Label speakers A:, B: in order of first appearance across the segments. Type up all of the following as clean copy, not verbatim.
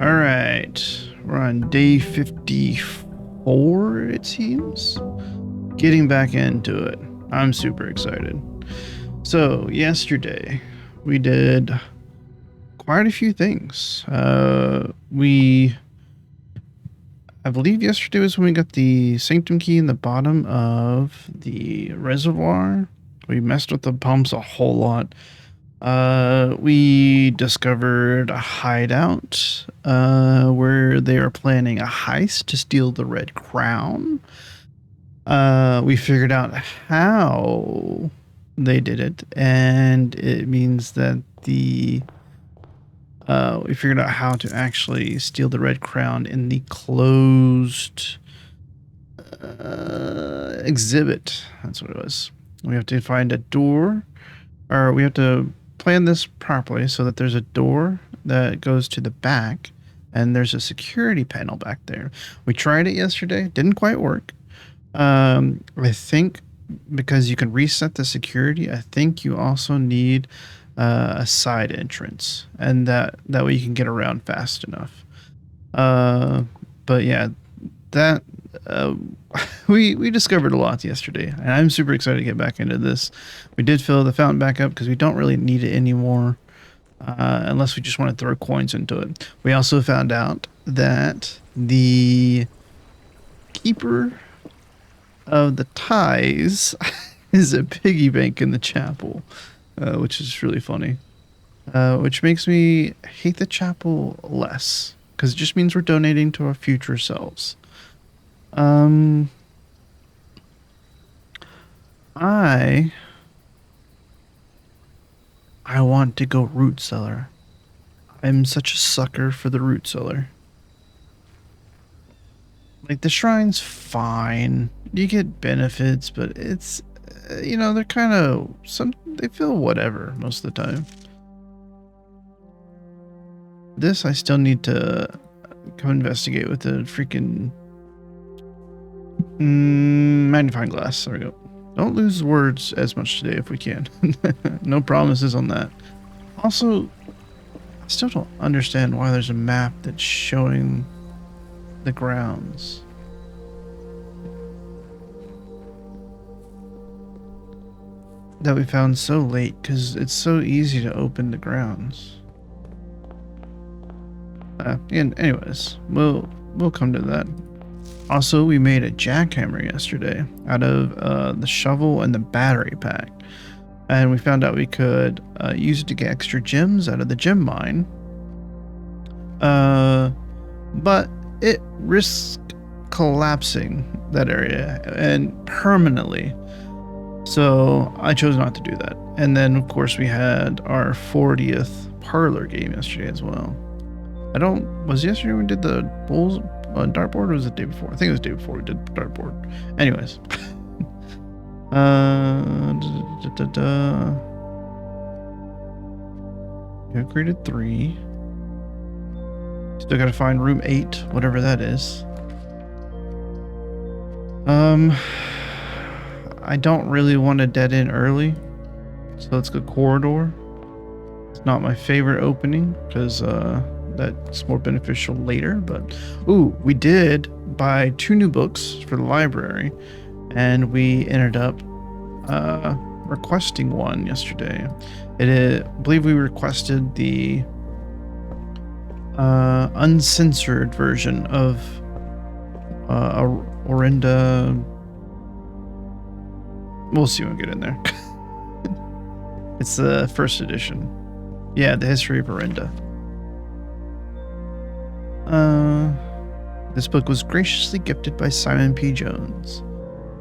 A: All right, we're on day 54, it seems. Getting back into it. I'm super excited. So, yesterday, we did quite a few things. I believe yesterday was when we got the sanctum key in the bottom of the reservoir. We messed with the pumps a whole lot. We discovered a hideout where they are planning a heist to steal the Red Crown. We figured out how they did it, and it means that we figured out how to actually steal the Red Crown in the closed exhibit. That's what it was. We have to find a door, or we have to plan this properly so that there's a door that goes to the back, and there's a security panel back there. We tried it yesterday, didn't quite work. I think because you can reset the security, I think you also need a side entrance, and that way you can get around fast enough. But yeah, that we discovered a lot yesterday, and I'm super excited to get back into this. We did fill the fountain back up because we don't really need it anymore, unless we just want to throw coins into it. We also found out that the keeper of the ties is a piggy bank in the chapel, which is really funny. Which makes me hate the chapel less, because it just means we're donating to our future selves. I want to go root cellar. I'm such a sucker for the root cellar. Like, the shrine's fine. You get benefits, but it's, they're kind of, they feel whatever most of the time. This I still need to come investigate with the freaking magnifying glass. There we go. Don't lose words as much today if we can. No promises on that. Also, I still don't understand why there's a map that's showing the grounds. That we found so late, because it's so easy to open the grounds. And anyways, we'll come to that. Also, we made a jackhammer yesterday out of the shovel and the battery pack, and we found out we could use it to get extra gems out of the gem mine. But it risked collapsing that area and permanently. So I chose not to do that. And then, of course, we had our 40th parlor game yesterday as well. Was yesterday we did the Bulls dartboard, or was it the day before? I think it was the day before we did dartboard. Anyways. We upgraded 3. Still gotta find room 8, whatever that is. I don't really want to dead end early, so let's go corridor. It's not my favorite opening because that's more beneficial later. But we did buy 2 new books for the library, and we ended up requesting one yesterday. I believe we requested the uncensored version of Orinda. We'll see when we get in there. It's the first edition. Yeah, the history of Orinda. This book was graciously gifted by Simon P. Jones.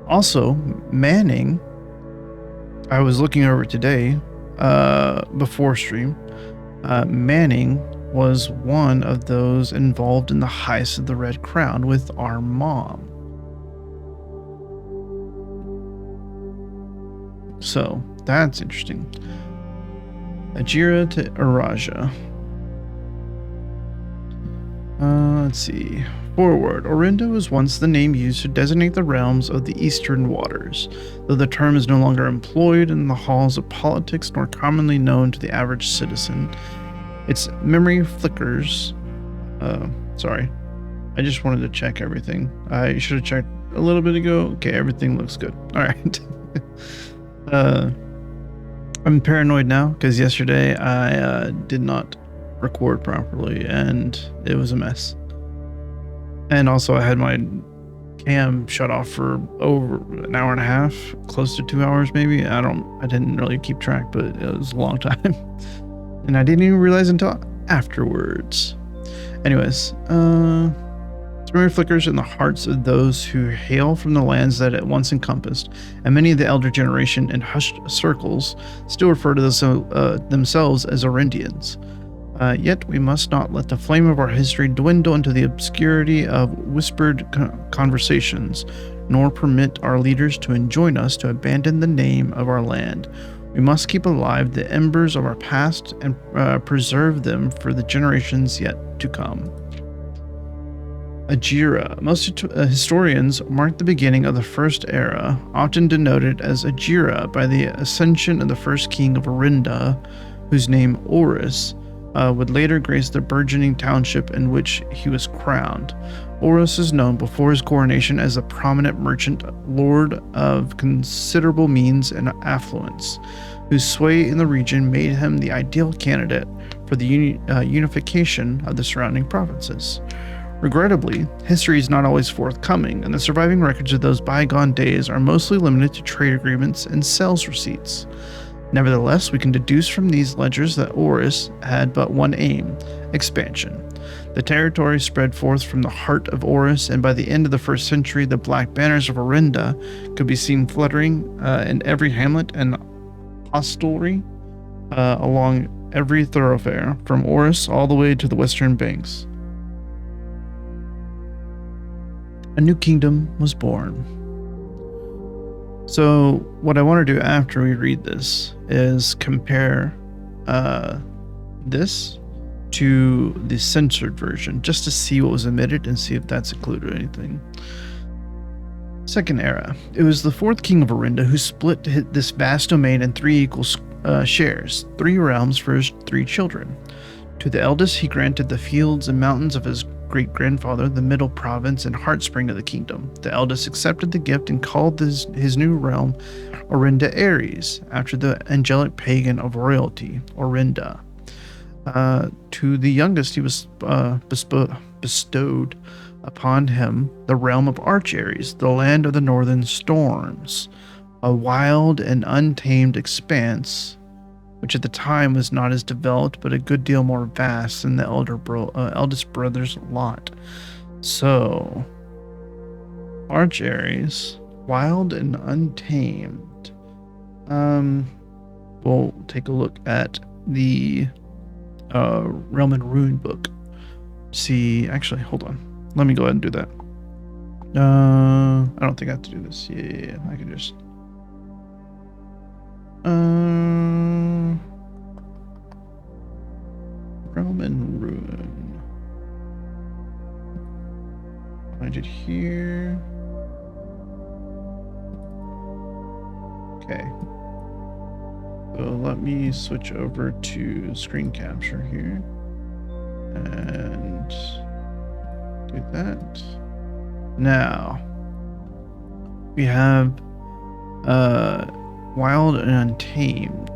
A: Also, Manning, I was looking over today, before stream. Manning was one of those involved in the heist of the Red Crown with our mom. So, that's interesting. Ajira to Araja. Let's see. Forward. Orinda was once the name used to designate the realms of the Eastern Waters, though the term is no longer employed in the halls of politics nor commonly known to the average citizen. Its memory flickers Sorry. I just wanted to check everything. I should have checked a little bit ago. Okay, everything looks good. All right. I'm paranoid now because yesterday I did not record properly and it was a mess. And also I had my cam shut off for over an hour and a half, close to 2 hours maybe. I didn't really keep track, but it was a long time. And I didn't even realize until afterwards. Anyways, memory flickers in the hearts of those who hail from the lands that it once encompassed, and many of the elder generation in hushed circles still refer to themselves as Orindians. Yet we must not let the flame of our history dwindle into the obscurity of whispered conversations, nor permit our leaders to enjoin us to abandon the name of our land. We must keep alive the embers of our past and preserve them for the generations yet to come. Ajira. Most historians mark the beginning of the first era, often denoted as Ajira by the ascension of the first king of Orinda, whose name Horus would later grace the burgeoning township in which he was crowned. Horus is known before his coronation as a prominent merchant lord of considerable means and affluence, whose sway in the region made him the ideal candidate for the unification of the surrounding provinces. Regrettably, history is not always forthcoming, and the surviving records of those bygone days are mostly limited to trade agreements and sales receipts. Nevertheless, we can deduce from these ledgers that Horus had but one aim: expansion. The territory spread forth from the heart of Horus, and by the end of the 1st century, the black banners of Orinda could be seen fluttering in every hamlet and hostelry along every thoroughfare, from Horus all the way to the western banks. A new kingdom was born. So what I want to do after we read this is compare this to the censored version, just to see what was omitted and see if that's included or anything. Second era. It was the 4th king of Orinda who split this vast domain in 3 equal shares, 3 realms for his 3 children. To the eldest he granted the fields and mountains of his great-grandfather, the middle province and heartspring of the kingdom. The eldest accepted the gift and called his new realm Orinda Ares, after the angelic pagan of royalty, Orinda. To the youngest he was bestowed upon him the realm of Arch Ares, the land of the northern storms, a wild and untamed expanse, which at the time was not as developed, but a good deal more vast than the eldest brother's lot. So, Arch Ares, wild and untamed. We'll take a look at the Realm and Ruin book. See, actually, hold on. Let me go ahead and do that. I don't think I have to do this. Yeah, I can just... Realm and Ruin. Find it here. Okay. So let me switch over to screen capture here. And do that. Now, we have Wild and Untamed.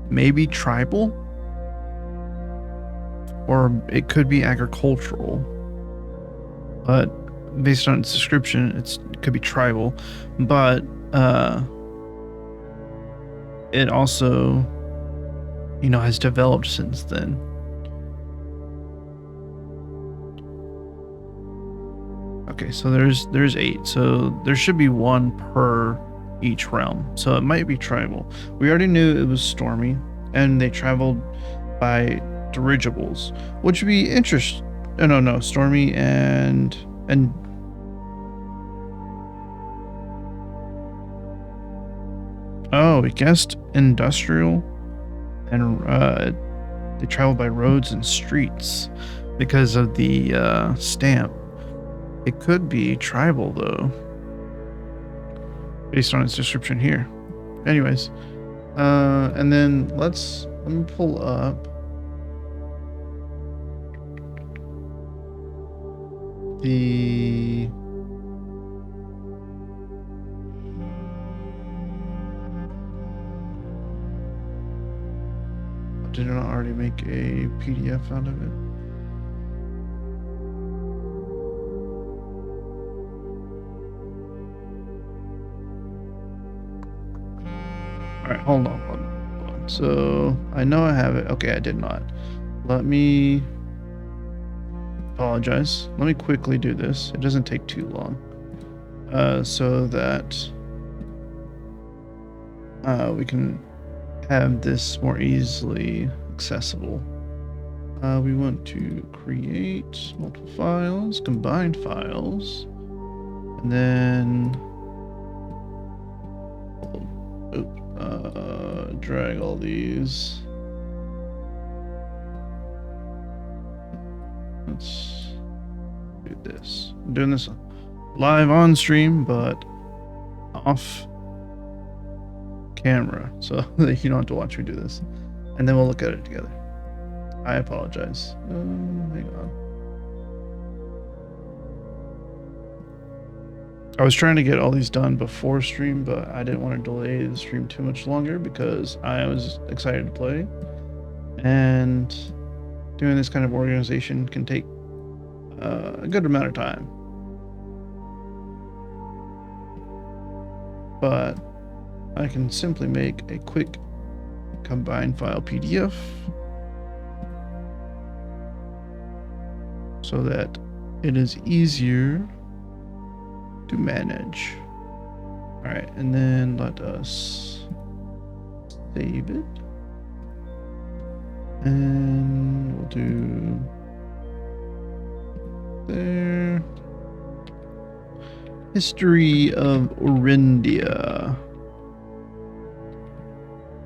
A: Maybe tribal? Or it could be agricultural. But based on its description, it could be tribal. But it also, has developed since then. Okay, so there's 8. So there should be 1 per each realm. So it might be tribal. We already knew it was stormy, and they traveled by dirigibles, which would be interesting. No, stormy and oh, we guessed industrial, and they traveled by roads and streets because of the stamp. It could be tribal though, based on its description here. Anyways, and then let me pull up the... Did I not already make a PDF out of it? Alright, hold on. So, I know I have it. Okay, I did not. Let me... Apologize. Let me quickly do this. It doesn't take too long. So that... we can have this more easily accessible. We want to create multiple files, combined files, and then drag all these. Let's do this. I'm doing this live on stream, but off camera, so that you don't have to watch me do this. And then we'll look at it together. I apologize. Hang on. I was trying to get all these done before stream, but I didn't want to delay the stream too much longer because I was excited to play. And doing this kind of organization can take a good amount of time. But I can simply make a quick combined file PDF so that it is easier to manage. All right, and then let us save it. And we'll do there. History of Orindia.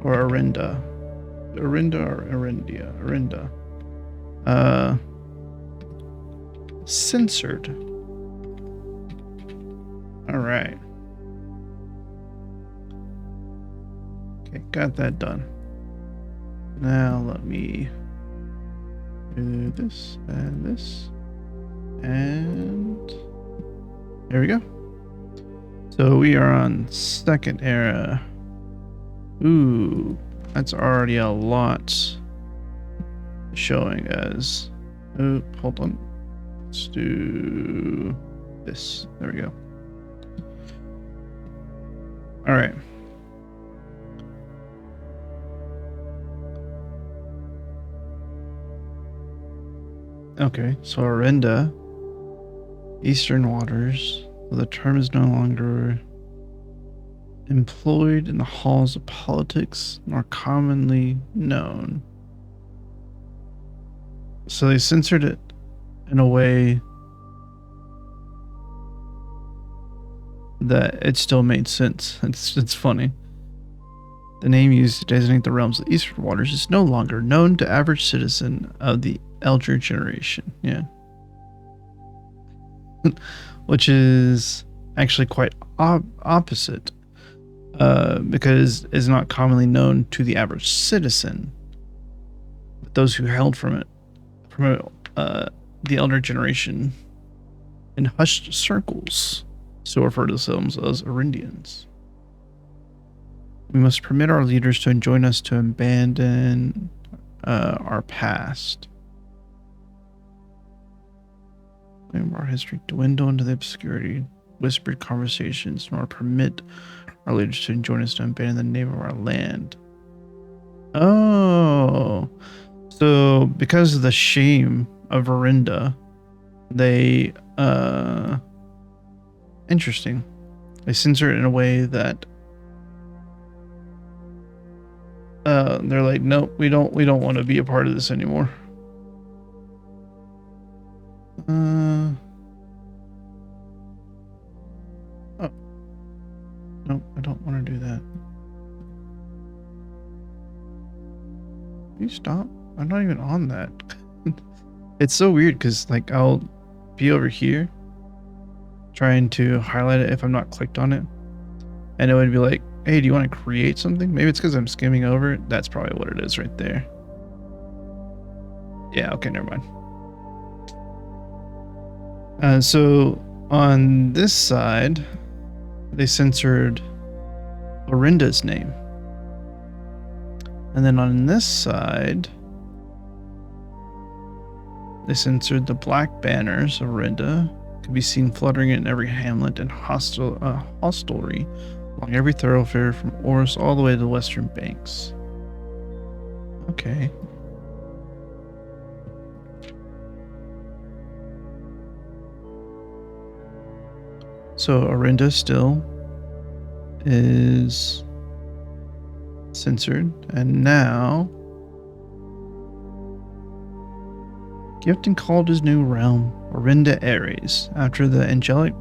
A: Or Orinda. Orinda or Orindia? Orinda. Censored. All right. Okay, got that done. Now let me do this and this. And there we go. So we are on second era. Ooh, that's already a lot showing as. Oh, hold on. Let's do this. There we go. All right. Okay, so Orinda, Eastern Waters. The term is no longer employed in the halls of politics, nor commonly known. So they censored it in a way that it still made sense. It's funny. The name used to designate the realms of the Eastern Waters is no longer known to average citizen of the elder generation. Yeah. Which is actually quite opposite. Because it's not commonly known to the average citizen. But those who held from the elder generation in hushed circles still refer to themselves as Orindians. We must permit our leaders to join us to abandon our past. Our history dwindle into the obscurity, whispered conversations, nor permit our leaders to join us to abandon the name of our land. Oh, so because of the shame of Orinda, they interesting. They censor it in a way that they're like, nope, we don't want to be a part of this anymore. Oh. Nope, I don't want to do that. Can you stop? I'm not even on that. It's so weird because like I'll be over here trying to highlight it if I'm not clicked on it. And it would be like, hey, do you want to create something? Maybe it's because I'm skimming over it. That's probably what it is right there. Yeah, okay, never mind. So on this side, they censored Lorinda's name. And then on this side, they censored the black banners of Orinda. Could be seen fluttering in every hamlet and hostelry along every thoroughfare from Oris all the way to the western banks. Okay. So Orinda still is censored, and now Gifton called his new realm Orinda Ares, after the angelic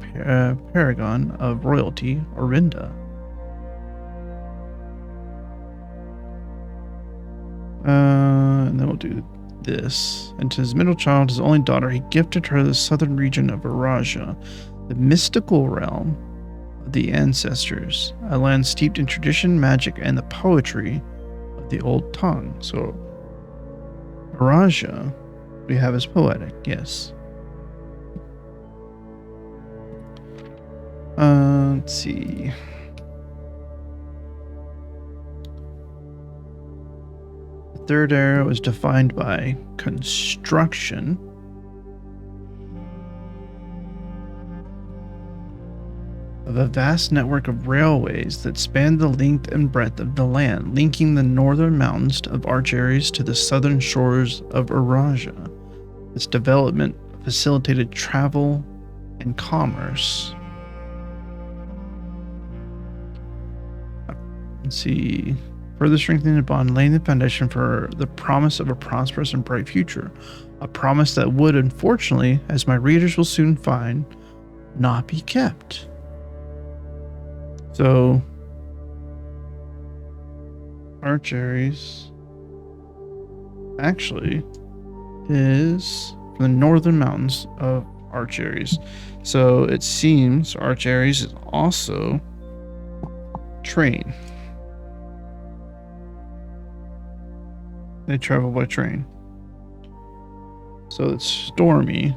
A: paragon of royalty, Orinda. And then we'll do this. And to his middle child, his only daughter, he gifted her the southern region of Araja, the mystical realm of the ancestors, a land steeped in tradition, magic, and the poetry of the old tongue. So, Araja, we have as poetic, yes. Let's see. The third era was defined by construction. Of a vast network of railways that spanned the length and breadth of the land, linking the northern mountains of Archares to the southern shores of Araja. This development facilitated travel and commerce. Let's see. Further strengthening the bond, laying the foundation for the promise of a prosperous and bright future. A promise that would, unfortunately, as my readers will soon find, not be kept. So, Archares actually is from the northern mountains of Archares. So it seems Archares is also train. They travel by train. So it's stormy.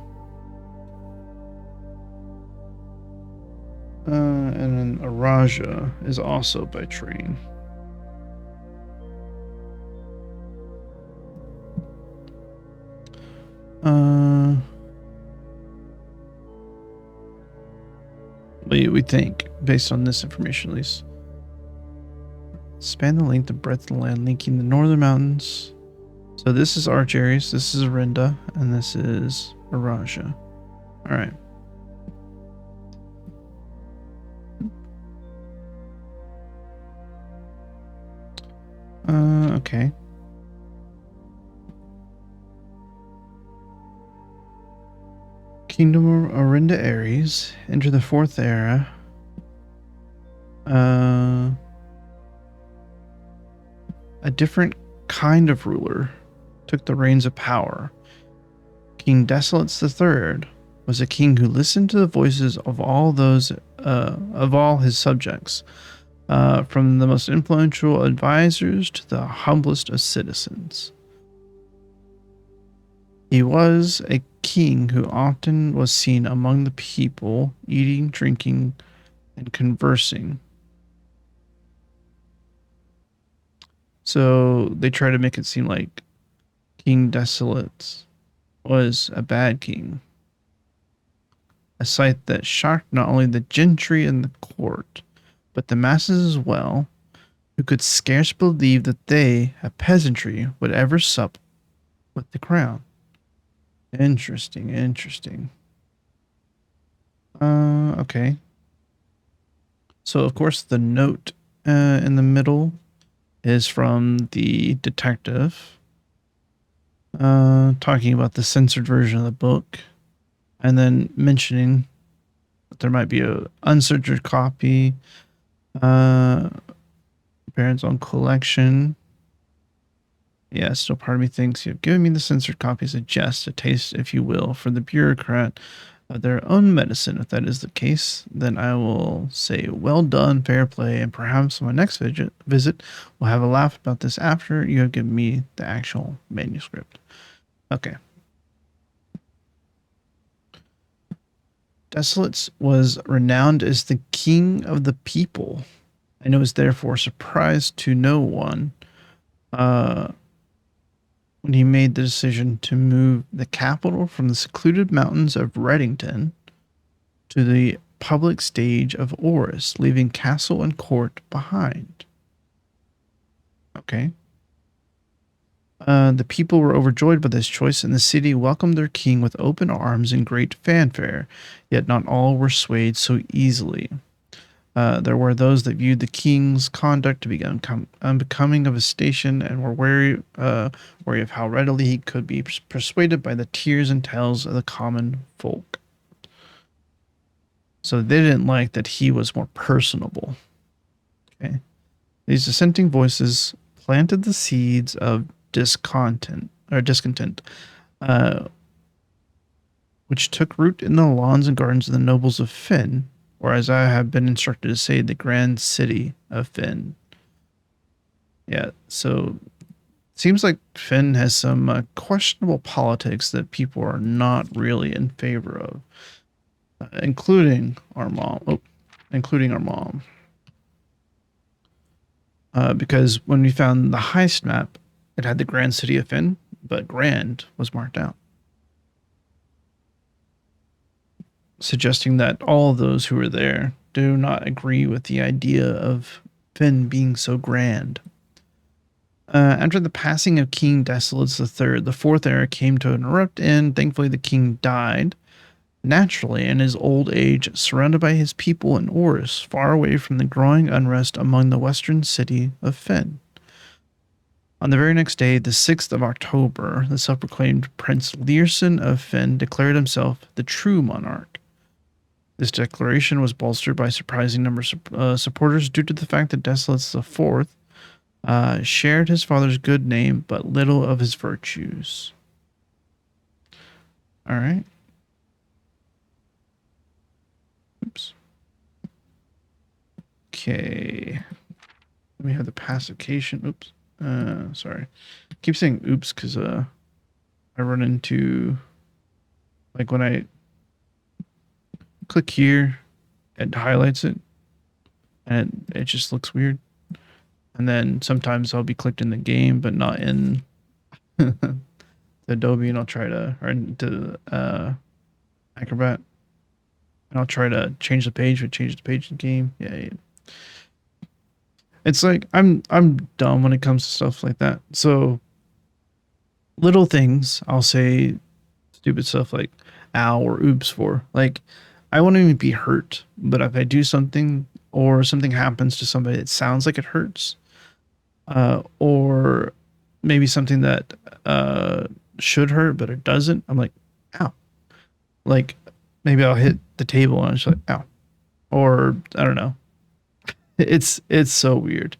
A: And then Araja is also by train. We think, based on this information at least. Span the length and breadth of the land, linking the northern mountains. So this is Archares, this is Orinda, and this is Araja. Alright. Okay. Kingdom of Orinda Ares, enter the fourth era. A different kind of ruler took the reins of power. King Desolates III was a king who listened to the voices of all his subjects, from the most influential advisors to the humblest of citizens. He was a king who often was seen among the people, eating, drinking, and conversing. So they try to make it seem like King Desolate was a bad king. A sight that shocked not only the gentry and the court, but the masses as well, who could scarce believe that they, a peasantry, would ever sup with the crown. Interesting. Okay. So, of course, the note in the middle is from the detective, talking about the censored version of the book, and then mentioning that there might be a uncensored copy, parents' own collection. Yeah, still part of me thinks you've given me the censored copies a jest, a taste, if you will, for the bureaucrat of their own medicine. If that is the case, then I will say, well done, fair play, and perhaps on my next visit, we'll have a laugh about this after you have given me the actual manuscript. Okay. Desolates was renowned as the king of the people, and it was therefore a surprise to no one uh, when he made the decision to move the capital from the secluded mountains of Reddington to the public stage of Oris, leaving castle and court behind. Okay. The people were overjoyed by this choice, and the city welcomed their king with open arms and great fanfare. Yet not all were swayed so easily. There were those that viewed the king's conduct to be unbecoming of his station, and were wary of how readily he could be persuaded by the tears and tales of the common folk. So they didn't like that he was more personable. Okay, these dissenting voices planted the seeds of discontent, uh, which took root in the lawns and gardens of the nobles of Finn, or as I have been instructed to say, the grand city of Finn. Yeah, so it seems like Finn has some questionable politics that people are not really in favor of, including our mom. Including our mom. Because when we found the heist map, it had the grand city of Finn, but grand was marked out, suggesting that all those who were there do not agree with the idea of Finn being so grand. After the passing of King Desolates III, the fourth era came to an abrupt end. Thankfully, the king died naturally in his old age, surrounded by his people in Oris, far away from the growing unrest among the western city of Finn. On the very next day, the 6th of October, the self-proclaimed Prince Learson of Finn declared himself the true monarch. This declaration was bolstered by a surprising number of supporters due to the fact that Desolates IV shared his father's good name, but little of his virtues. All right. Oops. Okay. Let me have the pacification. Oops. Sorry. I keep saying oops because I run into, like, when I click here, it highlights it, and it just looks weird. And then sometimes I'll be clicked in the game, but not in the Adobe, and I'll try to, or into Acrobat, and I'll try to change the page, but change the page in the game. Yeah. It's like I'm dumb when it comes to stuff like that. So little things I'll say stupid stuff like ow or oops for. Like I won't even be hurt, but if I do something or something happens to somebody that sounds like it hurts, or maybe something that should hurt but it doesn't, I'm like, ow. Like maybe I'll hit the table and I'm just like, ow. Or I don't know. It's so weird.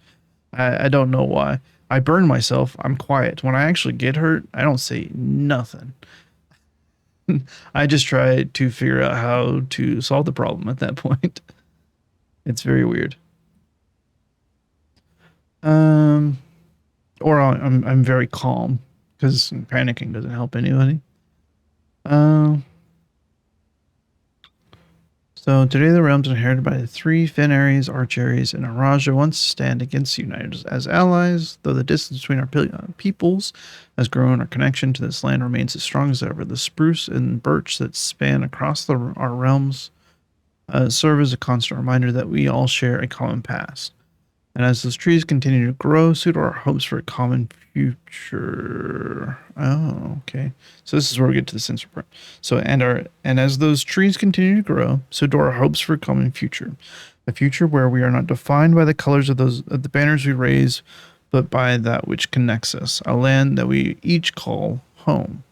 A: I don't know why. I burn myself. I'm quiet. When I actually get hurt, I don't say nothing. I just try to figure out how to solve the problem at that point. It's very weird. Or I'm very calm because panicking doesn't help anybody. So today the realms inherited by the three Fen Aries, Arch Aries, and Araja once stand against united as allies. Though the distance between our peoples has grown, our connection to this land remains as strong as ever. The spruce and birch that span across our realms serve as a constant reminder that we all share a common past. And as those trees continue to grow, so do our hopes for a common future. Oh, okay. So this is where we get to the censor part. So and as those trees continue to grow, so do our hopes for a common future. A future where we are not defined by the colors of the banners we raise, but by that which connects us. A land that we each call home.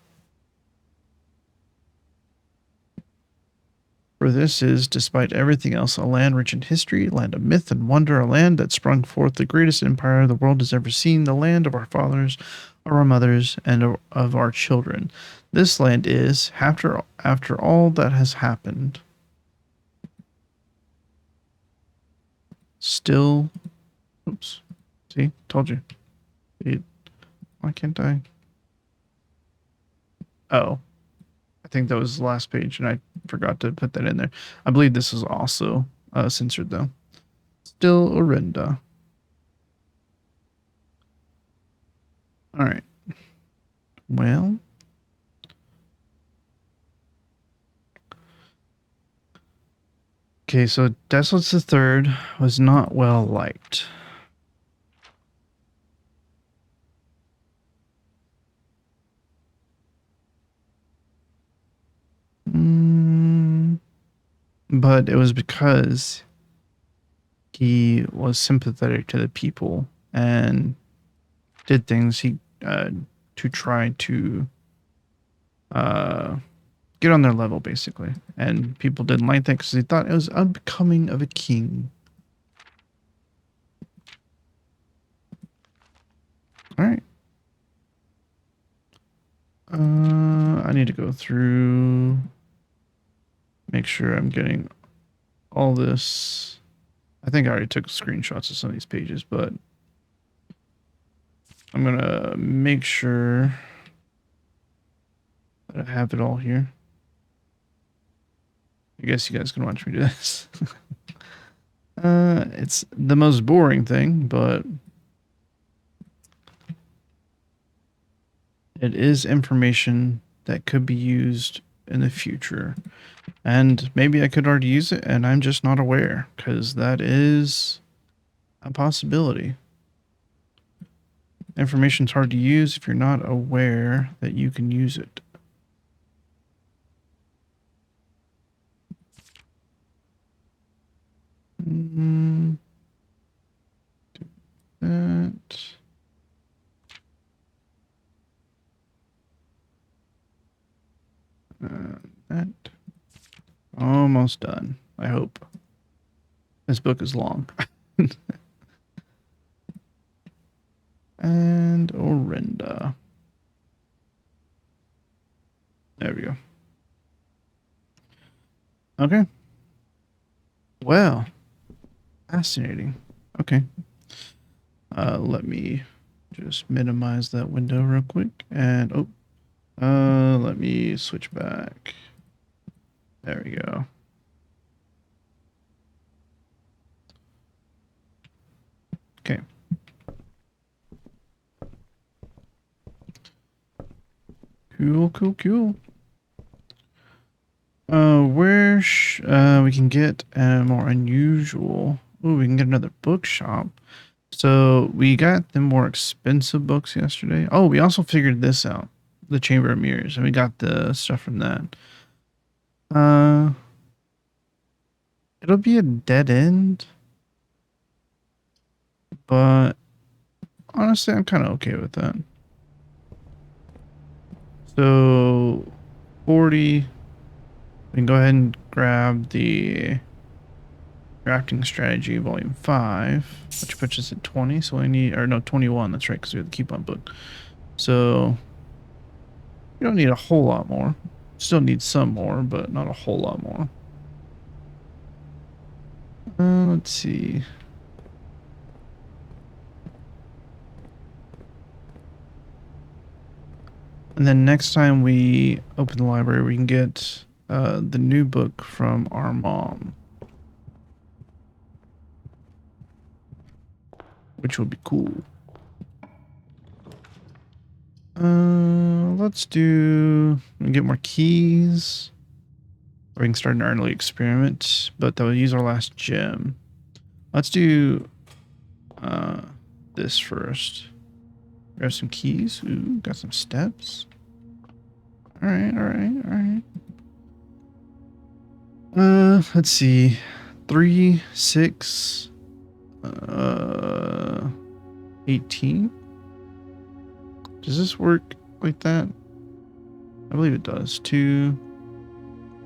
A: For this is, despite everything else, a land rich in history, a land of myth and wonder, a land that sprung forth the greatest empire the world has ever seen, the land of our fathers, of our mothers, and of our children. This land is, after all that has happened, still. Oops. See? Told you. Why can't I? Oh. I think that was the last page, and I forgot to put that in there. I believe this is also censored, though. Still Orinda. All right. Well. Okay, so Desolates the Third was not well liked. But it was because he was sympathetic to the people and did things to try to get on their level, basically. And people didn't like that because they thought it was unbecoming of a king. All right. I need to go through, make sure I'm getting all this. I think I already took screenshots of some of these pages, but I'm going to make sure that I have it all here. I guess you guys can watch me do this. It's the most boring thing, but it is information that could be used in the future. And maybe I could already use it and I'm just not aware, because that is a possibility. Information's hard to use if you're not aware that you can use it. That. Almost done, I hope. This book is long. And Orinda. There we go. Okay. Well, fascinating. Okay. Let me just minimize that window real quick. And, let me switch back. There we go. Okay. Cool. Where we can get a more unusual. Oh, we can get another bookshop. So we got the more expensive books yesterday. Oh, we also figured this out, the Chamber of Mirrors, and we got the stuff from that. It'll be a dead end, but honestly, I'm kind of okay with that. So 40. We can go ahead and grab the Crafting Strategy Volume 5, which puts us at 20. So we need, or no, 21. That's right, because we have the coupon book. So we don't need a whole lot more. Still need some more, but not a whole lot more. Let's see. And then next time we open the library, we can get the new book from our mom, which will be cool. Let's get more keys. Or we can start an early experiment, but that will use our last gem. Let's do this first. Grab some keys. Ooh, got some steps. All right. Let's see. 3, 6, 18. Does this work like that? I believe it does. 2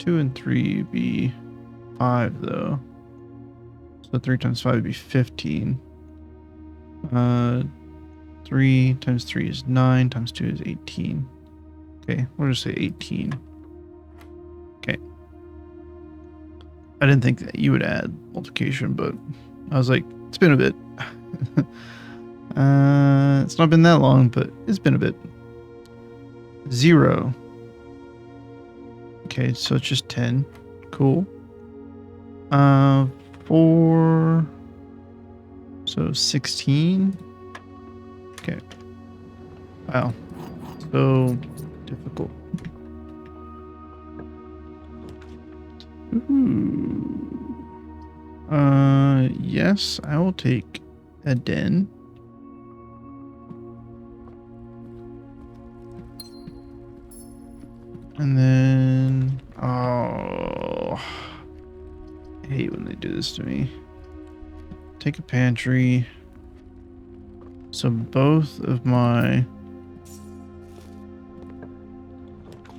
A: and 3 would be 5 though. So 3 times 5 would be 15. 3 times 3 is 9, times 2 is 18. Okay, we'll just say 18. Okay. I didn't think that you would add multiplication, but I was like, it's been a bit. It's not been that long, but it's been a bit. 0. Okay, so it's just 10. Cool. 4. So 16. Okay. Wow. So difficult. Ooh. Yes, I will take a den. And then, oh, I hate when they do this to me. Take a pantry. So both of my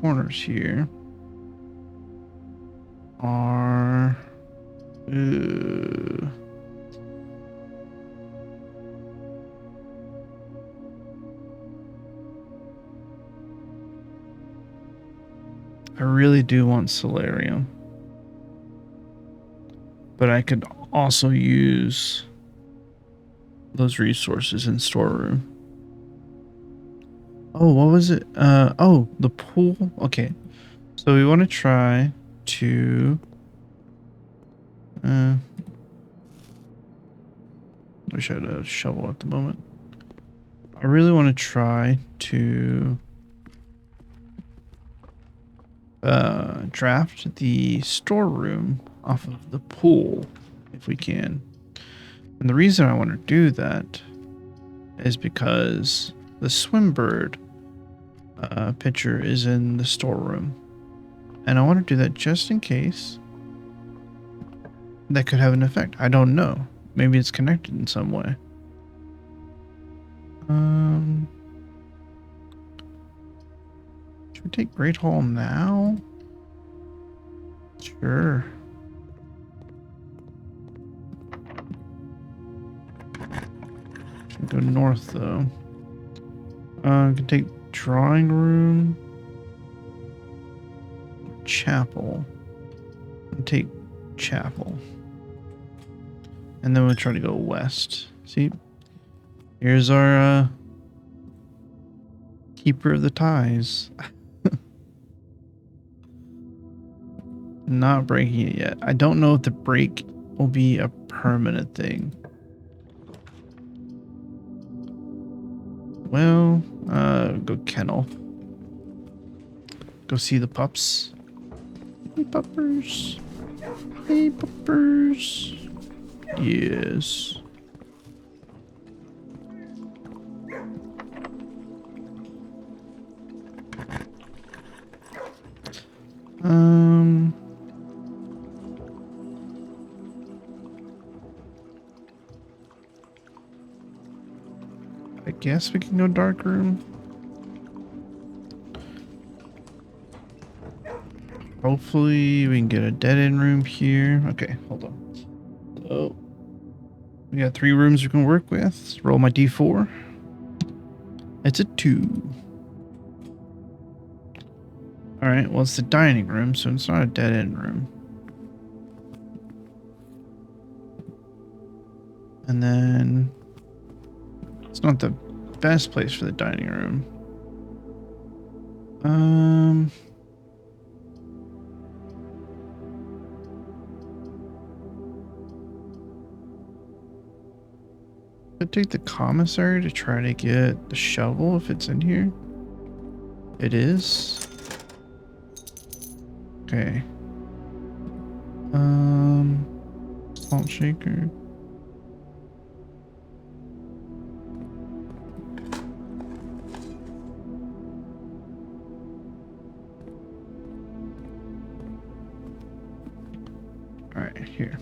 A: corners here are, I really do want solarium, but I could also use those resources in storeroom. Oh, what was it? Oh, the pool. Okay, so we want to try to. Wish I had a shovel at the moment. I really want to try to draft the storeroom off of the pool if we can. And the reason I want to do that is because the swimbird picture is in the storeroom. And I want to do that just in case that could have an effect. I don't know. Maybe it's connected in some way. Should we take Great Hall now? Sure. Should go north though. I can take drawing room, chapel, and take chapel, and then we'll try to go west. See, here's our keeper of the ties. Not breaking it yet. I don't know if the break will be a permanent thing. Well, go kennel. Go see the pups. Hey, puppers. Hey, puppers. Yes. I guess we can go dark room. Hopefully we can get a dead end room here. Okay, hold on. So we got 3 rooms we can work with. Let's roll my D4. It's a 2. Alright, well it's the dining room, so it's not a dead end room. And then it's not the best place for the dining room. I'd take the commissary to try to get the shovel if it's in here. It is. Okay. Salt shaker. Alright, here.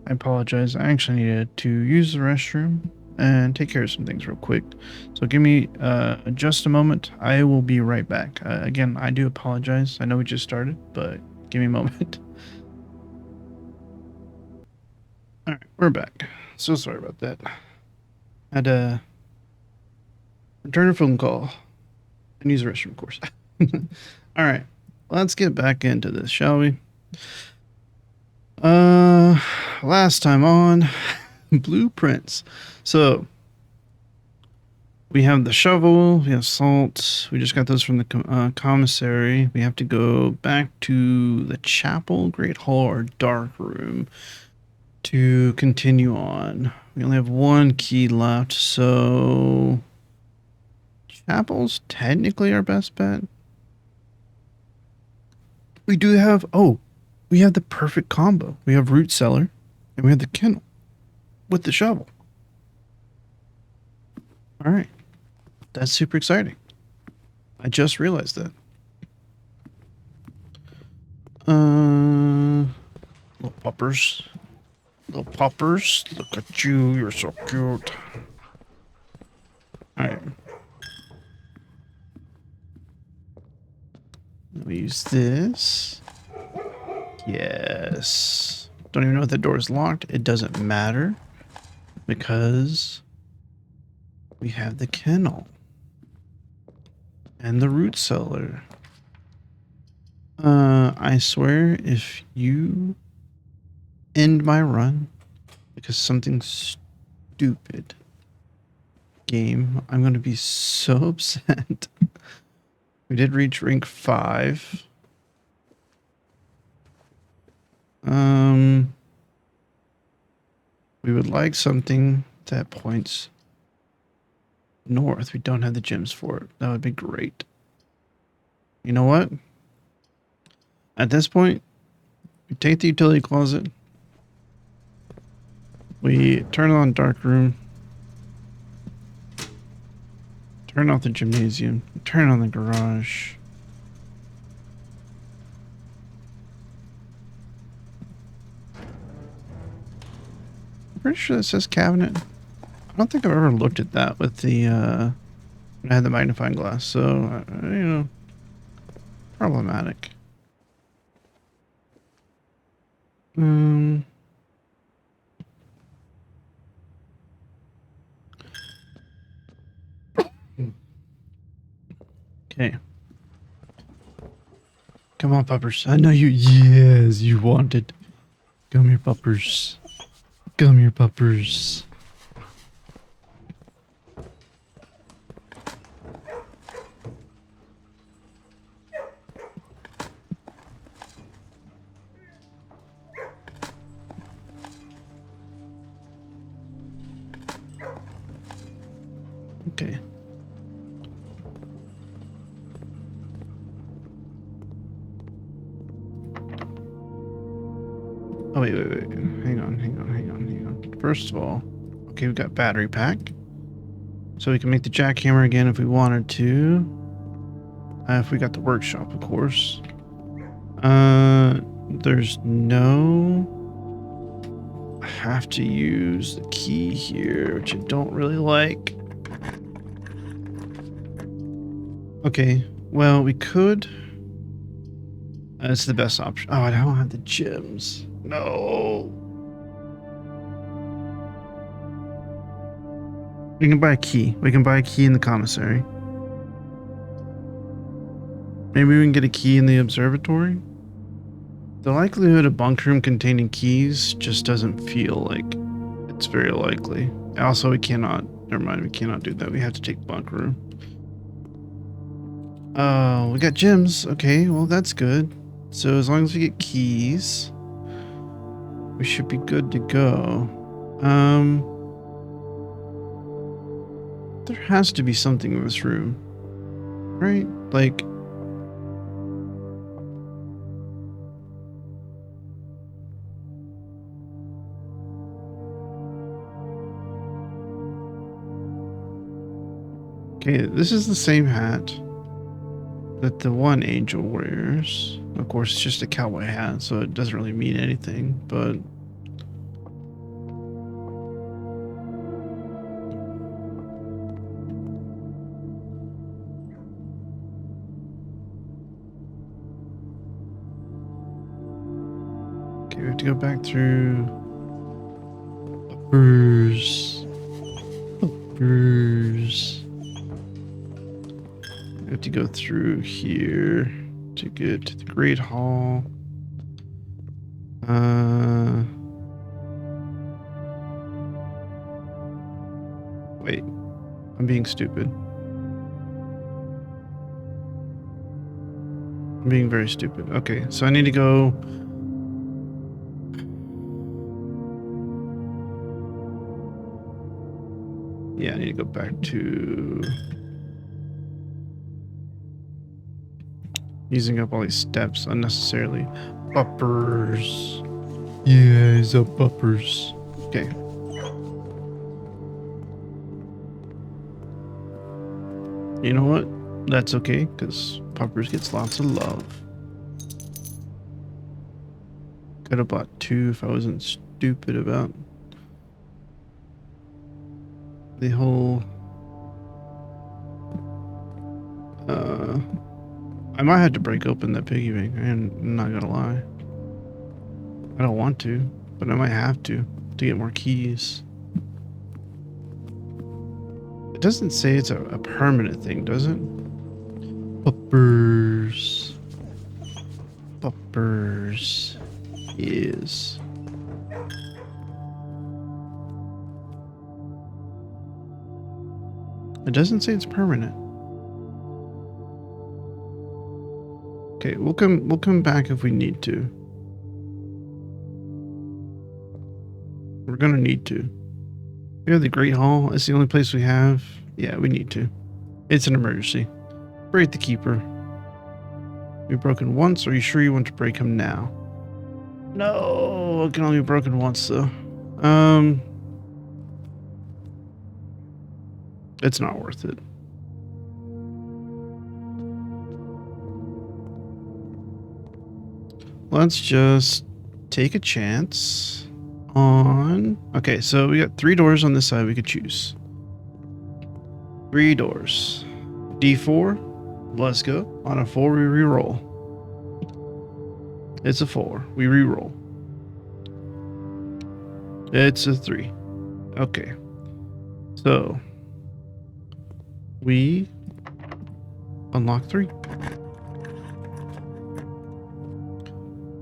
A: I apologize. I actually needed to use the restroom and take care of some things real quick. So give me just a moment. I will be right back. Again, I do apologize. I know we just started, but give me a moment. All right, we're back. So sorry about that. Had to return a phone call and use the restroom, of course. All right, let's get back into this, shall we? Last time on blueprints. So We have the shovel, we have salt. We just got those from the commissary. We have to go back to the chapel, great hall, or dark room to continue on. We only have one key left, so chapel's technically our best bet. We do have, we have the perfect combo. We have root cellar and we have the kennel with the shovel. All right. That's super exciting. I just realized that. Little puppers. Little puppers. Look at you. You're so cute. All right. We'll use this. Yes. Don't even know if the door is locked. It doesn't matter because we have the kennel and the root cellar. I swear if you end my run because something stupid, game, I'm going to be so upset. We did reach rank 5. We would like something that points north. We don't have the gems for it. That would be great. You know what? At this point, we take the utility closet. We turn on dark room. Turn off the gymnasium. Turn on the garage. I'm pretty sure that says cabinet. I don't think I've ever looked at that with the, when I had the magnifying glass, so, you know, problematic. Okay. Come on, puppers. I know you. Yes, you wanted. Come here, puppers. Come here, puppers. Okay. Oh, wait. Hang on. First of all, okay, we've got battery pack. So we can make the jackhammer again if we wanted to. If we got the workshop, of course. There's no... I have to use the key here, which I don't really like. Okay, well, we could... That's the best option. Oh, I don't have the gems. No. We can buy a key. We can buy a key in the commissary. Maybe we can get a key in the observatory? The likelihood of bunk room containing keys just doesn't feel like it's very likely. Also, we cannot... Never mind, we cannot do that. We have to take bunk room. Oh, we got gems. Okay, well, that's good. So as long as we get keys, we should be good to go. There has to be something in this room, right? Like, okay, this is the same hat that the one angel wears. Of course, it's just a cowboy hat, so it doesn't really mean anything, but... Okay, we have to go back through... Bumpers. We have to go through here to get to the Great Hall. Wait. I'm being stupid. I'm being very stupid. Okay, so I need to go... Yeah, I need to go back to... using up all these steps unnecessarily. Buppers. Yeah, he's up buppers. Okay. You know what? That's okay, because Puppers gets lots of love. Could have bought 2 if I wasn't stupid about the whole... I might have to break open that piggy bank. I'm not gonna lie. I don't want to, but I might have to get more keys. It doesn't say it's a permanent thing, does it? Puppers. Puppers. Is. It doesn't say it's permanent. Okay, we'll come back if we need to. We're gonna need to. We have the Great Hall. It's the only place we have. Yeah, we need to. It's an emergency. Break the keeper. You've broken once. Are you sure you want to break him now? No, it can only be broken once though. It's not worth it. Let's just take a chance on... Okay, so we got 3 doors on this side we could choose. 3 doors. D4. Let's go. On a 4, we re-roll. It's a 4. We re-roll. It's a 3. Okay. So we unlock 3.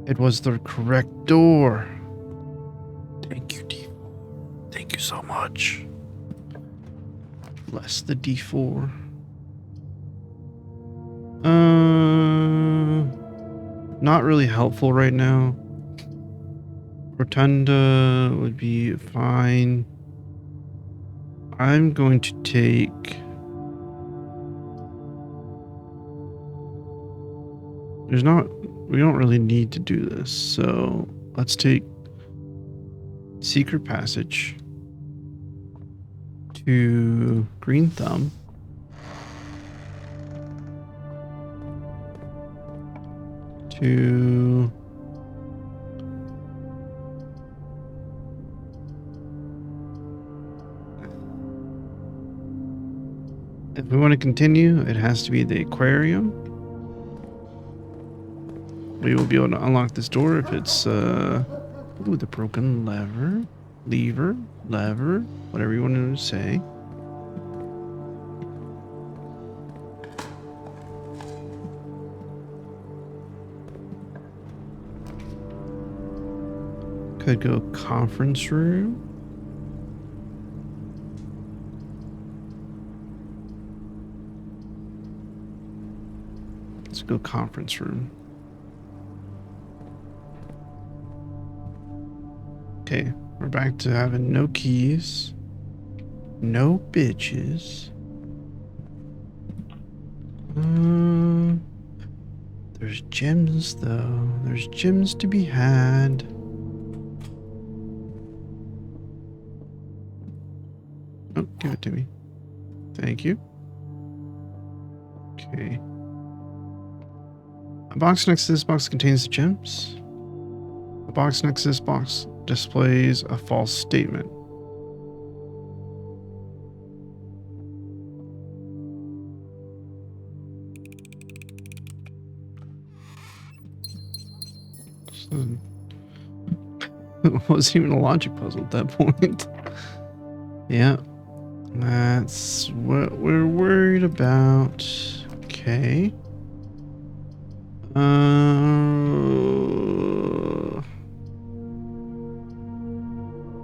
A: It was the correct door. Thank you, D. Thank you so much. Less the D4. Not really helpful right now. Rotunda would be fine. I'm going to take... We don't really need to do this, so let's take Secret Passage to Green Thumb. To... If we want to continue, it has to be the aquarium. We will be able to unlock this door if it's, ooh, the broken lever, whatever you want to say. Could go conference room. Let's go conference room. Okay, we're back to having no keys, no bitches. There's gems though. There's gems to be had. Oh, give it to me. Thank you. Okay. A box next to this box contains the gems. A box next to this box displays a false statement. It wasn't even a logic puzzle at that point. Yeah, that's what we're worried about. Okay.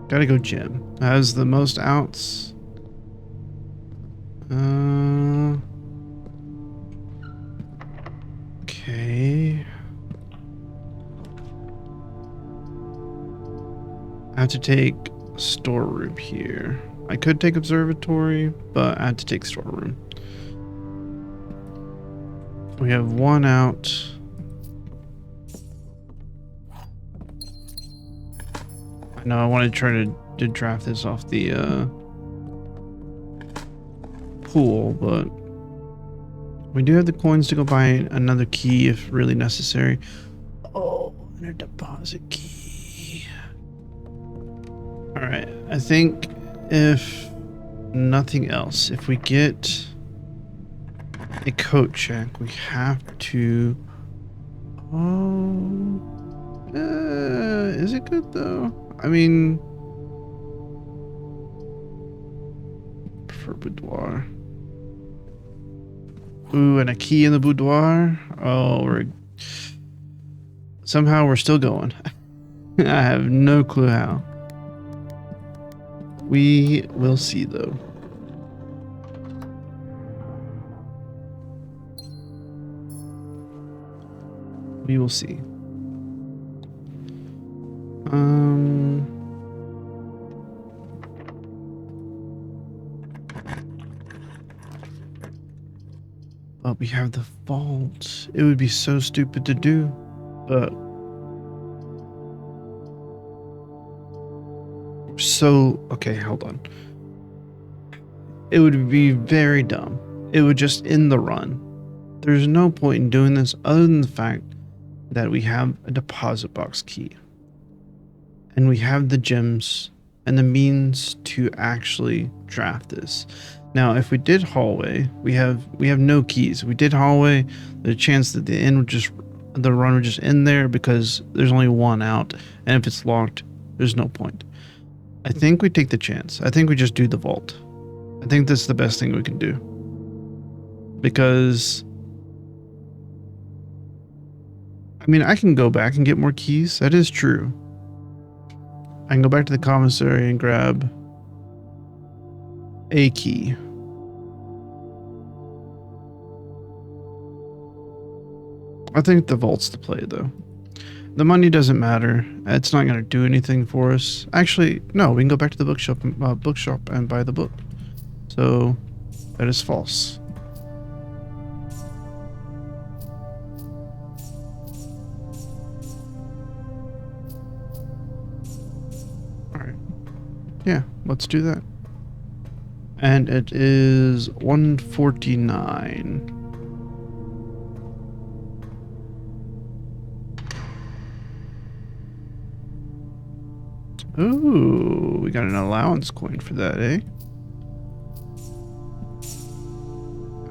A: Gotta go gym. Has the most outs. Okay. I have to take a storeroom here. I could take observatory, but I have to take storeroom. We have one out. I know I want to try to draft this off the pool, but we do have the coins to go buy another key if really necessary. Oh, and a deposit key. All right, I think if nothing else, if we get a coat check, we have to. Oh, is it good though? I mean, for boudoir. Ooh, and a key in the boudoir. Oh, somehow we're still going. I have no clue how. We will see though. We will see. But we have the vault. It would be so stupid to do, but okay, hold on. It would be very dumb. It would just end the run. There's no point in doing this other than the fact that we have a deposit box key. And we have the gems and the means to actually draft this. Now, if we did hallway, we have no keys. If we did hallway, there's a chance that the run would just end there because there's only one out, and if it's locked, there's no point. I think we take the chance. I think we just do the vault. I think that's the best thing we can do. Because I mean, I can go back and get more keys. That is true. I can go back to the commissary and grab a key. I think the vault's the play, though. The money doesn't matter. It's not going to do anything for us. Actually, no, we can go back to the bookshop and buy the book. So, that is false. Alright. Yeah, let's do that. And it is 149. Ooh, we got an allowance coin for that, eh?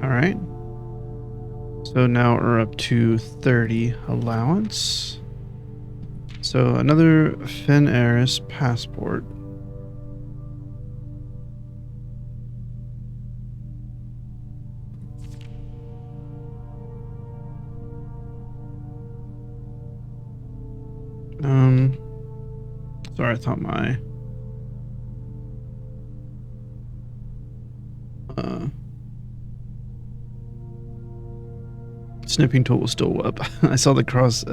A: Alright. So now we're up to 30 allowance. So another Fenaris passport. Sorry, I thought my snipping tool was still up. I saw the cross,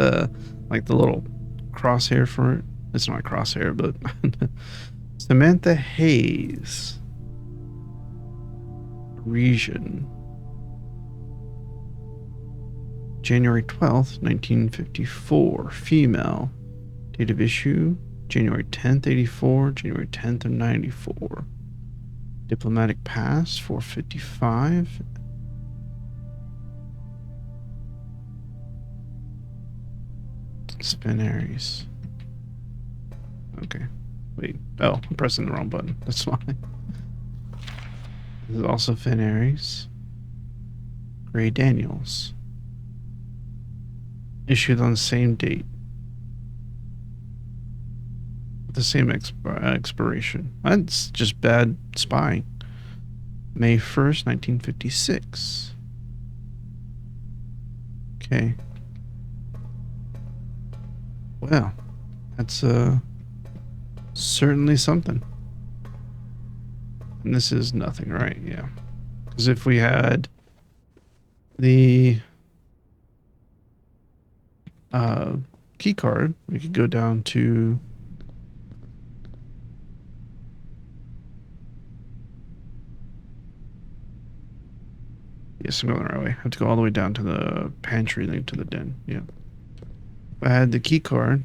A: like the little crosshair for it. It's not a crosshair, but Samantha Hayes. Region. January 12th, 1954. Female. Date of issue. January 10th, 84, January 10th of 94. Diplomatic pass, 455. Fenaris. Okay. Wait. Oh, I'm pressing the wrong button. That's why. This is also Fenaris. Gray Daniels. Issued on the same date. The same expiration. That's just bad spying. May 1st, 1956. Okay. Well, that's certainly something. And this is nothing, right? Yeah. Because if we had the key card, we could go down to yes, I'm going the right way. I have to go all the way down to the pantry, then to the den. Yeah. If I had the key card,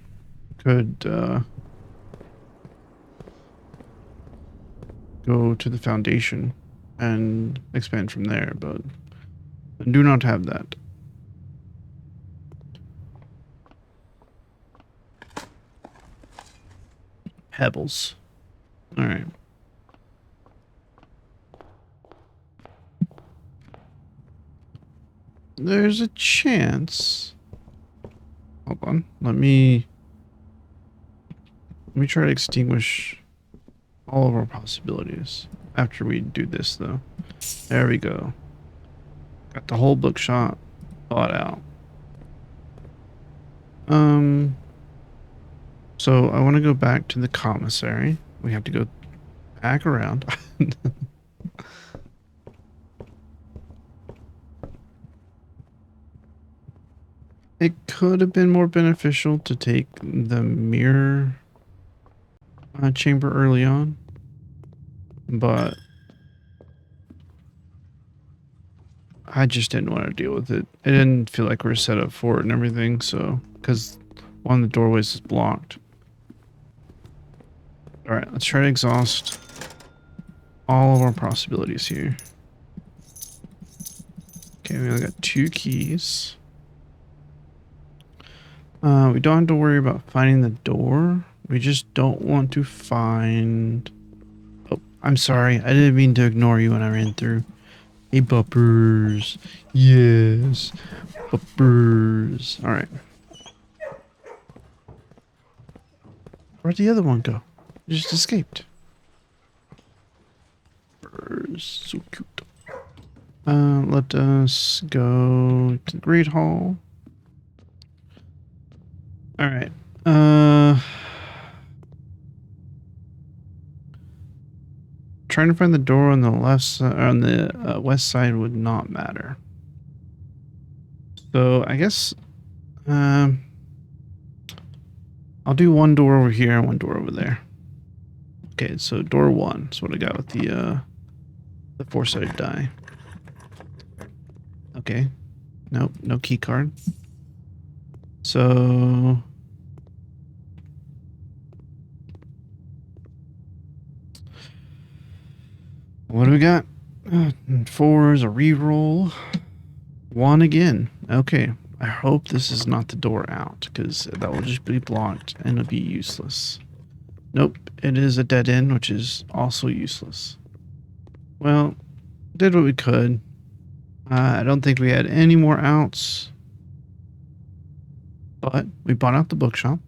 A: could go to the foundation and expand from there, but I do not have that. Pebbles. All right. There's a chance. Hold on. Let me try to extinguish all of our possibilities after we do this, though. There we go. Got the whole bookshop thought out. So I want to go back to the commissary. We have to go back around. It could have been more beneficial to take the mirror chamber early on, but I just didn't want to deal with it. It didn't feel like we were set up for it and everything, so because one of the doorways is blocked. All right, let's try to exhaust all of our possibilities here. Okay, we only got 2 keys. We don't have to worry about finding the door. We just don't want to find... Oh, I'm sorry. I didn't mean to ignore you when I ran through. Hey, buppers. Yes. Buppers. Alright. Where'd the other one go? It just escaped. Buppers. So cute. Let us go to the Great Hall. All right. Trying to find the door on the left side, on the west side would not matter. So I guess I'll do one door over here and one door over there. Okay, so door 1 is what I got with the 4-sided die. Okay. Nope, no key card. So what do we got? 4 is a reroll. 1 again. Okay. I hope this is not the door out, because that will just be blocked and it'll be useless. Nope. It is a dead end, which is also useless. Well, did what we could. I don't think we had any more outs. But we bought out the bookshop.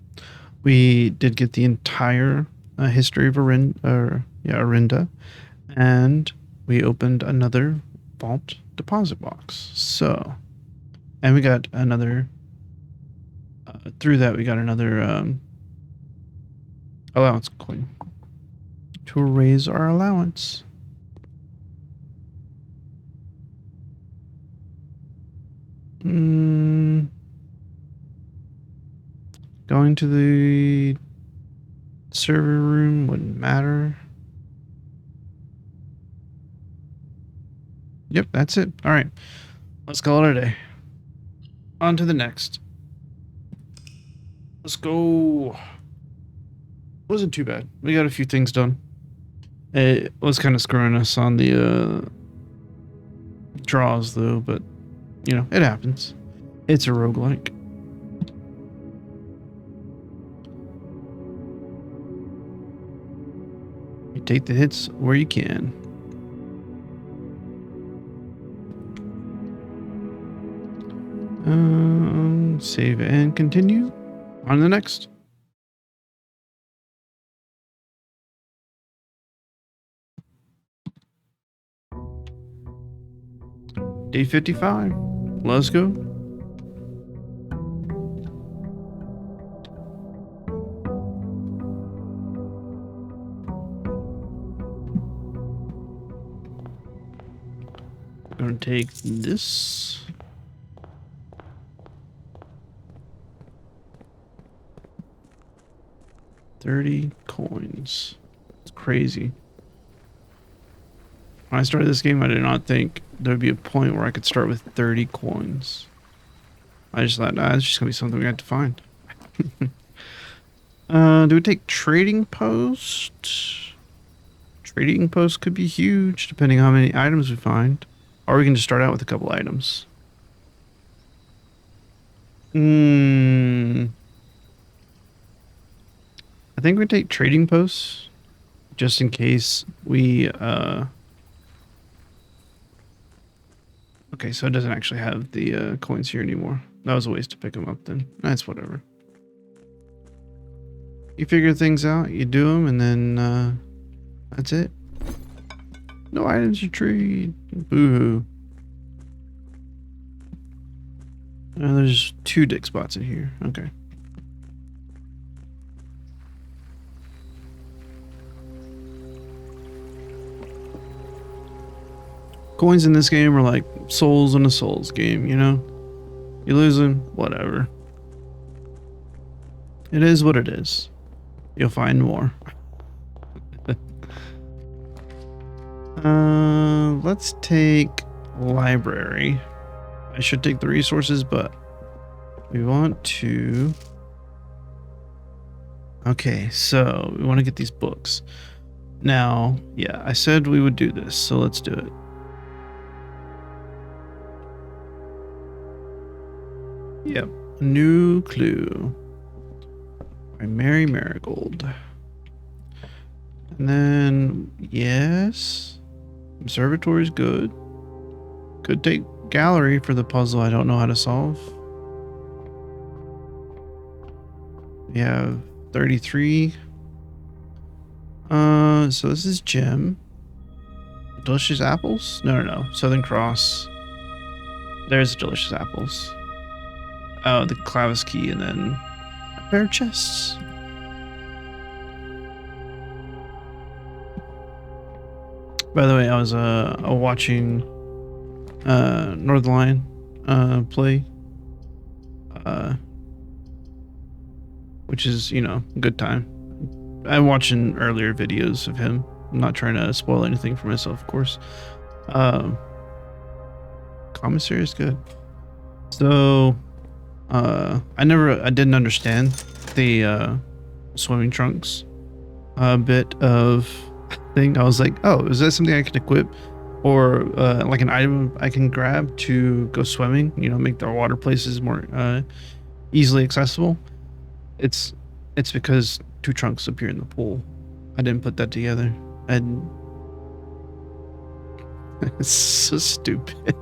A: We did get the entire history of Arinda. And we opened another vault deposit box. So, and we got another, through that we got another allowance coin to raise our allowance. Going to the server room wouldn't matter. Yep, that's it. All right. Let's call it a day. On to the next. Let's go. Wasn't too bad. We got a few things done. It was kind of screwing us on the draws, though, but, you know, it happens. It's a roguelike. You take the hits where you can. Save and continue. On to the next. Day 55. Let's go. take this. $30 coins. It's crazy. When I started this game, I did not think there would be a point where I could start with 30 coins. I just thought, nah, it's just gonna be something we have to find. Do we take trading post? Trading post could be huge, depending on how many items we find. Or we can just start out with a couple items. I think we take trading posts, just in case we, okay, so it doesn't actually have the coins here anymore. That was a waste to pick them up then. That's whatever. You figure things out, you do them, and then that's it. No items to trade. Boo-hoo. There's 2 dick spots in here. Okay. Coins in this game are like souls in a Souls game, you know? You lose them, whatever. It is what it is. You'll find more. Let's take library. I should take the resources, but we want to... Okay, so we want to get these books. Now, yeah, I said we would do this, so let's do it. Yep, new clue by Mary Marigold. And then, yes, observatory is good. Could take gallery for the puzzle I don't know how to solve. We have 33. So this is gem. Delicious apples? No. Southern Cross. There's delicious apples. Oh, the Clavis key, and then a pair of chests. By the way, I was watching Northern play, which is, you know, a good time. I'm watching earlier videos of him. I'm not trying to spoil anything for myself, of course. Commissary is good. So, I didn't understand the swimming trunks bit of thing. I was like, oh, is that something I can equip, or like an item I can grab to go swimming? You know, make the water places more easily accessible. It's because 2 trunks appear in the pool. I didn't put that together, and it's so stupid.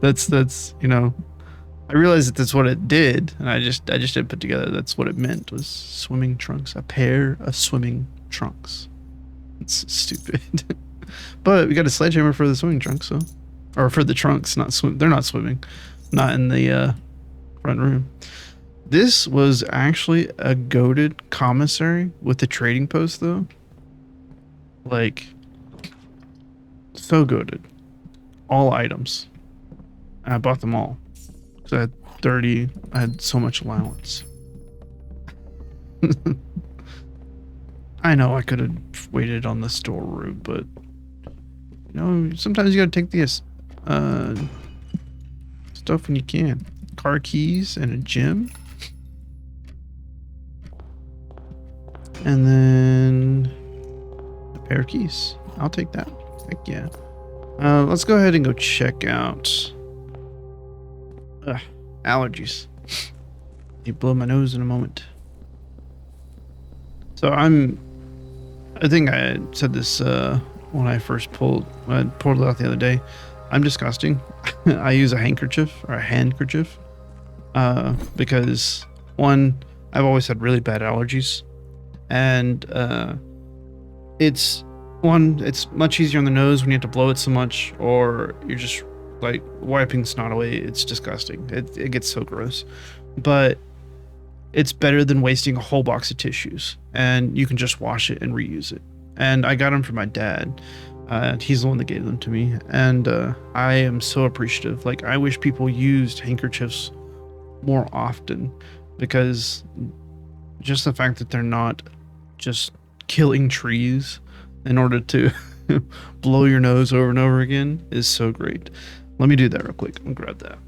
A: that's you know, I realized that that's what it did, and I just didn't put together that's what it meant, was swimming trunks, a pair of swimming trunks. It's stupid. But we got a sledgehammer for the swimming trunks, so, or for the trunks, not swim. They're not swimming, not in the front room. This was actually a goated commissary with the trading post, though. Like, so goated. All items. And I bought them all. Because I had 30, I had so much allowance. I know I could have waited on the store route, but, you know, sometimes you gotta take the stuff when you can. Car keys and a gym. And then a pair of keys. I'll take that. Heck yeah. Let's go ahead and go check out allergies. You blow my nose in a moment. So I think I said this when I first pulled it out the other day. I'm disgusting. I use a handkerchief or a handkerchief because, one, I've always had really bad allergies, and it's much easier on the nose when you have to blow it so much, or you're just like wiping snot away. It's disgusting. It gets so gross, but it's better than wasting a whole box of tissues, and you can just wash it and reuse it. And I got them for my dad. He's the one that gave them to me, and I am so appreciative. Like, I wish people used handkerchiefs more often, because just the fact that they're not just killing trees in order to blow your nose over and over again is so great. Let me do that real quick. I'll grab that.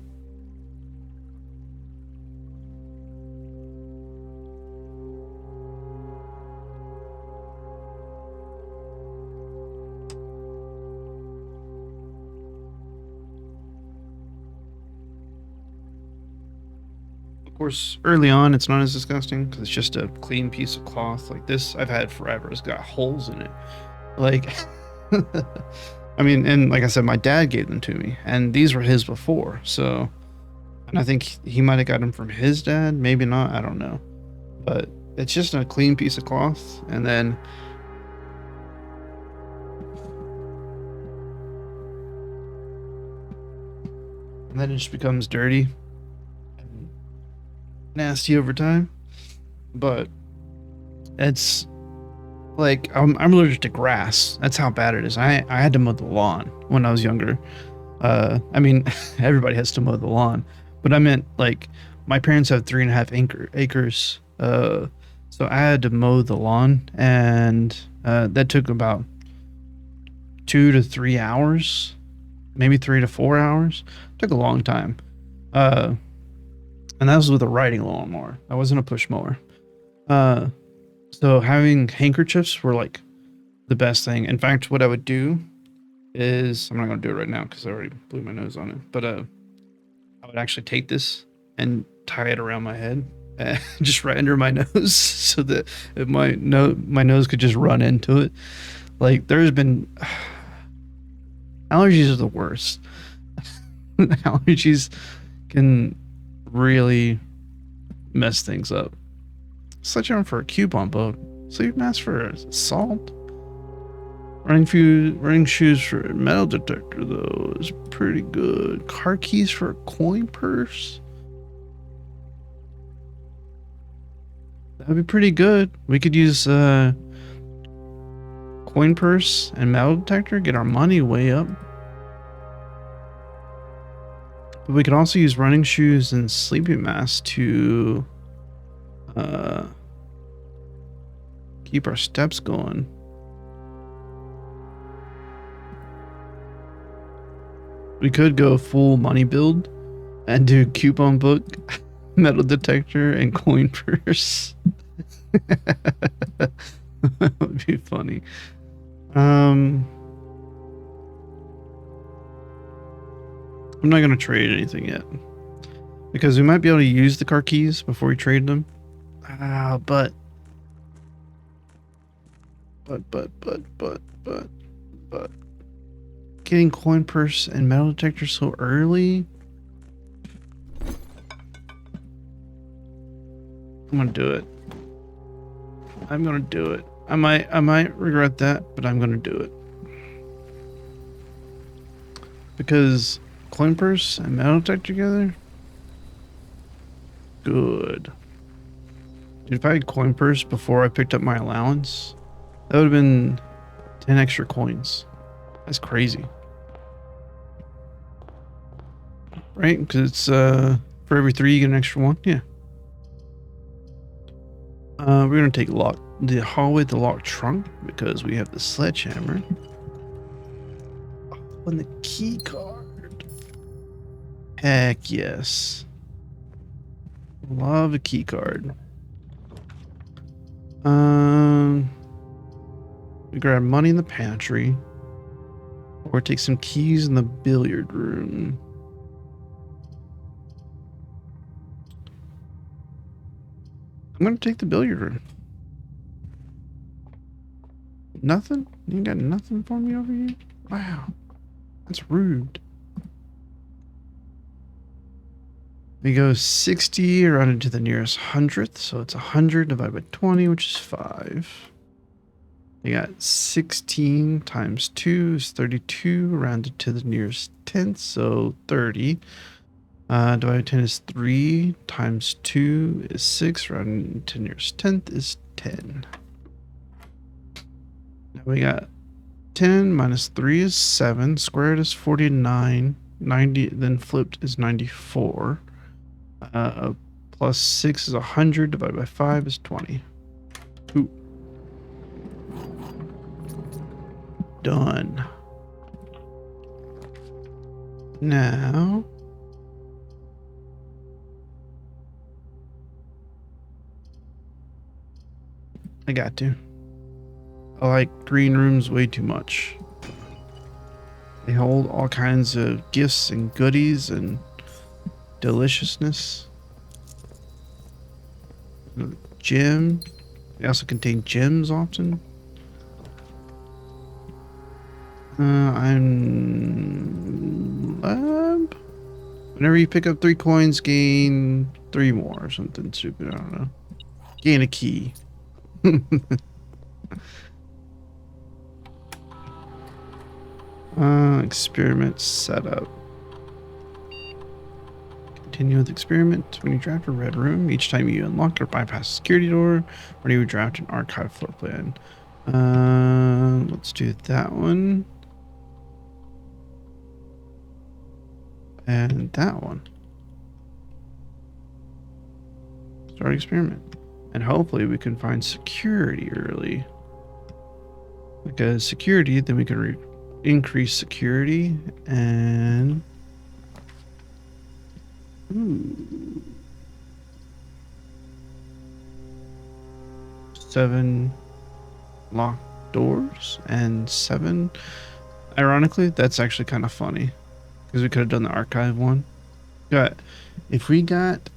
A: Of course, early on, it's not as disgusting because it's just a clean piece of cloth. Like this, I've had forever. It's got holes in it. Like, I mean, and like I said, my dad gave them to me, and these were his before. So, and I think he might have got them from his dad. Maybe not. I don't know. But it's just a clean piece of cloth, and then it just becomes dirty and nasty over time. But it's like I'm allergic to grass. That's how bad it is. I had to mow the lawn when I was younger. I mean, everybody has to mow the lawn, but I meant like my parents have 3.5 acres. So I had to mow the lawn, and that took about 2 to 3 hours, maybe 3 to 4 hours. Took a long time. And that was with a riding lawnmower. That wasn't a push mower. So having handkerchiefs were like the best thing. In fact, what I would do is, I'm not going to do it right now because I already blew my nose on it, but I would actually take this and tie it around my head, just right under my nose, so that my nose could just run into it. Like, there's been allergies are the worst. Allergies can really mess things up. Such on for a coupon book. Sleep mask for assault. Running shoes for a metal detector though is pretty good. Car keys for a coin purse. That'd be pretty good. We could use coin purse and metal detector, get our money way up. But we could also use running shoes and sleeping mask to keep our steps going. We could go full money build and do coupon book, metal detector, and coin purse. That would be funny. I'm not gonna trade anything yet because we might be able to use the car keys before we trade them. But getting coin purse and metal detector so early. I'm gonna do it. I'm gonna do it. I might regret that, but I'm gonna do it. Because coin purse and metal detector together? Good. Dude, if I had coin purse before I picked up my allowance, that would have been 10 extra coins. That's crazy. Right? Because it's for every 3 you get an extra 1. Yeah. We're gonna take the hallway, the locked trunk, because we have the sledgehammer. Oh, and the key card. Heck yes. Love a key card. We grab money in the pantry, or take some keys in the billiard room. I'm gonna take the billiard room. Nothing? You got nothing for me over here? Wow. That's rude. We go 60 rounded to the nearest hundredth, so it's 100 divided by 20, which is 5. You got 16 times 2 is 32, rounded to the nearest tenth, so 30. Divided by 10 is 3, times 2 is 6, rounded to nearest tenth is 10. Now we got 10 minus 3 is 7. Squared is 49. 90, then flipped is 94. Plus 6 is 100. Divided by 5 is 20. Ooh. Done. Now... I got to. I like green rooms way too much. They hold all kinds of gifts and goodies and deliciousness. Gem. They also contain gems often. I'm lab. Whenever you pick up 3 coins, gain 3 more or something stupid. I don't know. Gain a key. Experiment setup. Continue with experiment. When you draft a red room, each time you unlock or bypass a security door, when you draft an archive floor plan. Let's do that one. And that one. Start experiment. And hopefully we can find security early. Because security, then we can increase security and... Ooh. 7 locked doors and 7. Ironically, that's actually kind of funny. Because we could have done the archive one. But if we got...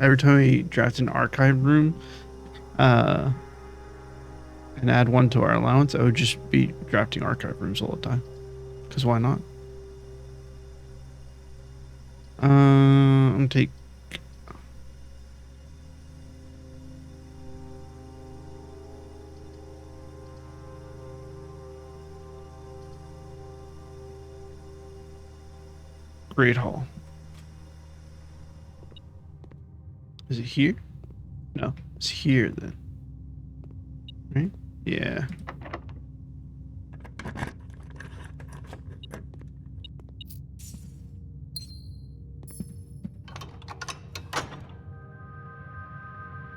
A: every time we draft an archive room, and add 1 to our allowance, I would just be drafting archive rooms all the time. Because why not? I'm gonna take... Great Hall. Is it here? No, it's here then. Right? Yeah.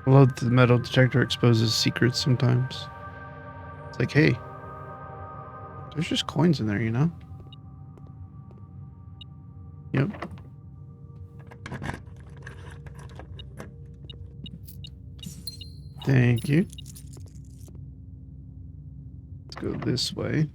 A: I love that the metal detector exposes secrets sometimes. It's like, hey, there's just coins in there, you know? Yep. Thank you. Let's go this way.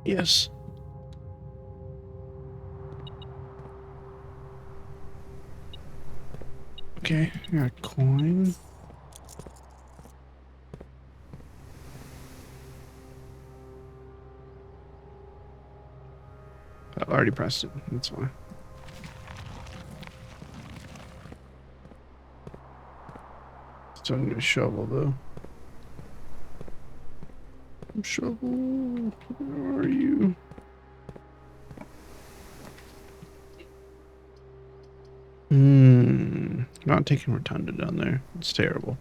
A: Yes. Okay, I got a coin. I already pressed it, that's why. Still need a shovel though. Shovel, where are you? Not taking Rotunda down there. It's terrible.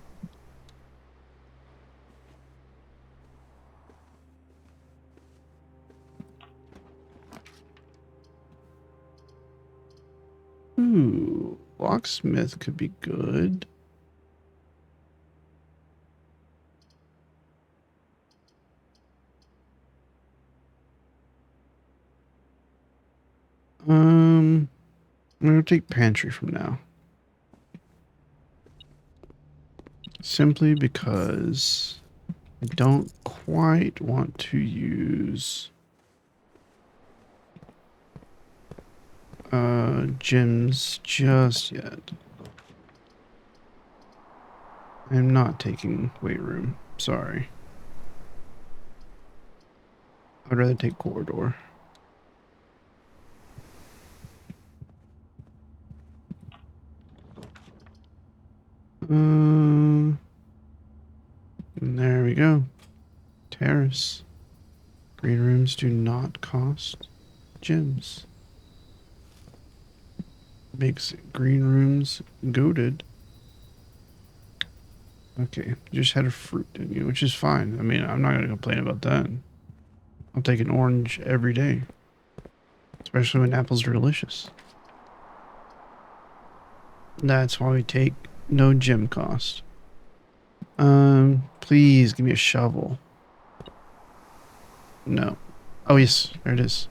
A: Ooh, locksmith could be good. I'm gonna take pantry from now. Simply because I don't quite want to use gems just yet. I'm not taking weight room. Sorry. I'd rather take corridor. There we go. Terrace. Green rooms do not cost gems. Makes green rooms goated. Okay, you just had a fruit, didn't you? Which is fine. I mean, I'm not gonna complain about that. I'll take an orange every day. Especially when apples are delicious. That's why we take no gem cost. Please give me a shovel. No. Oh yes, there it is.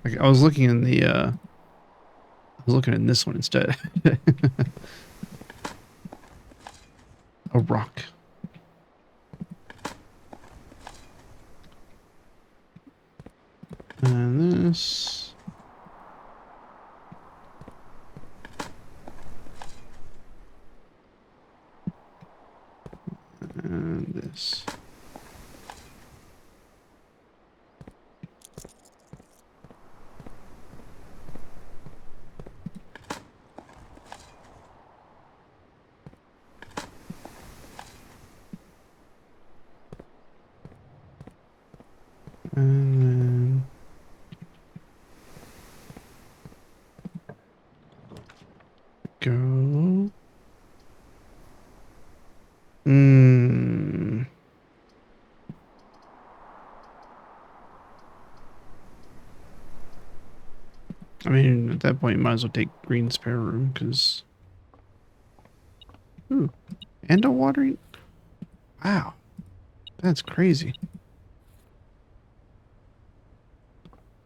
A: Like, I was looking in the I was looking in this one instead. A rock. And this. And this. And then go. I mean, at that point, you might as well take green spare room, because... Ooh. And a watering... Wow. That's crazy.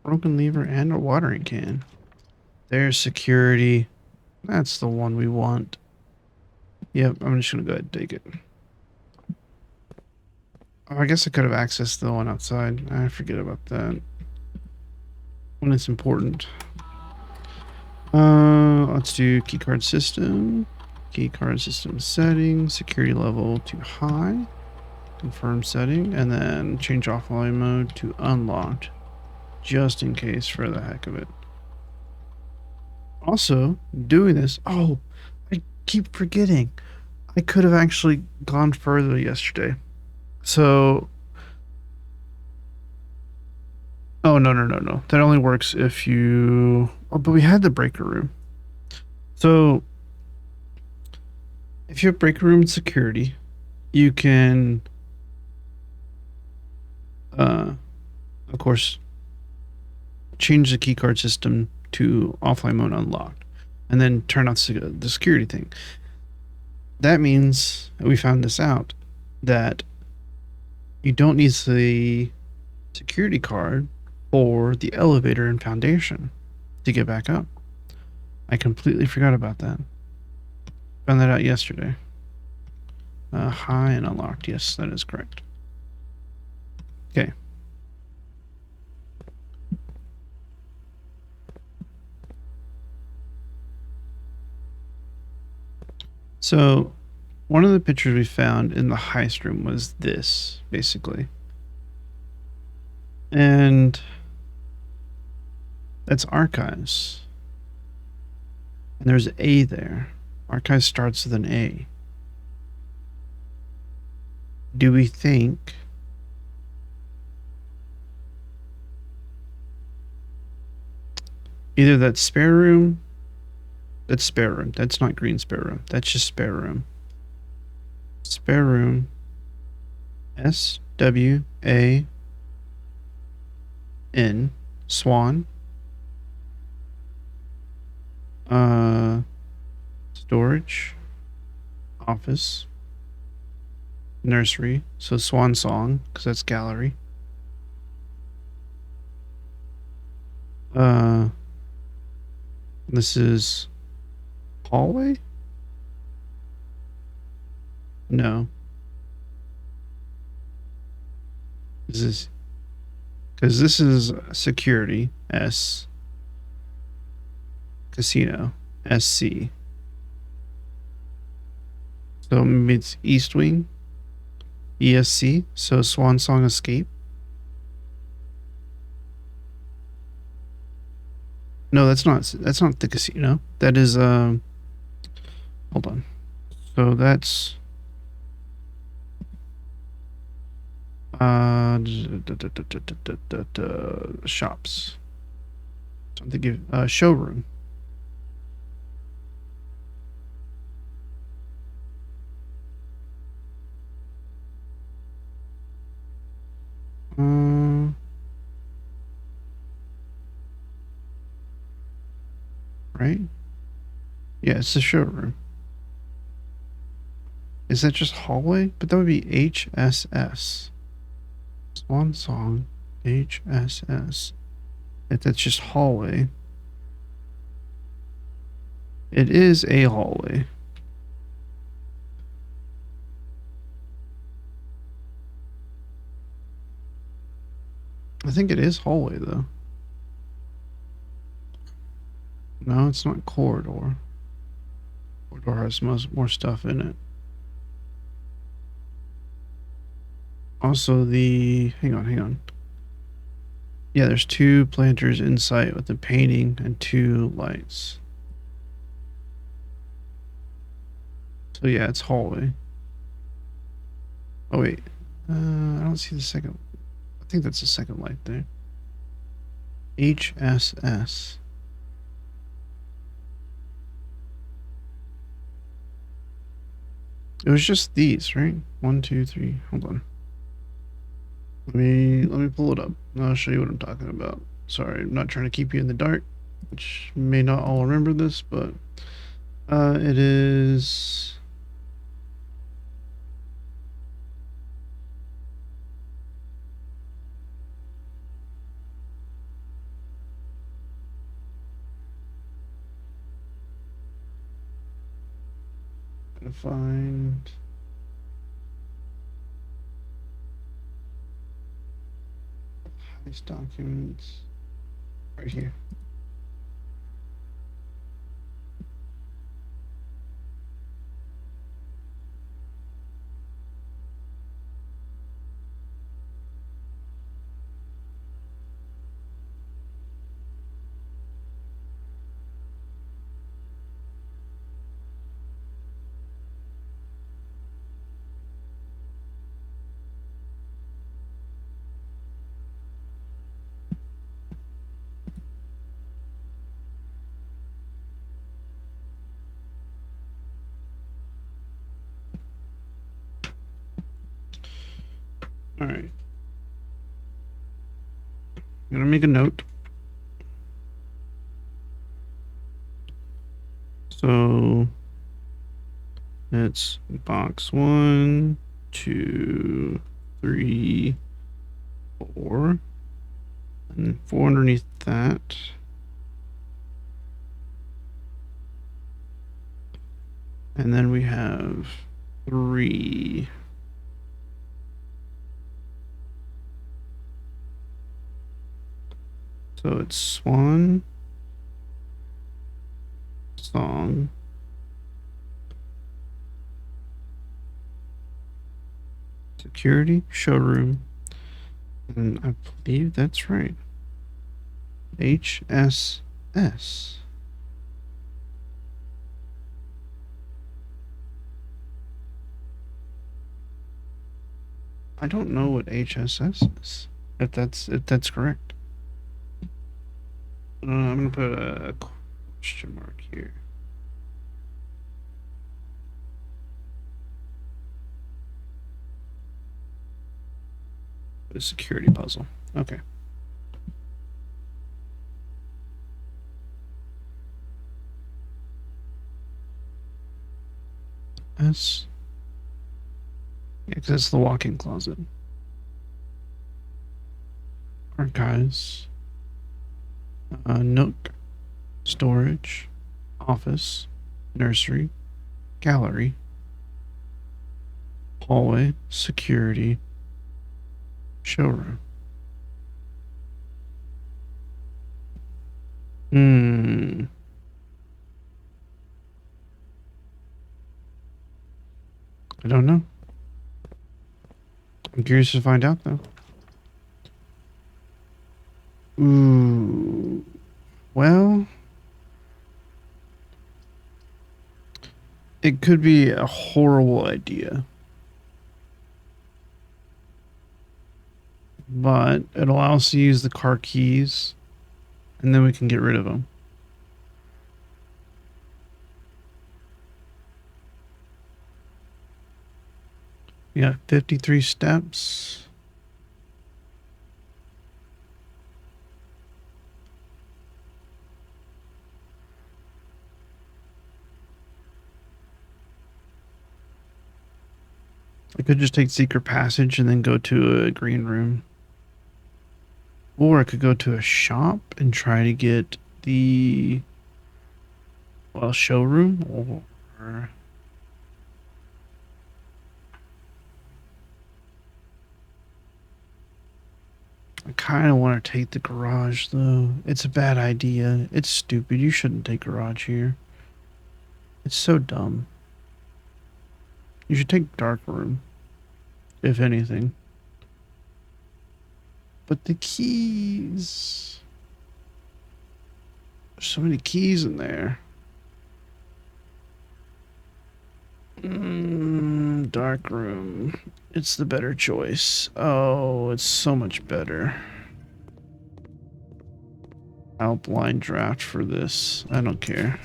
A: Broken lever and a watering can. There's security. That's the one we want. Yep, I'm just gonna go ahead and take it. Oh, I guess I could have accessed the one outside. I forget about that. When it's important. Let's do keycard system. Keycard system setting. Security level to high. Confirm setting. And then change offline mode to unlocked. Just in case, for the heck of it. Also, doing this... Oh, I keep forgetting. I could have actually gone further yesterday. So... Oh, no. That only works if you... Oh, but we had the breaker room. So, if you have breaker room and security, you can... of course, change the keycard system to offline mode unlocked, and then turn off the security thing. That means, we found this out, that you don't need the security card for the elevator and foundation to get back up. I completely forgot about that. Found that out yesterday. High and unlocked. Yes, that is correct. Okay. So, one of the pictures we found in the heist room was this, basically. And that's archives. And there's A there. Archives starts with an A. Do we think either that's spare room? That's spare room. That's not green spare room. That's just spare room. Spare room. SWAN. Swan. Storage. Office. Nursery. So Swan Song, because that's gallery. This is hallway? No. This is... Because this is security, S. Casino, SC. So maybe it's East Wing, ESC. So Swan Song Escape. No, that's not the casino. That is hold on. So that's Shops. So I'm thinking showroom. Right? Yeah, it's the showroom. Is that just hallway? But that would be HSS. Swan Song, HSS. If that's just hallway. It is a hallway. I think it is hallway though. No, it's not corridor. Corridor has more stuff in it. Also hang on. Yeah, there's 2 planters in sight with the painting and 2 lights. So yeah, it's hallway. Oh wait, I don't see the second. I think that's the second light there. HSS. It was just these, right? 1, 2, 3. Hold on. Let me pull it up. I'll show you what I'm talking about. Sorry, I'm not trying to keep you in the dark, which may not all remember this, but it is. Gonna find. These documents right here. All right. I'm gonna make a note. So it's box 1, 2, 3, 4, and 4 underneath that. And then we have 3. So it's Swan Song, security, showroom, and I believe that's right. HSS. I don't know what HSS is. If that's correct. I'm gonna put a question mark here. A security puzzle. Okay. S. Yeah, because it's the walk-in closet. Archives. Nook. Storage. Office. Nursery. Gallery. Hallway. Security. Showroom. I don't know. I'm curious to find out though. Ooh. Well, it could be a horrible idea. but it allows us to use the car keys, and then we can get rid of them. We got 53 steps. I could just take secret passage and then go to a green room. Or I could go to a shop and try to get the, well, showroom, or I kind of want to take the garage, though. It's a bad idea. It's stupid. You shouldn't take garage here. It's so dumb. You should take dark room, if anything. But the keys... There's so many keys in there. Dark room. It's the better choice. Oh, it's so much better. I'll blind draft for this. I don't care.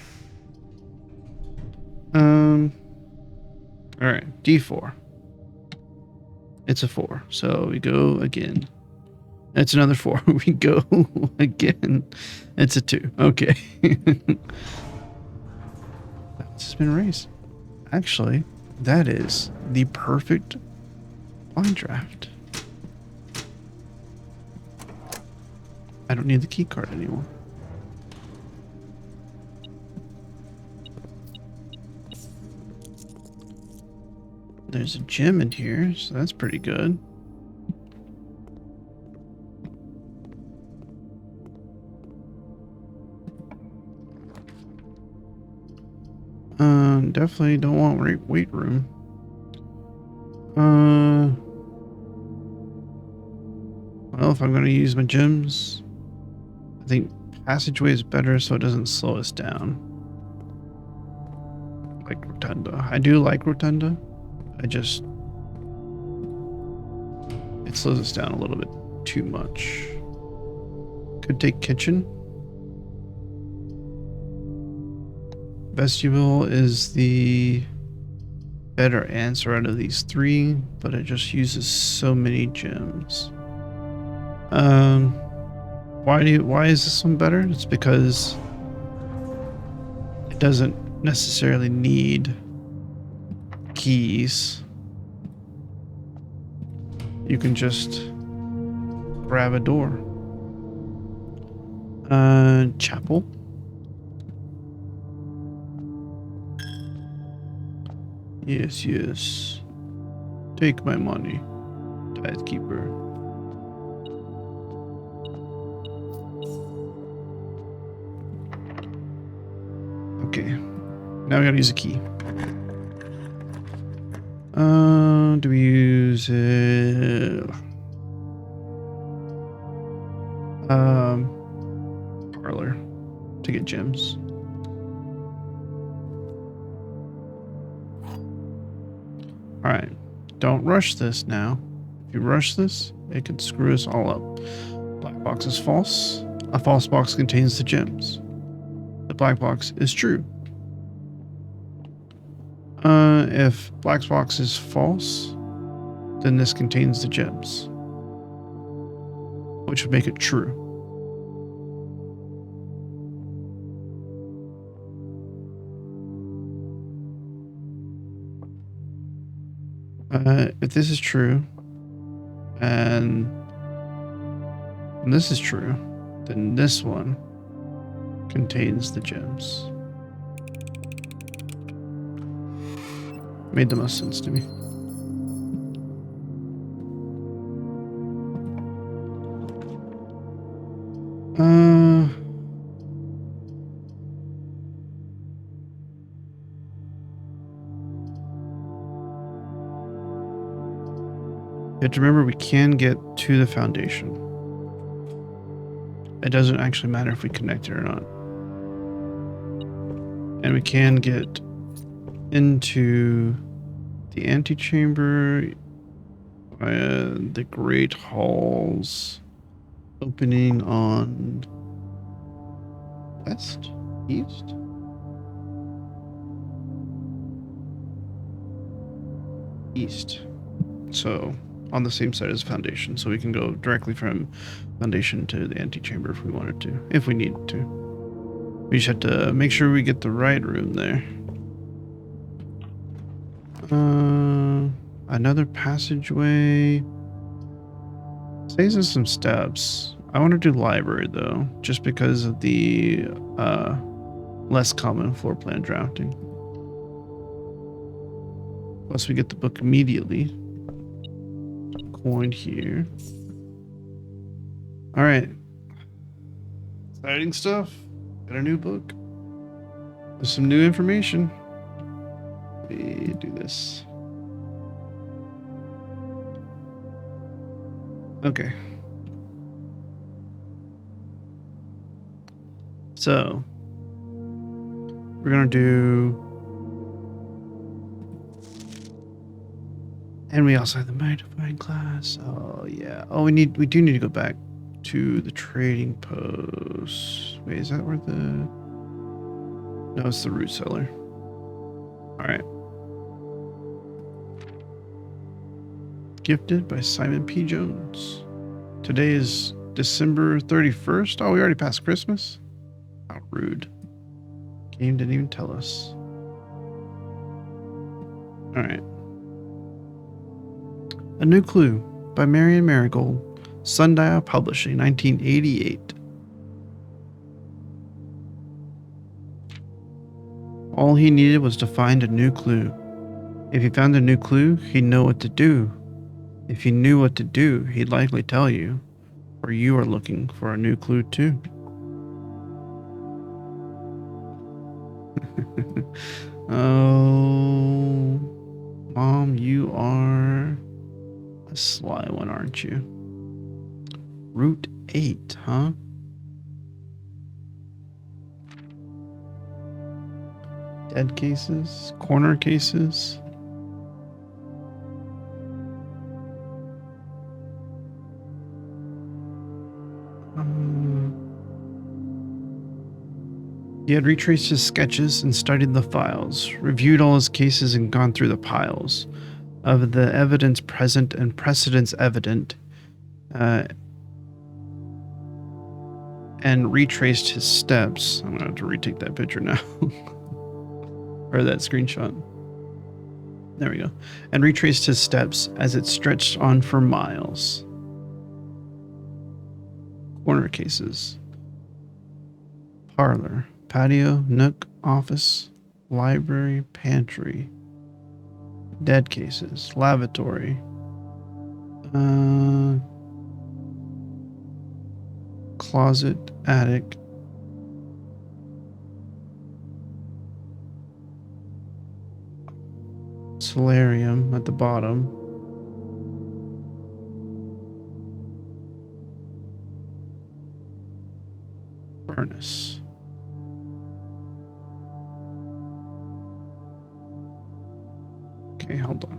A: Alright, D4. It's a 4. So we go again. It's another 4. We go again. It's a 2. Okay. That's been raised. Actually, that is the perfect blind draft. I don't need the key card anymore. There's a gem in here, so that's pretty good. Definitely don't want weight room. Well, if I'm going to use my gems, I think passageway is better so it doesn't slow us down. Like Rotunda. I do like Rotunda. It slows us down a little bit too much. Could take kitchen. Vestibule is the better answer out of these 3, but it just uses so many gems. Why is this one better? It's because it doesn't necessarily need keys. You can just grab a door. Chapel. Yes, yes. Take my money, tithe keeper. Okay. Now we gotta use a key. Do we use it? Parlor to get gems. Alright, don't rush this now. If you rush this, it could screw us all up. Black box is false. A false box contains the gems. The black box is true. If black box is false, then this contains the gems, which would make it true. If this is true, and this is true, then this one contains the gems. Made the most sense to me. You have to remember we can get to the foundation. It doesn't actually matter if we connect it or not. And we can get into the antechamber, The Great Halls opening on west, east, east. So on the same side as Foundation, so we can go directly from Foundation to the antechamber if we wanted to, if we needed to. We just have to make sure we get the right room there. Another passageway. Saves us some steps. I want to do library though, just because of the less common floor plan drafting. Plus we get the book immediately. Coin here. All right. Exciting stuff. Got a new book. There's some new information. We do this. Okay. So we're gonna do, and we also have the magnifying glass. Oh yeah. Oh, we do need to go back to the trading post. Wait, is that where the? No, it's the root cellar. All right. Gifted by Simon P. Jones. Today is December 31st. Oh, we already passed Christmas. How rude. Game didn't even tell us. All right. A New Clue by Marion Marigold. Sundial Publishing, 1988. All he needed was to find a new clue. If he found a new clue, he'd know what to do. If he knew what to do, he'd likely tell you. Or you are looking for a new clue too. Oh, Mom, you are a sly one, aren't you? Route 8, huh? Dead cases, corner cases. He had retraced his sketches and studied the files, reviewed all his cases and gone through the piles of the evidence present and precedents evident, and retraced his steps. I'm gonna have to retake that picture now. Or that screenshot. There we go. And retraced his steps as it stretched on for miles. Corner cases. Parlor, patio, nook, office, library, pantry. Dead cases, lavatory. Closet, attic. Solarium at the bottom. Furnace. Okay, hold on.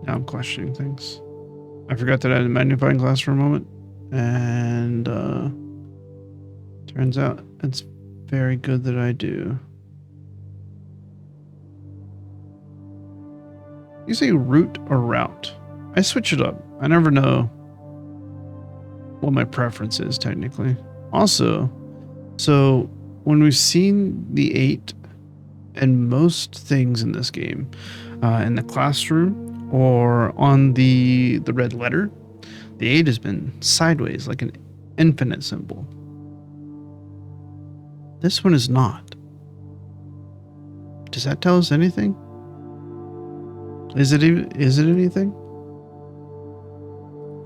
A: Now I'm questioning things. I forgot that I had a magnifying glass for a moment. And turns out it's very good that I do. You say route or route? I switch it up. I never know what my preference is technically. Also, so when we've seen the 8 and most things in this game, in the classroom or on the red letter, the 8 has been sideways like an infinite symbol. This one is not. Does that tell us anything? Is it anything?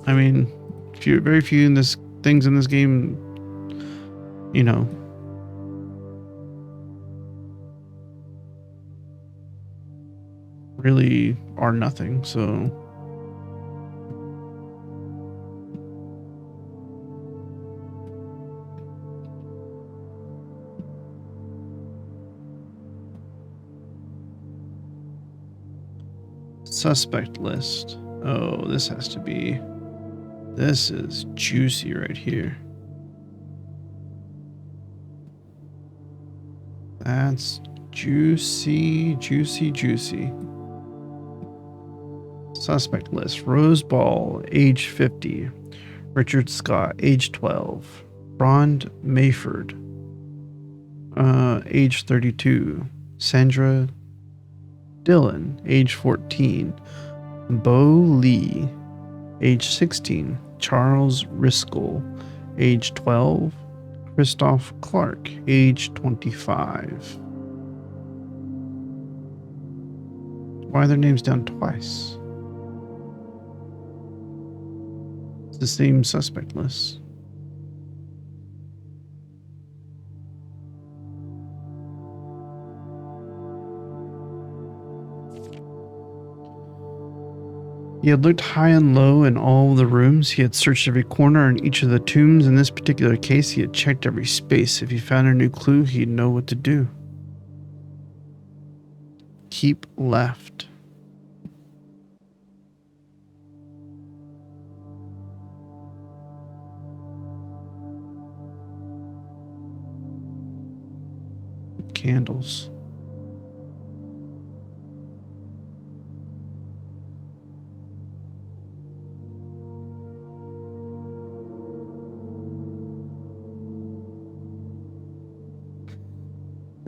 A: I mean, very few in this things in this game, you know, really are nothing. So Suspect list. Oh, this has to be... This is juicy right here. That's juicy, juicy, juicy. Suspect list. Rose Ball, age 50. Richard Scott, age 12. Rond Mayford, age 32. Sandra Dillon, age 14. Bo Lee, age 16. Charles Riskel, age 12. Christoph Clark, age 25. Why are their names down twice? It's the same suspect list. He had looked high and low in all the rooms. He had searched every corner in each of the tombs. In this particular case, he had checked every space. If he found a new clue, he'd know what to do. Keep left. Candles.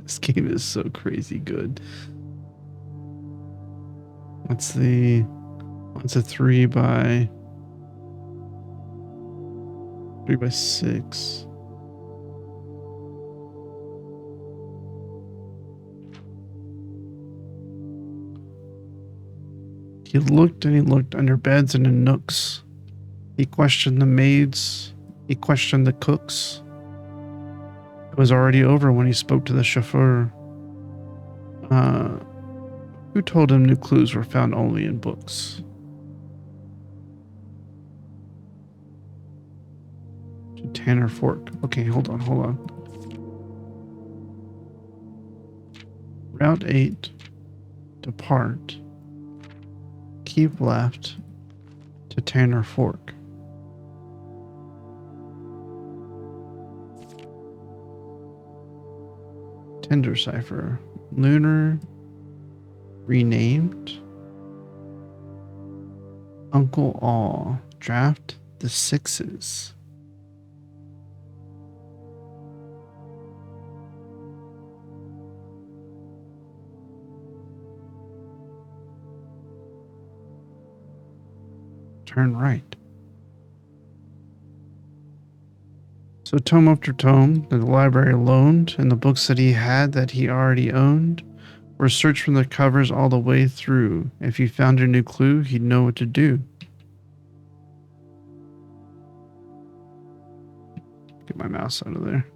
A: This game is so crazy good. What's a 3 by 6? He looked and he looked under beds and in nooks. He questioned the maids. He questioned the cooks. It was already over when he spoke to the chauffeur. Who told him new clues were found only in books? To Tanner Fork. Okay, hold on. Route 8. Depart. Keep left to Tanner Fork. Tinder cipher. Lunar renamed. Uncle All. Draft the 6s. Turn right. So tome after tome that the library loaned and the books that he had that he already owned were searched from the covers all the way through. If he found a new clue, he'd know what to do. Get my mouse out of there.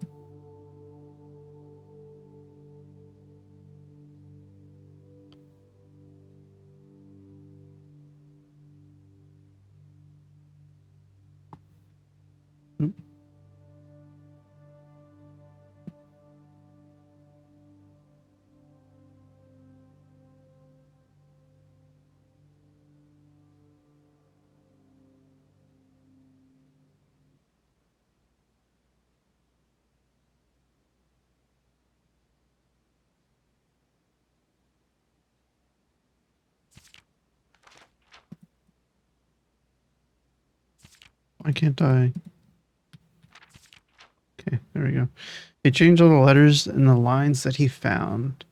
A: Oop. Why can't I? Okay, there we go. He changed all the letters and the lines that he found.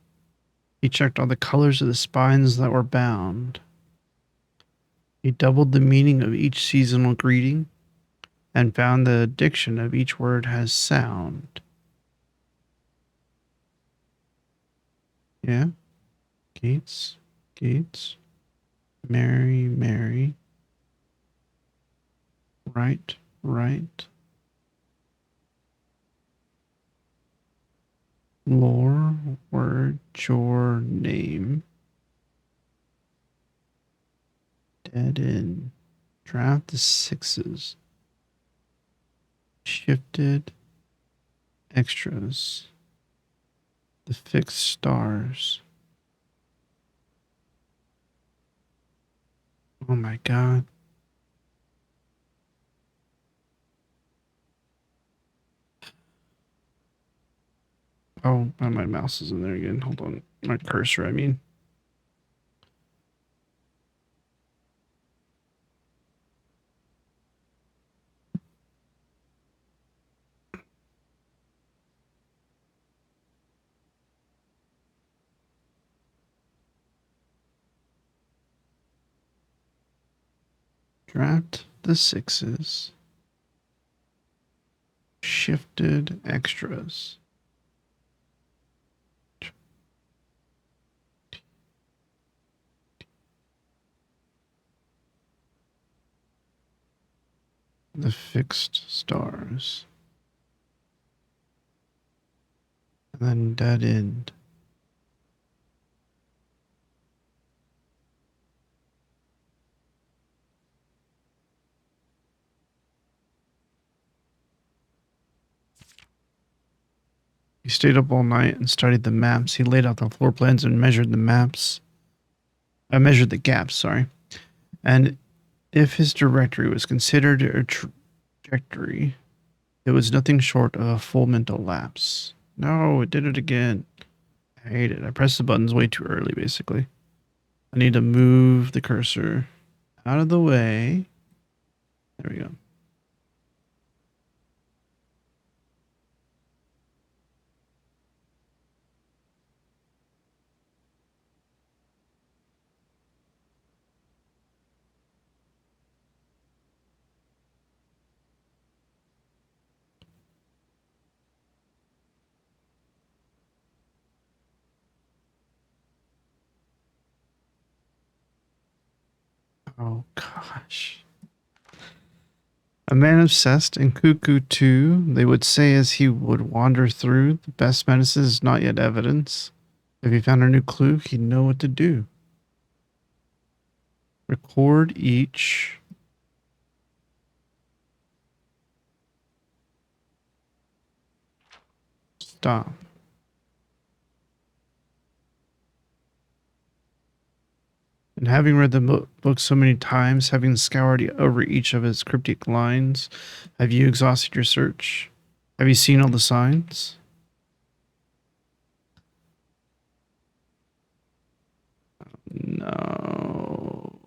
A: He checked all the colors of the spines that were bound. He doubled the meaning of each seasonal greeting and found the diction of each word has sound. Yeah? Gates, Gates, Mary, Mary. Right, right. Lore, word, your name. Dead in. Draft the 6s. Shifted. Extras. The fixed stars. Oh my god. Oh, my mouse is in there again. Hold on. My cursor, I mean. Draft the sixes. Shifted extras. The fixed stars. And then dead end. He stayed up all night and studied the maps. He laid out the floor plans and measured the maps. I measured the gaps, sorry. And if his directory was considered a trajectory, it was nothing short of a full mental lapse. No, it did it again. I hate it. I pressed the buttons way too early, basically. I need to move the cursor out of the way. There we go. Oh, gosh. A man obsessed and cuckoo too, they would say as he would wander through. The best medicine is not yet evidence. If he found a new clue, he'd know what to do. Record each. Stop. And having read the book so many times, having scoured over each of its cryptic lines, have you exhausted your search? Have you seen all the signs? No.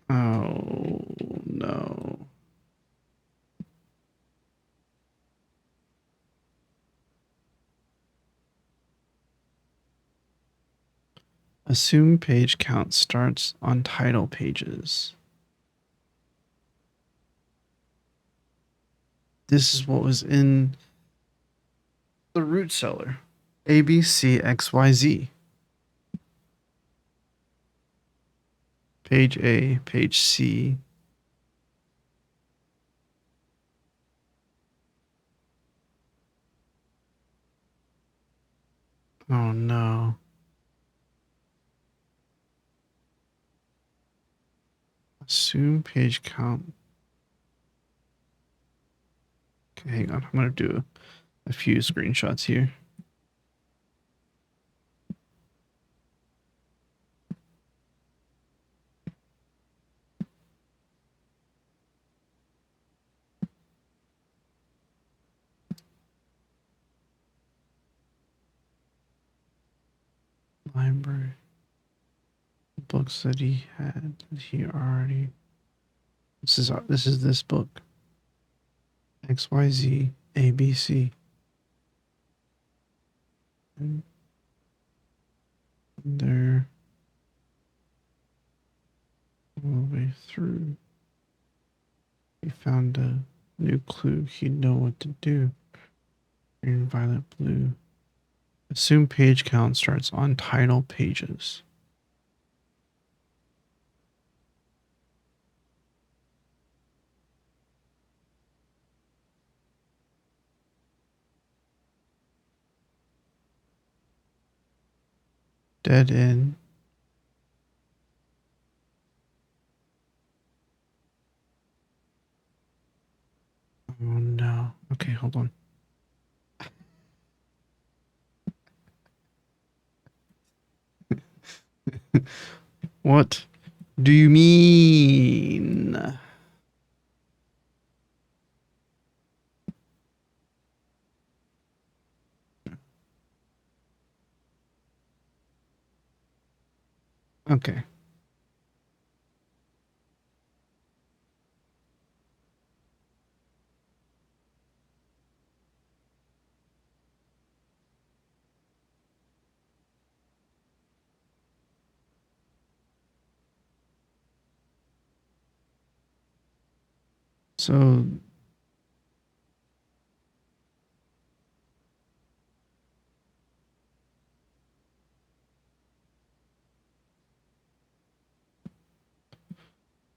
A: Oh, no. Assume page count starts on title pages. This is what was in the root cellar. A, B, C, X, Y, Z. Page A, page C. Oh no. Assume page count. Okay, hang on. I'm going to do a few screenshots here. Library. Books that he had. He already. This is this book. X, Y, Z, A, B, C. And there. All the way through. He found a new clue. He'd know what to do. Green, violet, blue. Assume page count starts on title pages. Dead end. Oh no. Okay, hold on. What do you mean? Okay. So,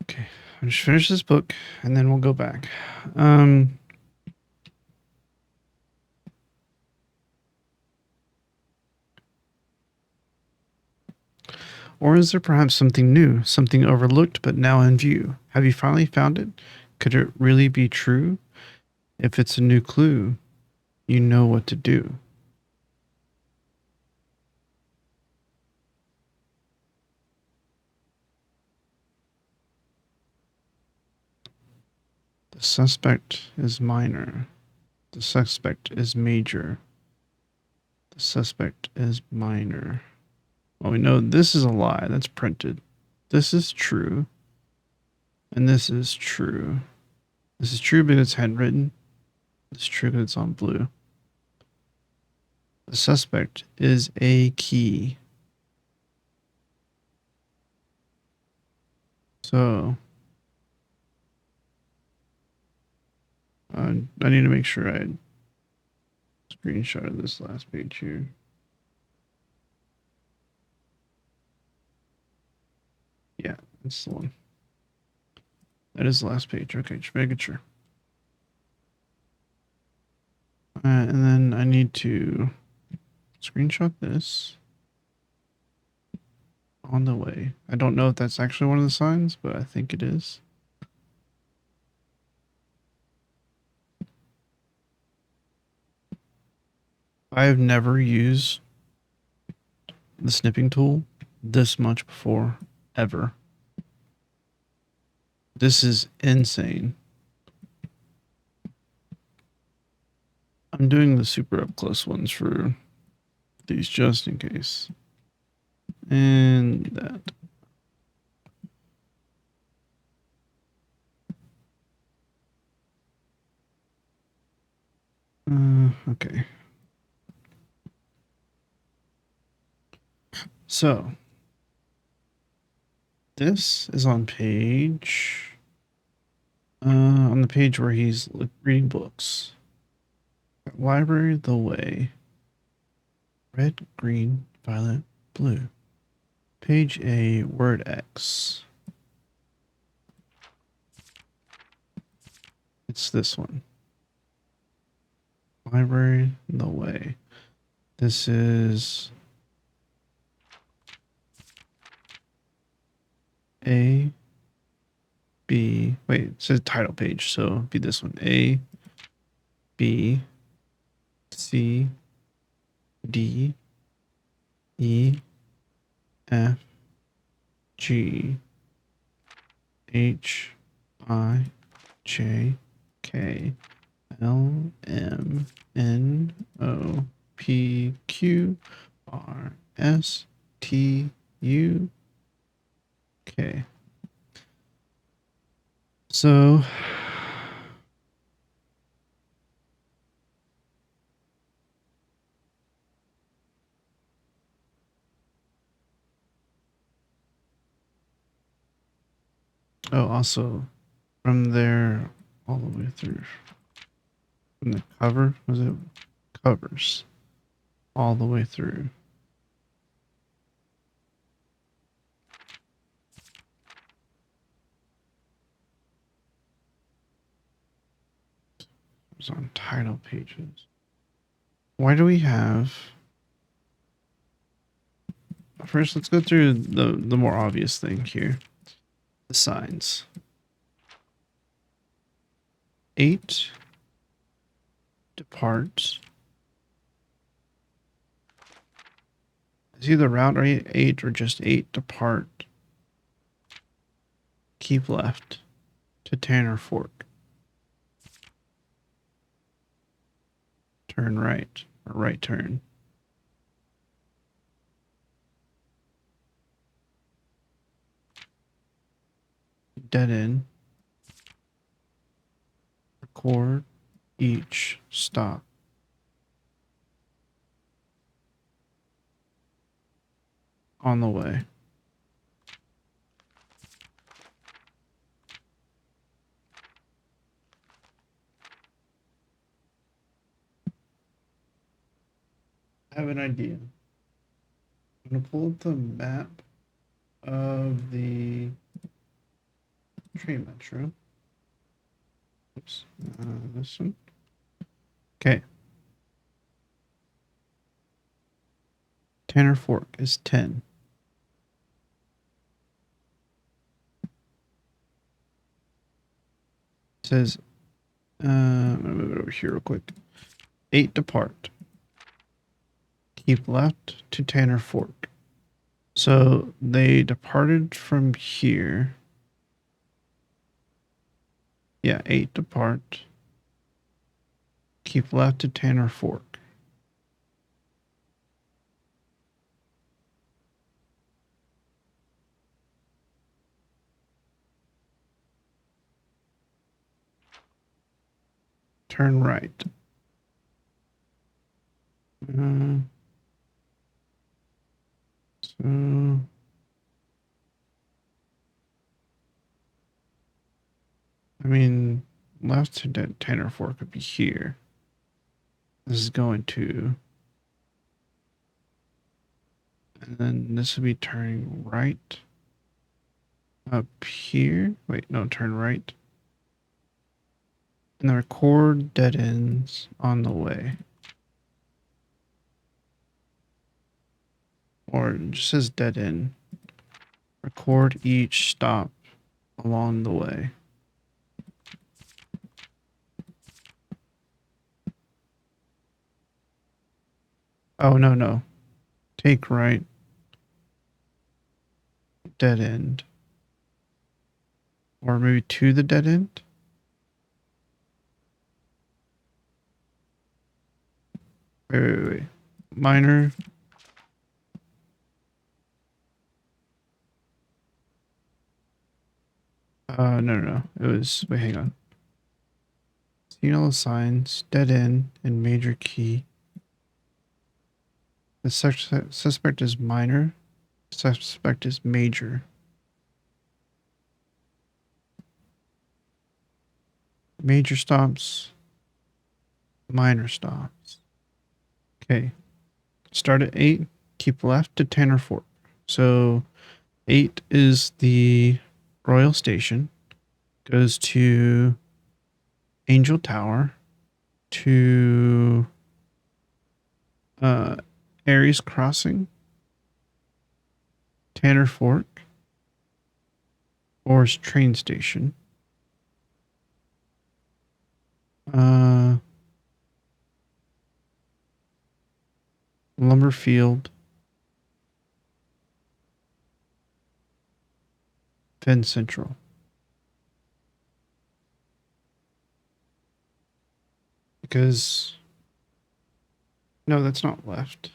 A: okay. I'll just finish this book and then we'll go back. Or is there perhaps something new, something overlooked but now in view? Have you finally found it? Could it really be true? If it's a new clue, you know what to do. The suspect is minor. The suspect is major. The suspect is minor. Well, we know this is a lie. That's printed. This is true. And this is true. This is true because it's handwritten. It's true because it's on blue. The suspect is a key. So I need to make sure I screenshot this last page here. Yeah, that's the one. That is the last page. Okay, just making sure. And then I need to screenshot this on the way. I don't know if that's actually one of the signs, but I think it is. I have never used the snipping tool this much before, ever. This is insane. I'm doing the super up close ones for these just in case. And that. Okay. So this is on page, on the page where he's reading books. Library the way. Red, green, violet, blue. Page A, word X. It's this one. Library the way. This is A, B. Wait, it says title page, so it'd be this one. A, B, C, D, E, F, G, H, I, J, K, L, M, N, O, P, Q, R, S, T, U, K. So oh, also from there all the way through from the cover, was it covers all the way through. It was on title pages. Why do we have first let's go through the more obvious thing here. The signs. 8 depart It's either route 8 or just 8 depart. Keep left to Tanner Fork. Turn right, or right turn. Dead end. Record each stop. On the way. I have an idea. I'm going to pull up the map of the train metro. Oops. This one. Okay. Tanner Fork is 10. It says, I'm going to move it over here real quick. 8 depart. Keep left to Tanner Fork. So they departed from here. Yeah, 8 depart. Keep left to Tanner Fork. Turn right. So I mean, left to Tanner Fork could be here. This is going to, and then this would be turning right up here. Wait, no, turn right. And then record dead ends on the way. Or it just says dead end. Record each stop along the way. Oh, no. Take right. Dead end. Or maybe to the dead end? Wait. Minor. No. It was, wait, hang on. Signal signs, dead end, and major key. The suspect is minor. Suspect is major. Major stops. Minor stops. Okay. Start at 8. Keep left to Tanner Fork. So 8 is the Royal Station. Goes to Angel Tower. To Aries Crossing. Tanner Fork. Forest Train Station. Lumberfield. Penn Central. Because no, that's not left.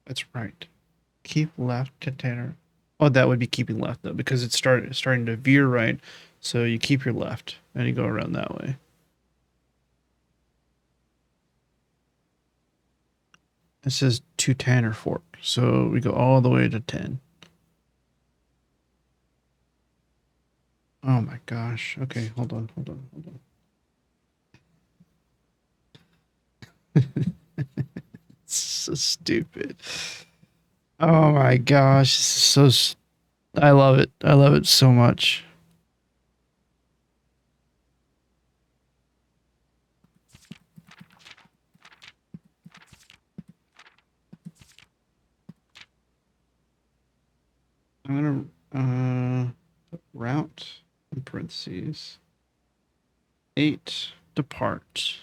A: That's right. Keep left to Tanner. Oh, that would be keeping left though, because it's starting to veer right. So you keep your left and you go around that way. It says to Tanner Fork, so we go all the way to 10. Oh my gosh. Okay, hold on. It's so stupid. Oh my gosh, this is so. I love it. I love it so much. I'm gonna route in parentheses 8 depart.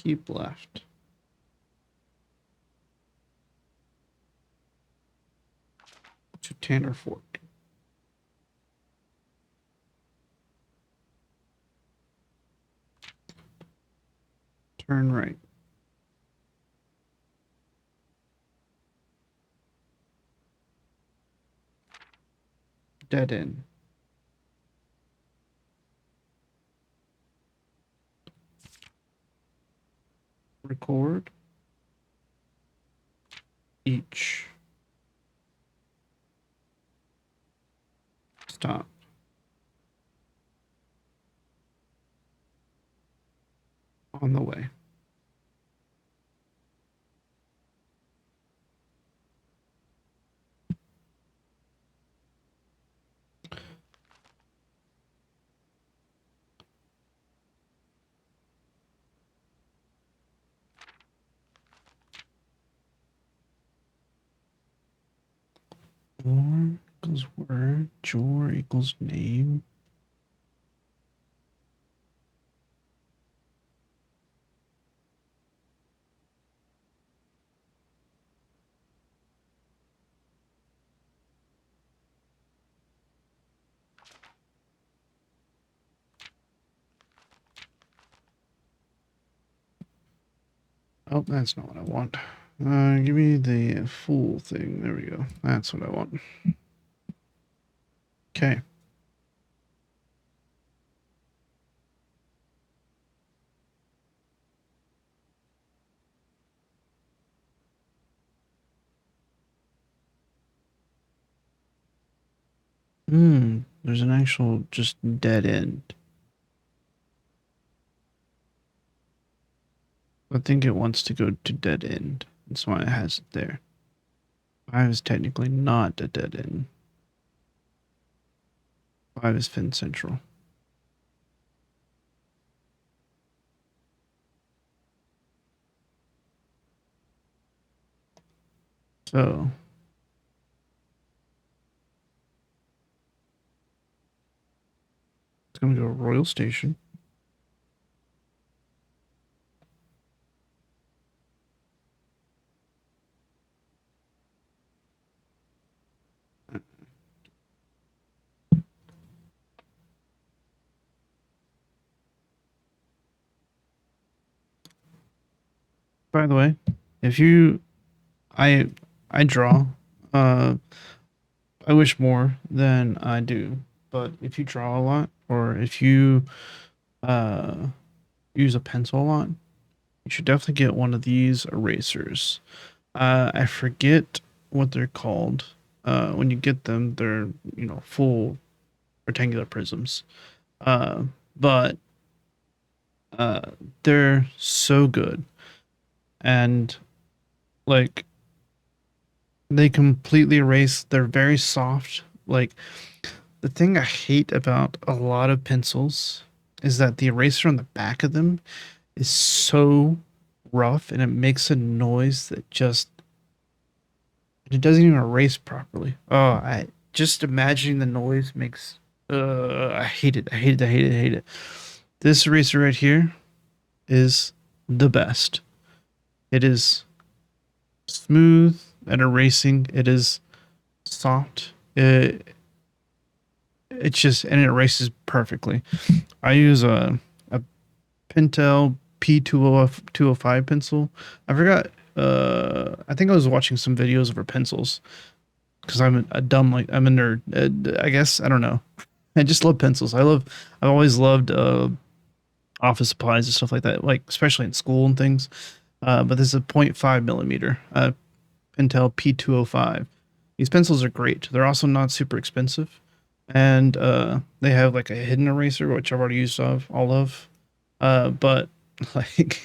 A: keep left. To Tanner Fork. Turn right. Dead end. Record. Each. Stop. On the way. Or equals word. Jor equals name. Oh, that's not what I want. Give me the full thing. There we go. That's what I want. Okay. There's an actual just dead end. I think it wants to go to dead end. That's why it has it there. 5 is technically not a dead end. 5 is Fin Central. So it's gonna go Royal Station. By the way, if you I draw. I wish more than I do. But if you draw a lot or if you uh use a pencil a lot, you should definitely get one of these erasers. I forget what they're called. When you get them, they're, full rectangular prisms. Uh, but uh, they're so good, and like they completely erase. They're very soft. Like the thing I hate about a lot of pencils is that the eraser on the back of them is so rough and it makes a noise that just it doesn't even erase properly. Oh, I just imagining the noise makes I hate it. I hate it. I hate it. I hate it. This eraser right here is the best. It is smooth at erasing. It is soft. It's just and it erases perfectly. I use a Pentel P205 pencil. I forgot. I think I was watching some videos of her pencils because a dumb like I'm a nerd. I guess I don't know. I just love pencils. I've always loved office supplies and stuff like that, like especially in school and things. But this is a .5 millimeter Pentel P205. These pencils are great. They're also not super expensive, and they have like a hidden eraser, which I've already used all of. But like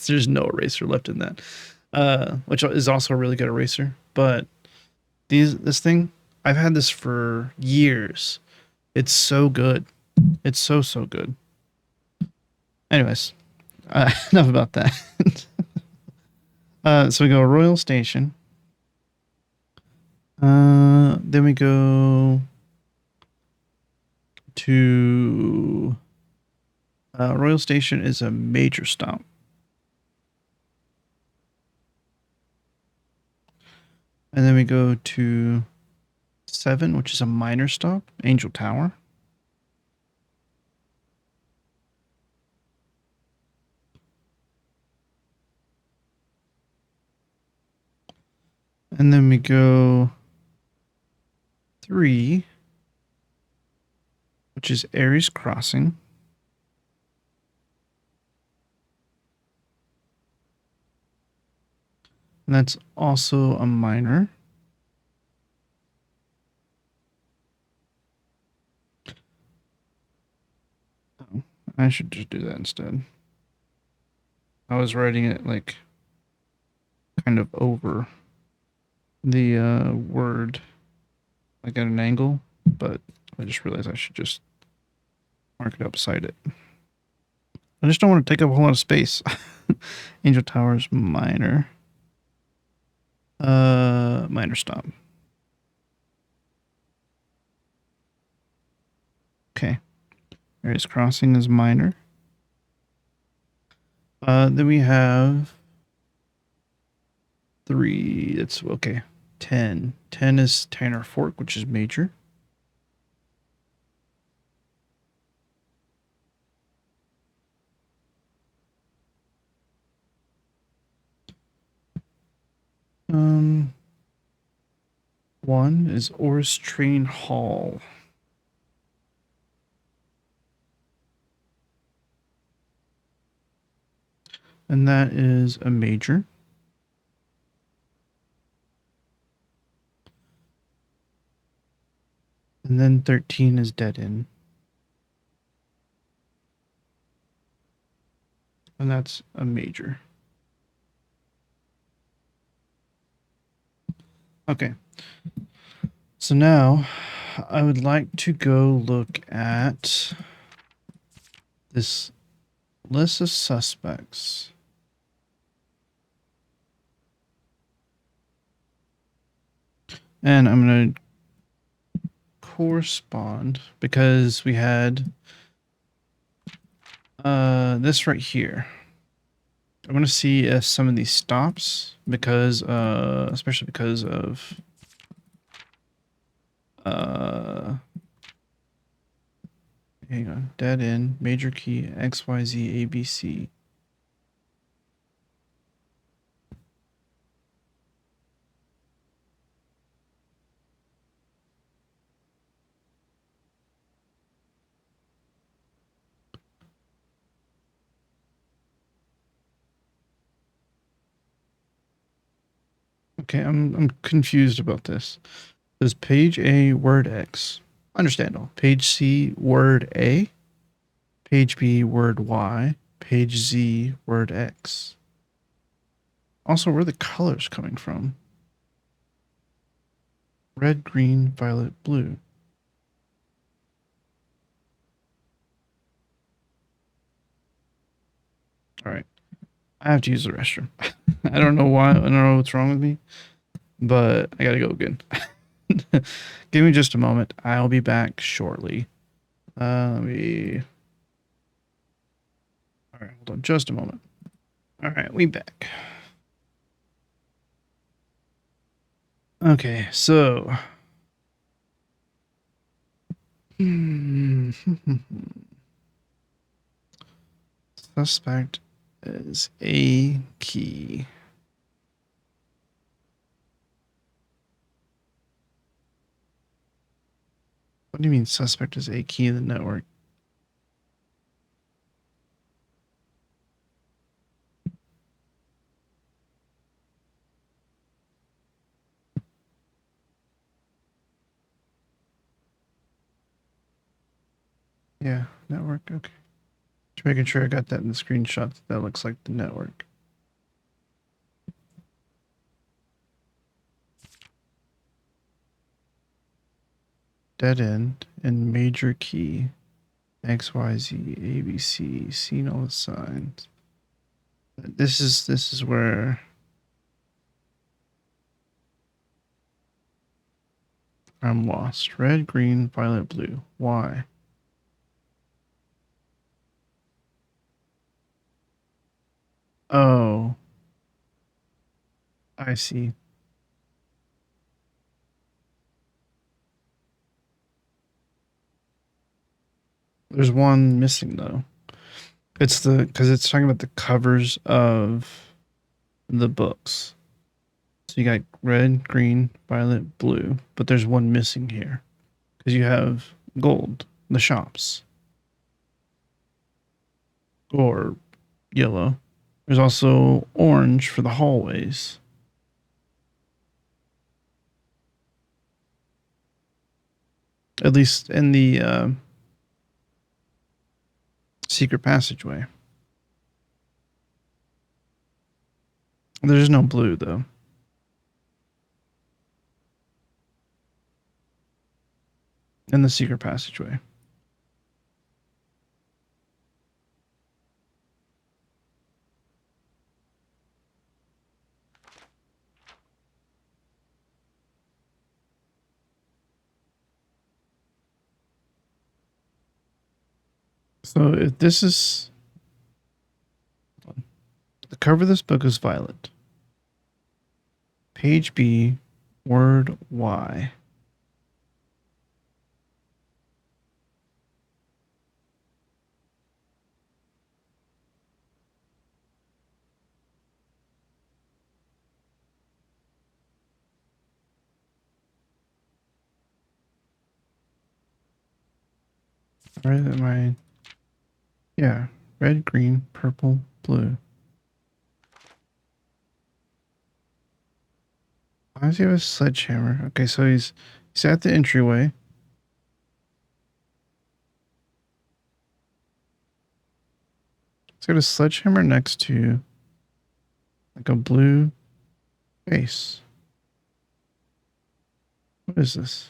A: there's no eraser left in that, which is also a really good eraser. But this thing, I've had this for years. It's so good. It's so good. Anyways, enough about that. So we go Royal Station. Then we go to Royal Station is a major stop. And then we go to 7, which is a minor stop, Angel Tower. And then we go 3, which is Ares Crossing. And that's also a minor. Oh, I should just do that instead. I was writing it like kind of over the word, like at an angle, but I just realized I should just mark it up beside it. I just don't want to take up a whole lot of space. Angel Towers minor. Minor stop. Okay. Ares Crossing is minor. Then we have 3. It's okay. 10. 10 is Tanner Fork, which is major. Um, 1 is Oars Train Hall. And that is a major. And then 13 is Dead End. And that's a major. Okay. So now I would like to go look at this list of suspects. And I'm going to correspond because we had this right here. I want to see if some of these stops because especially because of hang on, dead end, major key, XYZ, ABC. Okay, I'm confused about this. Does page A word X? Understandable. Page C word A. Page B word Y. Page Z word X. Also, where are the colors coming from? Red, green, violet, blue. All right. I have to use the restroom. I don't know why. I don't know what's wrong with me, but I gotta go again. Give me just a moment. I'll be back shortly. Let me. All right, hold on just a moment. All right, we back. Okay, so. Suspect is a key. What do you mean suspect is a key in the network? Yeah, network. Okay. Just making sure I got that in the screenshot. That looks like the network. Dead end and major key. XYZ, ABC, seen all the signs. This is where I'm lost. Red, green, violet, blue. Why? Oh, I see. There's one missing though. It's because it's talking about the covers of the books. So you got red, green, violet, blue, but there's one missing here because you have gold, the shops, or yellow. There's also orange for the hallways. At least in the secret passageway. There's no blue though. In the secret passageway. So if this is the cover of this book is violet. Page B, word Y. Right at my yeah, red, green, purple, blue. Why does he have a sledgehammer? Okay, so he's at the entryway. He's got a sledgehammer next to like a blue base. What is this?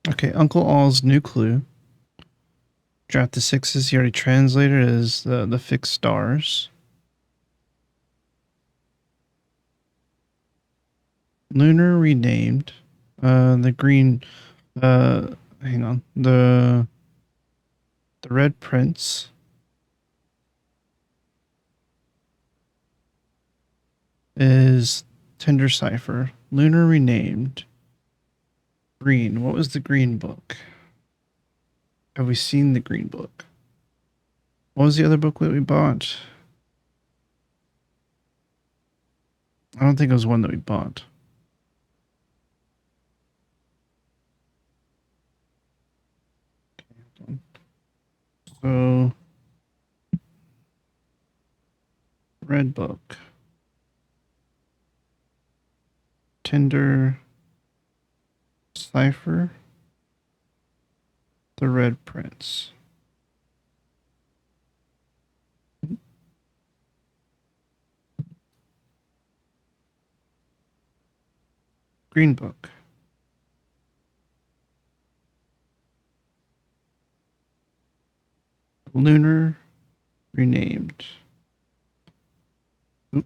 A: Okay, Uncle All's new clue. Draft the sixes. He already translated as the fixed stars. Lunar renamed. The green. Hang on. The red prince is Tender Cipher. Lunar renamed. Green. What was the green book? Have we seen the green book? What was the other book that we bought? I don't think it was one that we bought. So, red book. Tinder Cipher. The Red Prince. Green book. Lunar renamed. Oop.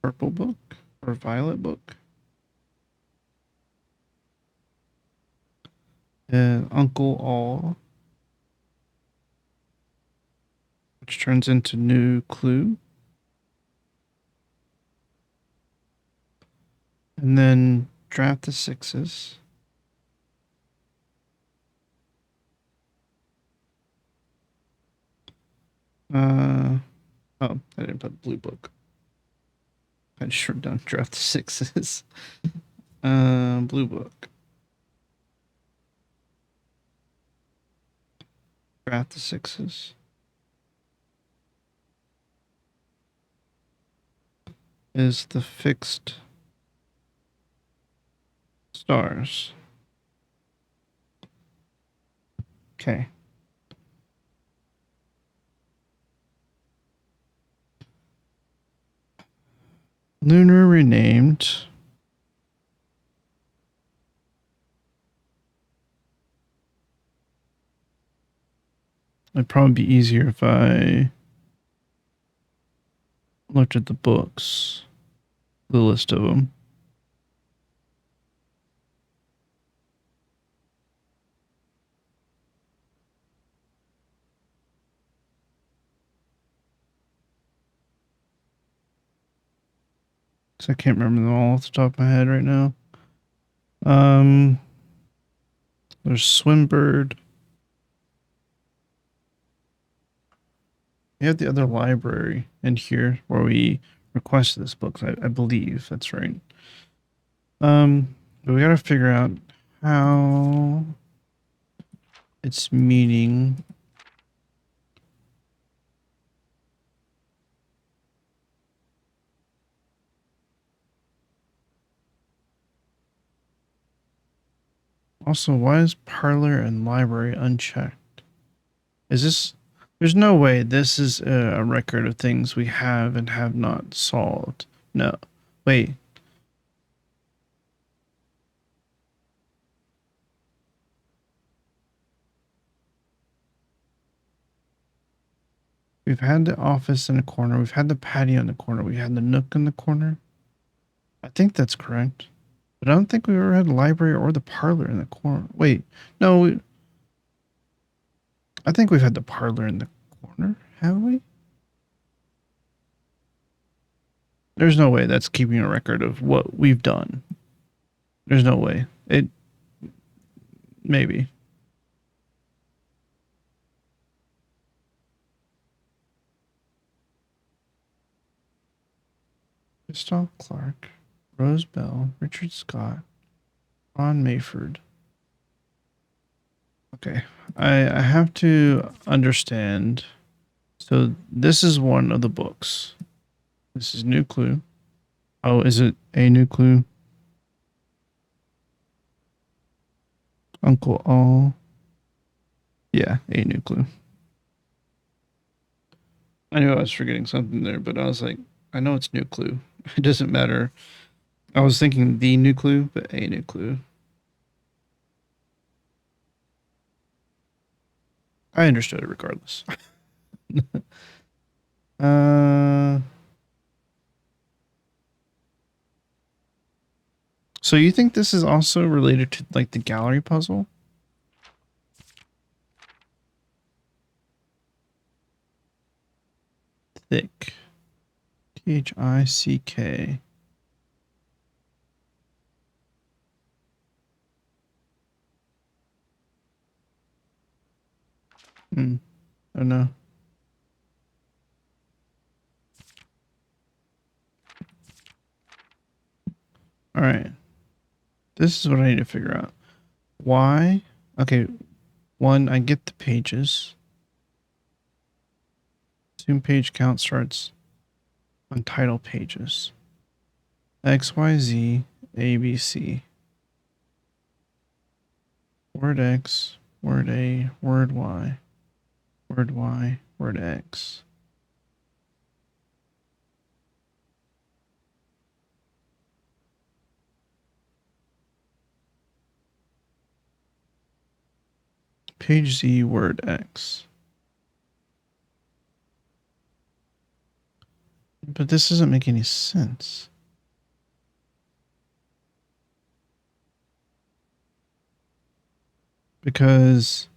A: Purple book or violet book. Uncle All, which turns into new clue. And then draft the sixes. Oh, I didn't put blue book. I just wrote down draft the sixes. Blue book. Draft the sixes. Is the fixed stars. Okay. Lunar renamed. It'd probably be easier if I looked at the books, the list of them. So I can't remember them all off the top of my head right now. There's Swimbird. We have the other library in here where we requested this book. I believe that's right. But we gotta figure out how it's meeting. Also, why is parlor and library unchecked? Is this... There's no way this is a record of things we have and have not solved. No. Wait. We've had the office in the corner. We've had the patio in the corner. We had the nook in the corner. I think that's correct. But I don't think we ever had the library or the parlor in the corner. Wait. No. I think we've had the parlor in the corner. Have we? There's no way that's keeping a record of what we've done. There's no way. It... Maybe. Gustav Clark, Rose Bell, Richard Scott, Ron Mayford. Okay. I have to understand. So this is one of the books. This is New Clue. Oh, is it a New Clue? Uncle All. Yeah, a New Clue. I knew I was forgetting something there, but I was like, I know it's New Clue. It doesn't matter. I was thinking the New Clue, but a New Clue. I understood it regardless. So you think this is also related to like the gallery puzzle? Thick. Thick. Oh no. All right. This is what I need to figure out. Why? Okay. One, I get the pages. Zoom page count starts on title pages. X, Y, Z, A, B, C. Word X, word A, word Y, word X. Page Z, word X. But this doesn't make any sense. Because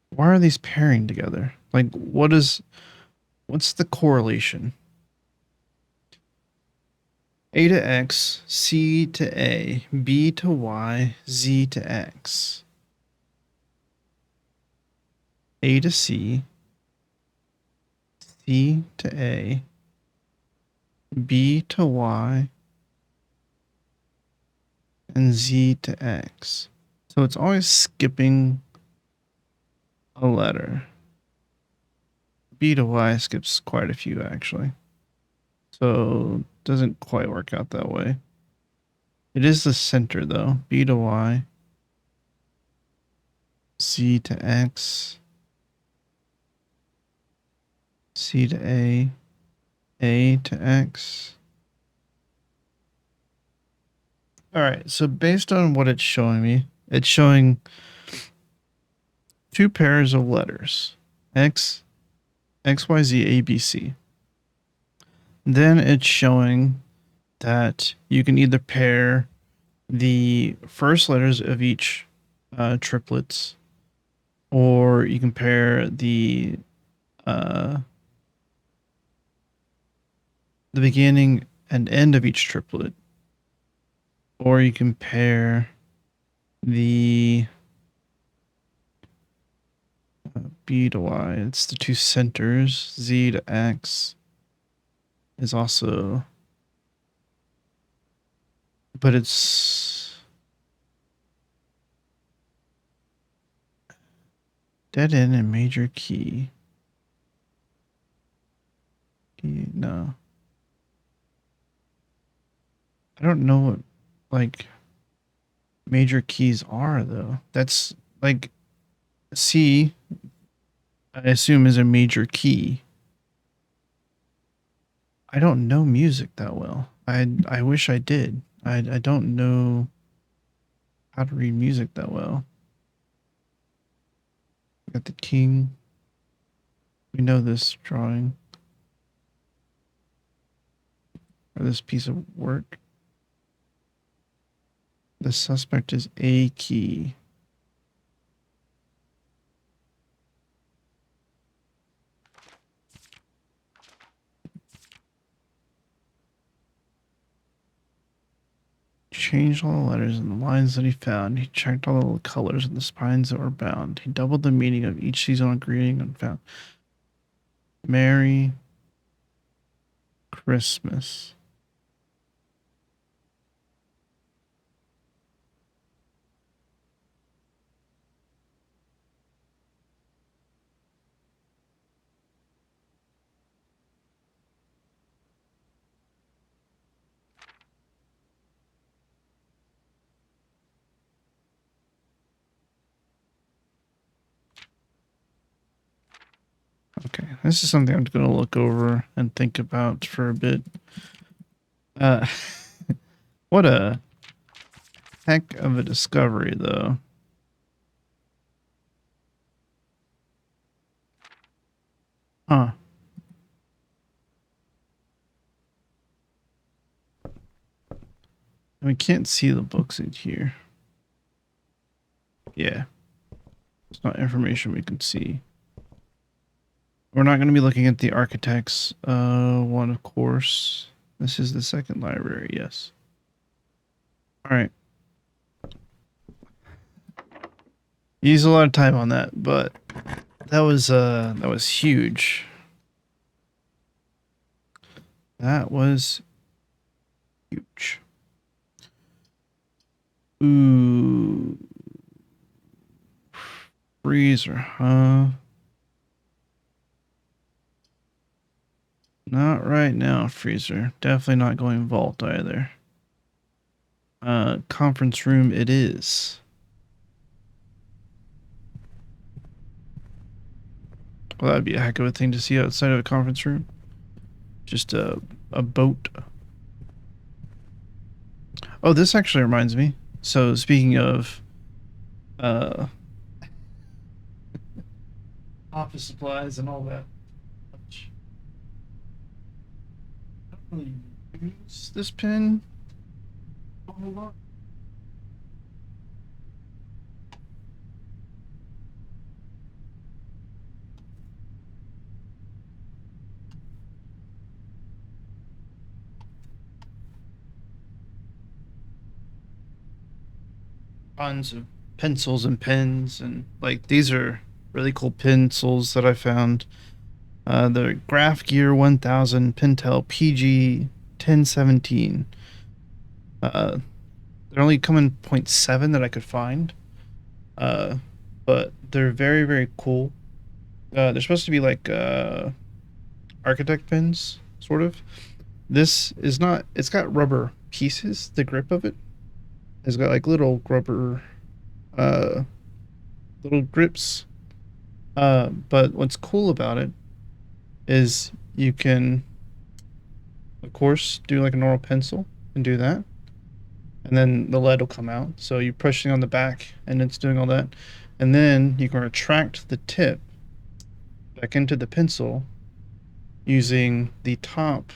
A: why are these pairing together? Like, what's the correlation? A to X, C to A, B to Y, Z to X. A to C, C to A, B to Y, and Z to X. So it's always skipping a letter. B to Y skips quite a few, actually. So doesn't quite work out that way. It is the center, though. B to Y, C to X, C to A to X, All right, so based on what it's showing me, it's showing two pairs of letters, X, X, Y, Z, A, B, C. Then it's showing that you can either pair the first letters of each triplets, or you can pair the beginning and end of each triplet, or you can pair the B to Y. It's the two centers. Z to X is also, but it's dead end and major key. No. I don't know what, like, major keys are, though. That's, like, C, I assume, is a major key. I don't know music that well. I wish I did. I don't know how to read music that well. Got the king. We know this drawing. Or this piece of work. The suspect is A key. Changed all the letters and the lines that he found. He checked all the colors and the spines that were bound. He doubled the meaning of each seasonal greeting and found Merry Christmas. Okay, this is something I'm going to look over and think about for a bit. Uh, what a heck of a discovery, though. Huh. We can't see the books in here. Yeah. It's not information we can see. We're not going to be looking at the architects one, of course. This is the second library, yes. All right. Used a lot of time on that, but that was huge. That was huge. Ooh. Freezer, huh? Not right now, Freezer. Definitely not going vault either. Conference room it is. Well, that'd be a heck of a thing to see outside of a conference room. Just a boat. Oh, this actually reminds me. So speaking of office supplies and all that, I don't really use this pen a whole lot. Tons of pencils and pens, and like these are really cool pencils that I found. The Graph Gear 1000 Pentel PG 1017. They're only coming 0.7 that I could find. But they're very, very cool. They're supposed to be like architect pens, sort of. This is not, it's got rubber pieces, the grip of it. It's got like little rubber, uh, little grips. But what's cool about it is you can, of course, do like a normal pencil and do that. and then the lead will come out. So you're pushing on the back, and it's doing all that, and then you can retract the tip back into the pencil using the top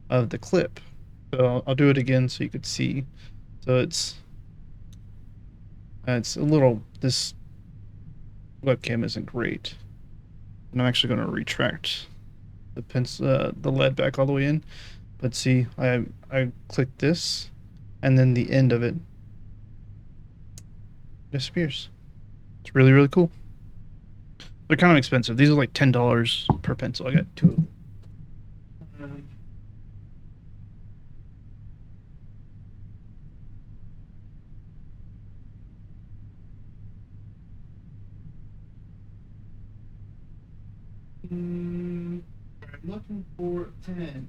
A: of the clip. So I'll do it again so you could see. So it's a little, this webcam isn't great, and I'm actually going to retract the pencil, the lead back all the way in. But see, I click this, and then the end of it disappears. It's really, really cool. They're kind of expensive. These are like $10 per pencil. I got two of them. I'm looking for 10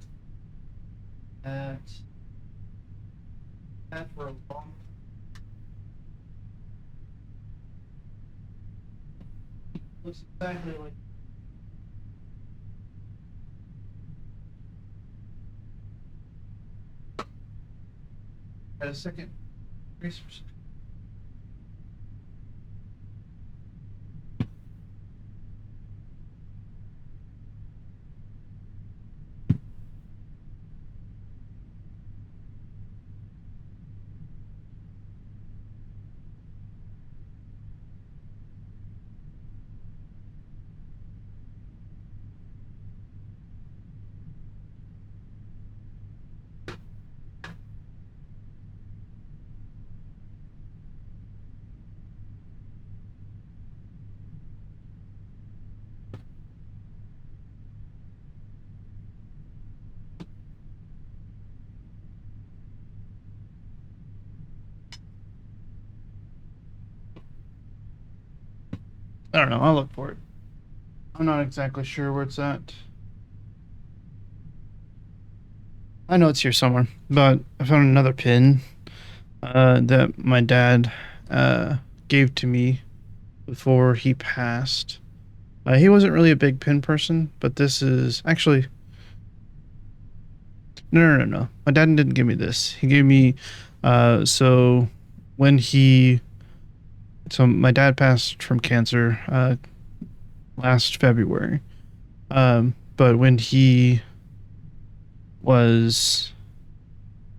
A: at for a long. Looks exactly like. At a second. I don't know. I'll look for it. I'm not exactly sure where it's at. I know it's here somewhere, but I found another pin that my dad gave to me before he passed. He wasn't really a big pin person, but this is actually no. My dad didn't give me this. He gave me so when he so my dad passed from cancer last February. But when he was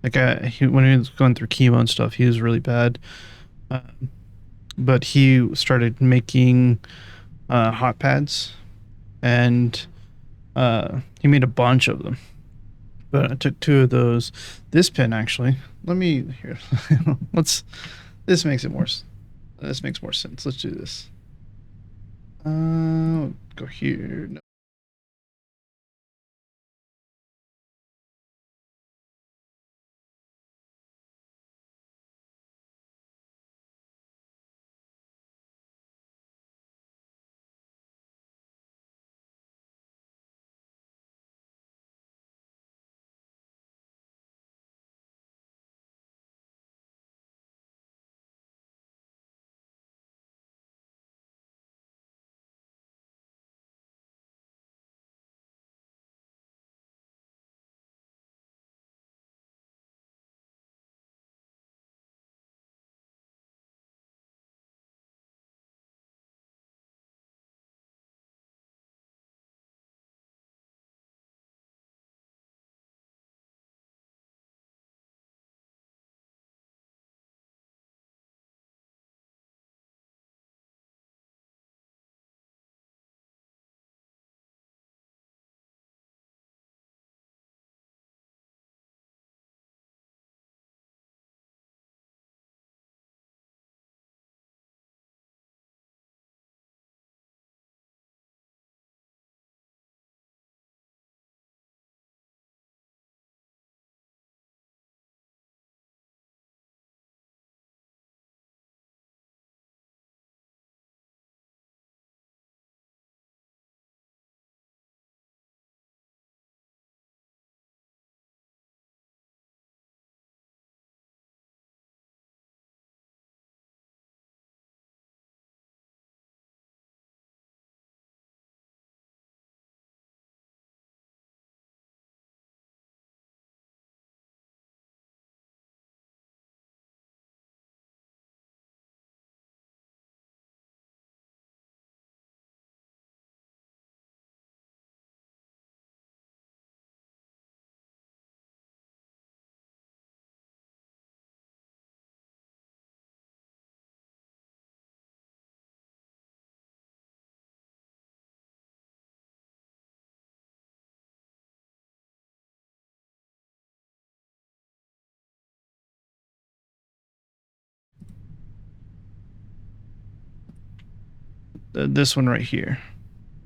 A: when he was going through chemo and stuff, he was really bad. Uh, but he started making hot pads, and he made a bunch of them. But I took two of those. This pin actually. Let me here. Let's. This makes it more. This makes more sense. Let's do this. Go here. No. this one right here.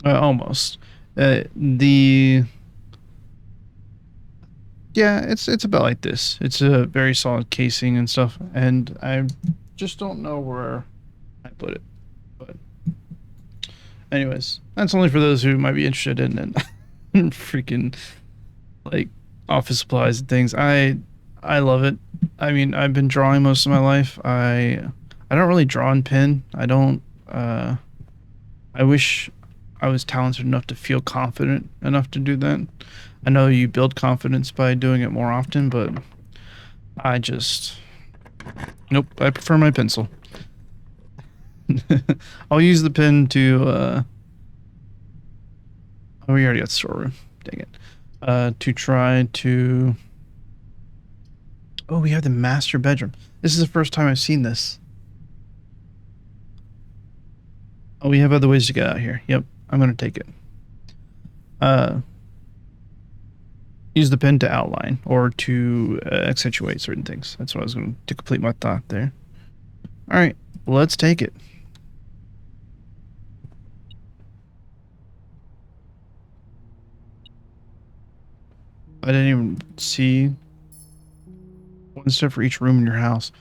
A: Almost. The Yeah, it's about like this. It's a very solid casing and stuff, and I just don't know where I put it. But anyways, that's only for those who might be interested in freaking like office supplies and things. I love it. I mean, I've been drawing most of my life. I don't really draw in pen. I don't. I wish I was talented enough to feel confident enough to do that. I know you build confidence by doing it more often, but I just nope. I prefer my pencil. I'll use the pen to. Oh, we already got storeroom. Dang it. To try to. Oh, we have the master bedroom. This is the first time I've seen this. Oh, we have other ways to get out here. Yep, I'm gonna take it. Use the pen to outline or to accentuate certain things. That's what I was going to complete my thought there. All right, let's take it. I didn't even see one step for each room in your house.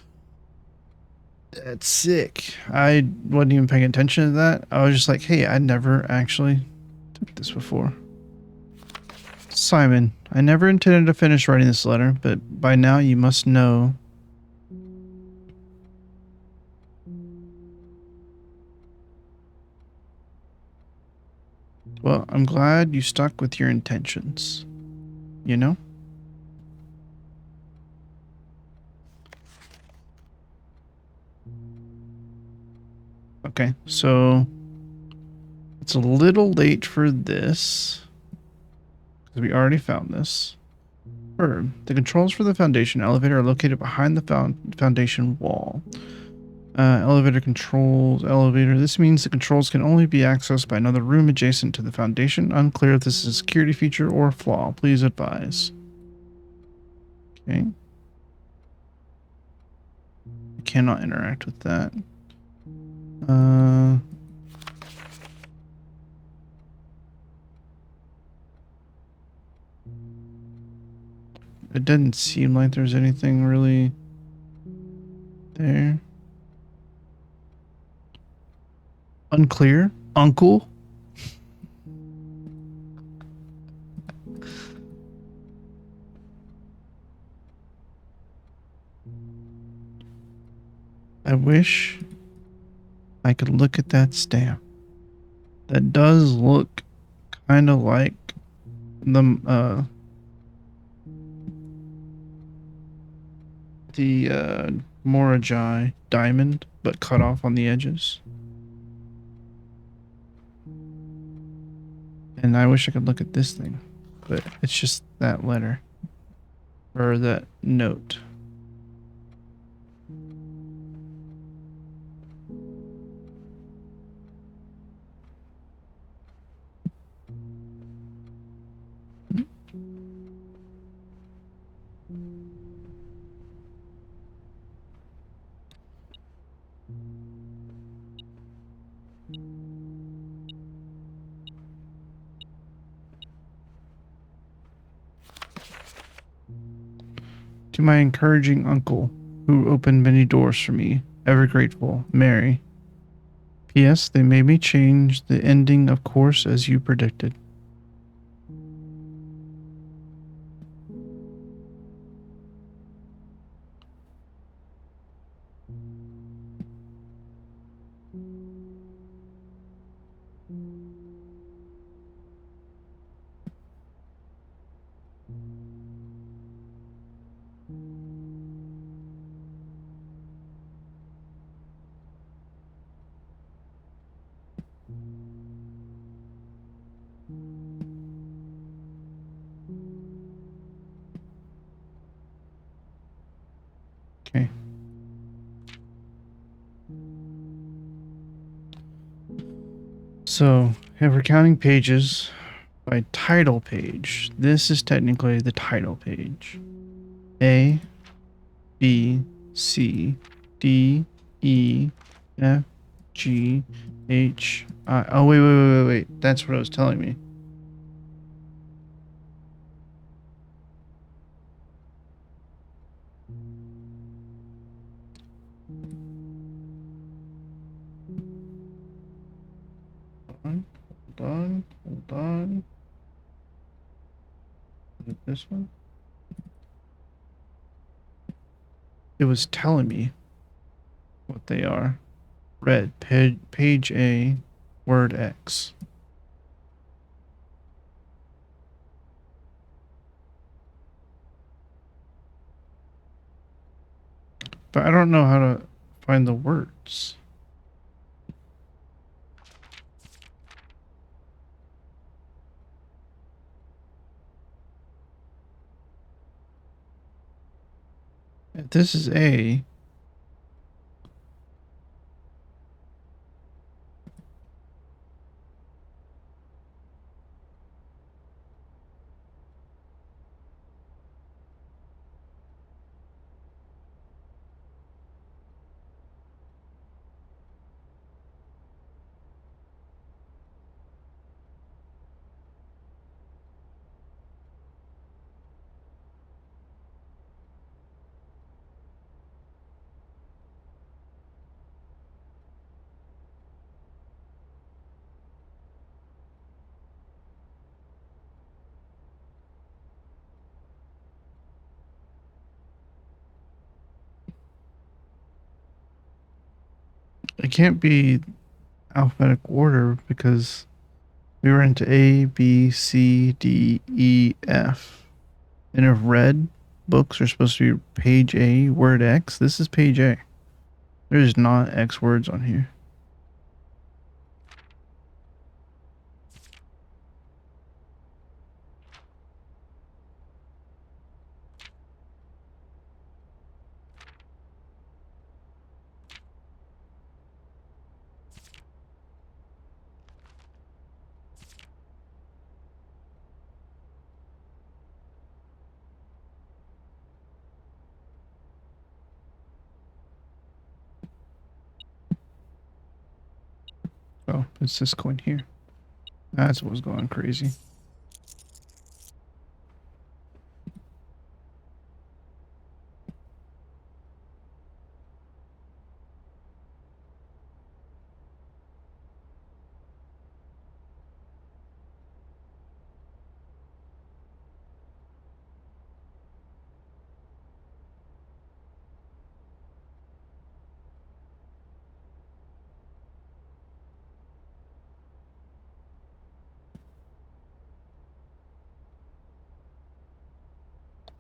A: That's sick. I wasn't even paying attention to that. I was just like, hey, I never actually took this before. Simon, I never intended to finish writing this letter, but by now you must know. Well, I'm glad you stuck with your intentions. You know? Okay, so it's a little late for this because we already found this. The controls for the foundation elevator are located behind the foundation wall. Elevator controls, elevator. This means the controls can only be accessed by another room adjacent to the foundation. Unclear if this is a security feature or a flaw. Please advise. Okay. I cannot interact with that. It didn't seem like there's anything really there. Unclear? Uncle? I wish I could look at that stamp. That does look kind of like the Morajai diamond, but cut off on the edges. And I wish I could look at this thing, but it's just that letter or that note. To my encouraging uncle, who opened many doors for me, ever grateful, Mary. P.S. They made me change the ending, of course, as you predicted. Okay. So, if we're counting pages by title page, this is technically the title page. A, B, C, D, E, F, G H I. Oh, wait. That's what it was telling me. Hold on. Is it this one? It was telling me what they are. Red, page A, word X. But I don't know how to find the words. If this is A, it can't be alphabetic order because we were into A, B, C, D, E, F. And if red books are supposed to be page A, word X, this is page A. There's not X words on here. Oh, it's this coin here. That's what's going crazy.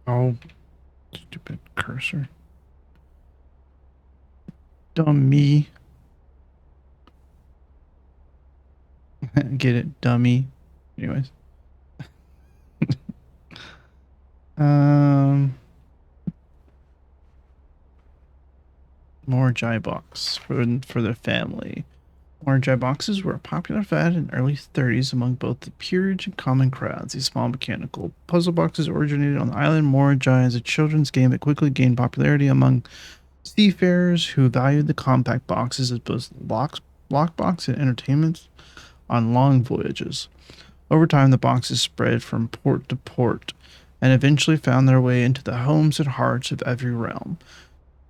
A: Oh, stupid cursor. Dummy. Get it, dummy. Anyways. Um, more Jai box for the family. More Jai boxes were a popular fad in the early 30s among both the peerage and common crowds. These small mechanical puzzle boxes originated on the island Morajai as a children's game that quickly gained popularity among seafarers who valued the compact boxes as both lockbox and entertainment on long voyages. Over time, the boxes spread from port to port and eventually found their way into the homes and hearts of every realm.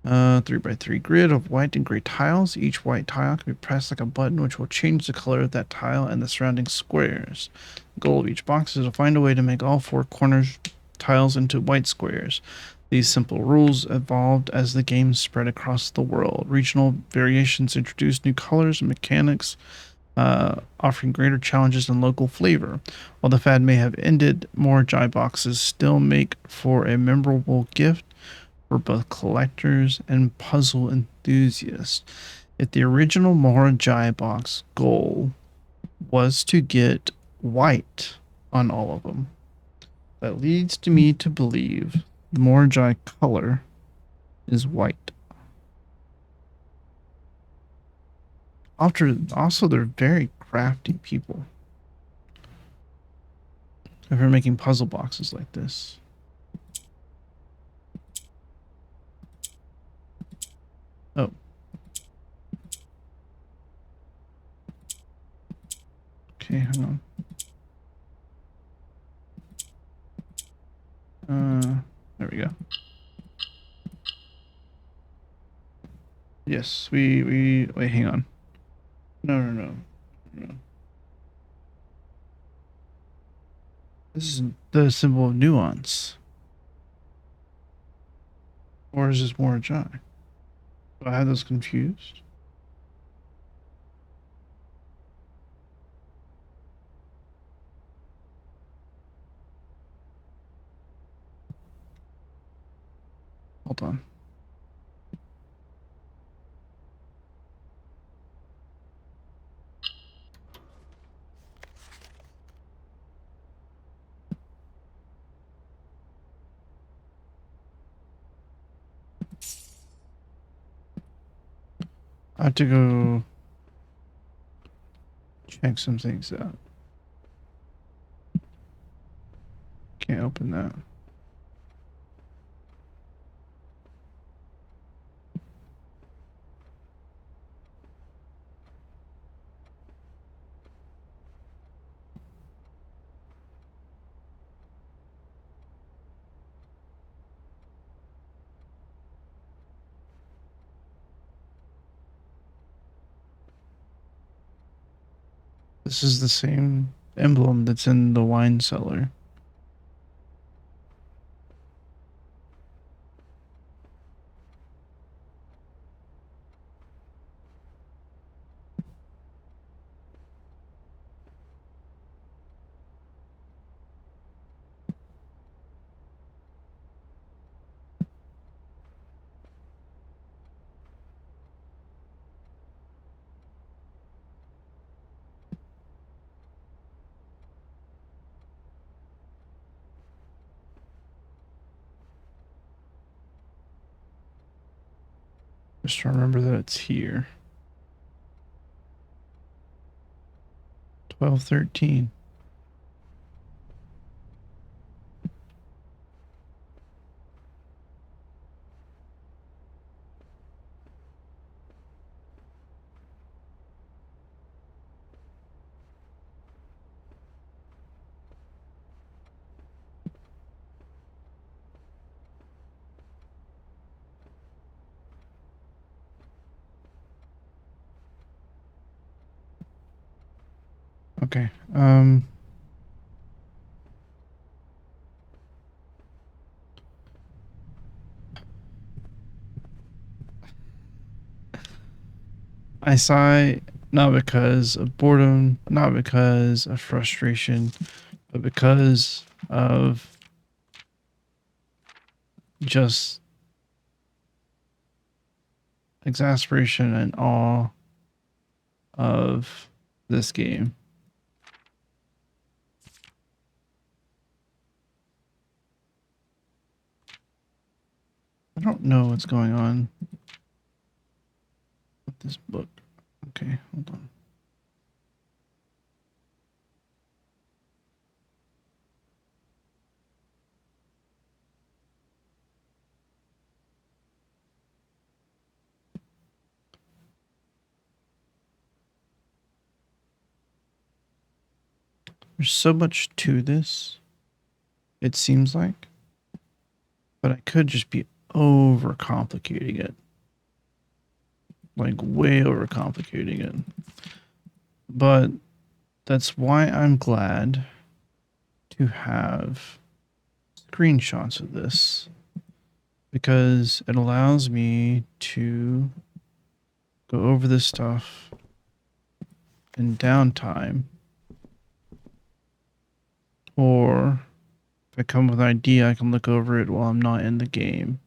A: 3x3 grid of white and gray tiles. Each white tile can be pressed like a button, which will change the color of that tile and the surrounding squares. The goal of each box is to find a way to make all four corners tiles into white squares. These simple rules evolved as the game spread across the world. Regional variations introduced new colors and mechanics, offering greater challenges and local flavor. While the fad may have ended, more Jai boxes still make for a memorable gift for both collectors and puzzle enthusiasts. If the original Mora Jai box goal was to get white on all of them, that leads to me to believe the Mora Jai color is white. Also, they're very crafty people if you're making puzzle boxes like this. Oh. Okay, hang on. There we go. Yes, we wait, hang on. No. This is the symbol of nuance. Or is this more a jai? Do I have those confused? Hold on. I have to go check some things out. Can't open that. This is the same emblem that's in the wine cellar. Just remember that it's here. 1213. Okay. I sigh not because of boredom, not because of frustration, but because of just exasperation and awe of this game. I don't know what's going on with this book. Okay, hold on. There's so much to this, it seems like, but I could just be overcomplicating it. Like, way overcomplicating it. But that's why I'm glad to have screenshots of this, because it allows me to go over this stuff in downtime, or if I come with an idea, I can look over it while I'm not in the game.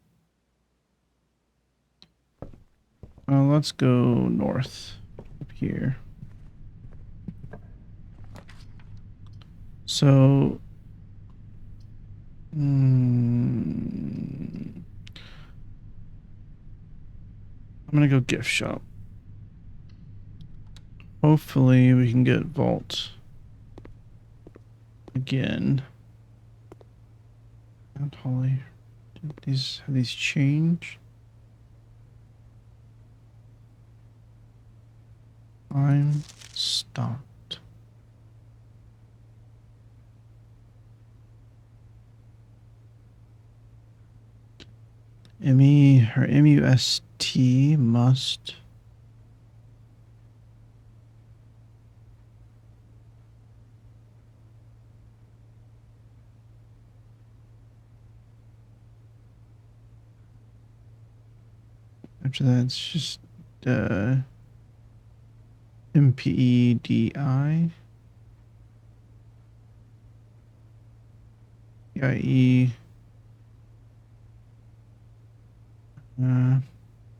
A: Let's go north up here. So, I'm gonna go gift shop. Hopefully we can get vault again. And Holly, have these changed? I'm stopped. ME or MUST must. After that, it's just MPEDI. EIE.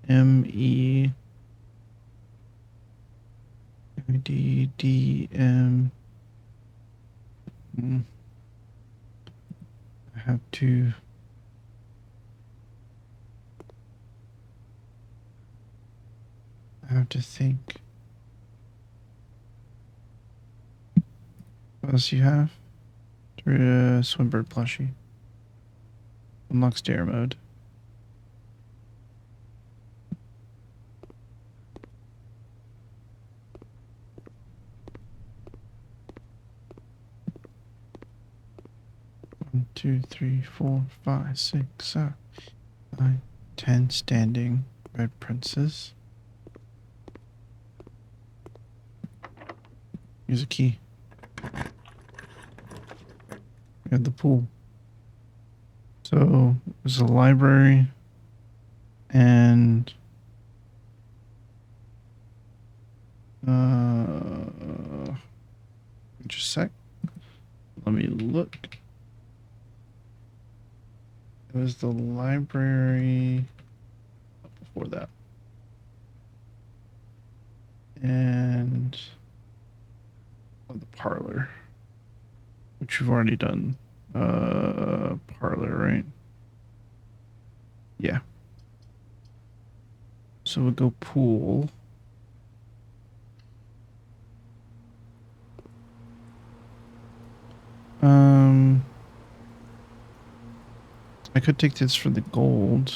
A: ME. DDM. I have to. I have to think. What else you have? Swimbird plushie. Unlocks dare mode. One, 2, 3, 4, 5, 6, 7, 9, 10 standing red princes. Here's a key. We have the pool. So there's a library and just a sec. Let me look. It was the library before that. And the parlor, which we've already done. Parlor, right? Yeah. So we'll go pool. I could take this for the gold.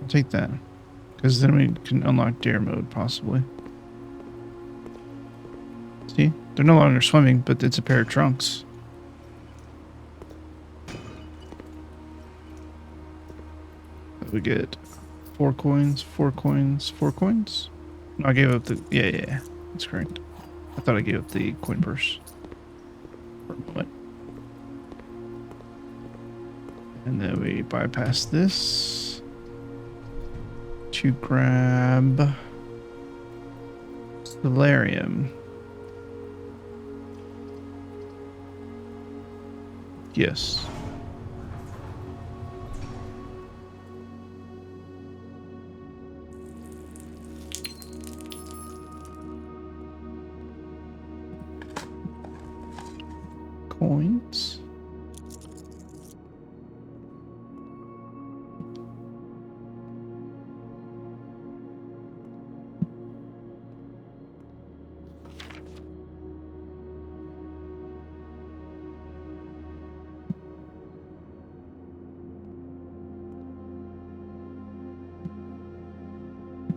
A: I'll take that. Because then we can unlock dare mode, possibly. See? They're no longer swimming, but it's a pair of trunks. We get 4 coins, 4 coins, 4 coins. No, I gave up the... Yeah. That's correct. I thought I gave up the coin purse. For a moment. And then we bypass this to grab Solarium. Yes. Coins.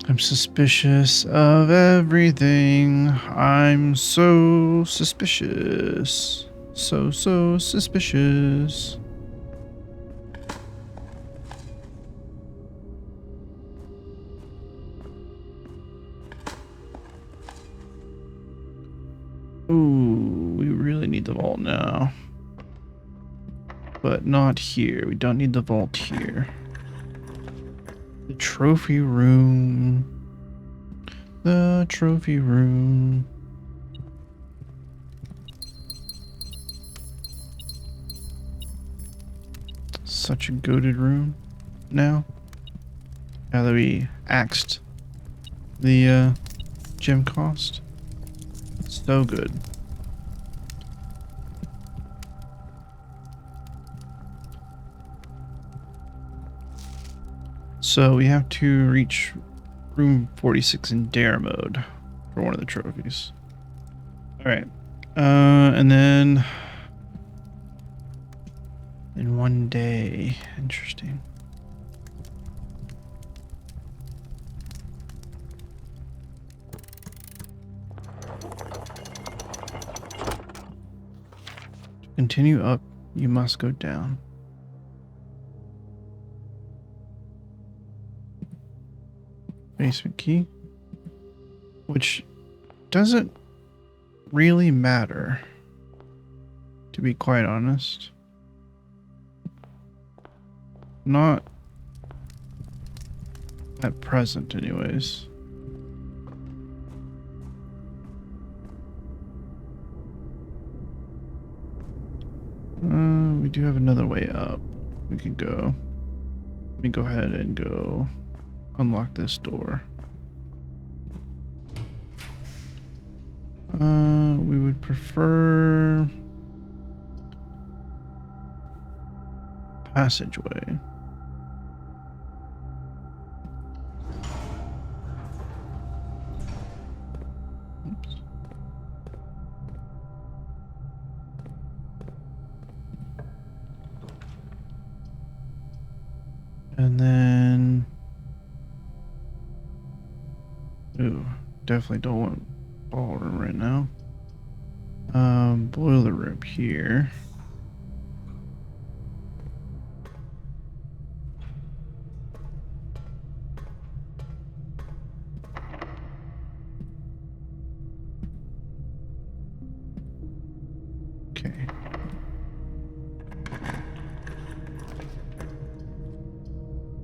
A: I'm suspicious of everything. I'm so suspicious. So suspicious. Ooh, we really need the vault now. But not here. We don't need the vault here. The trophy room. The trophy room. Such a goated room now. Now that we axed the gem cost. So good. So we have to reach room 46 in dare mode for one of the trophies. Alright. And then in one day. Interesting. Continue up, you must go down. Basement key. Which doesn't really matter, to be quite honest. Not at present, anyways. We do have another way up. We can go. Let me go ahead and go unlock this door. We would prefer passageway. Oops. And then, ooh, definitely don't want ballroom right now. Boiler room here. Okay.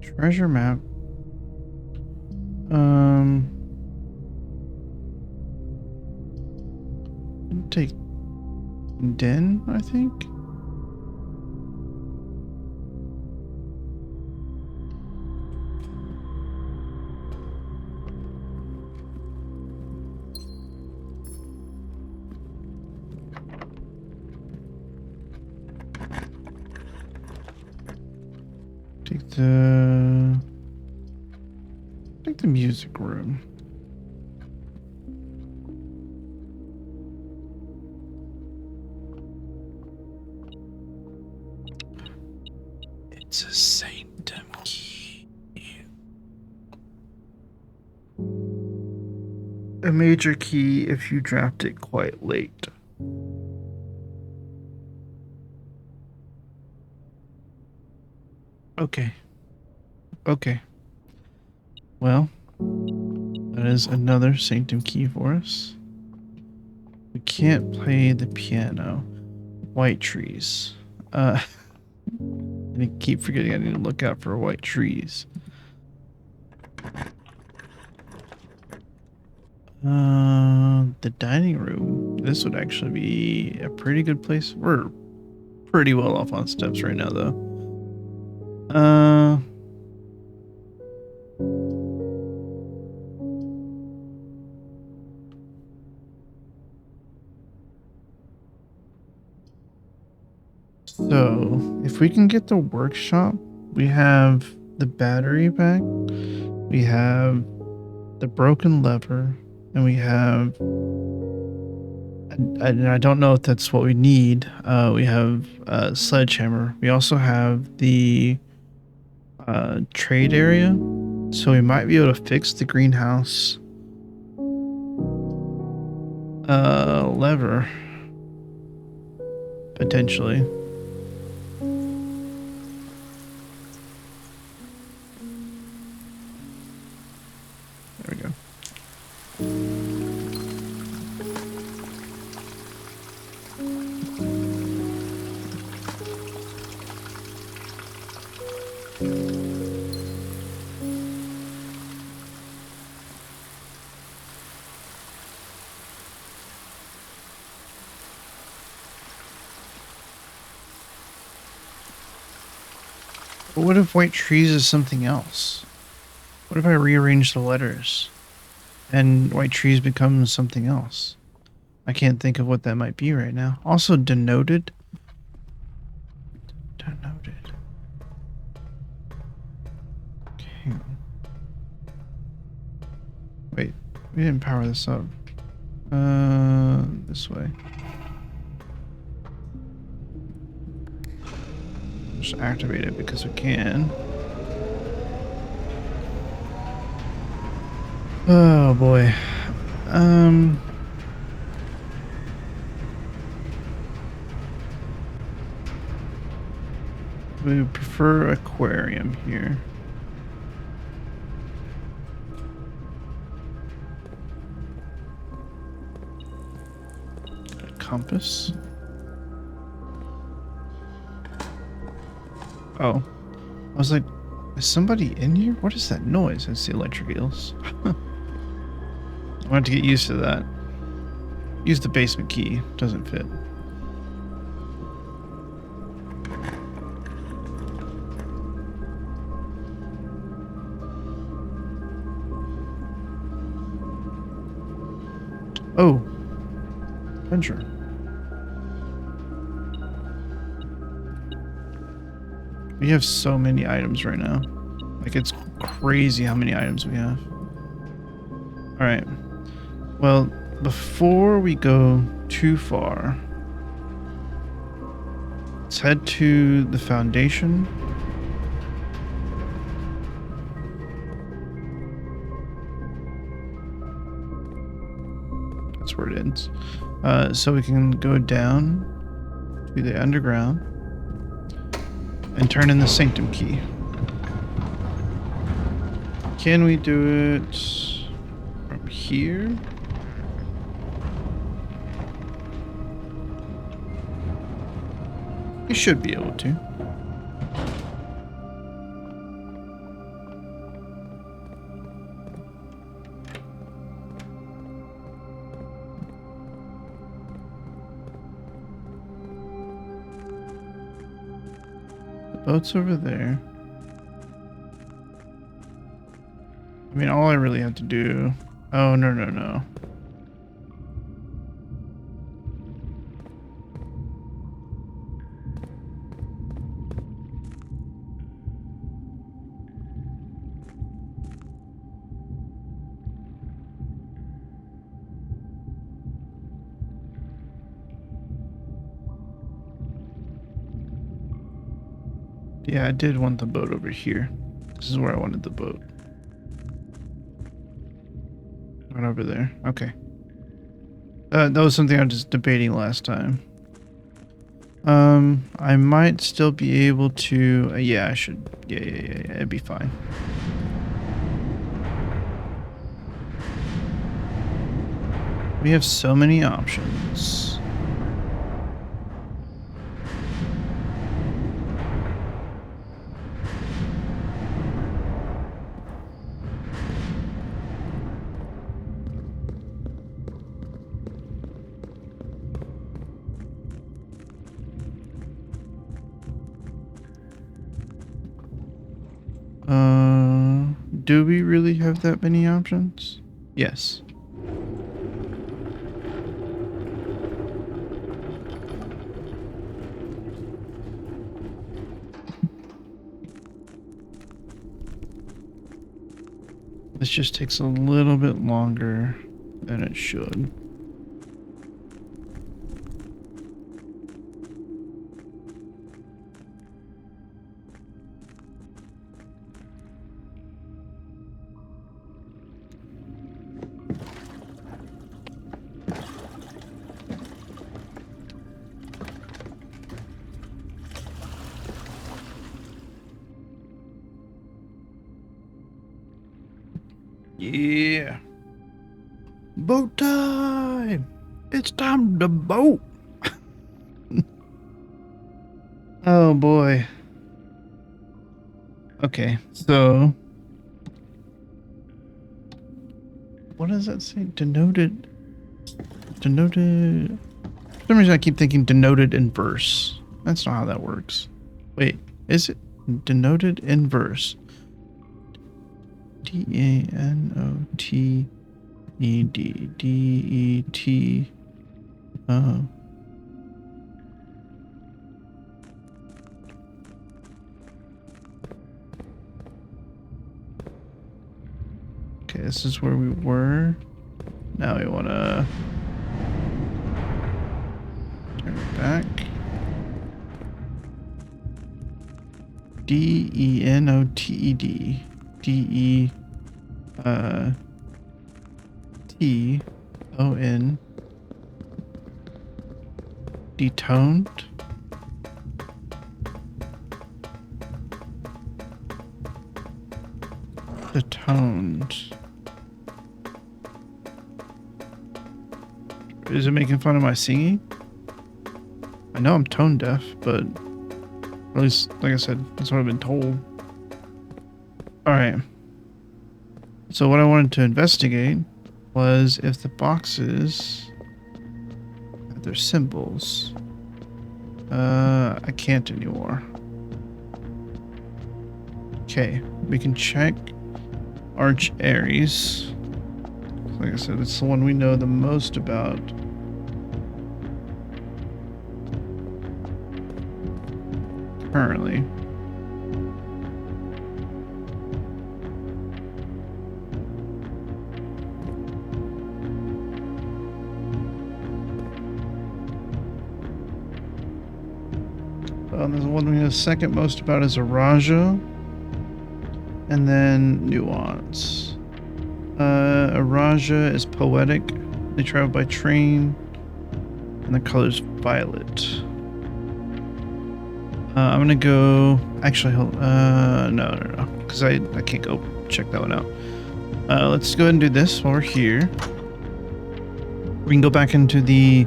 A: Treasure map. Take den, I think. Take the music room. It's a sanctum key. A major key if you dropped it quite late. Okay. Okay. Well, that is another sanctum key for us. We can't play the piano. White trees. I keep forgetting I need to look out for white trees. The dining room. This would actually be a pretty good place. We're pretty well off on steps right now, though. So, if we can get the workshop, we have the battery pack, we have the broken lever, and we have, and I don't know if that's what we need. We have a sledgehammer. We also have the trade area, so we might be able to fix the greenhouse lever, potentially. There we go. But what if white trees is something else? What if I rearrange the letters and white trees becomes something else? I can't think of what that might be right now. Also denoted. Denoted. Okay. Wait, we didn't power this up. This way. Just activate it because we can. Oh boy. We prefer aquarium here. Got a compass. Oh, I was like, is somebody in here? What is that noise? It's the electric eels. I want to get used to that. Use the basement key. Doesn't fit. Oh, adventure. We have so many items right now. Like, it's crazy how many items we have. Alright. Well, before we go too far, let's head to the foundation. That's where it ends. So we can go down to the underground and turn in the sanctum key. Can we do it from here? We should be able to. The boat's over there. I mean, all I really have to do... Oh, no. Yeah, I did want the boat over here. This is where I wanted the boat. Right over there. Okay. That was something I was just debating last time. I might still be able to... yeah, I should... Yeah, it'd be fine. We have so many options. Do we really have that many options? Yes. This just takes a little bit longer than it should. Yeah. Boat time! It's time to boat! Oh boy. Okay, so... What does that say? Denoted... For some reason I keep thinking denoted in verse. That's not how that works. Wait, is it denoted in verse? D-A-N-O-T-E-D. D-E-T... Oh. Okay, this is where we were. Now we want to turn it back. D-E-N-O-T-E-D. D-E-T-O-N. Detoned. toned. Is it making fun of my singing? I know I'm tone deaf, but at least, like I said, that's what I've been told. Alright. So what I wanted to investigate was if the boxes have their symbols. I can't anymore. Okay, we can check Arch Aries. Like I said, it's the one we know the most about. Currently. There's one we know second most about is Araja. And then Nuance. Araja is poetic. They travel by train. And the color's violet. I'm gonna go. Actually, no. Because I can't go check that one out. Let's go ahead and do this while we're here. We can go back into the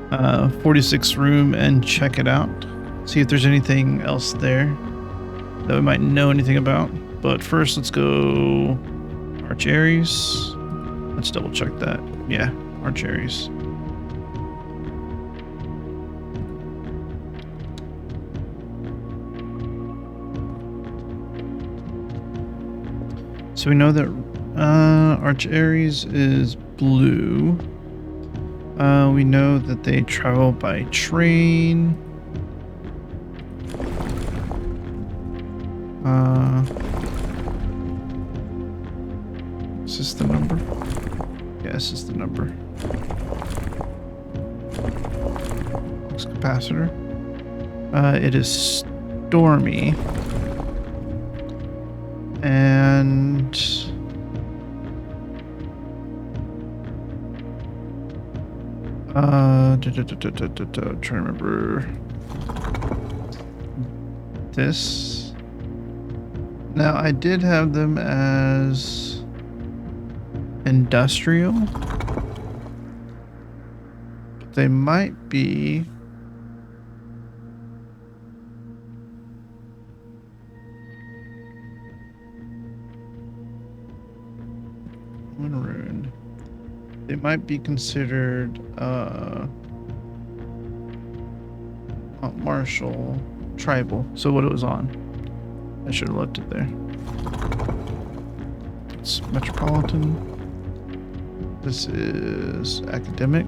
A: 46th room and check it out. See if there's anything else there that we might know anything about. But first, let's go Arch Aries. Let's double check that. Yeah, Arch Aries. So we know that Arch Aries is blue. We know that they travel by train. Is this the number? Yeah, this is the number. Flux capacitor. It is stormy. And trying to remember this. Now I did have them as industrial, but they might be rune. They might be considered not martial, tribal. So what it was on. I should have left it there. It's metropolitan. This is academic.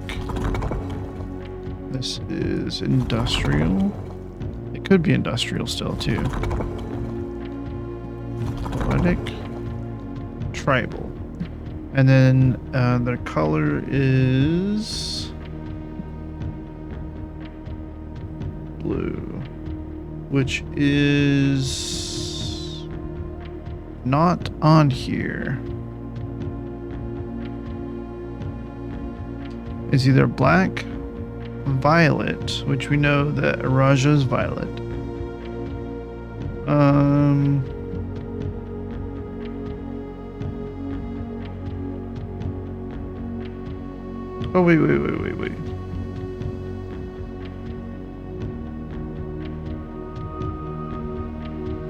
A: This is industrial. It could be industrial still too. Poetic. Tribal. And then their color is blue, which is not on here. It's either black, violet, which we know that Araja is violet. Oh, wait.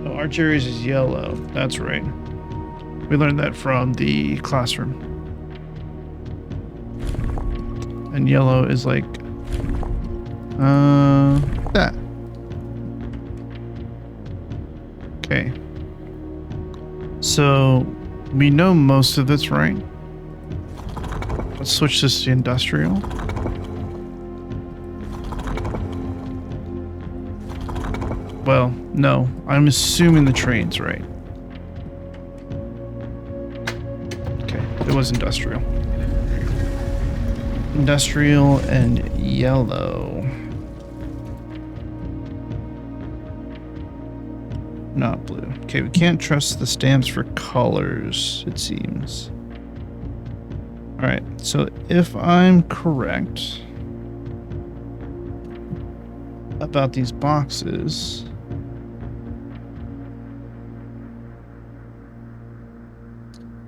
A: Oh, Arch Aries is yellow. That's right. We learned that from the classroom. And yellow is like that. Okay. So we know most of it's right. Let's switch this to industrial. Well, no. I'm assuming the train's right. Okay, it was industrial. Industrial and yellow. Not blue. Okay, we can't trust the stamps for colors, it seems. Alright, so if I'm correct about these boxes,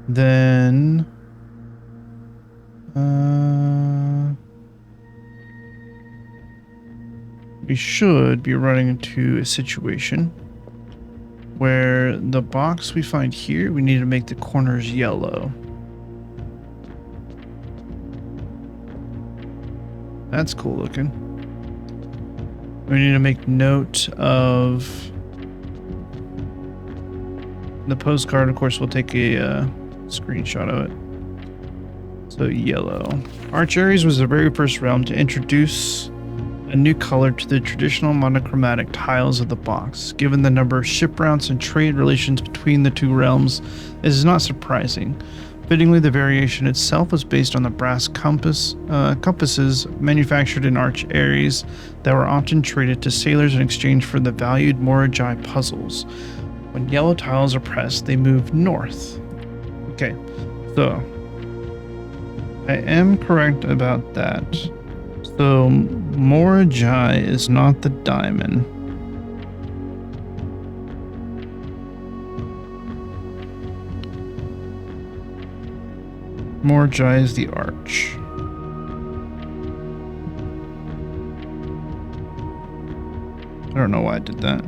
A: Then we should be running into a situation where the box we find here, we need to make the corners yellow. That's cool looking. We need to make note of the postcard. Of course, we'll take a screenshot of it. So yellow. Arch Aries was the very first realm to introduce a new color to the traditional monochromatic tiles of the box. Given the number of ship routes and trade relations between the two realms, it is not surprising. Fittingly, the variation itself was based on the brass compasses manufactured in Arch Aries that were often traded to sailors in exchange for the valued Moragi puzzles. When yellow tiles are pressed, they move north. Okay, so I am correct about that. So Moragi is not the diamond. Moragi is the arch. I don't know why I did that.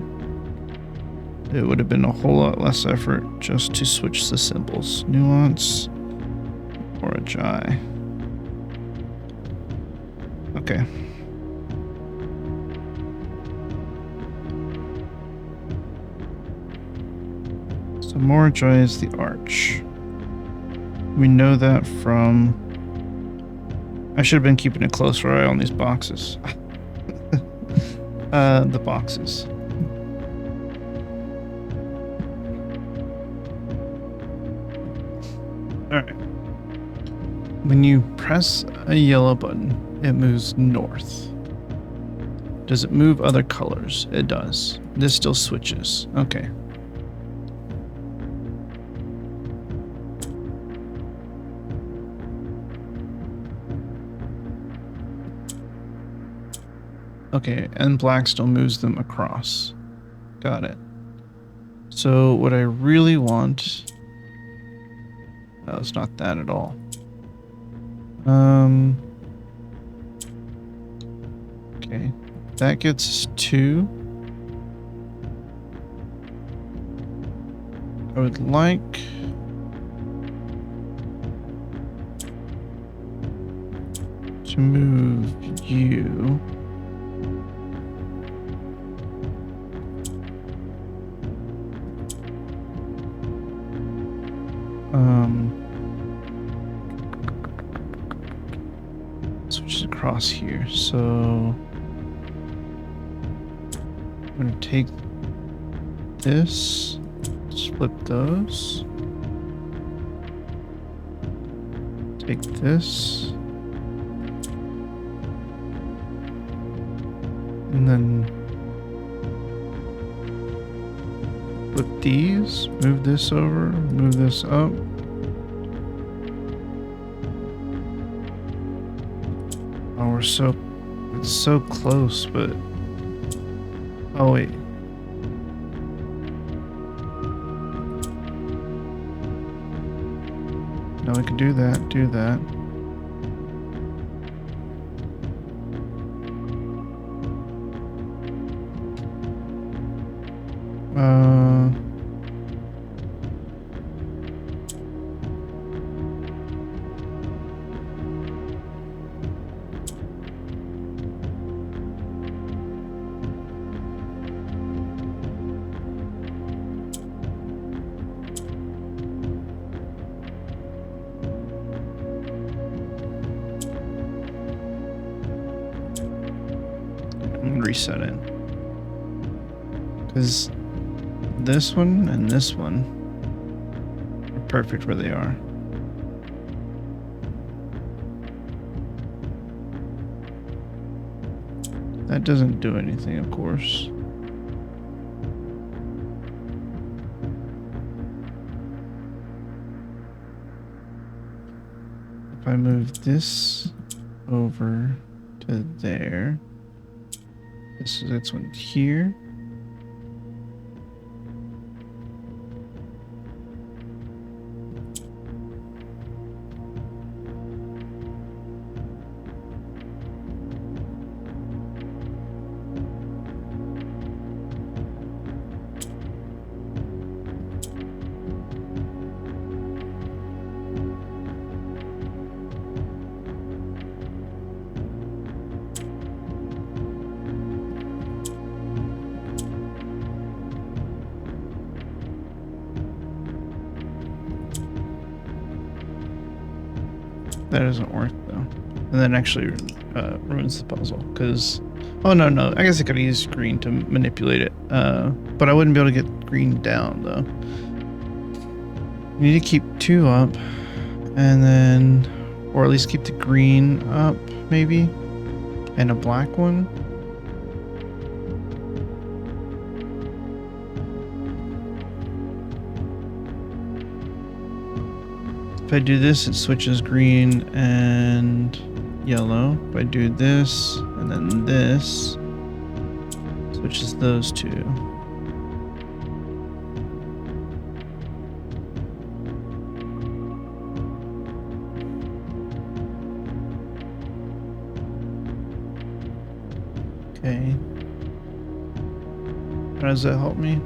A: It would have been a whole lot less effort just to switch the symbols. Nuance, Moragi. Okay. So Moragi is the arch. We know that from... I should have been keeping a closer eye on these boxes. The boxes. Alright. When you press a yellow button, it moves north. Does it move other colors? It does. This still switches. Okay. Okay, and black still moves them across. Got it. So what I really want... Oh, it's not that at all. Okay, that gets us 2. I would like... to move you... switch it across here. So I'm going to take this, split those, take this, and then flip these, move this over, move this up. Oh, it's so close, but... Oh, wait. No, we can do that, do that. Reset it, because this one and this one are perfect where they are. That doesn't do anything, of course. If I move this over to there, this one here. that doesn't work though. And then actually ruins the puzzle because... Oh, no. I guess I could use green to manipulate it. But I wouldn't be able to get green down though. You need to keep 2 up. And then... Or at least keep the green up, maybe? And a black one? If I do this, it switches green and yellow. If I do this, and then this, switches those 2. Okay. How does that help me?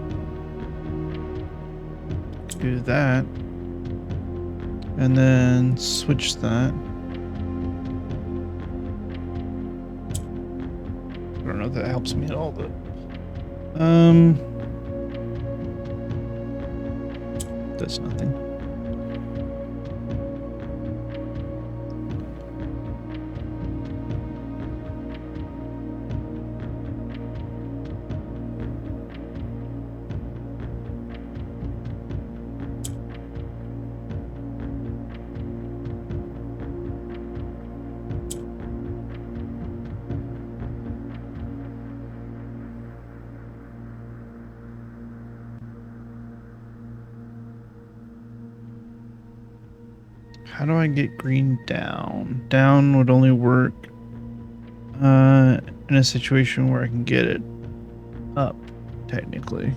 A: Do that. And then switch that. I don't know if that helps me at all, but does nothing. How do I get green down? Down would only work in a situation where I can get it up, technically.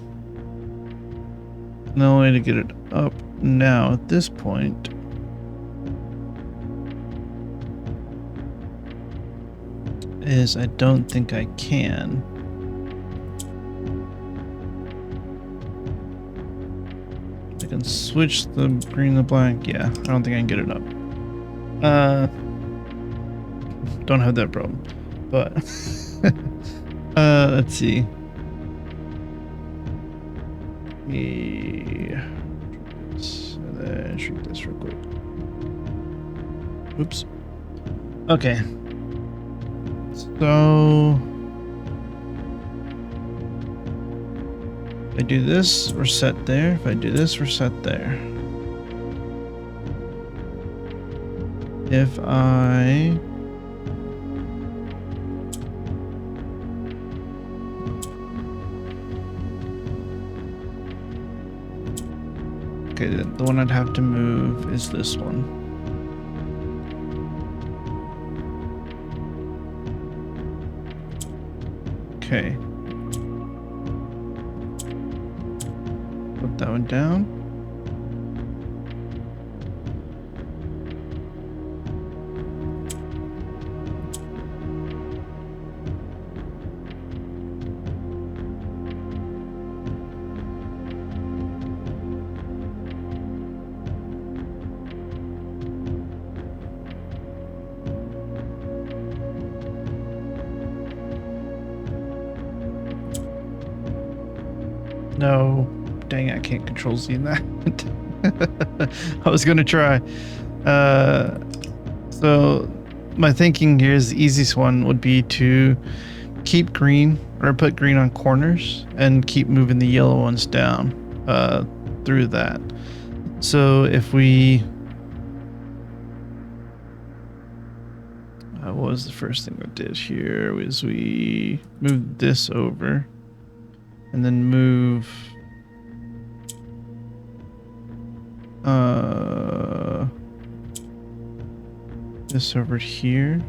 A: And the only way to get it up now at this point is I don't think I can. I can switch the green to black. Yeah, I don't think I can get it up. Don't have that problem. But let's see. Yeah. And then shrink this real quick. Oops. Okay. So if I do this, we're set there. If I do this, we're set there. If I okay, the one I'd have to move is this one. Okay. Put that one down. No, dang, I can't control Z that. I was gonna try. So my thinking here is the easiest one would be to keep green or put green on corners and keep moving the yellow ones down through that. So if we what was the first thing we did here was we moved this over and then move this over here.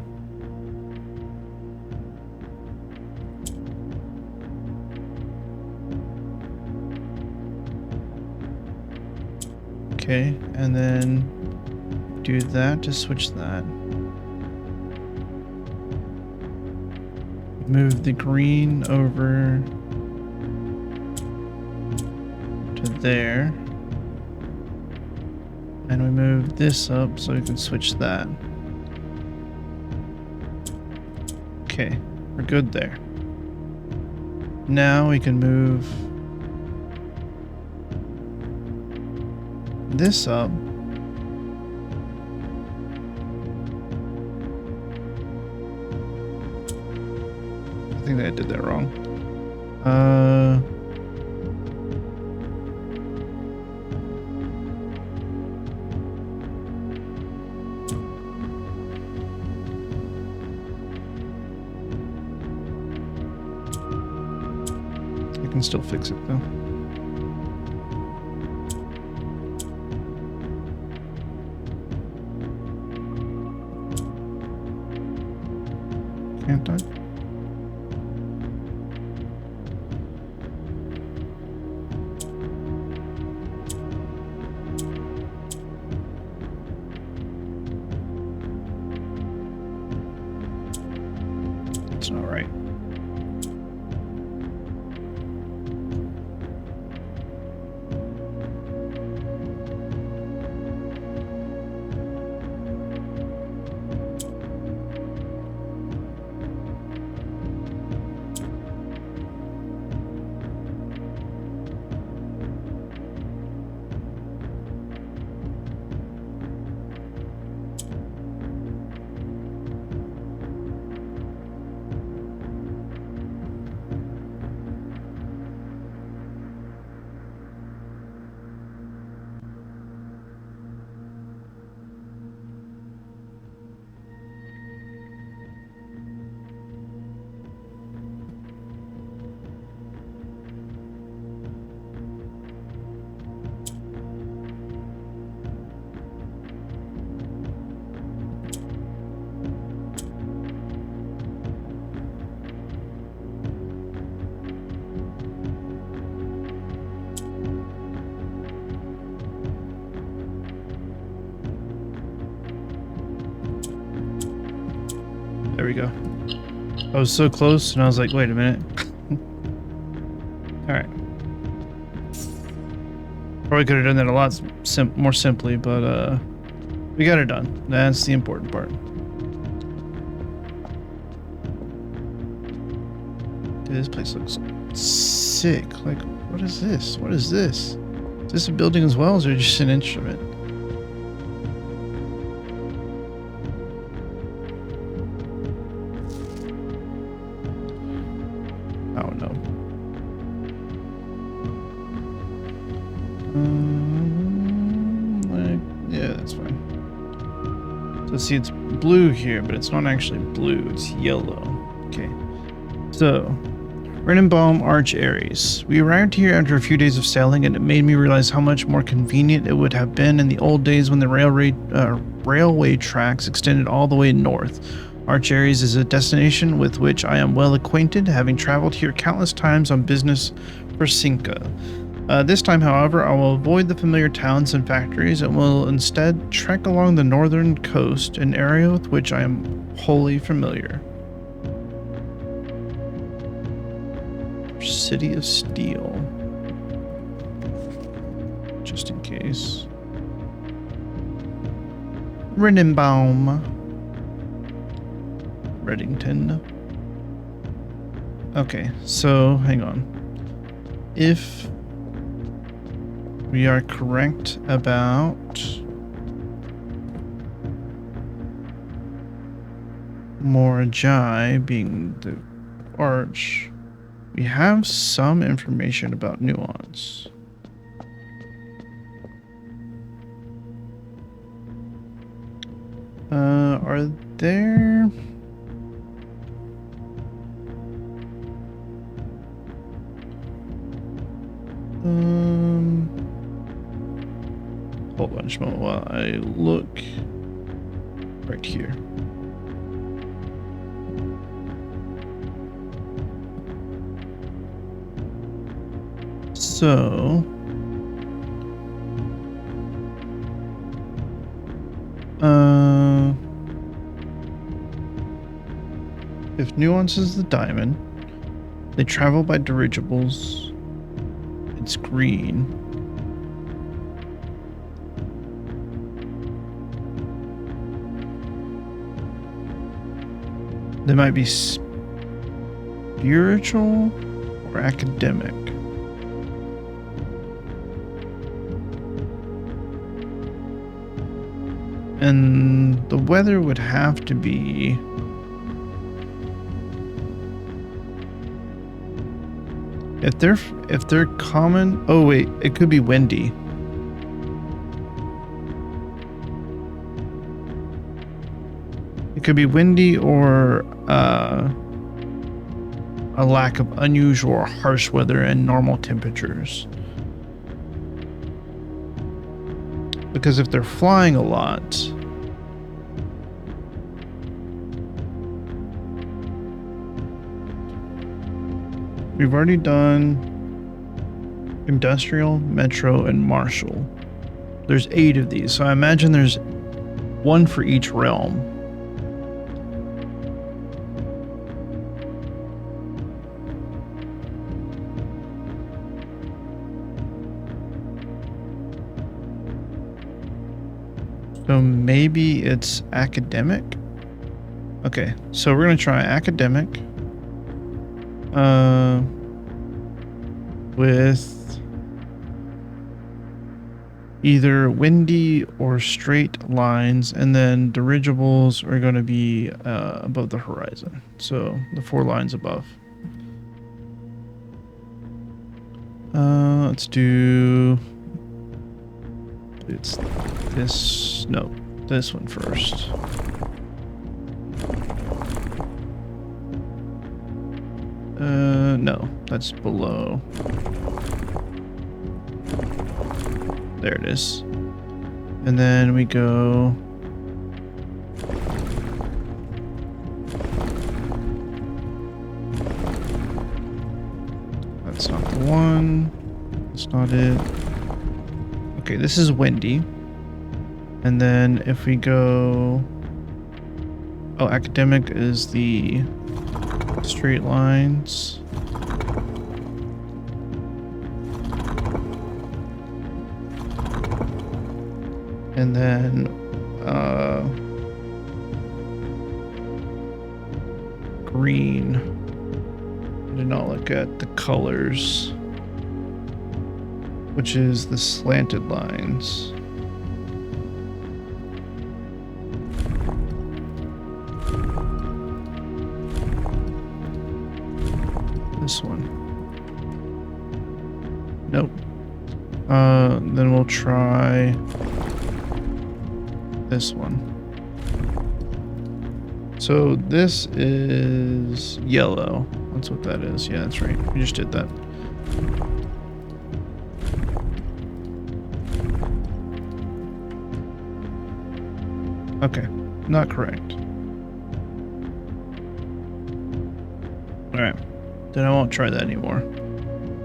A: Okay, and then do that to switch that. Move the green over to there. And we move this up so we can switch that. Okay, we're good there. Now we can move this up think that I did that wrong. I can still fix it though. Can't I? It's not right. There we go. I was so close, and I was like, wait a minute. Alright. Probably could have done that a lot more simply, but we got it done. That's the important part. Dude, this place looks sick. Like, what is this? What is this? Is this a building as well, or is it just an instrument? Oh no. Yeah, that's fine. So see, it's blue here, but it's not actually blue, it's yellow. Okay. So, Dogubomb Arch Aries. We arrived here after a few days of sailing, and it made me realize how much more convenient it would have been in the old days when the railway tracks extended all the way north. Arch Aries is a destination with which I am well acquainted, having traveled here countless times on business for Cinca. This time, however, I will avoid the familiar towns and factories and will instead trek along the northern coast, an area with which I am wholly familiar. City of Steel. Just in case. Dogubomb. Reddington. Okay, so hang on. If we are correct about Morajai being the arch, we have some information about Nuance. Are there... Hold on just a moment while I look right here. So, if Nuance is the diamond, they travel by dirigibles. It's green. They might be spiritual or academic. And the weather would have to be If they're common, oh wait, it could be windy. It could be windy or a lack of unusual or harsh weather and normal temperatures. Because if they're flying a lot, we've already done industrial, metro, and martial. There's 8 of these, so I imagine there's 1 for each realm. So maybe it's academic? Okay, so we're gonna try academic. With either windy or straight lines, and then dirigibles are going to be above the horizon. So the 4 lines above. Let's do... It's this... No, this one first. No, that's below. There it is. And then we go... That's not the one. That's not it. Okay, this is windy. And then if we go... Oh, academic is the straight lines. And then green. I did not look at the colors, which is the slanted lines. This one. Nope. Then we'll try this one. So this is yellow. That's what that is. Yeah, that's right. We just did that. Okay, not correct. Alright, then I won't try that anymore.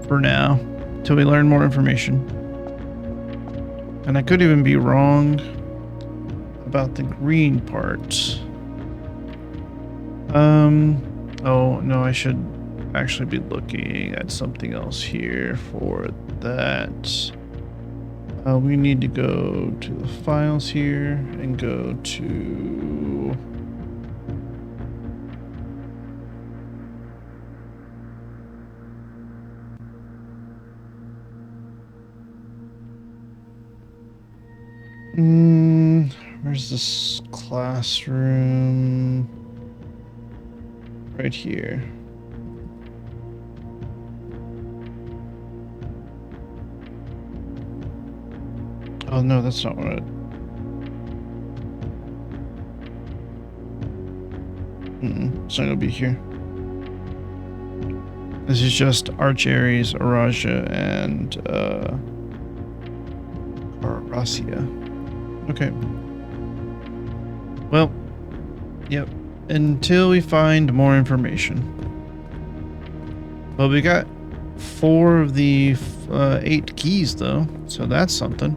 A: For now, till we learn more information. And I could even be wrong about the green part. Oh, no, I should actually be looking at something else here for that. We need to go to the files here and go to... Where's this classroom? Right here. Oh no, that's not what I... It's not gonna be here. This is just Archaries, Araja, and Caracia. Okay. Well, yep. Until we find more information. Well, we got 4 of the 8 keys though, so that's something.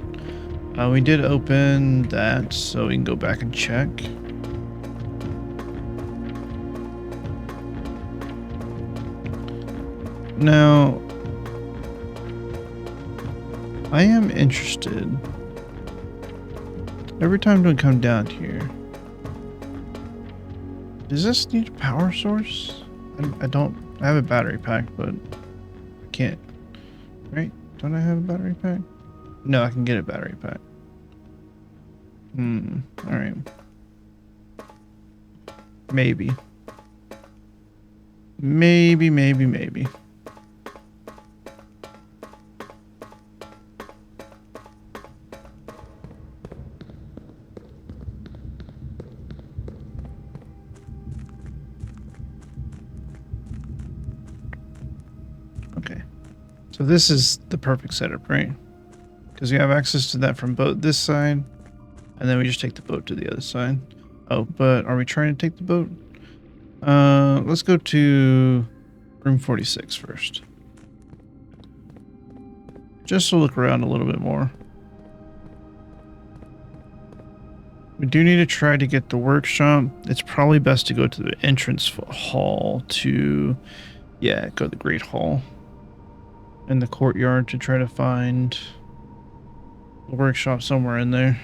A: We did open that, so we can go back and check. Now, I am interested. Every time we come down here, does this need a power source? I have a battery pack, but I can't. Right? Don't I have a battery pack? No, I can get a battery pack. Alright. Maybe. Maybe. Okay. So this is the perfect setup, right? Because we have access to that from boat this side, and then we just take the boat to the other side. Oh, but are we trying to take the boat? Let's go to room 46 first. Just to look around a little bit more. We do need to try to get the workshop. It's probably best to go to the entrance hall to, yeah, go to the Great Hall in the courtyard to try to find the workshop somewhere in there.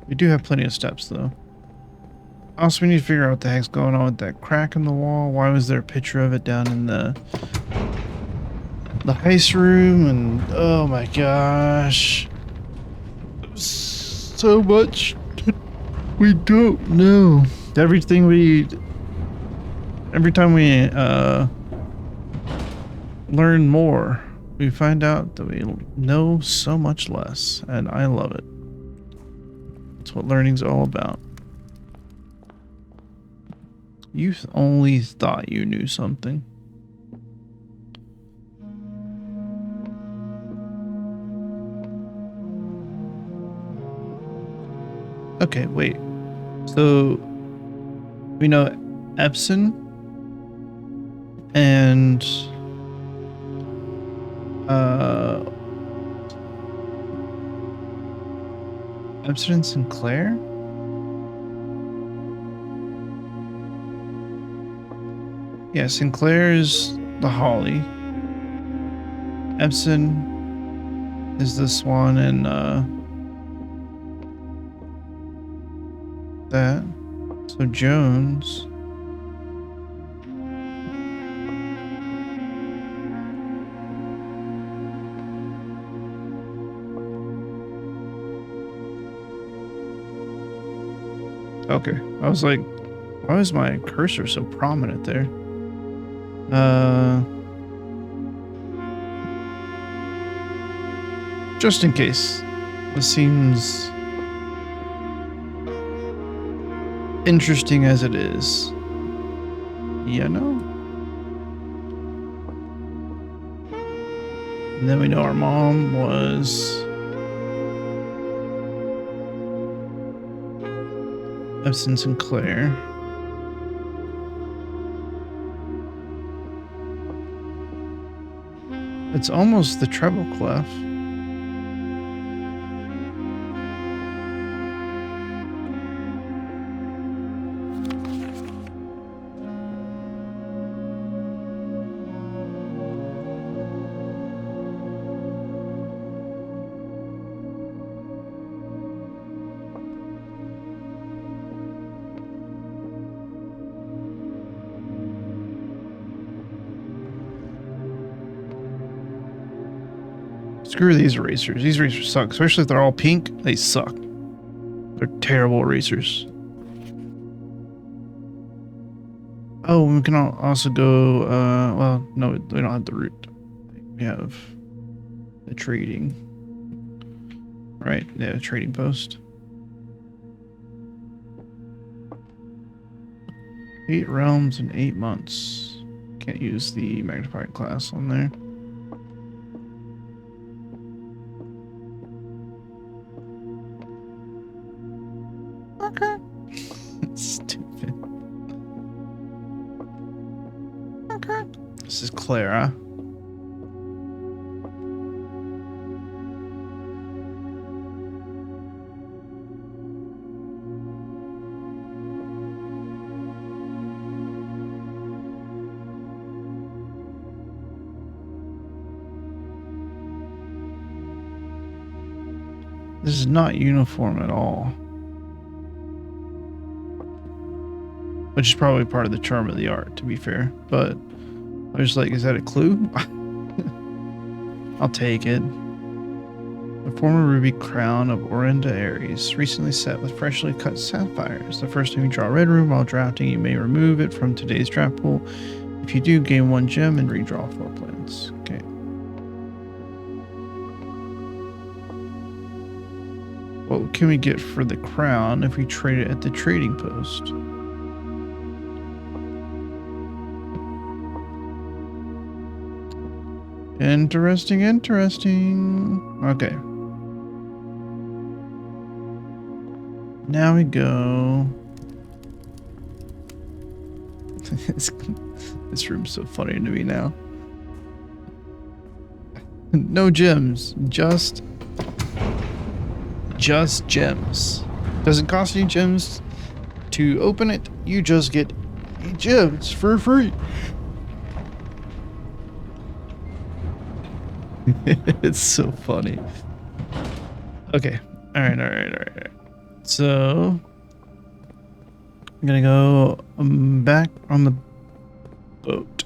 A: We do have plenty of steps though. Also, we need to figure out what the heck's going on with that crack in the wall. Why was there a picture of it down in the heist room? And oh my gosh. So much we don't know. Every time we learn more, we find out that we know so much less, and I love it. That's what learning's all about. You only thought you knew something. Okay, wait. So we know Epson and Epson and Sinclair? Yeah, Sinclair is the Holly. Epson is the Swan and that. So Jones. Okay, I was like, why is my cursor so prominent there? Just in case. This seems interesting as it is. You know? And then we know our mom was Epson Sinclair. It's almost the treble clef. Screw these erasers. These erasers suck. Especially if they're all pink. They suck. They're terrible erasers. Oh, we can also go, well, no, we don't have the route. We have the trading. Right, yeah, trading post. 8 realms in 8 months. Can't use the magnified class on there. Okay. Stupid. Okay. This is Clara. This is not uniform at all. Which is probably part of the charm of the art, to be fair. But I was like, is that a clue? I'll take it. The former ruby crown of Orinda Aries, recently set with freshly cut sapphires. The first time you draw a red rune while drafting, you may remove it from today's draft pool. If you do, gain 1 gem and redraw 4 plans. Okay. What can we get for the crown if we trade it at the trading post? Interesting, interesting. Okay. Now we go. This room's so funny to me now. No gems, just gems. Doesn't cost any gems to open it. You just get gems for free. It's so funny. Okay. All right. So I'm gonna go back on the boat.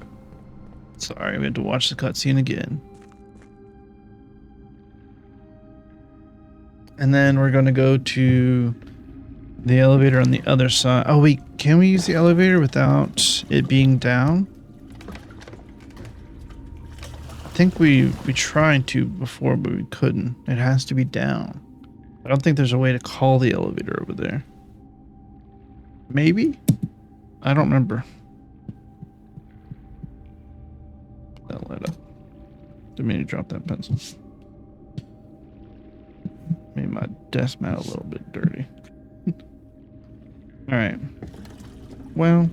A: Sorry, we had to watch the cutscene again. And then we're gonna go to the elevator on the other side. Oh wait, can we use the elevator without it being down? I think we tried to before, but we couldn't. It has to be down. I don't think there's a way to call the elevator over there. Maybe? I don't remember. That light up. Didn't mean to drop that pencil. Made my desk mat a little bit dirty. Alright. Well.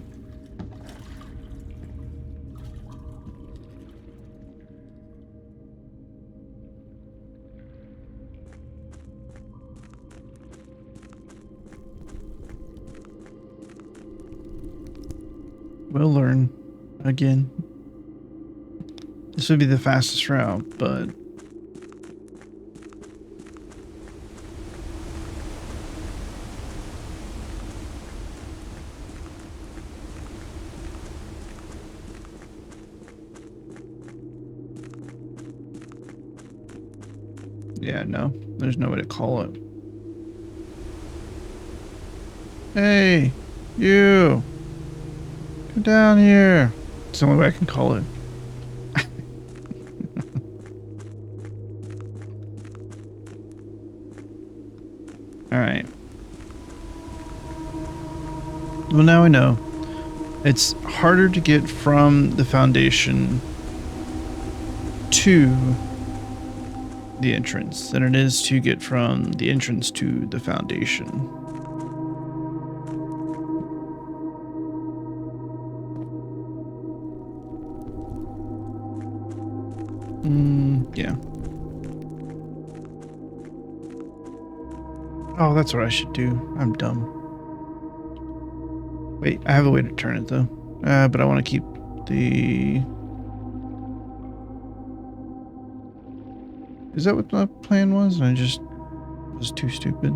A: We'll learn again. This would be the fastest route, but yeah, no, there's no way to call it. Hey, you! Come down here. It's the only way I can call it. Alright. Well, now I know. It's harder to get from the foundation to the entrance than it is to get from the entrance to the foundation. Yeah. Oh, that's what I should do. I'm dumb. Wait, I have a way to turn it though. But I want to keep the... Is that what the plan was? I just was too stupid.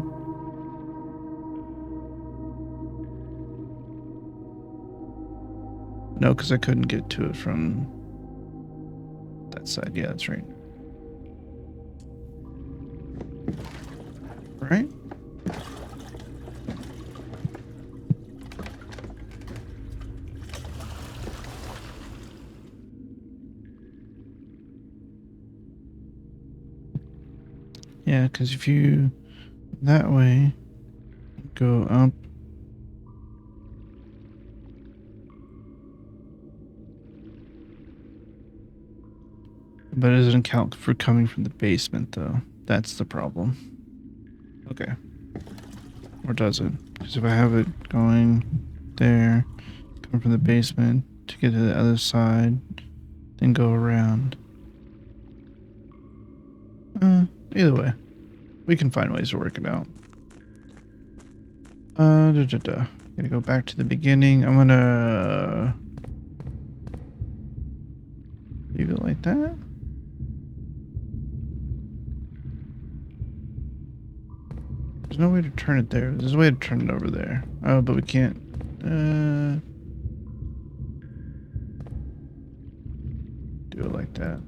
A: No, because I couldn't get to it from that side. Yeah, that's right. Right? Yeah, because if you that way go up, but it doesn't account for coming from the basement though. That's the problem. Okay. Or does it? Because if I have it going there, come from the basement to get to the other side, then go around. Either way, we can find ways to work it out. Gonna go back to the beginning. I'm gonna leave it like that. There's no way to turn it there. There's a way to turn it over there. Oh, but we can't. Do it like that.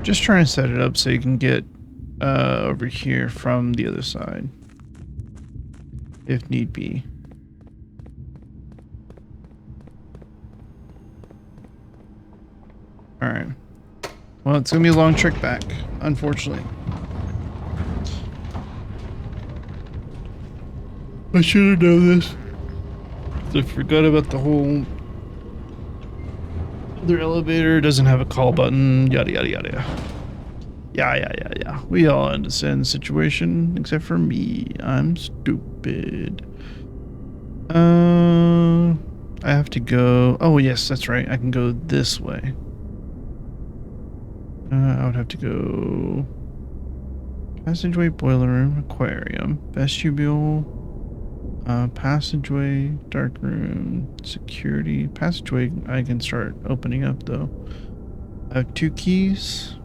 A: Just trying to set it up so you can get over here from the other side, if need be. it's gonna be a long trek back, unfortunately. I should have known this. I forgot about the whole other elevator doesn't have a call button, yada yada yada. Yeah. We all understand the situation, except for me. I'm stupid. I have to go. Oh yes, that's right. I can go this way. I would have to go passageway, boiler room, aquarium, vestibule, passageway, dark room, security. Passageway I can start opening up though. I have 2 keys.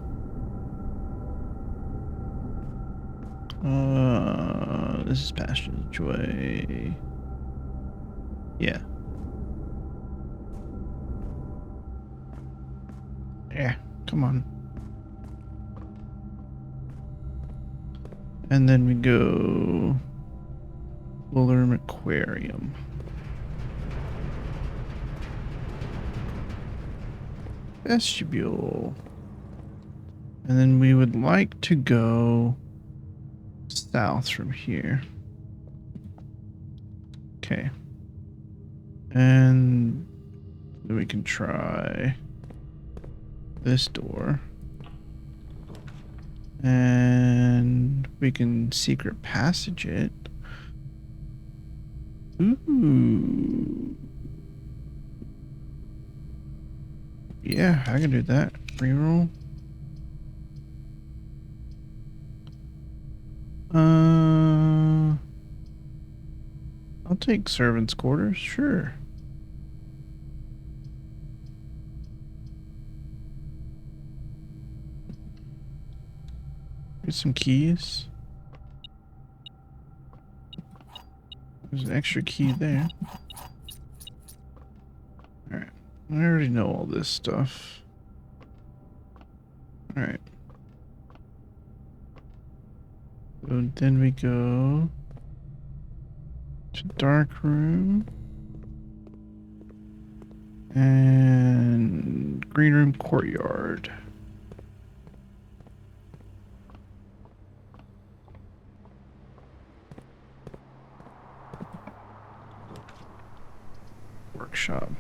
A: This is passageway. Yeah. Yeah, come on. And then we go boiler room, aquarium. Vestibule. And then we would like to go south from here. Okay. And then we can try this door. And we can secret passage it. Ooh. Yeah, I can do that. Reroll. I'll take servants' quarters, sure. Get some keys. There's an extra key there. Alright. I already know all this stuff. Alright. So then we go to dark room. And green room courtyard. Workshop.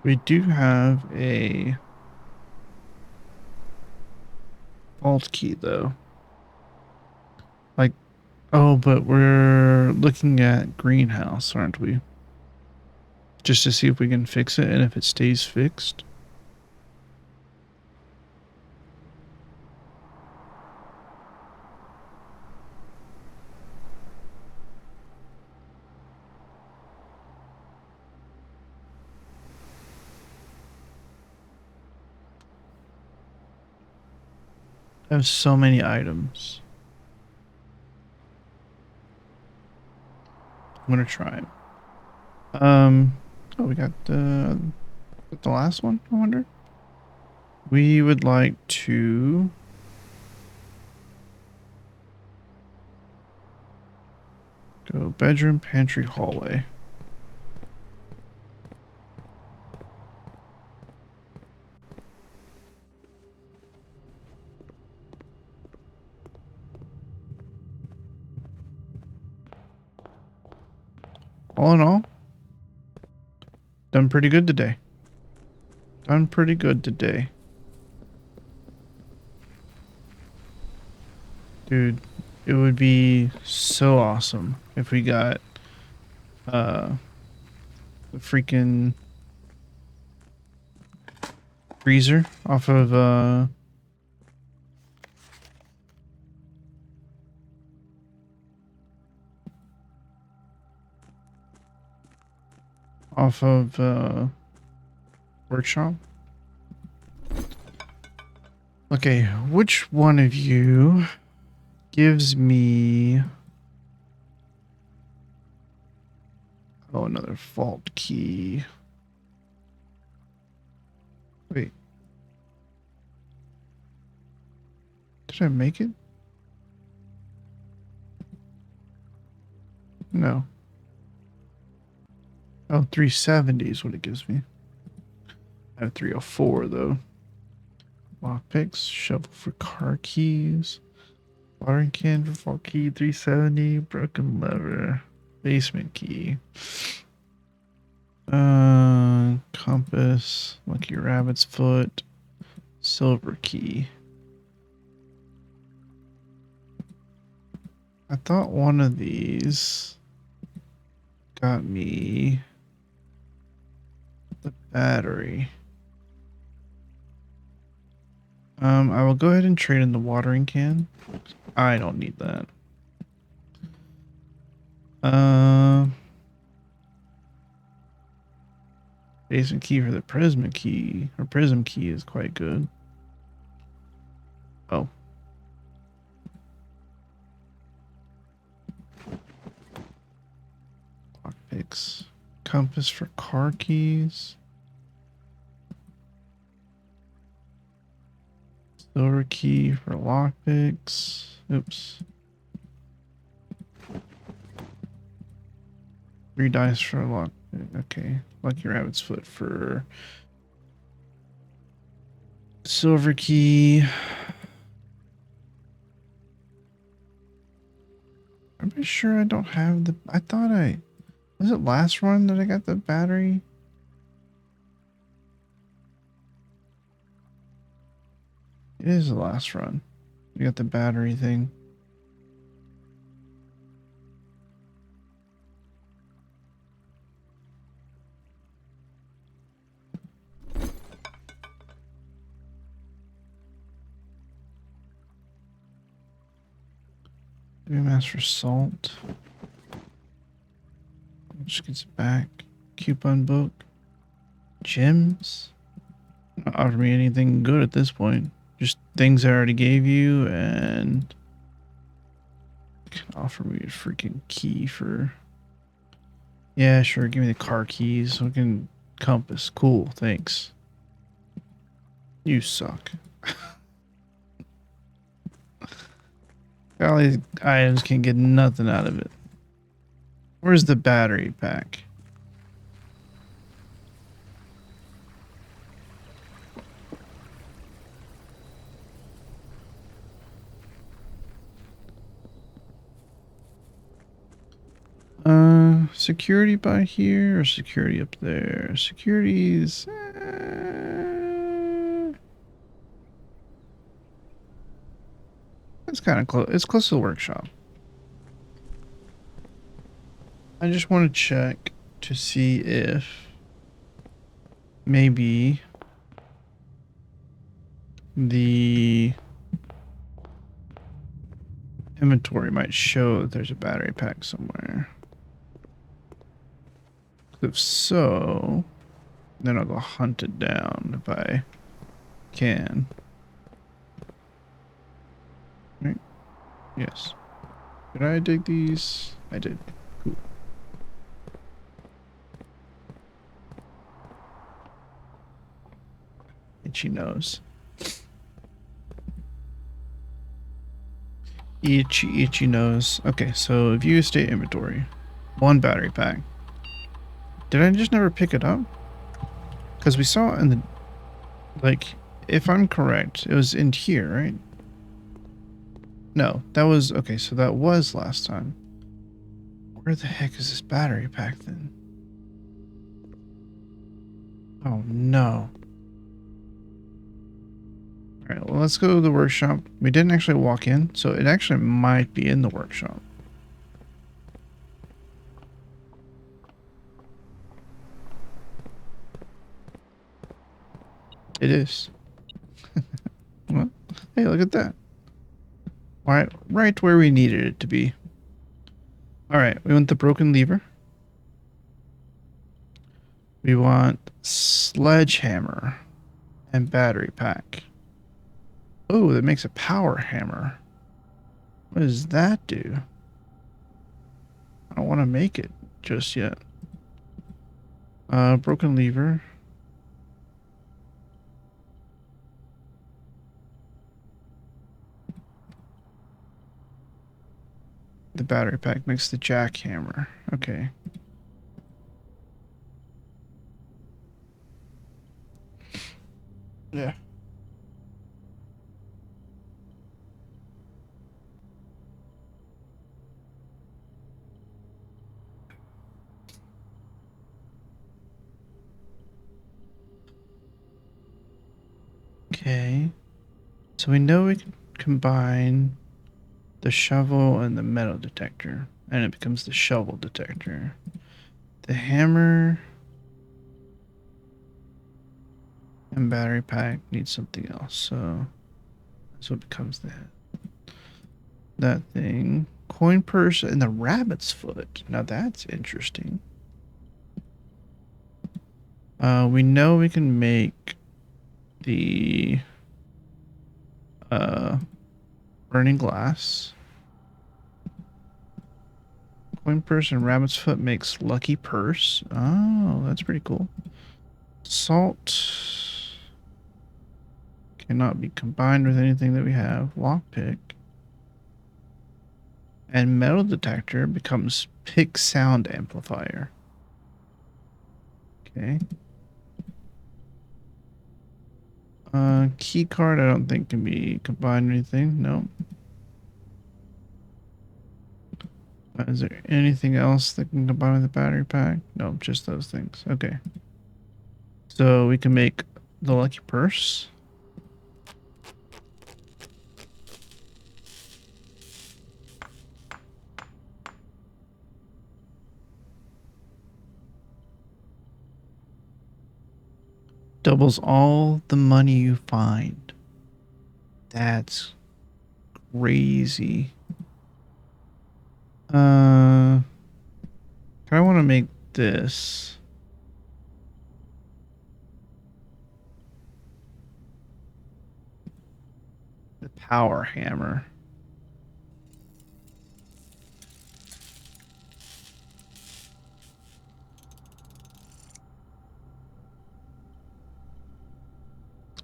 A: We do have a vault key though. Like, oh, but we're looking at greenhouse, aren't we? Just to see if we can fix it and if it stays fixed. I have so many items. I'm gonna try it. Oh, we got the last one, I wonder. We would like to go bedroom, pantry, hallway. All in all, done pretty good today. Done pretty good today. Dude, it would be so awesome if we got the freaking freezer off of workshop. Okay, which one of you gives me another vault key? Wait. Did I make it? No. Oh, 370 is what it gives me. I have 304 though. Lockpicks, shovel for car keys, watering can for fall key, 370, broken lever, basement key. Compass, lucky rabbit's foot, silver key. I thought one of these got me the battery. I will go ahead and trade in the watering can. I don't need that. Basement key for the prism key, or prism key is quite good. Oh. Lockpicks. Compass for car keys. Silver key for lockpicks. Oops. 3 dice for a lock. Okay. Lucky rabbit's foot for silver key. I'm pretty sure I don't have the. I thought I. Was it last run that I got the battery? It is the last run. We got the battery thing. Mass for salt. Which gets back. Coupon book. Gems. Not offer me anything good at this point. Just things I already gave you, and can offer me a freaking key for. Yeah, sure. Give me the car keys. We can compass. Cool. Thanks. You suck. All these items can get nothing out of it. Where's the battery pack? Security by here or security up there? Security's. It's kind of close. It's close to the workshop. I just want to check to see if maybe the inventory might show that there's a battery pack somewhere. If so, then I'll go hunt it down if I can. Right? Yes. Did I dig these? I did. Cool. Itchy nose. Itchy nose. Okay, so view state inventory. 1 battery pack. Did I just never pick it up? Because we saw it in the... Like, if I'm correct, it was in here, right? No, that was... Okay, so that was last time. Where the heck is this battery pack then? Oh, no. Alright, well, let's go to the workshop. We didn't actually walk in, so it actually might be in the workshop. It is. Well, hey, look at that. Right where we needed it to be. Alright, we want the broken lever. We want sledgehammer and battery pack. Oh, that makes a power hammer. What does that do? I don't want to make it just yet. Broken lever. battery pack makes the jackhammer. Okay. Yeah. Okay. So we know we can combine the shovel and the metal detector, and it becomes the shovel detector. The hammer and battery pack need something else, so that's what becomes that thing. Coin purse and the rabbit's foot. Now that's interesting. We know we can make the burning glass. Coin purse and rabbit's foot makes lucky purse. Oh, that's pretty cool. Salt cannot be combined with anything that we have. Lockpick. And metal detector becomes pick sound amplifier. Okay. Key card I don't think can be combined with anything. No. Is there anything else that can combine with the battery pack? No, just those things. Okay. So we can make the lucky purse. Doubles all the money you find. That's crazy. I want to make this. The power hammer.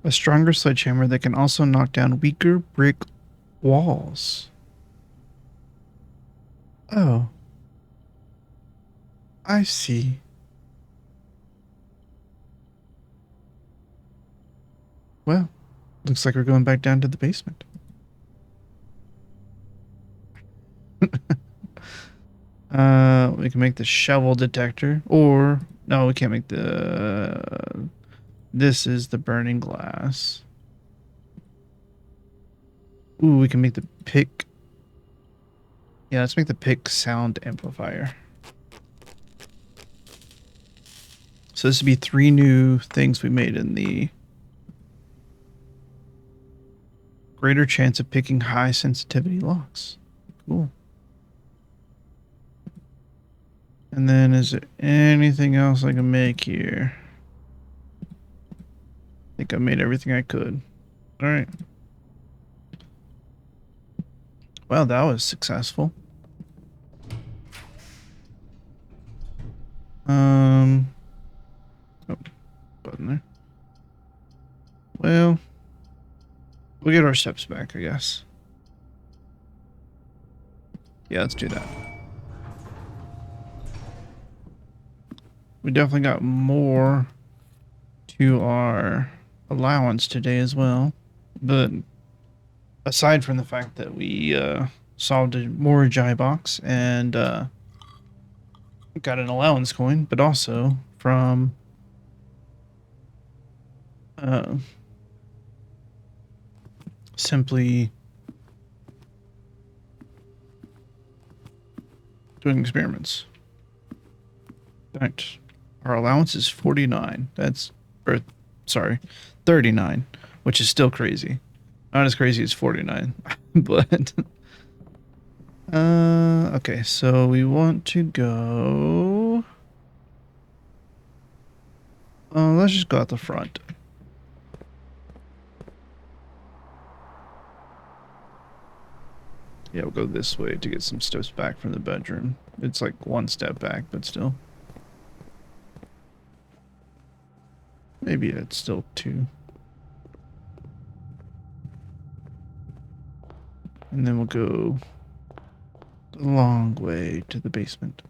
A: A stronger sledgehammer that can also knock down weaker brick walls. Oh. I see. Well, looks like we're going back down to the basement. We can make the shovel detector, or no, we can't make the. This is the burning glass. Ooh, we can make the pick. Yeah, let's make the pick sound amplifier. So this would be 3 new things we made in the greater chance of picking high sensitivity locks. Cool. And then is there anything else I can make here? I think I made everything I could. All right. Well, that was successful. Oh, button there. Well, we'll get our steps back, I guess. Yeah, let's do that. We definitely got more to our allowance today as well. But aside from the fact that we solved a Morajai box and got an allowance coin, but also from simply doing experiments. Right. Our allowance is 49. Sorry, 39, which is still crazy. Not as crazy as 49, but okay, so we want to go. Let's just go out the front. Yeah, we'll go this way to get some steps back from the bedroom. It's like 1 step back, but still. Maybe it's still 2. And then we'll go long way to the basement.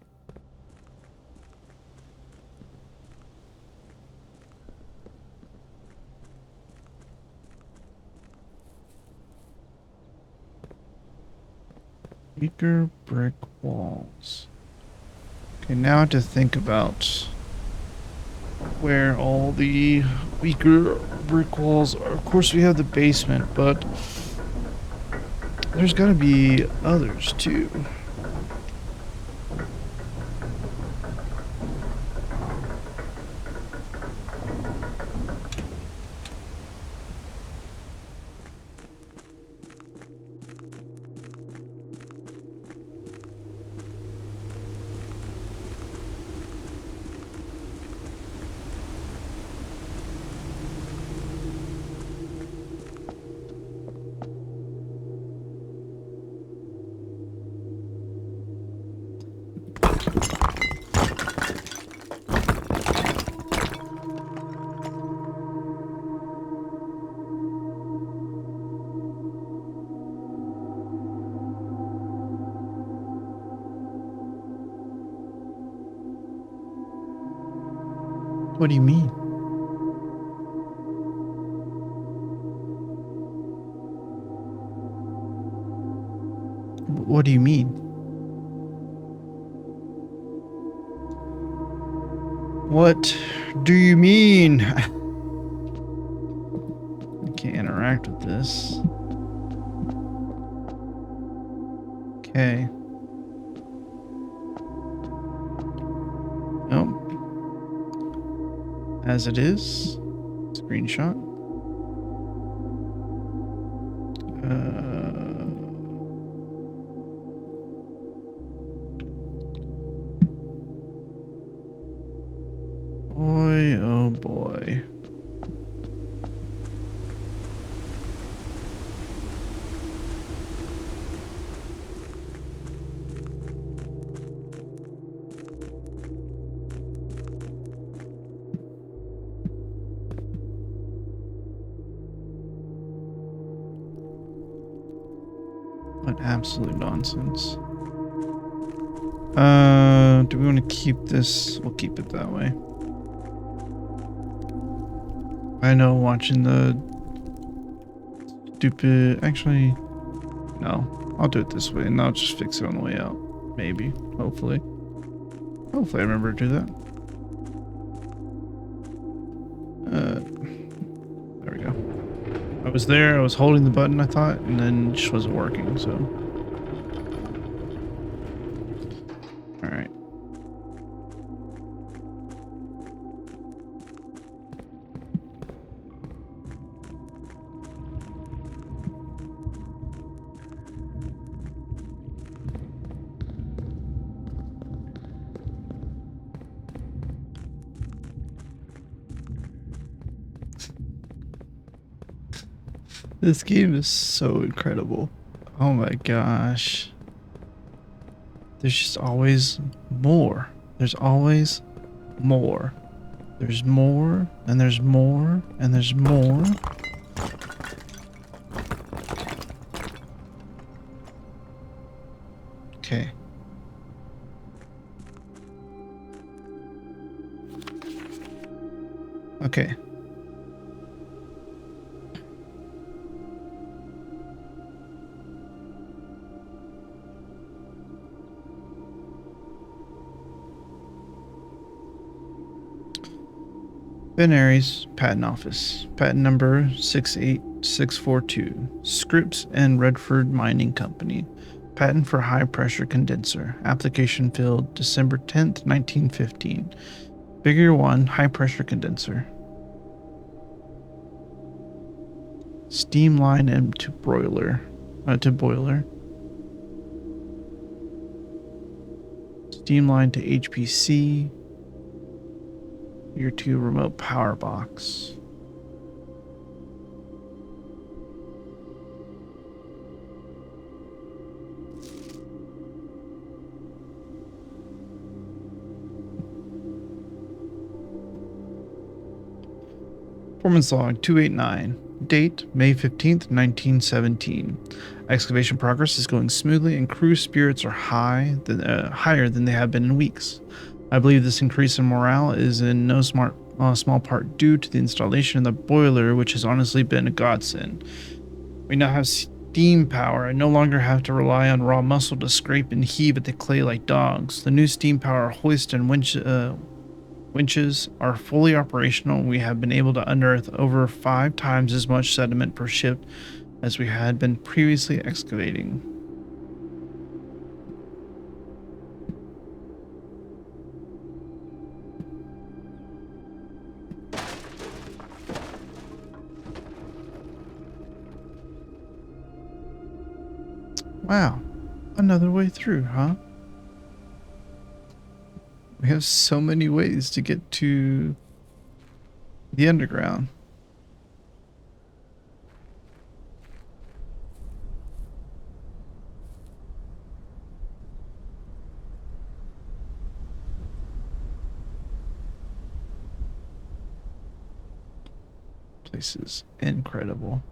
A: Weaker brick walls. Okay, now I have to think about where all the weaker brick walls are. Of course, we have the basement, but there's got to be others too. What do you mean? What do you mean? What do you mean? I can't interact with this. Okay. Nope. As it is. Screenshot. Boy, oh boy. What absolute nonsense. Do we want to keep this? We'll keep it that way. I know watching the stupid... Actually, no. I'll do it this way and I'll just fix it on the way out. Maybe. Hopefully. Hopefully I remember to do that. There we go. I was there, I was holding the button, I thought, and then it just wasn't working, so... Alright. This game is so incredible. Oh my gosh. There's just always more. There's always more. There's more, and there's more, and there's more. Okay. Okay. Ben Aries, Patent Office. Patent number 68642. Scripps and Redford Mining Company. Patent for high pressure condenser. Application field December 10th, 1915. Figure 1, high pressure condenser. Steam line and to boiler. Steam line to HPC. Figure 2, remote power box. Performance log 289. date, May 15th, 1917. Excavation progress is going smoothly and crew spirits are higher than they have been in weeks. I believe this increase in morale is in no small part due to the installation of the boiler, which has honestly been a godsend. We now have steam power and no longer have to rely on raw muscle to scrape and heave at the clay like dogs. The new steam power hoist and winches are fully operational. We have been able to unearth over 5 times as much sediment per ship as we had been previously excavating. Wow, another way through, huh? We have so many ways to get to the underground. Place is incredible.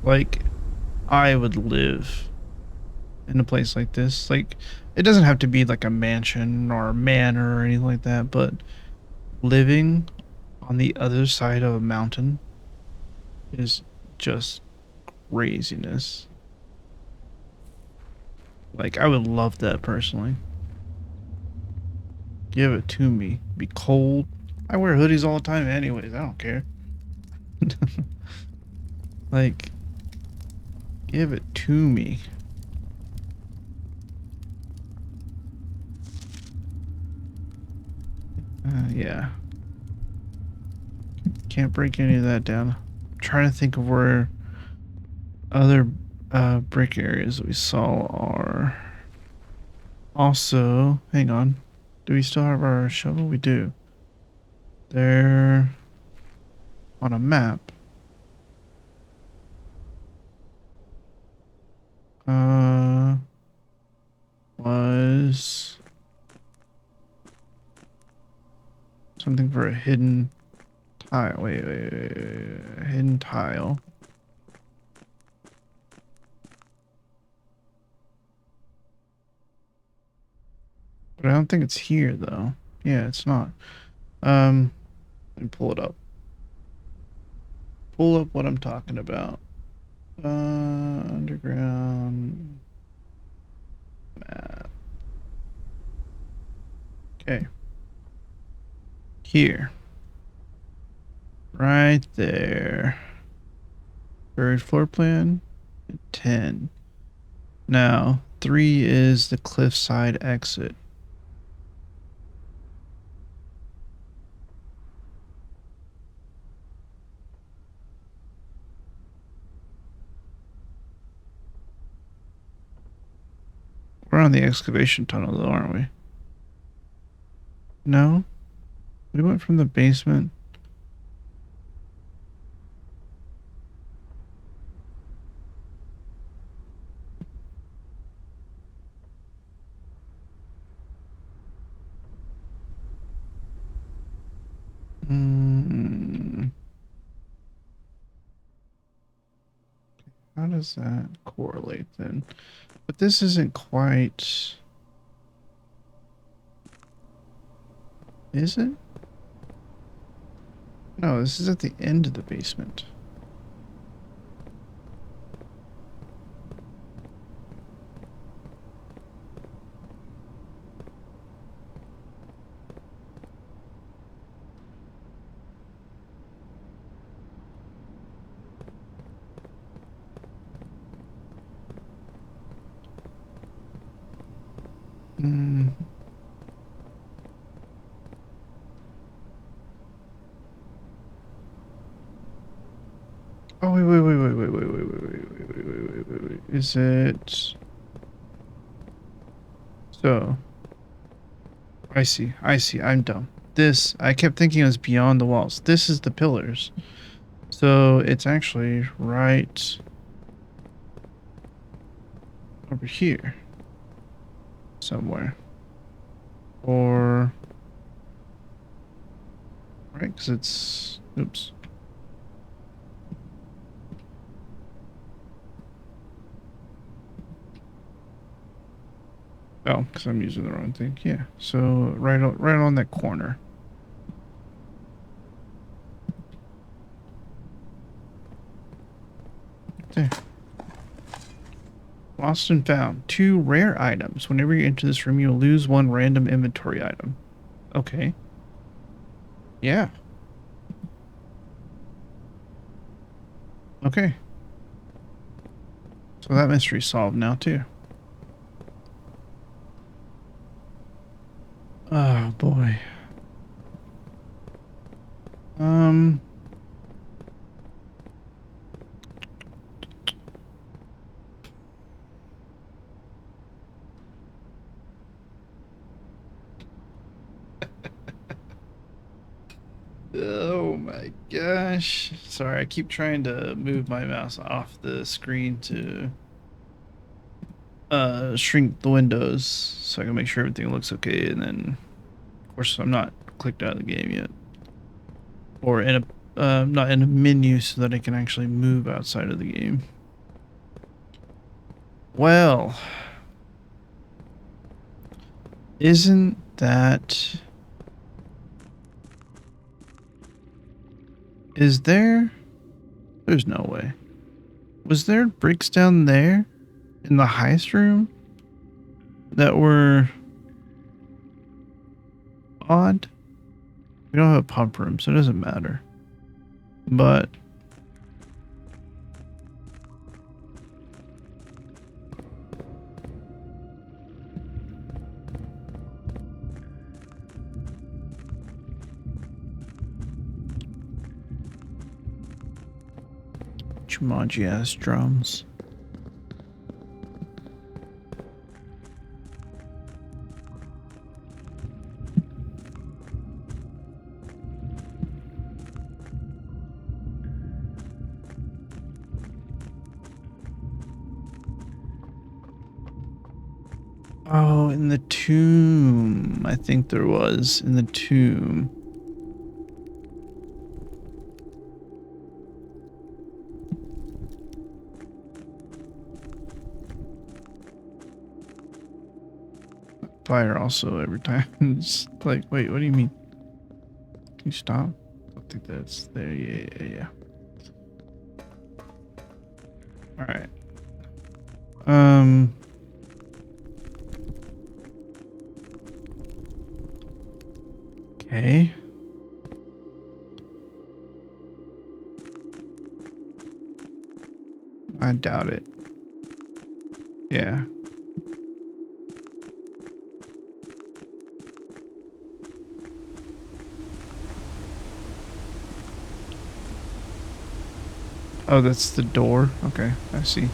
A: Like, I would live in a place like this. Like, it doesn't have to be like a mansion or a manor or anything like that, but living on the other side of a mountain is just craziness. Like, I would love that personally. Give it to me. Be cold. I wear hoodies all the time anyways. I don't care. Like, give it to me. Yeah. Can't break any of that down. I'm trying to think of where other brick areas that we saw are. Also, hang on. Do we still have our shovel? We do. There on a map. Was something for a hidden tile. Wait. Hidden tile. But I don't think it's here though. Yeah, it's not. Let me pull it up. Pull up what I'm talking about. Underground map. Okay. Here. Right there. Buried floor plan. 10. Now, 3 is the cliffside exit. We're on the excavation tunnel though, aren't we? No? We went from the basement. How does that correlate then? But this isn't quite... Is it? No, this is at the end of the basement. Oh, wait. Is it... So... I see. I'm dumb. This, I kept thinking it was beyond the walls. This is the pillars. So it's actually right over here. Somewhere. Or... Right, because it's... Oops. Oh, because I'm using the wrong thing. Yeah. So right on that corner. There. Lost and found. 2 rare items. Whenever you enter this room, you'll lose 1 random inventory item. Okay. Yeah. Okay. So that mystery's solved now, too. Oh, boy. Um... Oh my gosh. Sorry, I keep trying to move my mouse off the screen to shrink the windows so I can make sure everything looks okay, and then of course I'm not clicked out of the game yet. Or in a not in a menu so that I can actually move outside of the game. Well, isn't that... Is there... There's no way. Was there bricks down there in the heist room that were odd? We don't have a pump room, so it doesn't matter. But... Jumanji ass drums. Oh, in the tomb. I think there was in the tomb. Fire also every time. It's like, wait, what do you mean? Can you stop? I think that's there. Yeah. All right. Okay. I doubt it. Yeah. Oh, that's the door? Okay, I see.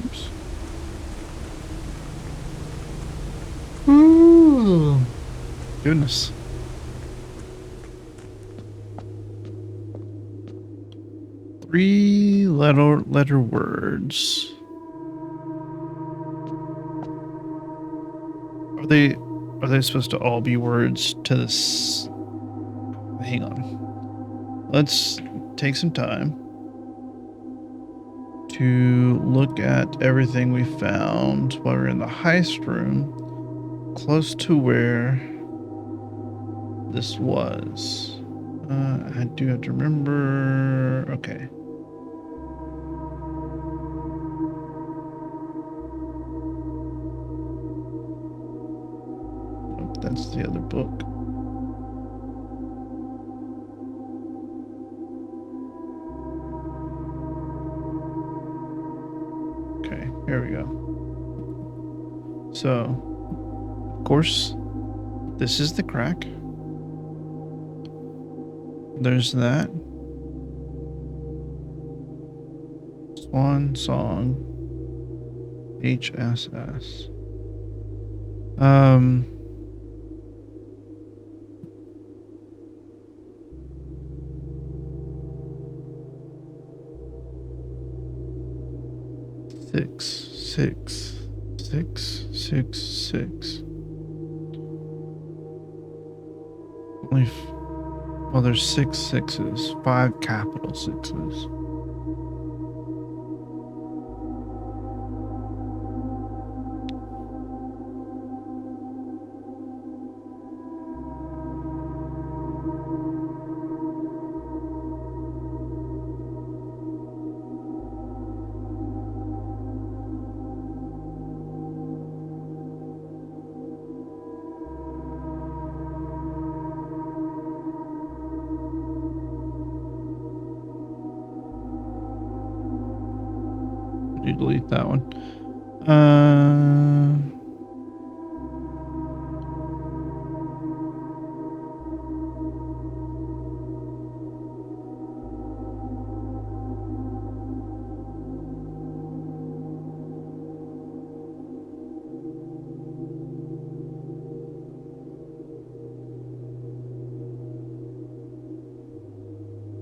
A: Oops. Ooh. Goodness. Three letter words. Are they supposed to all be words to this? Hang on. Let's take some time to look at everything we found while we're in the heist room, close to where this was. I do have to remember. Okay. Oh, that's the other book. Okay, here we go. So, of course, this is the crack. There's that. Swan Song. HSS. Six. Only Well, there's 6 sixes, 5 capital sixes. You delete that one.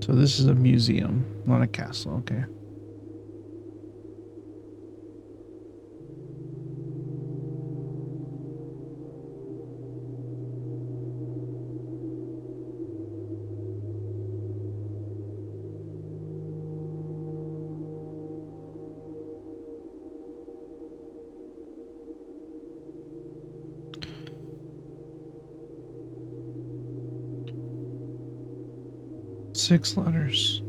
A: So this is a museum, not a castle. Okay. Six letters.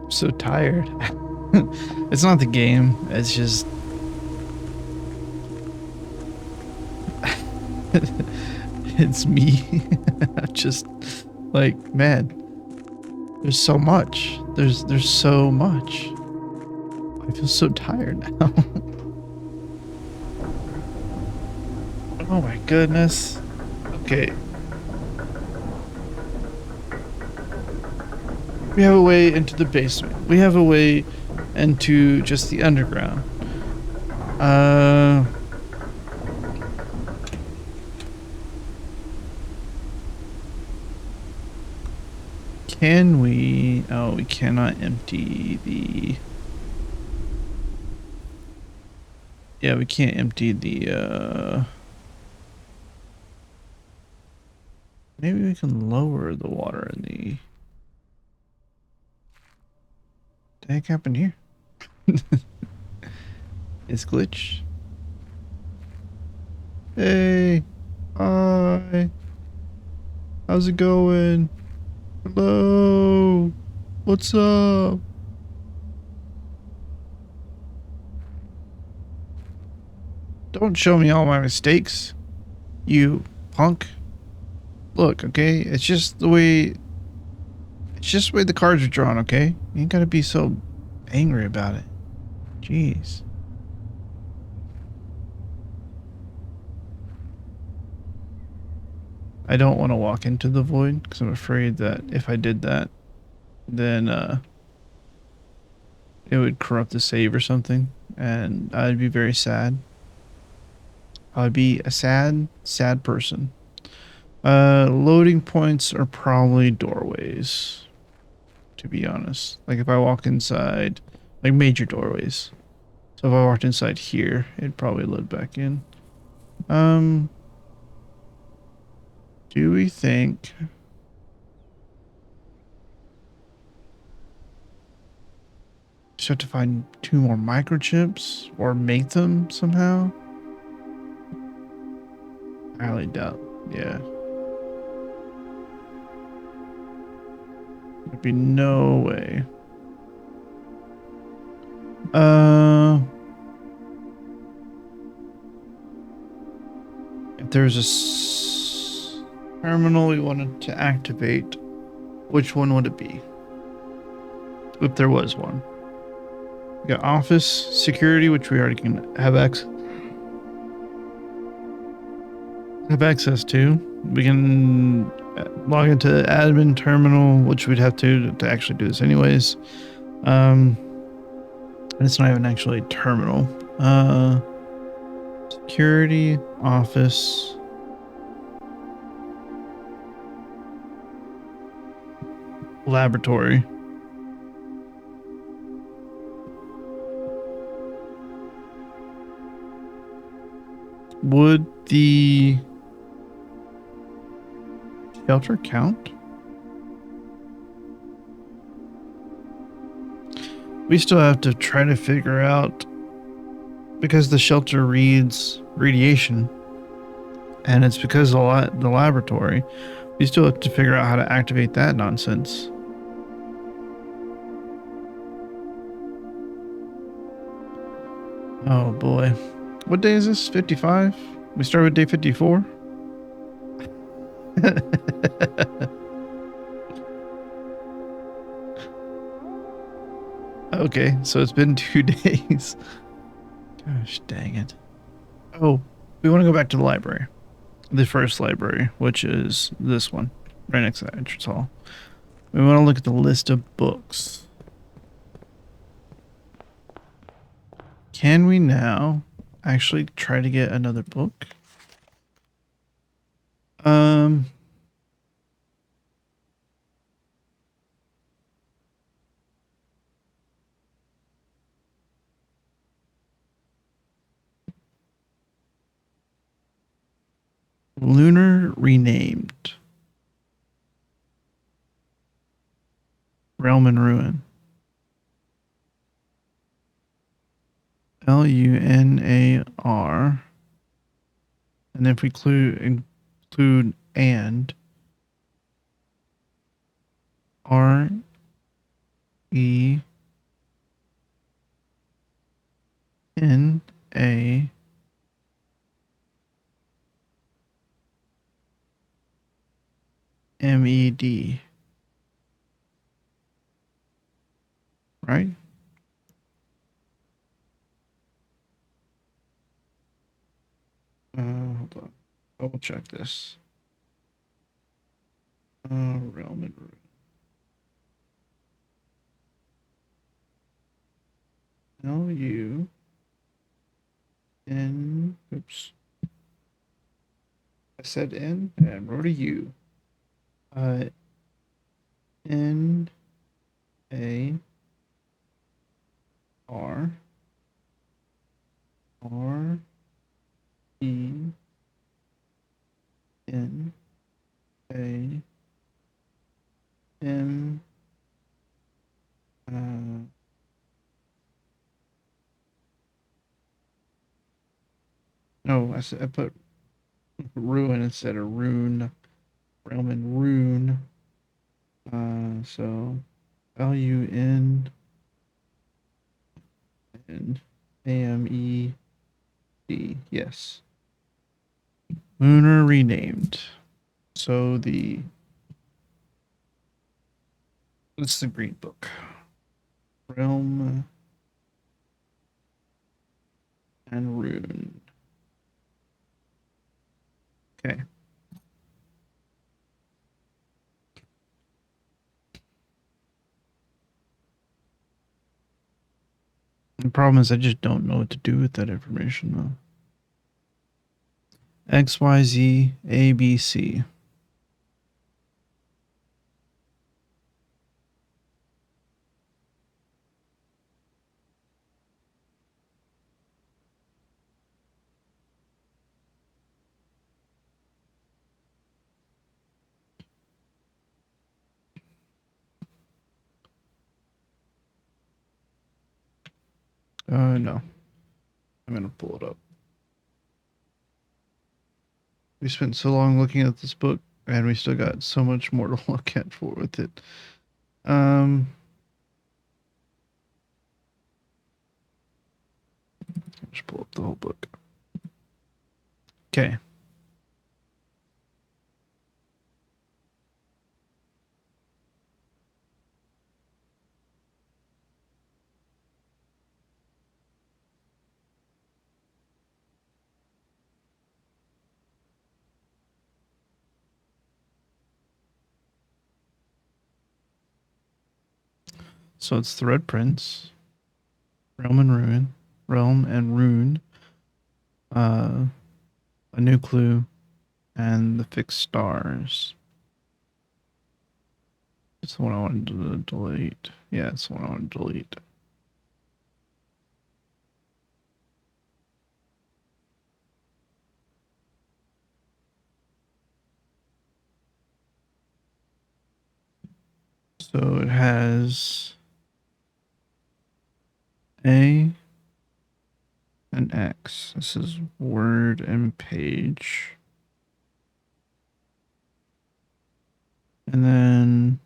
A: I'm so tired. It's not the game. It's just it's me. Just like, man, there's so much. There's so much. I feel so tired now. Oh my goodness. Okay. We have a way into the basement. We have a way into just the underground. Can we... Oh, we cannot empty the... Yeah, we can't empty the, Maybe we can lower the water in the... What the heck happened here? It's glitched. Hey. Hi. How's it going? Hello. What's up? Don't show me all my mistakes, you punk. Look, okay? It's just the way the cards are drawn, okay? You ain't gotta be so angry about it. Jeez. I don't want to walk into the void because I'm afraid that if I did that, then it would corrupt the save or something, and I'd be very sad. I'd be a sad, sad person. Loading points are probably doorways, to be honest. Like if I walk inside, like major doorways. So if I walked inside here, it'd probably load back in. Do we think... Just have to find 2 more microchips or make them somehow? I highly doubt. Yeah. There'd be no way. If there's terminal we wanted to activate, which one would it be? If there was one. We got office security, which we already can have access to. We can log into admin terminal, which we'd have to actually do this anyways. And it's not even actually a terminal. Security, office, laboratory. Would the shelter count? We still have to try to figure out, because the shelter reads radiation, and it's because of the laboratory. We still have to figure out how to activate that nonsense. Oh boy. What day is this? 55? We start with day 54? Okay, so it's been 2 days. Gosh dang it. Oh, we want to go back to the library. The first library, which is this one, right next to the entrance hall. We want to look at the list of books. Can we now actually try to get another book? Lunar renamed. Realm and Ruin. Lunar. And if we include and RENAMED. Right? Hold on. I will check this. Realm and Ruin. Oops. I said N and wrote a U. N A R R E N A M No, I put ruin instead of rune. Realm and Rune. So LUN and AMED. Yes. Lunar renamed. So what's the green book? Realm and Rune. Okay. The problem is I just don't know what to do with that information though. X, Y, Z, A, B, C. No. I'm gonna pull it up. We spent so long looking at this book, and we still got so much more to look at for with it. Just pull up the whole book. Okay. So it's the Red Prince, Realm and Rune, a new clue, and the fixed stars. It's the one I wanted to delete. Yeah, it's the one I wanted to delete. So it has A and X. This is word and page. And then,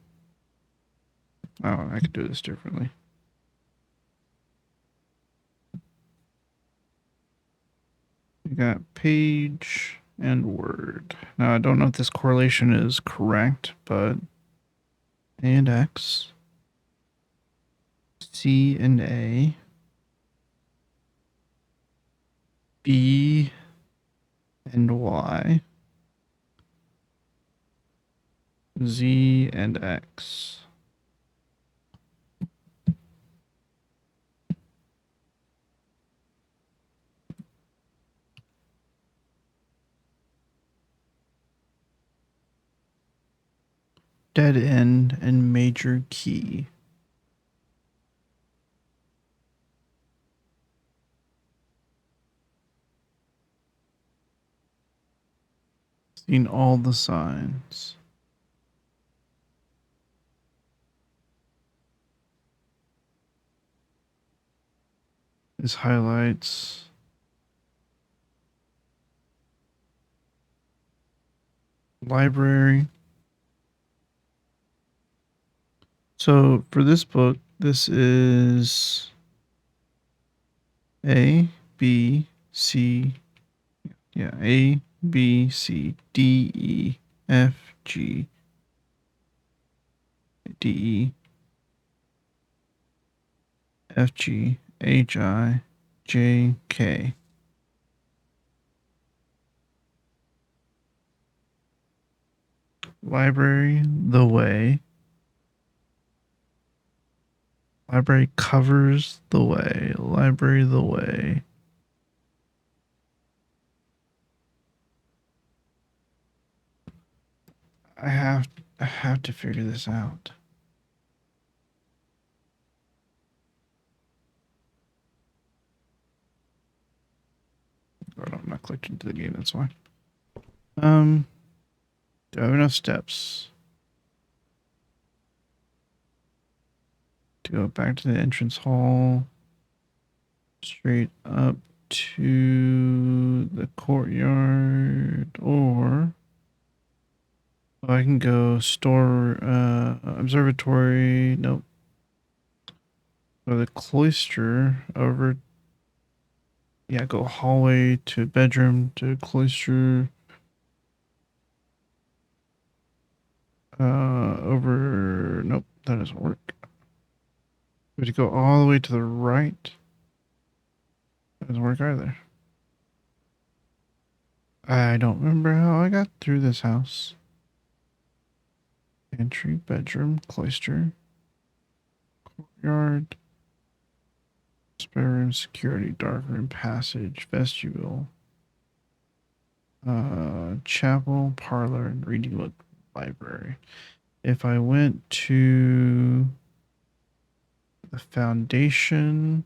A: oh, I could do this differently. We got page and word. Now, I don't know if this correlation is correct, but A and X, C and A, B and Y, Z and X. Dead end and major key. Seen all the signs. This highlights library. So for this book, this is A, B, C, yeah, A, B, C, D, E, F, G, D, E, F, G, H, I, J, K. Library, the way. Library covers the way. Library, the way. I have to figure this out. Oh, I'm not clicked into the game, that's why. Do I have enough steps to go back to the entrance hall? Straight up to the courtyard, or I can go store, observatory. Nope. Go the cloister over. Yeah, go hallway to bedroom to cloister. Over. Nope, that doesn't work. We have to go all the way to the right. That doesn't work either. I don't remember how I got through this house. Entry, bedroom, cloister, courtyard, spare room, security, dark room, passage, vestibule, chapel, parlor, and reading book, library. If I went to the foundation,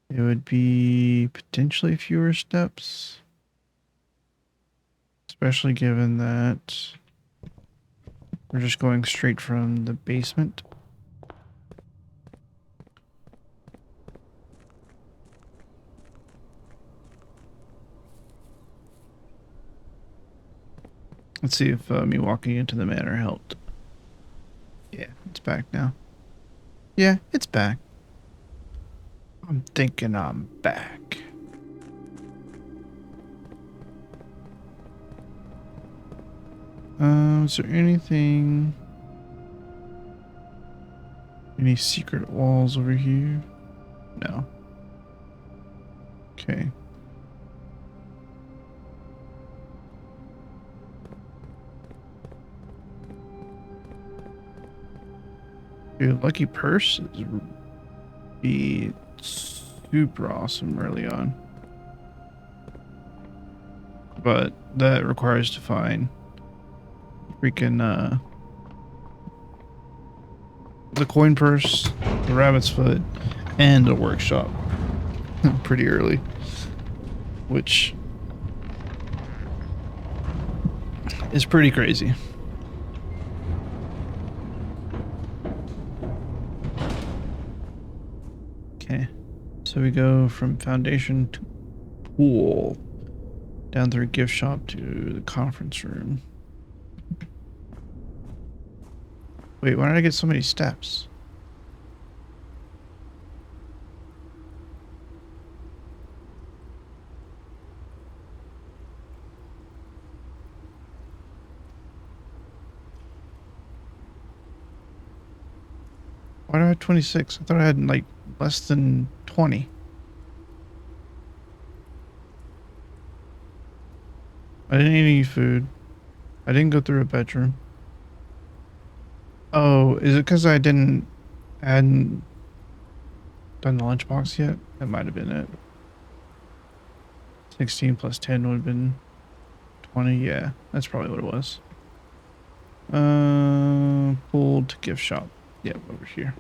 A: it would be potentially fewer steps, especially given that we're just going straight from the basement. Let's see if me walking into the manor helped. Yeah, it's back now. Yeah, it's back. I'm thinking I'm back. Is there anything? Any secret walls over here? No. Okay. Dude, lucky purse is be super awesome early on. But that requires to find freaking the coin purse, the rabbit's foot, and a workshop pretty early, which is pretty crazy. Okay, so we go from foundation to pool, down through gift shop to the conference room. Wait, why did I get so many steps? Why do I have 26? I thought I had like less than 20. I didn't eat any food. I didn't go through a bedroom. Oh, is it because I hadn't done the lunchbox yet? That might have been it. 16 plus 10 would have been 20. Yeah, that's probably what it was. Pulled to gift shop. Yep, over here.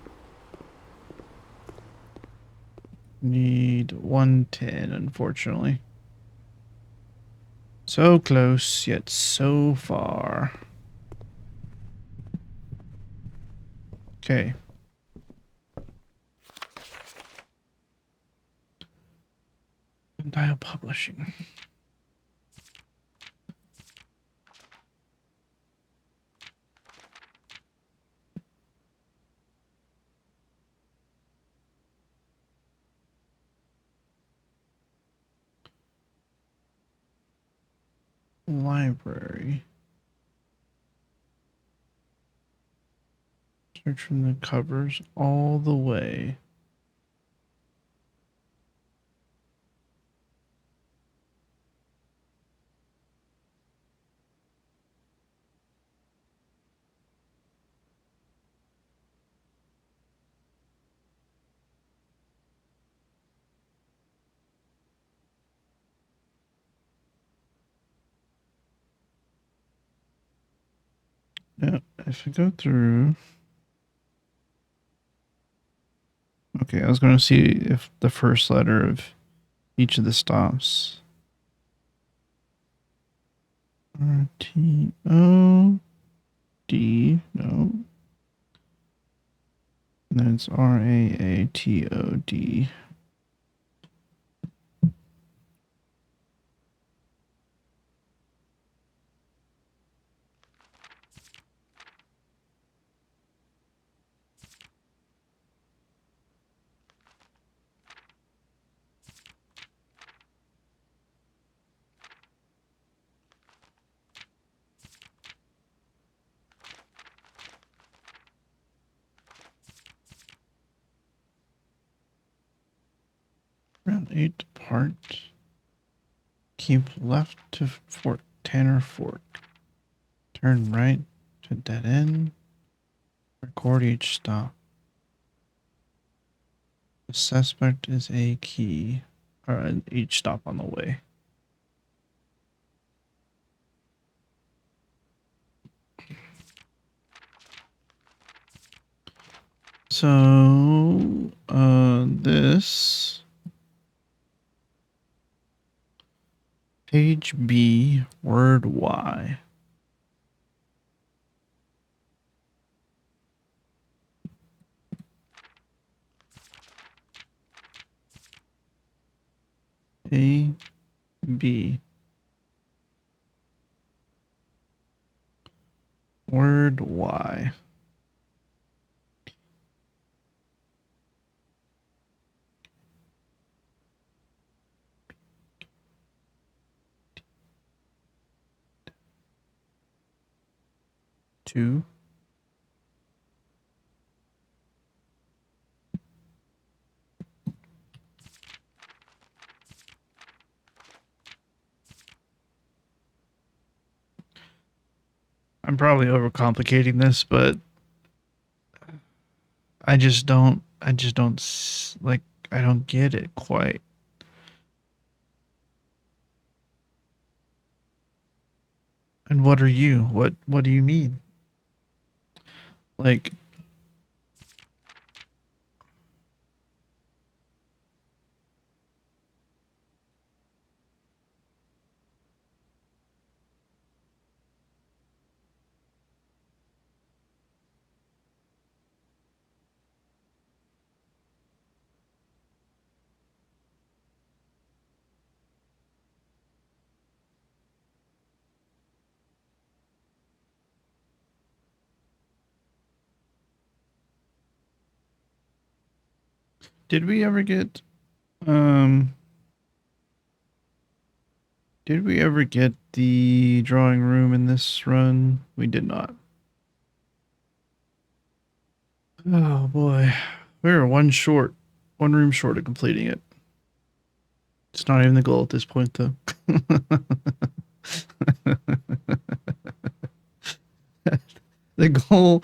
A: Need 110, unfortunately. So close, yet so far. Okay. Dial publishing. Library. Search from the covers all the way. Yeah, if I go through... Okay, I was going to see if the first letter of each of the stops. R-T-O-D, no. And then it's R-A-A-T-O-D. Round 8 depart. Keep left to Fort Tanner Fork. Turn right to dead end. Record each stop. The suspect is a key. Or each stop on the way. So, this page B, word Y. A, B. Word Y. Two. I'm probably overcomplicating this, but like, I don't get it quite. And what are you? What do you mean? Like, did we ever get um did we ever get the drawing room in this run? We did not. Oh boy. We were one room short of completing it. It's not even the goal at this point though. the goal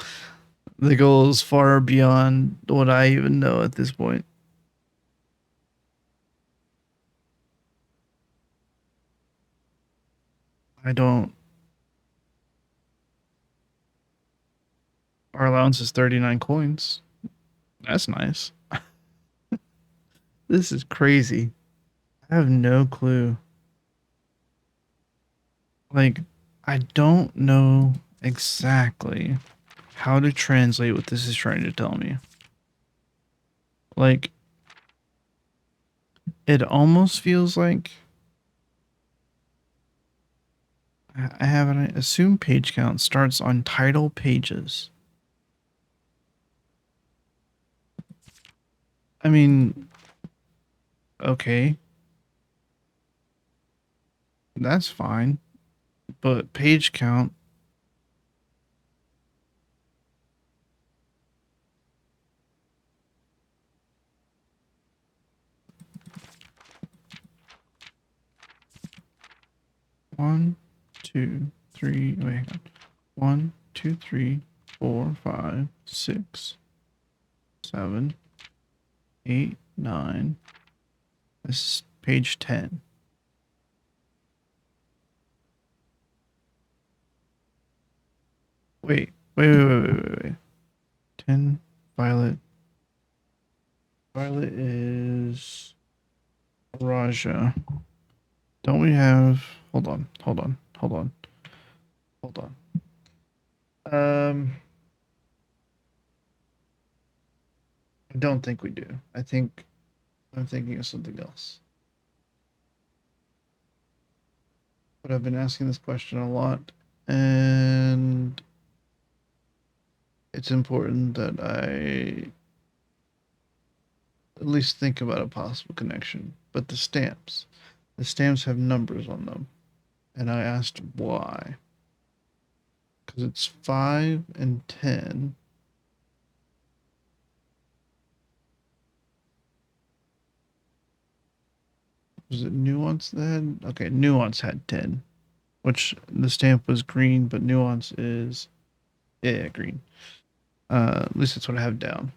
A: the goal is far beyond what I even know at this point. I don't Our allowance is 39 coins. That's nice. This is crazy. I have no clue. Like, I don't know exactly how to translate what this is trying to tell me. Like, it almost feels like I have an assumed page count starts on title pages. I mean, okay, that's fine, but page count. One, two, three. Wait, hang on. 1, 2, 3, 4, 5, 6, 7, 8, 9. This is page 10. Wait. 10, Violet. Violet is Raja. Don't we have... Hold on. I don't think we do. I think I'm thinking of something else. But I've been asking this question a lot, and it's important that I at least think about a possible connection. But the stamps have numbers on them, and I asked why. Because it's 5 and 10. Was it Nuance that had? Okay, Nuance had 10, which the stamp was green, but Nuance is, yeah, green. At least that's what I have down.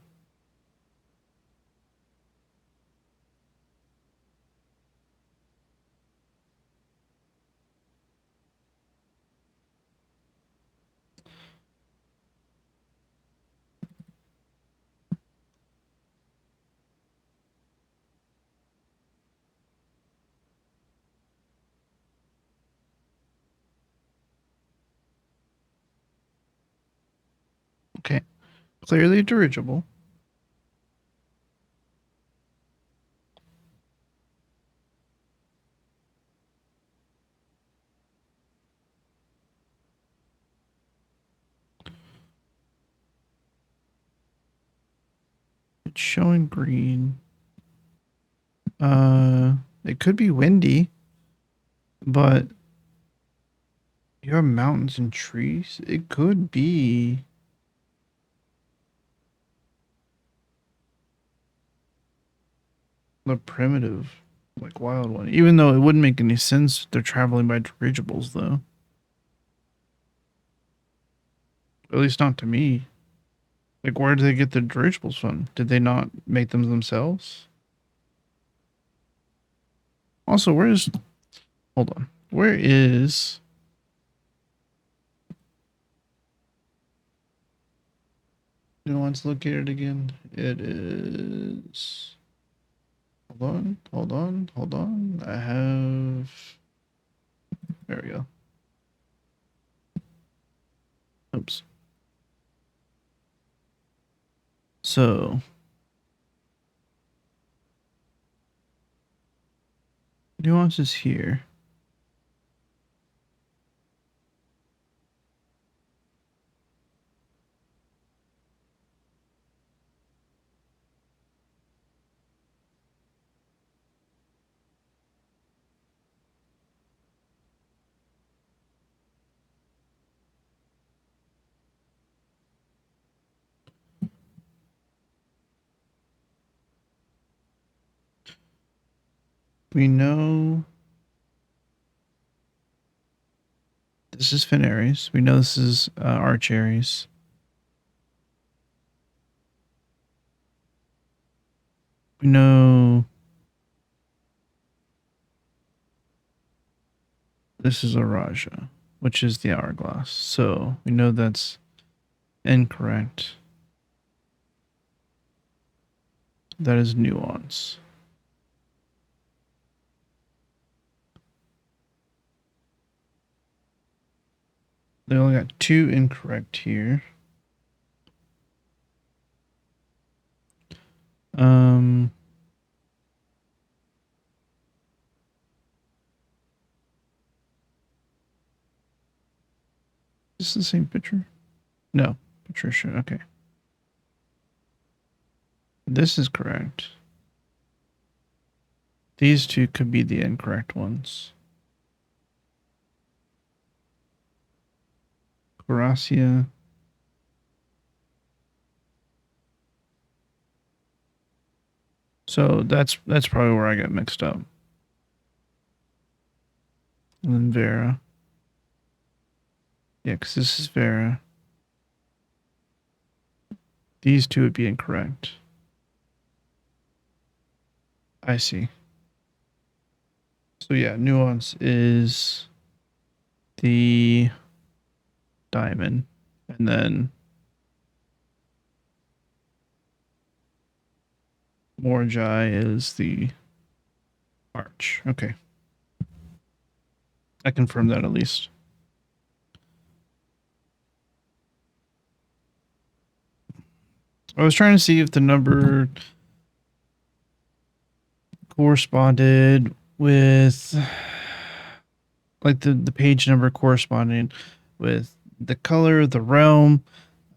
A: Okay, clearly dirigible. It's showing green. It could be windy, but you have mountains and trees. It could be the primitive, like wild one. Even though it wouldn't make any sense, they're traveling by dirigibles, though. At least not to me. Like, where did they get the dirigibles from? Did they not make them themselves? Also, where is... Hold on. Where is... Nuance located again? It is... Hold on, hold on, hold on. I have... There we go. Oops. So... Nuance is here. We know... This is Finaries. We know this is Archaries. We know... This is a Raja, which is the hourglass. So we know that's incorrect. That is nuance. They only got 2 incorrect here. Is this the same picture? No, Patricia. Okay. This is correct. These 2 could be the incorrect ones. Horacia. So that's probably where I got mixed up. And then Vera. Yeah, because this is Vera. These 2 would be incorrect. I see. So yeah, nuance is the diamond, and then Morjai is the arch. Okay. I confirmed that at least. I was trying to see if the number corresponded with like the page number corresponding with the color, the realm,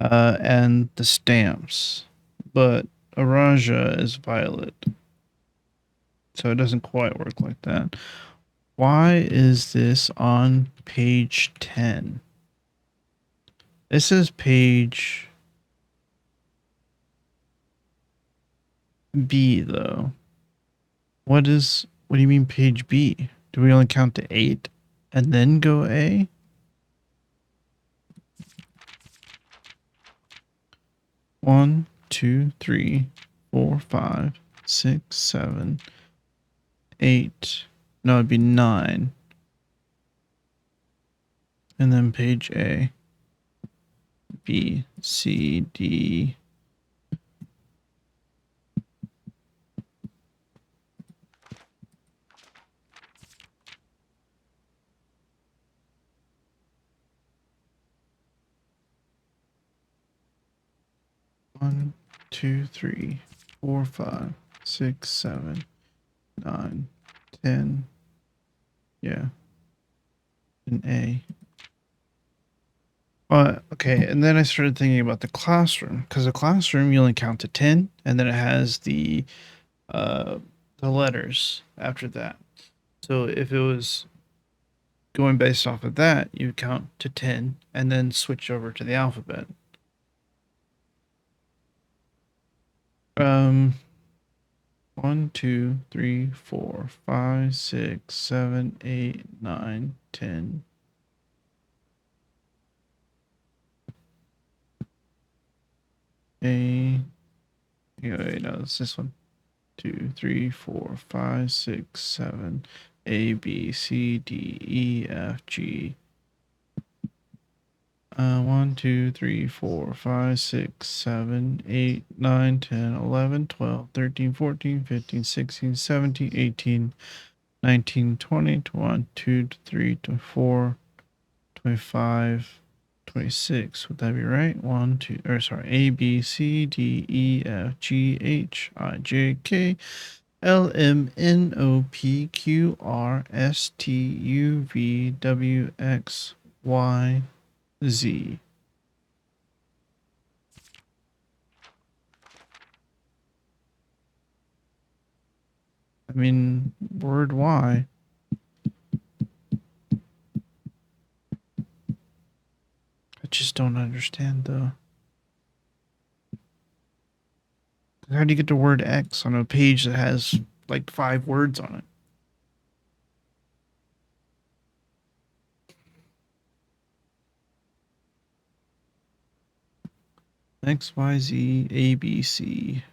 A: and the stamps. But Araja is violet. So it doesn't quite work like that. Why is this on page 10? This is page B, though. What do you mean page B? Do we only count to 8 and then go A? One, two, three, 4, 5, 6, 7, 8. No, it'd be 9. And then page A. B, C, D. One, 2, 3, 4, 5, 6, 7, 9, 10. Yeah. An A. Okay, and then I started thinking about the classroom, because the classroom you only count to 10, and then it has the letters after that. So if it was going based off of that, you count to 10 and then switch over to the alphabet. One, 2, 3, 4, 5, 6, 7, 8, 9, 10. A. Wait, no, it's this one. 2, 3, 4, 5, 6, 7. A, B, C, D, E, F, G. 1, 2, 3, 4, 5, 6, 7, 8, 9, 10, 11, 12, 13, 14, 15, 16, 17, 18, 19, 20, 21, 2, 3, 24, 25, 26. Would that be right? 1, 2, or sorry, A, B, C, D, E, F, G, H, I, J, K, L, M, N, O, P, Q, R, S, T, U, V, W, X, Y, Z. I mean, word Y. I just don't understand though. How do you get the word X on a page that has like 5 words on it? X, Y, Z, A, B, C.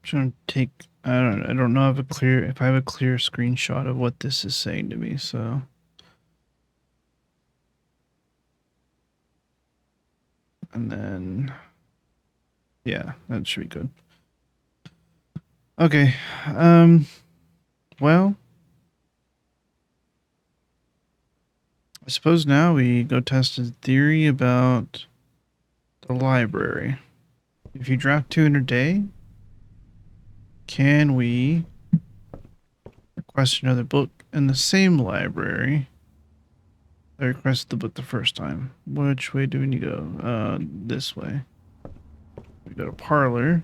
A: I'm trying to take. I don't know if I have a clear screenshot of what this is saying to me. So, and then, yeah, that should be good. Okay. Well, I suppose now we go test a theory about the library. If you draft 2 in a day, can we request another book in the same library I requested the book the first time? Which way do we need to go? This way. We go to parlor.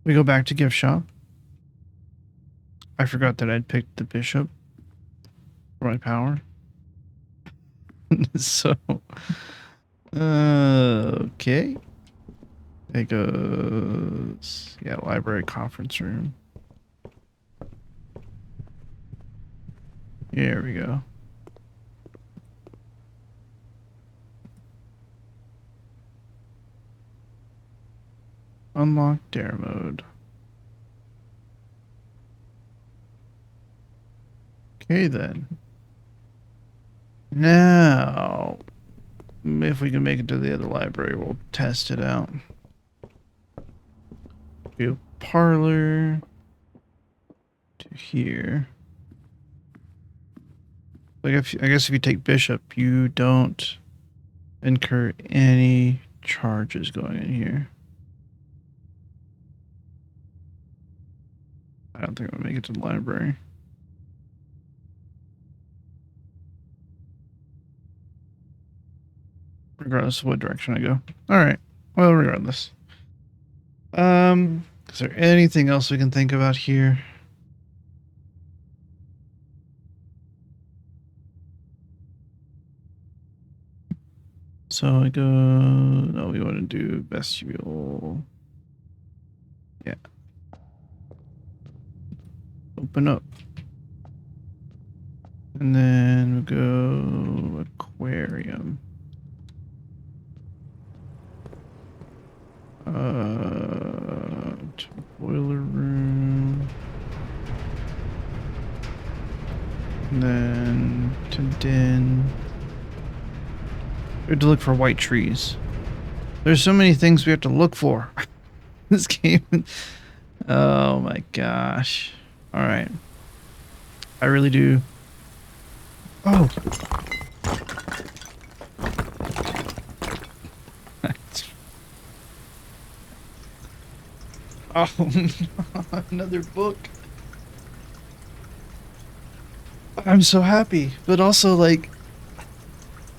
A: We go back to gift shop. I forgot that I'd picked the bishop for my power. So, okay. It goes, yeah, library conference room. Here we go. Unlock dare mode. Okay then. Now, if we can make it to the other library, we'll test it out. Go parlor to here. Like I guess if you take bishop, you don't incur any charges going in here. I don't think I'll make it to the library. Regardless of what direction I go. Alright. Well, regardless. Is there anything else we can think about here? So I go, no, we want to do vestibule. Yeah. Open up. And then we'll go aquarium. To boiler room. And then to den. We have to look for white trees. There's so many things we have to look for. This game. Oh my gosh. Alright. I really do. Oh. Oh, another book. I'm so happy, but also like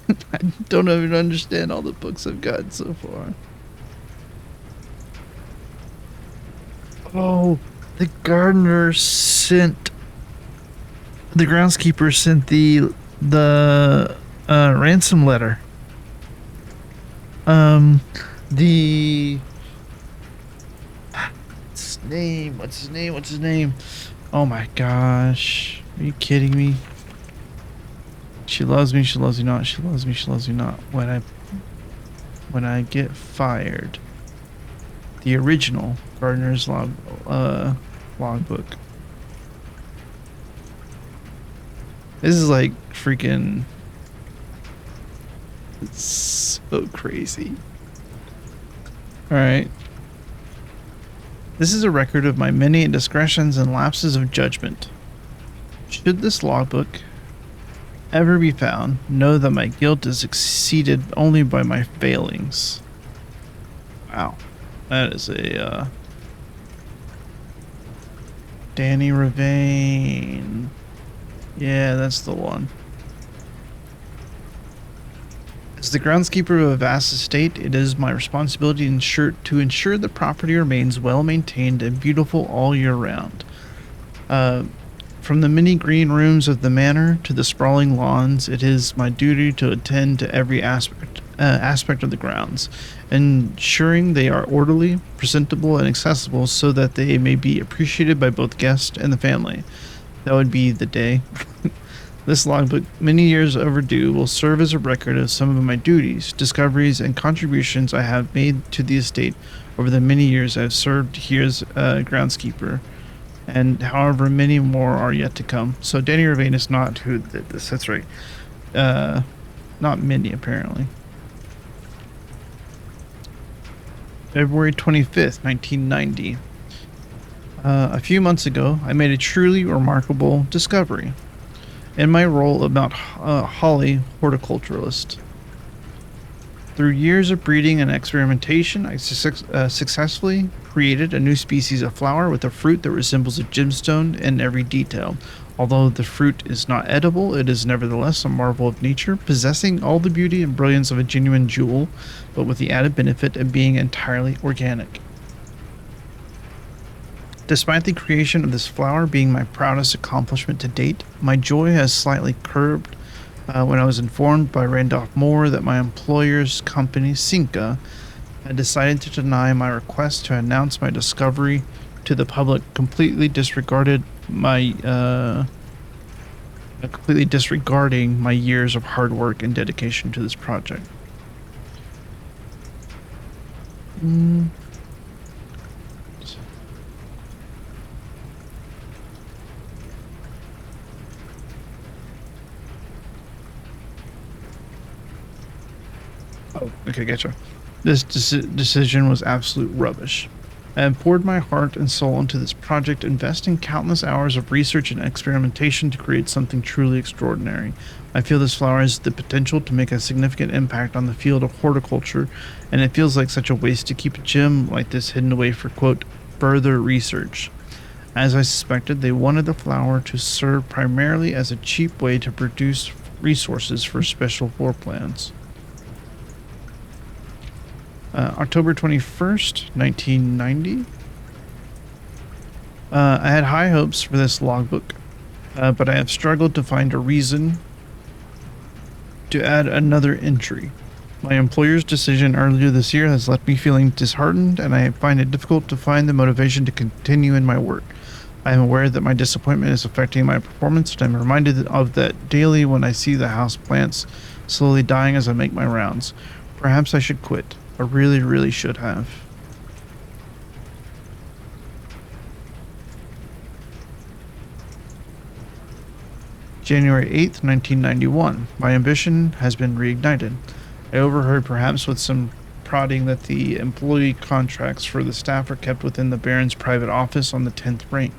A: I don't even understand all the books I've gotten so far. Oh, the gardener sent the groundskeeper sent the ransom letter. The what's his name? Oh my gosh. Are you kidding me? She loves me, she loves me not, she loves me, she loves me not. When I get fired. The original gardener's logbook. This is like freaking, it's so crazy. Alright. This is a record of my many indiscretions and lapses of judgment. Should this logbook ever be found, know that my guilt is exceeded only by my failings. Wow. That is a, Danny Ravane. Yeah, that's the one. As the groundskeeper of a vast estate, it is my responsibility to ensure the property remains well maintained and beautiful all year round. From the many green rooms of the manor to the sprawling lawns, it is my duty to attend to every aspect of the grounds, ensuring they are orderly, presentable, and accessible so that they may be appreciated by both guests and the family. That would be the day. This logbook, many years overdue, will serve as a record of some of my duties, discoveries, and contributions I have made to the estate over the many years I have served here as groundskeeper, and however many more are yet to come. So Danny Ravane is not who did this. That's right. Not many, apparently. February 25th, 1990. A few months ago, I made a truly remarkable discovery in my role of Mount Holly horticulturalist. Through years of breeding and experimentation, I successfully created a new species of flower with a fruit that resembles a gemstone in every detail. Although the fruit is not edible, it is nevertheless a marvel of nature, possessing all the beauty and brilliance of a genuine jewel, but with the added benefit of being entirely organic. Despite the creation of this flower being my proudest accomplishment to date, my joy has slightly curbed when I was informed by Randolph Moore that my employer's company, Cinca, had decided to deny my request to announce my discovery to the public, completely disregarding my years of hard work and dedication to this project. Oh, okay, gotcha. This decision was absolute rubbish. I have poured my heart and soul into this project, investing countless hours of research and experimentation to create something truly extraordinary. I feel this flower has the potential to make a significant impact on the field of horticulture, and it feels like such a waste to keep a gem like this hidden away for, quote, further research. As I suspected, they wanted the flower to serve primarily as a cheap way to produce resources for special floor plans. October 21st, 1990. I had high hopes for this logbook, but I have struggled to find a reason to add another entry. My employer's decision earlier this year has left me feeling disheartened, and I find it difficult to find the motivation to continue in my work. I am aware that my disappointment is affecting my performance, and I'm reminded of that daily when I see the house plants slowly dying as I make my rounds. Perhaps I should quit. I really, really should have. January 8th, 1991. My ambition has been reignited. I overheard, perhaps with some prodding, that the employee contracts for the staff are kept within the Baron's private office on the 10th rank.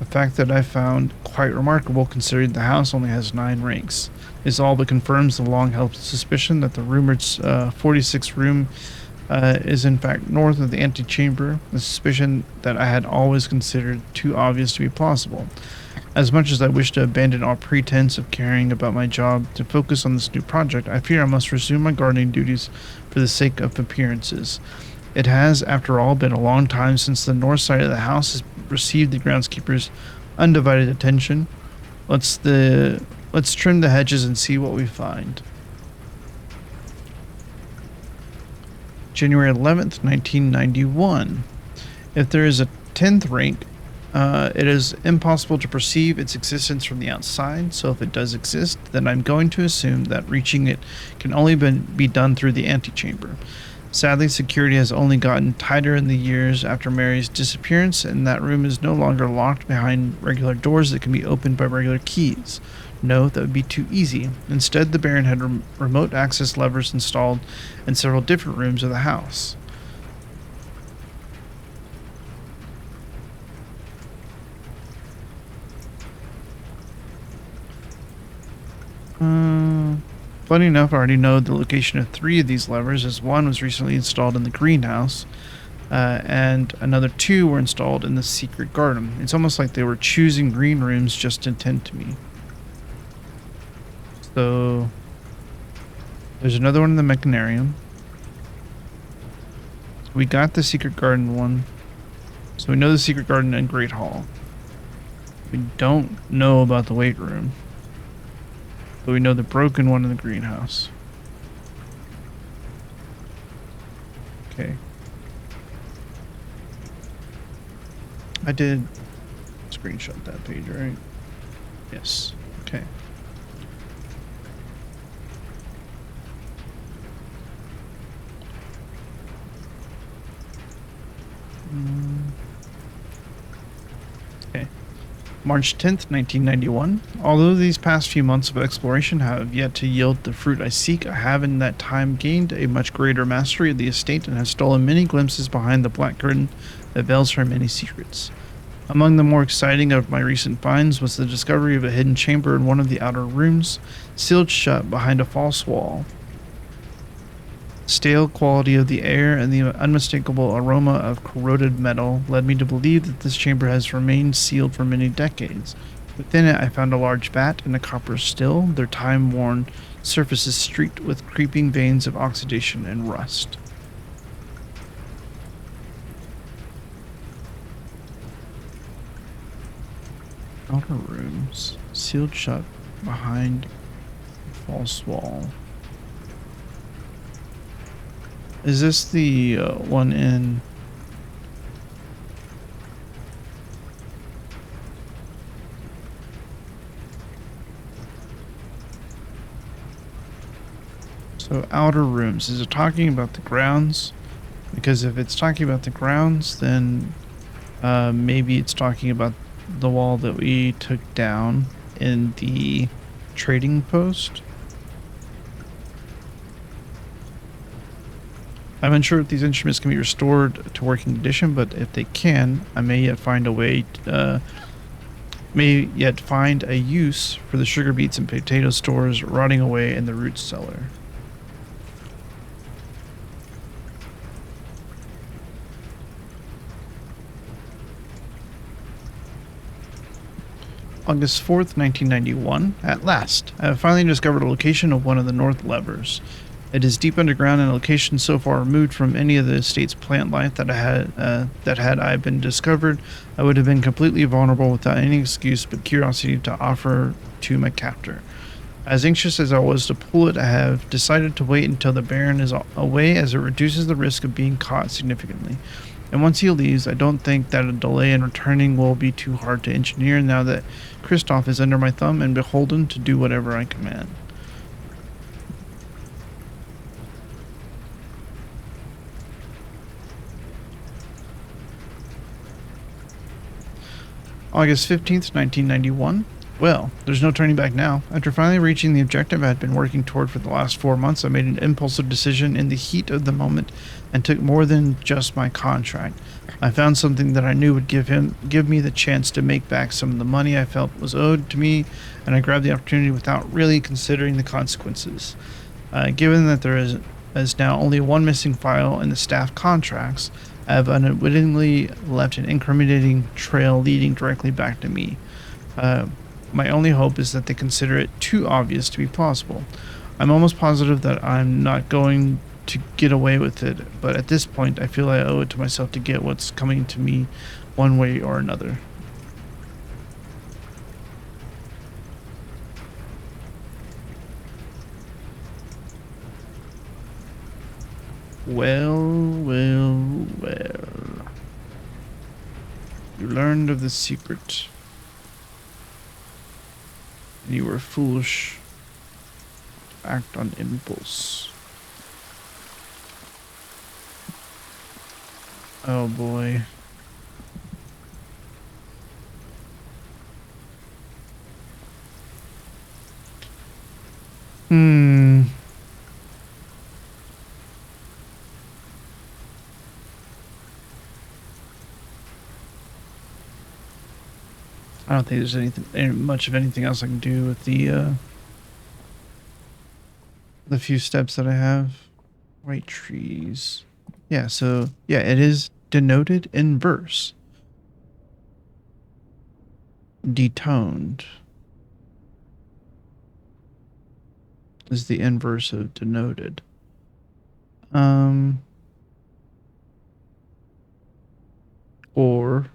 A: A fact that I found quite remarkable considering the house only has 9 ranks. This all but confirms the long-held suspicion that the rumored 46th room is in fact north of the antechamber, a suspicion that I had always considered too obvious to be plausible. As much as I wish to abandon all pretense of caring about my job to focus on this new project, I fear I must resume my gardening duties for the sake of appearances. It has, after all, been a long time since the north side of the house has received the groundskeeper's undivided attention. Let's trim the hedges and see what we find. January 11th, 1991. If there is a 10th rank, it is impossible to perceive its existence from the outside, so if it does exist, then I'm going to assume that reaching it can only be done through the antechamber. Sadly, security has only gotten tighter in the years after Mary's disappearance, and that room is no longer locked behind regular doors that can be opened by regular keys. No, that would be too easy. Instead, the Baron had remote access levers installed in several different rooms of the house. Funny enough, I already know the location of 3 of these levers, as one was recently installed in the greenhouse, and another 2 were installed in the secret garden. It's almost like they were choosing green rooms just to tempt me. So, there's another one in the mechanarium. We got the secret garden one. So we know the secret garden and Great Hall. We don't know about the weight room. But we know the broken one in the greenhouse. Okay. I did screenshot that page, right? Yes. Okay. Okay. March 10th, 1991. Although these past few months of exploration have yet to yield the fruit I seek, I have in that time gained a much greater mastery of the estate and have stolen many glimpses behind the black curtain that veils her many secrets. Among the more exciting of my recent finds was the discovery of a hidden chamber in one of the outer rooms, sealed shut behind a false wall. Stale quality of the air and the unmistakable aroma of corroded metal led me to believe that this chamber has remained sealed for many decades. Within it, I found a large vat and a copper still, their time-worn surfaces streaked with creeping veins of oxidation and rust. Outer rooms, sealed shut behind a false wall. Is this the one in... So, outer rooms. Is it talking about the grounds? Because if it's talking about the grounds, then maybe it's talking about the wall that we took down in the trading post. I'm unsure if these instruments can be restored to working condition, but if they can, I may yet find a way, may yet find a use for the sugar beets and potato stores rotting away in the root cellar. August 4th, 1991. At last, I have finally discovered a location of one of the north levers. It is deep underground and a location so far removed from any of the estate's plant life that had I been discovered, I would have been completely vulnerable without any excuse but curiosity to offer to my captor. As anxious as I was to pull it, I have decided to wait until the Baron is away, as it reduces the risk of being caught significantly. And once he leaves, I don't think that a delay in returning will be too hard to engineer now that Kristoff is under my thumb and beholden to do whatever I command. August 15th, 1991. Well, there's no turning back now. After finally reaching the objective I had been working toward for the last 4 months, I made an impulsive decision in the heat of the moment and took more than just my contract. I found something that I knew would give me the chance to make back some of the money I felt was owed to me, and I grabbed the opportunity without really considering the consequences. Given that there is now only one missing file in the staff contracts, I have unwittingly left an incriminating trail leading directly back to me. Uh, my only hope is that they consider it too obvious to be plausible. I'm almost positive that I'm not going to get away with it, but at this point I feel I owe it to myself to get what's coming to me one way or another. Well, well, well. You learned of the secret. And you were foolish to act on impulse. Oh boy. Hmm. I don't think there's much of anything else I can do with the few steps that I have. White trees. Yeah, so yeah, it is denoted in verse. Detoned is the inverse of denoted. Or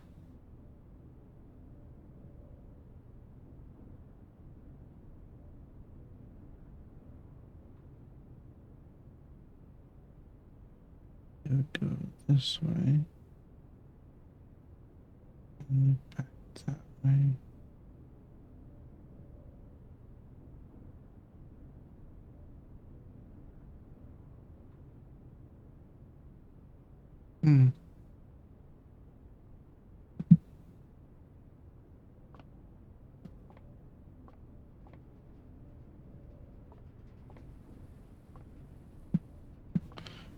A: it would go this way. And back that way. Hmm.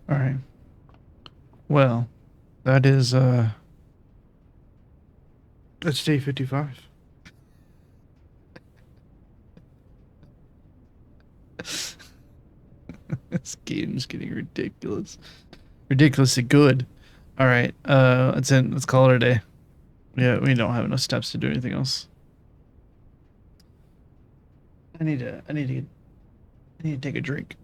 A: All right. Well, that is that's day 55. This game's getting ridiculous. Ridiculously good. All right. Let's call it a day. Yeah, we don't have enough steps to do anything else. I need to take a drink.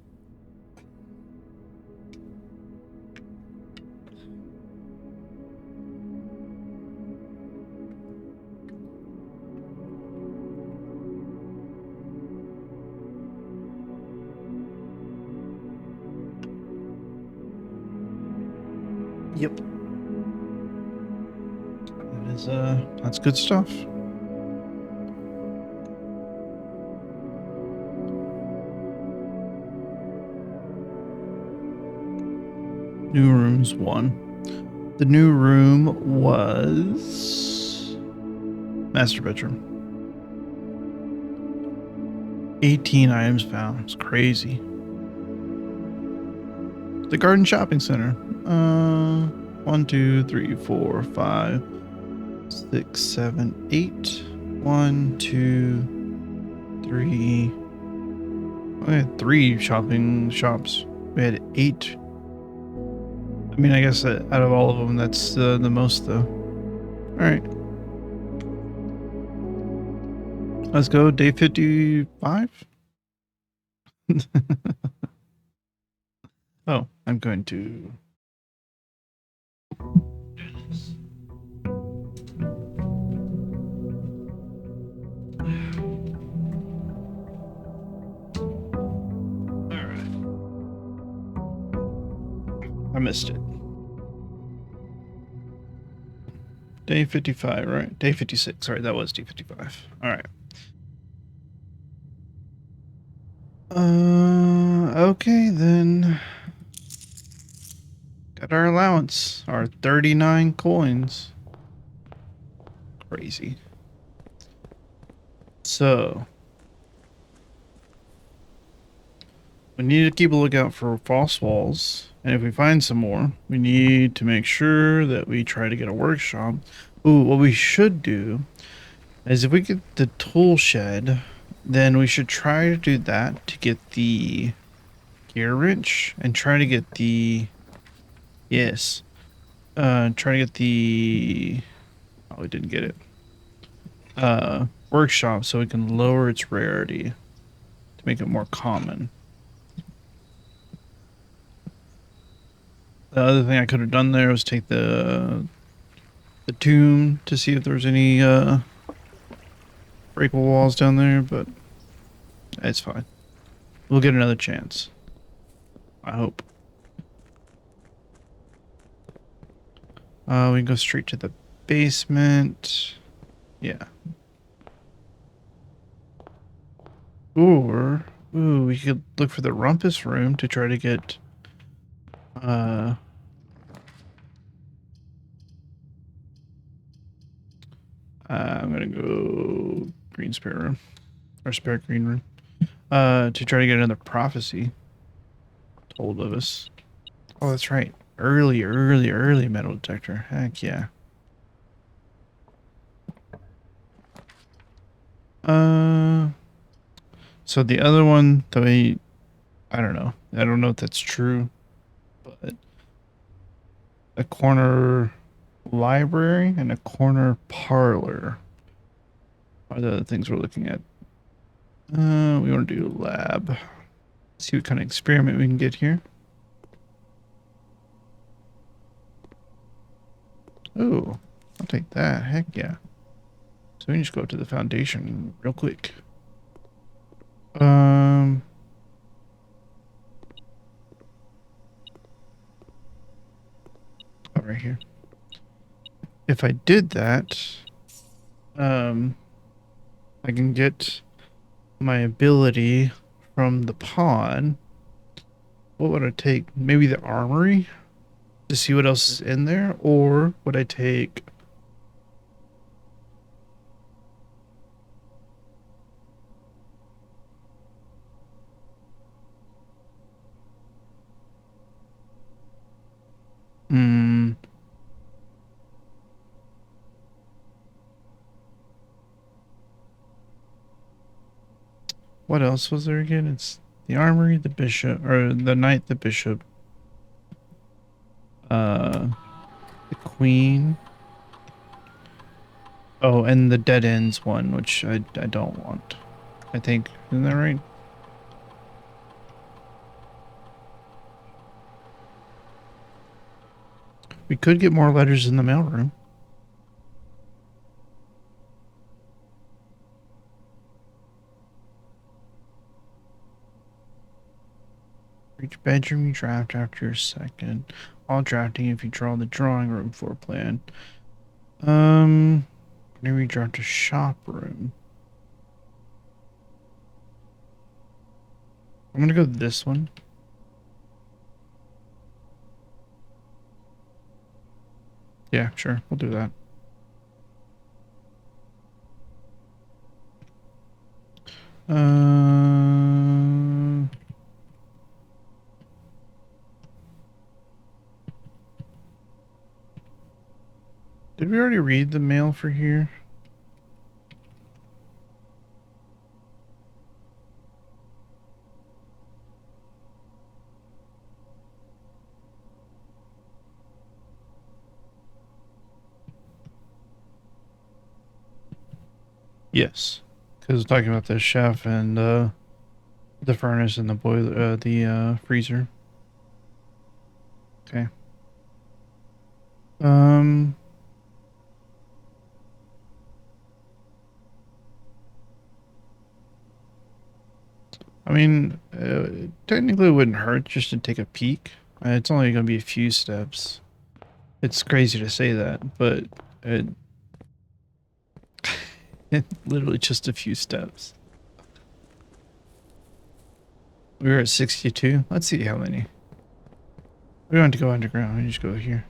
A: Yep. That's good stuff. New rooms 1. The new room was master bedroom. 18 items found. It's crazy. The garden shopping center. 1, 2, 3, 4, 5, 6, 7, 8. 1, 2, 3. We had 3 shopping shops. We had 8. I mean, I guess that out of all of them, that's the most, though. All right. Let's go. Day 55. Oh, I'm going to do this. All right. I missed it. Day 55, right? Day 56. Sorry, that was day 55. All right. Okay, then. Got our allowance. Our 39 coins. Crazy. So we need to keep a lookout for false walls, and if we find some more, we need to make sure that we try to get a workshop. Ooh, what we should do is if we get the tool shed, then we should try to do that to get the gear wrench and try to get the try to get the oh, we didn't get it. Workshop so we can lower its rarity to make it more common. The other thing I could have done there was take the tomb to see if there's any breakable walls down there, but it's fine. We'll get another chance. I hope. We can go straight to the basement. Yeah. Or, we could look for the rumpus room to try to get, I'm gonna go green spare room. Or spare green room. To try to get another prophecy told of us. Oh, that's right. Early metal detector. Heck yeah. So the other one, I don't know. I don't know if that's true, but a corner library and a corner parlor are the things we're looking at. We want to do lab. See what kind of experiment we can get here. Oh, I'll take that. Heck yeah. So we can just go up to the foundation real quick. Oh, right here. If I did that, I can get my ability from the pawn. What would I take? Maybe the armory to see what else is in there, or would I take? What else was there again? It's the armory, the bishop, or the knight, the bishop, the queen. Oh, and the dead ends one, which I don't want. I think, isn't that right? We could get more letters in the mailroom. Each bedroom you draft after your second. All drafting if you draw the drawing room floor plan. Whenever you draft a shop room. I'm gonna go this one. Yeah, sure, we'll do that. Did we already read the mail for here? Yes, because talking about the chef and the furnace and the boiler, the freezer. Okay. I mean, technically it wouldn't hurt just to take a peek. It's only going to be a few steps. It's crazy to say that, but it literally just a few steps. We were at 62. Let's see how many. We want to go underground. We just go here.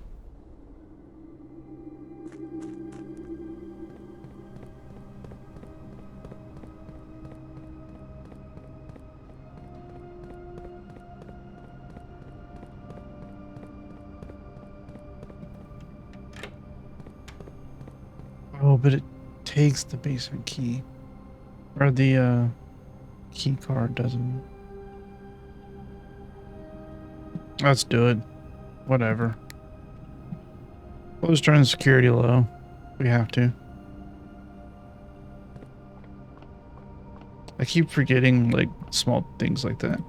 A: Oh, but it takes the basement key. Or the key card doesn't. Let's do it. Whatever. We'll just turn security low. We have to. I keep forgetting, like, small things like that.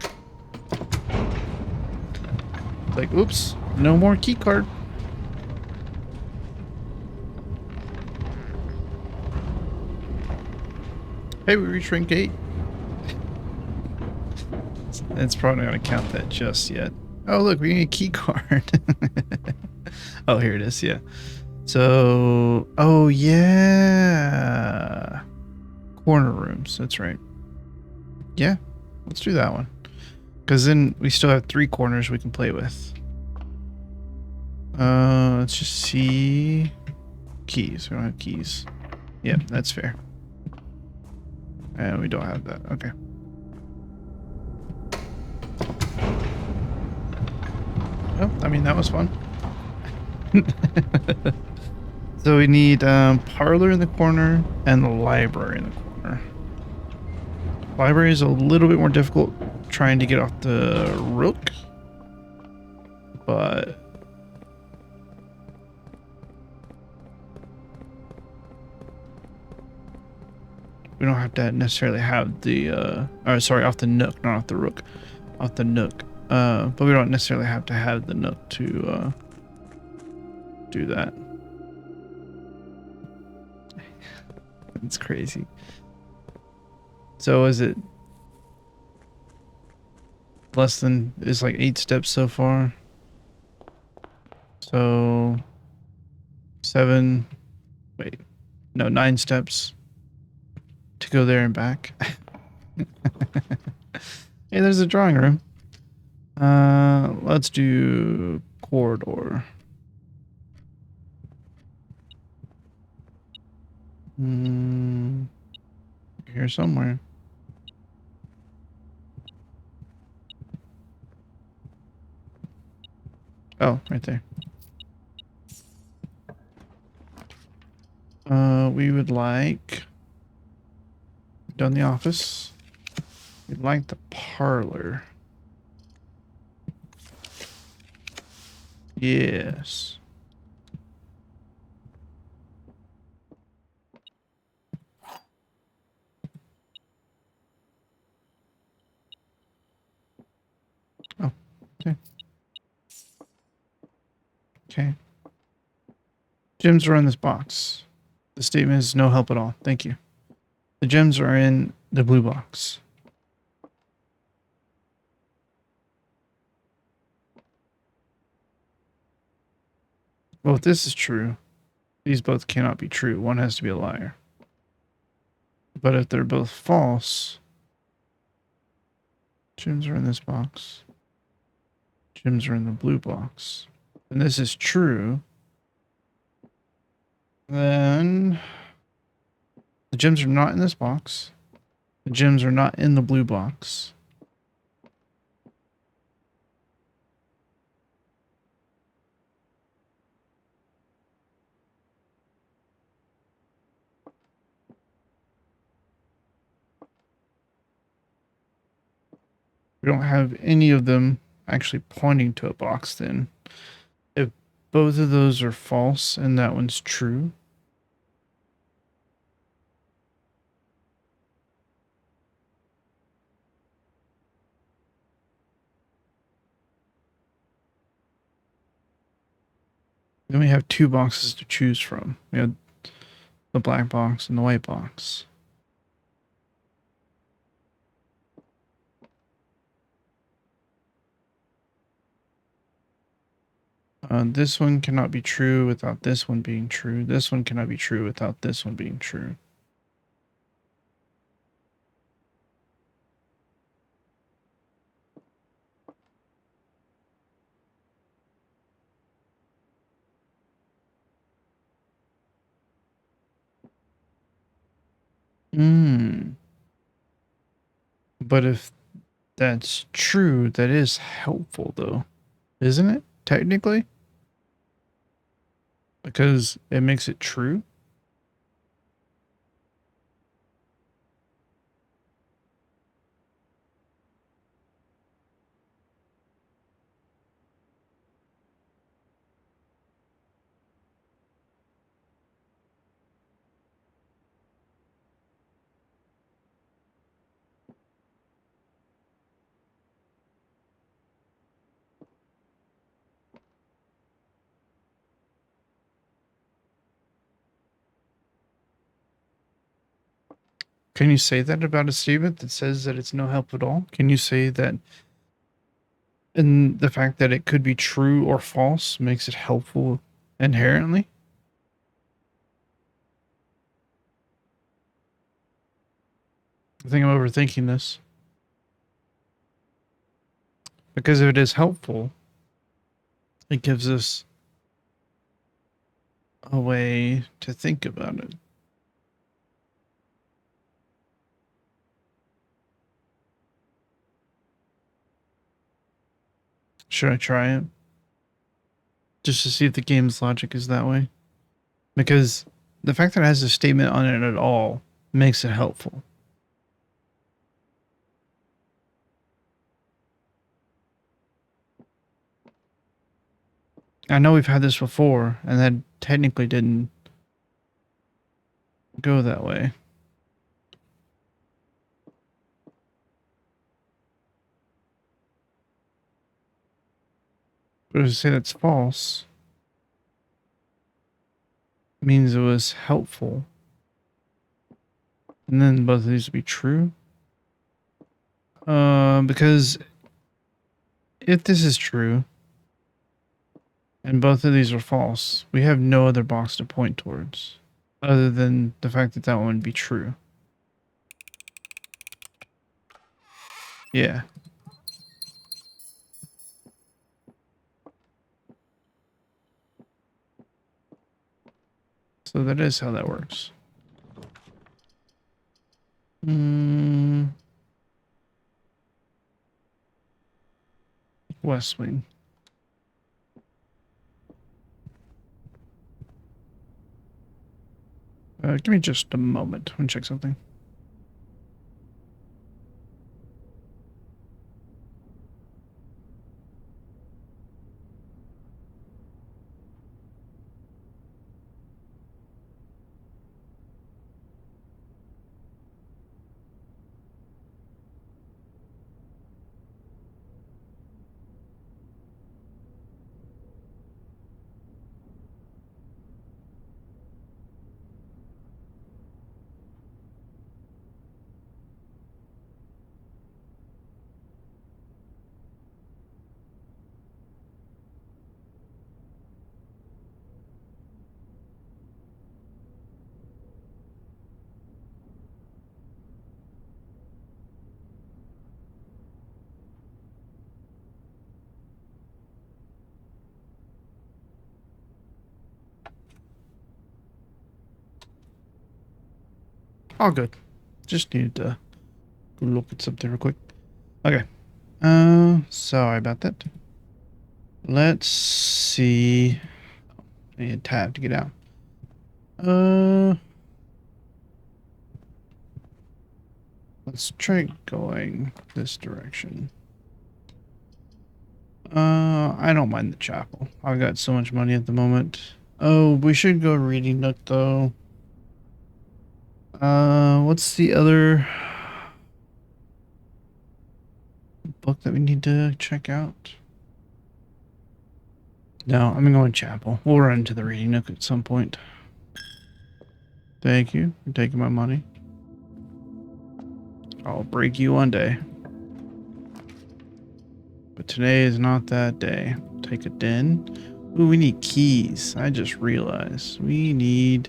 A: Like, oops, no more key card. Hey, we reached rank 8. It's probably not going to count that just yet. Oh, look, we need a key card. Oh, here it is, yeah. So, oh, yeah. Corner rooms, that's right. Yeah, let's do that one. Because then we still have 3 corners we can play with. Let's just see. Keys, we don't have keys. Yep, that's fair. And we don't have that, okay. Oh, I mean, that was fun. So we need parlor in the corner and the library in the corner. Library is a little bit more difficult trying to get off the rook, but we don't have to necessarily have the sorry, off the nook, not off the rook, off the nook. But we don't necessarily have to have the nook to do that. It's crazy. So is it less than, it's like 8 steps so far? So 7, wait, no, 9 steps to go there and back. Hey, there's a drawing room. Let's do corridor. Here somewhere. Oh, right there. We would like, done the office. We'd like the parlor. Yes. Oh, okay. Okay. Gems are in this box. The statement is no help at all. Thank you. The gems are in the blue box. Well, if this is true, these both cannot be true. One has to be a liar. But if they're both false, gems are in this box. Gems are in the blue box. And this is true. Then the gems are not in this box. The gems are not in the blue box. We don't have any of them actually pointing to a box then. If both of those are false and that one's true, then we have 2 boxes to choose from. We have the black box and the white box. This one cannot be true without this one being true. This one cannot be true without this one being true. But if that's true, that is helpful though, isn't it? Technically? Because it makes it true. Can you say that about a statement that says that it's no help at all? Can you say that and the fact that it could be true or false makes it helpful inherently? I think I'm overthinking this. Because if it is helpful, it gives us a way to think about it. Should I try it? Just to see if the game's logic is that way? Because the fact that it has a statement on it at all makes it helpful. I know we've had this before, and that technically didn't go that way. But to say that's false means it was helpful. And then both of these would be true. Because if this is true, and both of these are false, we have no other box to point towards, other than the fact that that one would be true. Yeah. So that is how that works. West Wing. Give me just a moment. I'm gonna check something. All good. Just needed to look at something real quick. Okay. Sorry about that. Let's see. I need a tab to get out. Let's try going this direction. I don't mind the chapel. I've got so much money at the moment. Oh, we should go reading nook though. What's the other book that we need to check out? No, I'm going chapel. We'll run into the reading nook at some point. Thank you for taking my money. I'll break you one day. But today is not that day. Take a den. Ooh, we need keys. I just realized. We need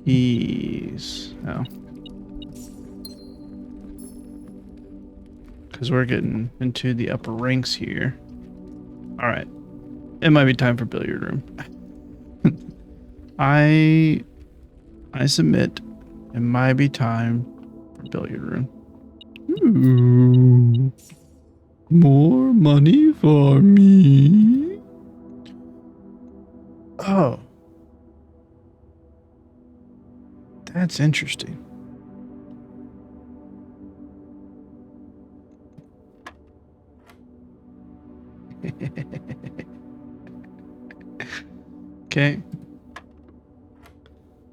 A: keys. Oh. Because we're getting into the upper ranks here. Alright. It might be time for billiard room. I submit it might be time for billiard room. Ooh. More money for me. Oh. That's interesting. Okay.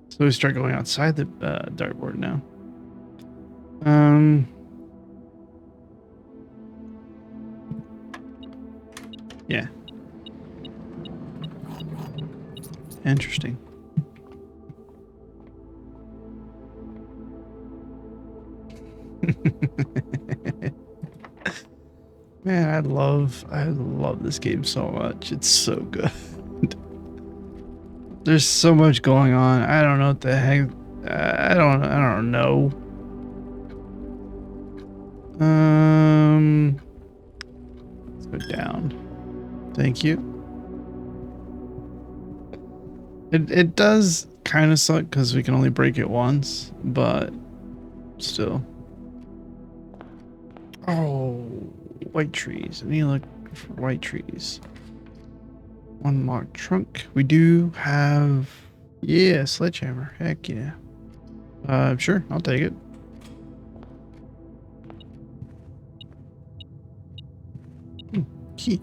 A: So we start going outside the dartboard now. Yeah. Interesting. Man, I love this game so much. It's so good. There's so much going on. I don't know what the heck. I don't know. Let's go down. Thank you. It does kind of suck because we can only break it once, but still. Oh, white trees. I need to look for white trees. Unlocked trunk. We do have, yeah, sledgehammer. Heck yeah. Sure, I'll take it. Key.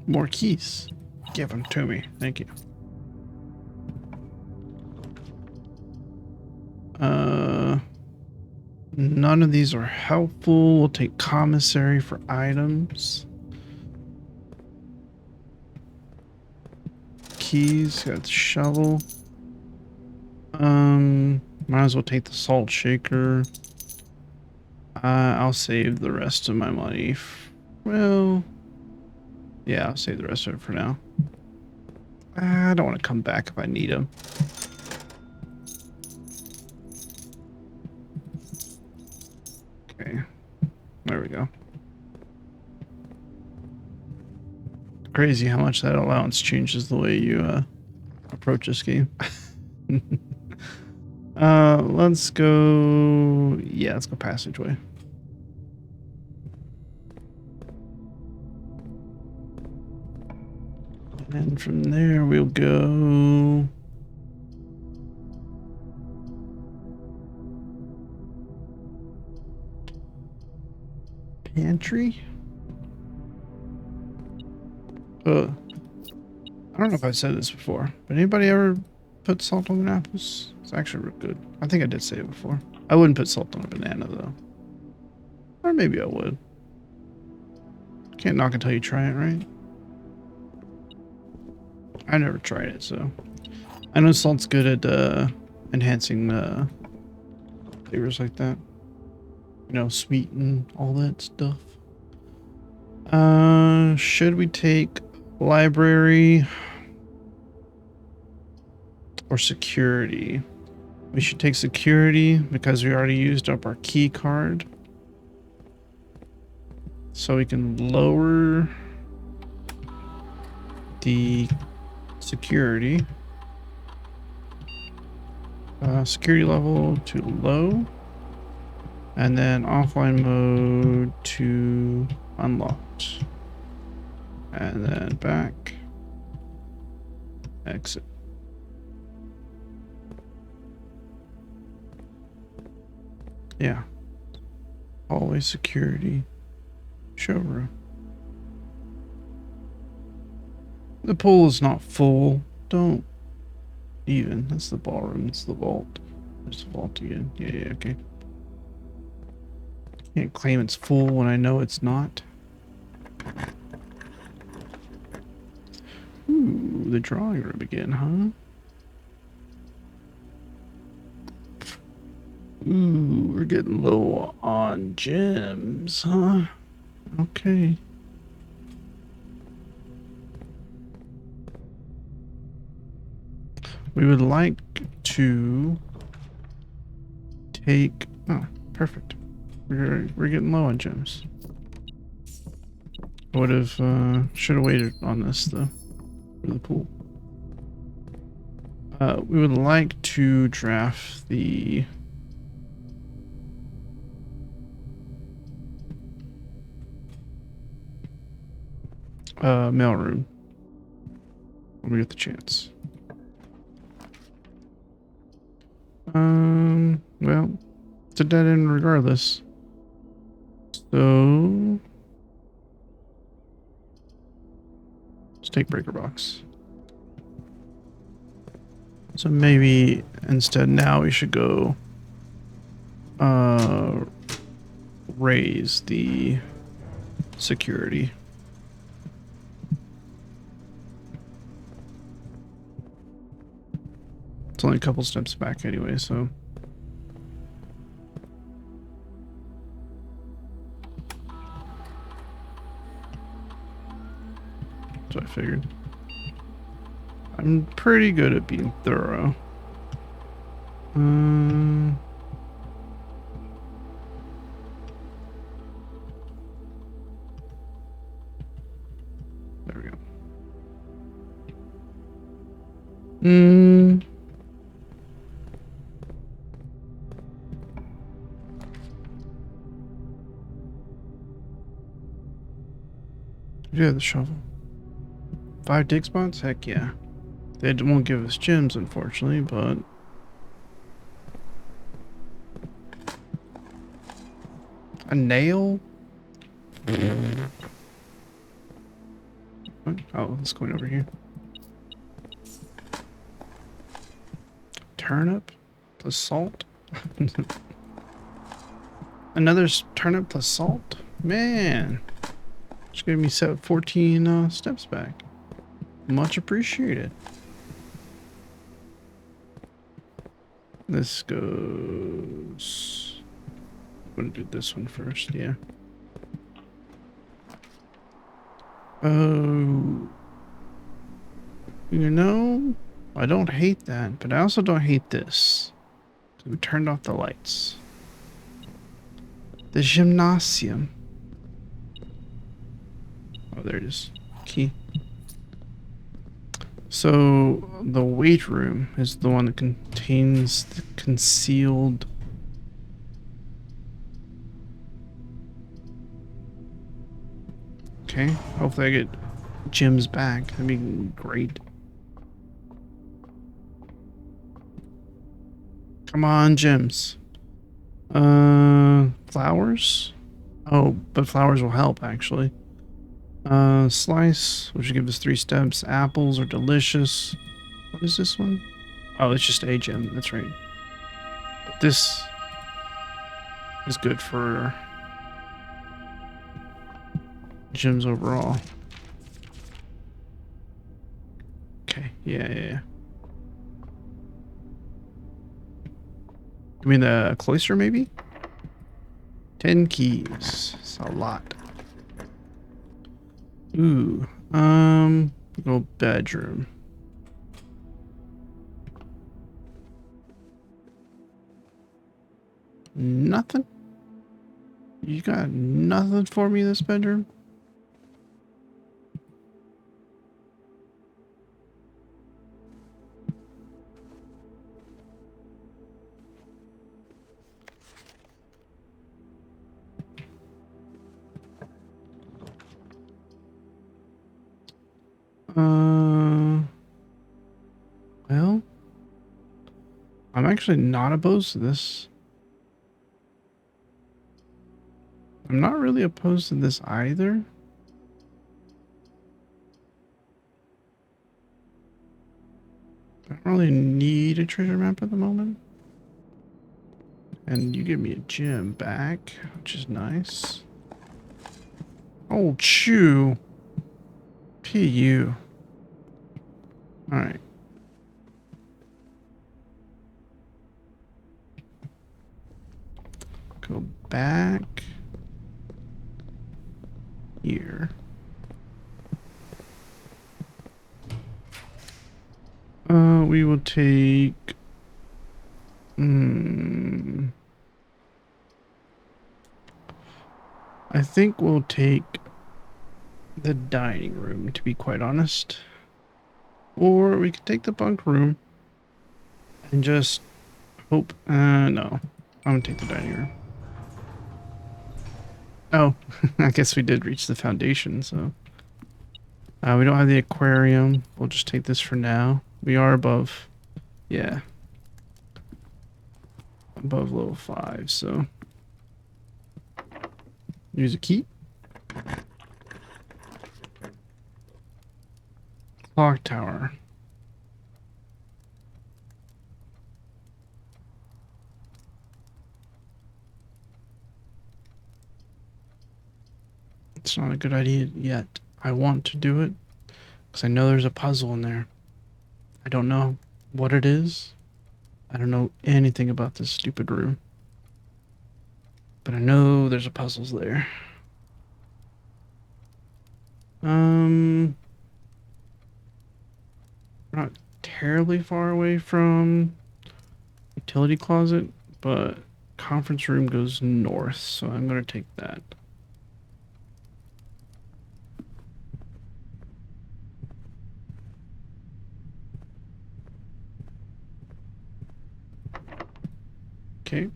A: More keys. Give them to me. Thank you. None of these are helpful. We'll take commissary for items. Keys, got the shovel. Might as well take the salt shaker. I'll save the rest of my money. Well, yeah, I'll save the rest of it for now. I don't want to come back if I need them. Okay, there we go. Crazy how much that allowance changes the way you approach this game. Let's go. Yeah, let's go passageway. And from there we'll go. Pantry? I don't know if I said this before, but anybody ever put salt on their apples? It's actually real good. I think I did say it before. I wouldn't put salt on a banana though. Or maybe I would. Can't knock until you try it, right? I never tried it, so. I know salt's good at enhancing flavors like that. You know, sweet and all that stuff. Should we take library or security? We should take security because we already used up our key card. So we can lower the security. Security level to low. And then offline mode to unlocked. And then back. Exit. Yeah. Always security. Showroom. The pool is not full. Don't even. That's the ballroom. It's the vault. There's the vault again. Yeah, okay. Can't claim it's full when I know it's not. Ooh, the drawing room again, huh? Ooh, we're getting low on gems, huh? Okay. We would like to take... Oh, perfect. We're getting low on gems. Would have should have waited on this though for the pool. We would like to draft the mailroom when we get the chance. Well, it's a dead end regardless. So let's take breaker box. So maybe instead now we should go raise the security. It's only a couple steps back anyway, so. That's what I figured. I'm pretty good at being thorough. There we go. Yeah, the shovel. 5 dig spots? Heck yeah. They won't give us gems, unfortunately, but... A nail? Oh, it's going over here. Turnip plus salt? Another turnip plus salt? Man. Just gave me 14 steps back. Much appreciated. This goes... I'm gonna do this one first, yeah. Oh... You know, I don't hate that, but I also don't hate this. So we turned off the lights. The gymnasium. Oh, there it is. Key. So, the weight room is the one that contains the concealed... Okay, hopefully I get gems back. That'd be great. Come on, gems. Flowers? Oh, but flowers will help, actually. Slice, which will give us 3 steps. Apples are delicious. What is this one? Oh, it's just a gem. That's right. But this is good for gems overall. Okay, yeah. You mean the cloister, maybe? 10 keys. It's a lot. Ooh, go bedroom. Nothing? You got nothing for me in this bedroom? Well, I'm actually not opposed to this. I'm not really opposed to this either. I don't really need a treasure map at the moment. And you give me a gem back, which is nice. Oh, chew. PU. Alright. Go back here. We will take... I think we'll take the dining room, to be quite honest. Or we could take the bunk room and just hope... no. I'm gonna take the dining room. Oh, I guess we did reach the foundation, so... we don't have the aquarium. We'll just take this for now. We are above... Yeah. Above level 5, so... Use a key. Clock tower. It's not a good idea yet. I want to do it because I know there's a puzzle in there. I don't know what it is, I don't know anything about this stupid room. But I know there's a puzzles there. Not terribly far away from utility closet, but conference room goes north, so I'm gonna take that. Okay.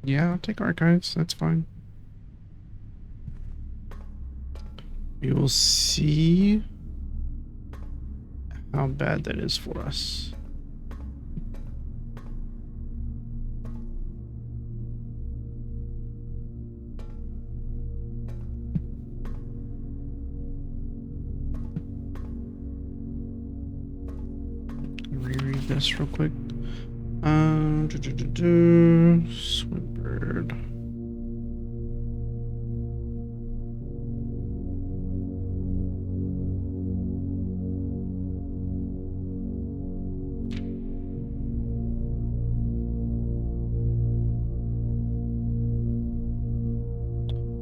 A: Yeah, I'll take archives. That's fine. We will see how bad that is for us. Reread this real quick. Swimbird.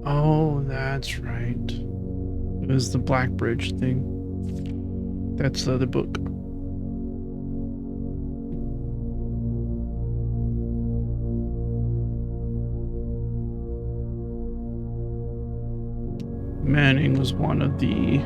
A: Oh, that's right. It was the Black Bridge thing. That's the other book. Manning was one of the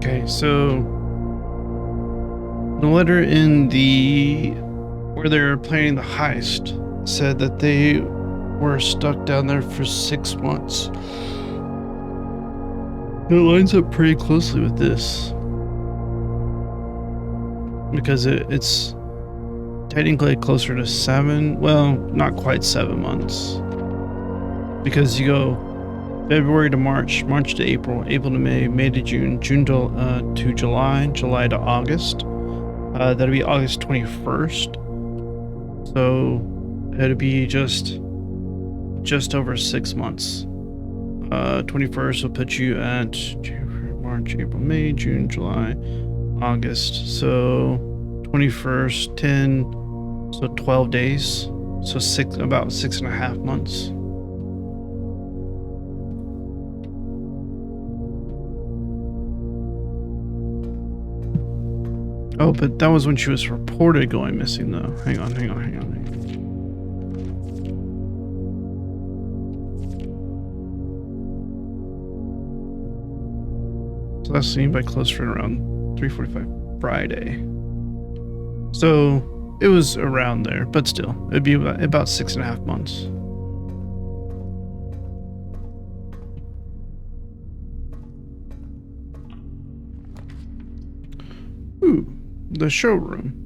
A: Okay, so the letter in the where they're planning the heist said that they were stuck down there for 6 months. It lines up pretty closely with this because it's technically closer to 7. Well, not quite 7 months because you go February to March, March to April, April to May, May to June, June to July, July to August. That'll be August 21st. So it'll be just over 6 months. 21st will put you at March, April, May, June, July, August. So 21st, 10, so 12 days. So about 6.5 months. Oh, but that was when she was reported going missing, though. Hang on. So that's seen by close friend around 3:45 Friday. So it was around there, but still, it'd be about 6.5 months. Ooh, the showroom.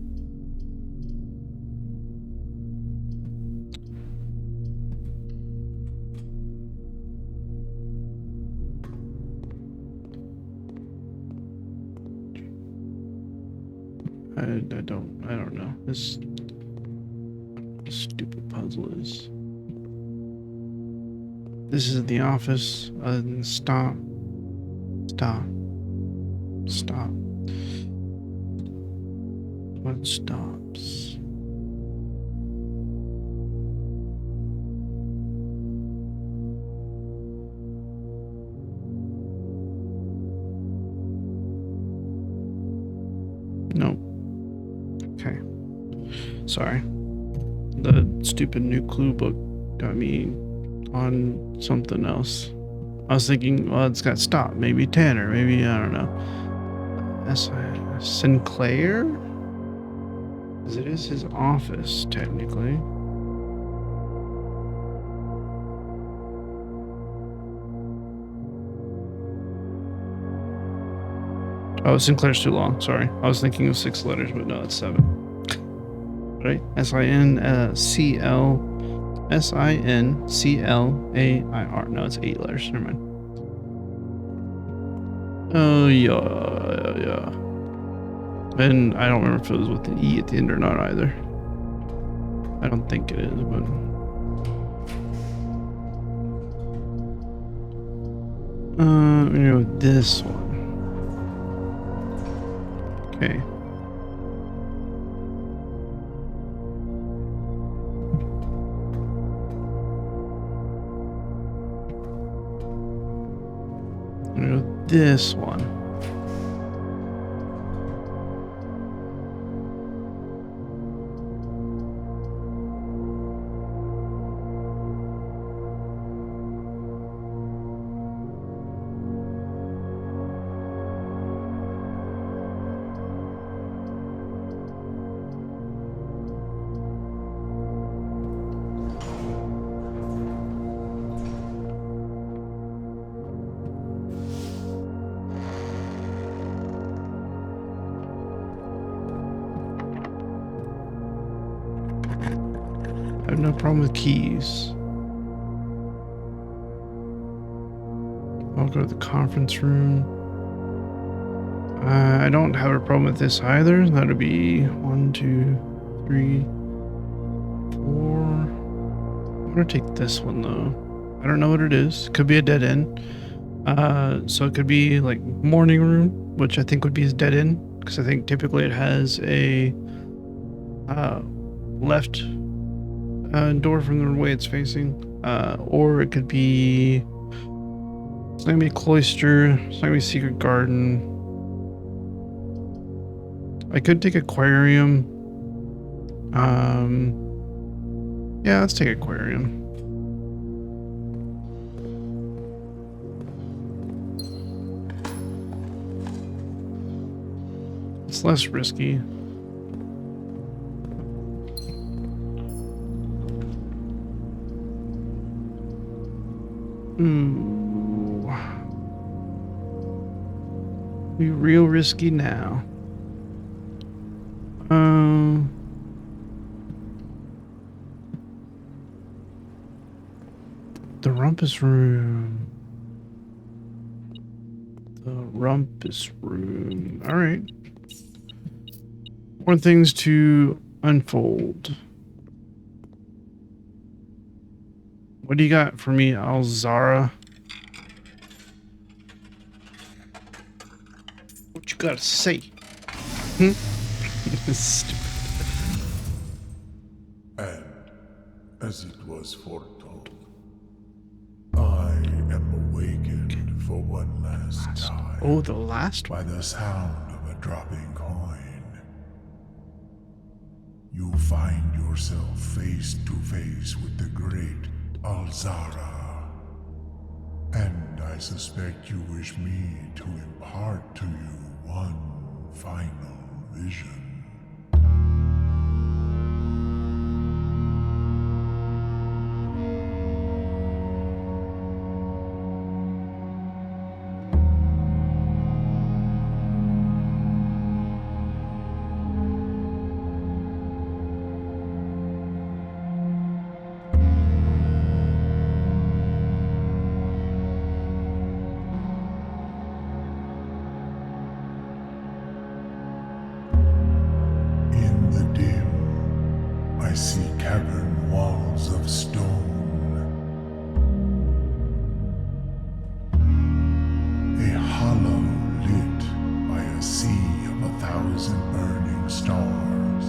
A: I don't know. This stupid puzzle is. This is the office. Stop. Stop. Stop. What stops? Nope. Okay. Sorry. The stupid new clue book got me on something else. I was thinking, well, it's got stop. Maybe Tanner. Maybe, I don't know. Sinclair? Because it is his office, technically. Oh, Sinclair's too long. Sorry. I was thinking of 6 letters, but no, it's 7. Right? Sinclair. No, it's 8 letters. Never mind. Oh, yeah. And I don't remember if it was with an E at the end or not either. I don't think it is, but... I'm gonna go with this one. Okay. I'm gonna go with this one. I have no problem with keys. I'll go to the conference room. I don't have a problem with this either. That'll be 1, 2, 3, 4. I'm gonna take this one though. I don't know what it is. Could be a dead end. So it could be like morning room, which I think would be his dead end, because I think typically it has a left door from the way it's facing. Or it could be, it's not gonna be cloister, it's not gonna be secret garden. I could take aquarium. Yeah, let's take aquarium. It's less risky. Be real risky now. The rumpus room. The rumpus room. All right. More things to unfold. What do you got for me, Alzara? What you gotta say? Stupid.
B: And as it was foretold, I am awakened for one last time.
A: Oh, the last
B: by
A: one.
B: the sound of a dropping coin. You find yourself face to face with the great Alzara. And I suspect you wish me to impart to you one final vision. In the dim, I see cavern walls of stone. A hollow lit by a sea of 1,000 burning stars.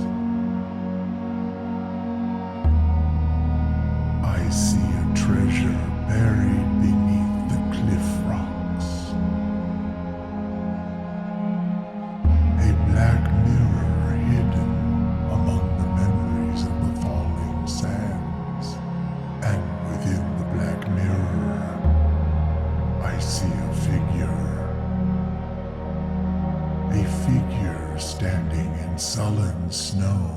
B: I see a treasure buried beneath the cliff rocks. A black mirror hidden among the memories of the falling sands. And within the black mirror, I see a figure. A figure standing in sullen snow.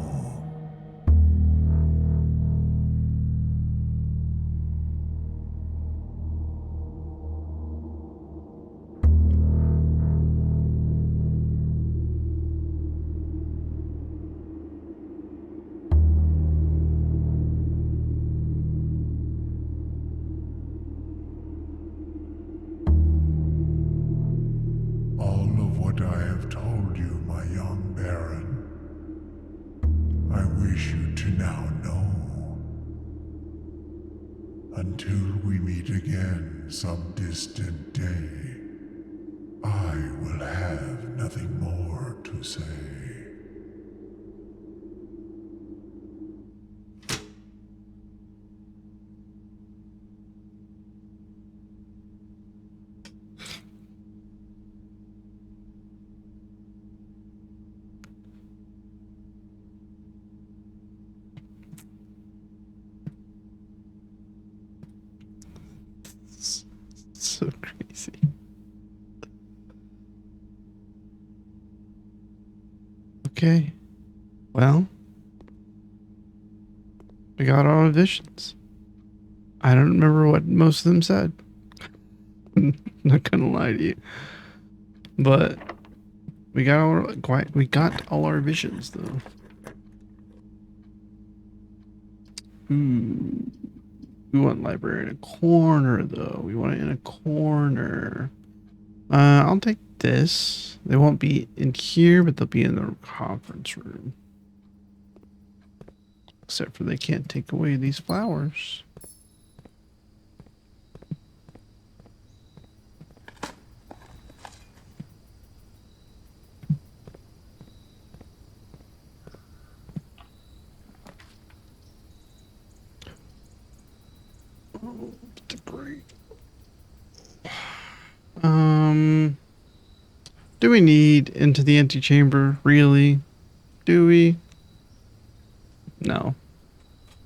B: All of what I have told you, my young Baron, I wish you to now know. Until we meet again some distant day, I will have nothing more to say.
A: So crazy. Okay. Well, we got all our visions. I don't remember what most of them said. Not gonna lie to you. But we got all our visions though. We want library in a corner though. We want it in a corner. I'll take this. They won't be in here, but they'll be in the conference room. Except for they can't take away these flowers. Oh, debris. Do we need into the antechamber? Really? Do we? No.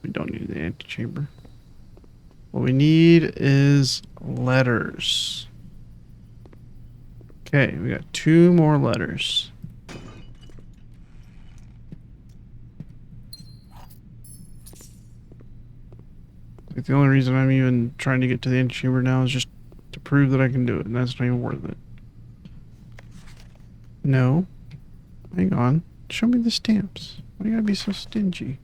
A: We don't need the antechamber. What we need is letters. Okay, we got 2 more letters. Like the only reason I'm even trying to get to the antechamber now is just to prove that I can do it, and that's not even worth it. No. Hang on. Show me the stamps. Why do you gotta be so stingy?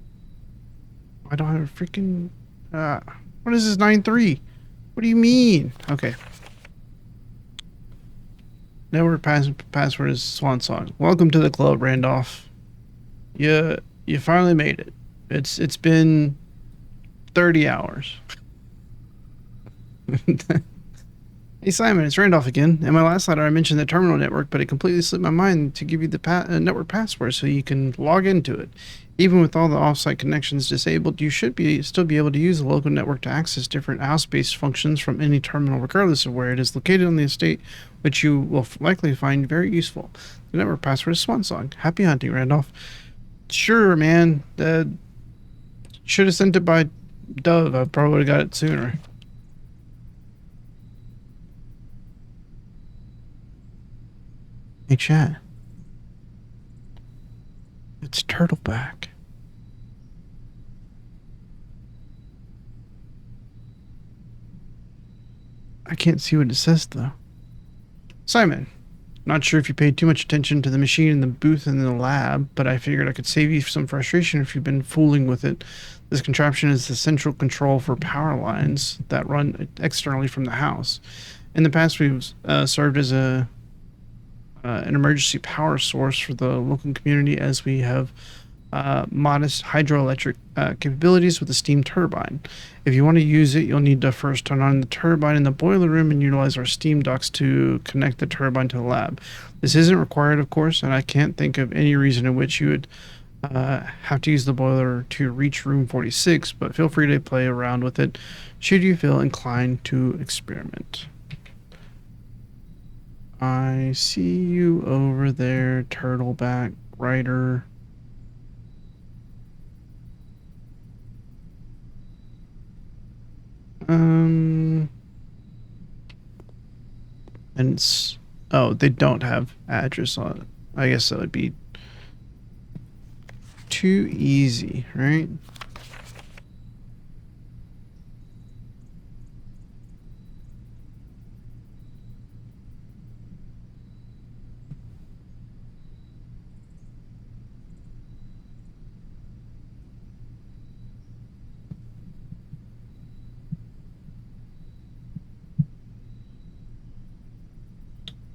A: I don't have a freaking... what is this 9-3? What do you mean? Okay. Network password is Swan Song. Welcome to the club, Randolph. You finally made it. It's been 30 hours. Hey Simon, it's Randolph again. In my last letter I mentioned the terminal network, but it completely slipped my mind to give you the network password so you can log into it. Even with all the offsite connections disabled, you should still be able to use the local network to access different house-based functions from any terminal regardless of where it is located on the estate, which you will likely find very useful. The network password is Swansong. Happy hunting, Randolph. Sure, man. Should have sent it by Dove. I probably would have got it sooner. Hey, chat. It's Turtleback. I can't see what it says, though. Simon, not sure if you paid too much attention to the machine in the booth in the lab, but I figured I could save you some frustration if you've been fooling with it. This contraption is the central control for power lines that run externally from the house. In the past, we've served as an emergency power source for the local community, as we have modest hydroelectric capabilities with a steam turbine. If you want to use it, you'll need to first turn on the turbine in the boiler room and utilize our steam ducts to connect the turbine to the lab. This isn't required, of course, and I can't think of any reason in which you would have to use the boiler to reach room 46, but feel free to play around with it should you feel inclined to experiment. I see you over there, turtleback rider. And it's, oh, they don't have address on it. I guess that would be too easy, right?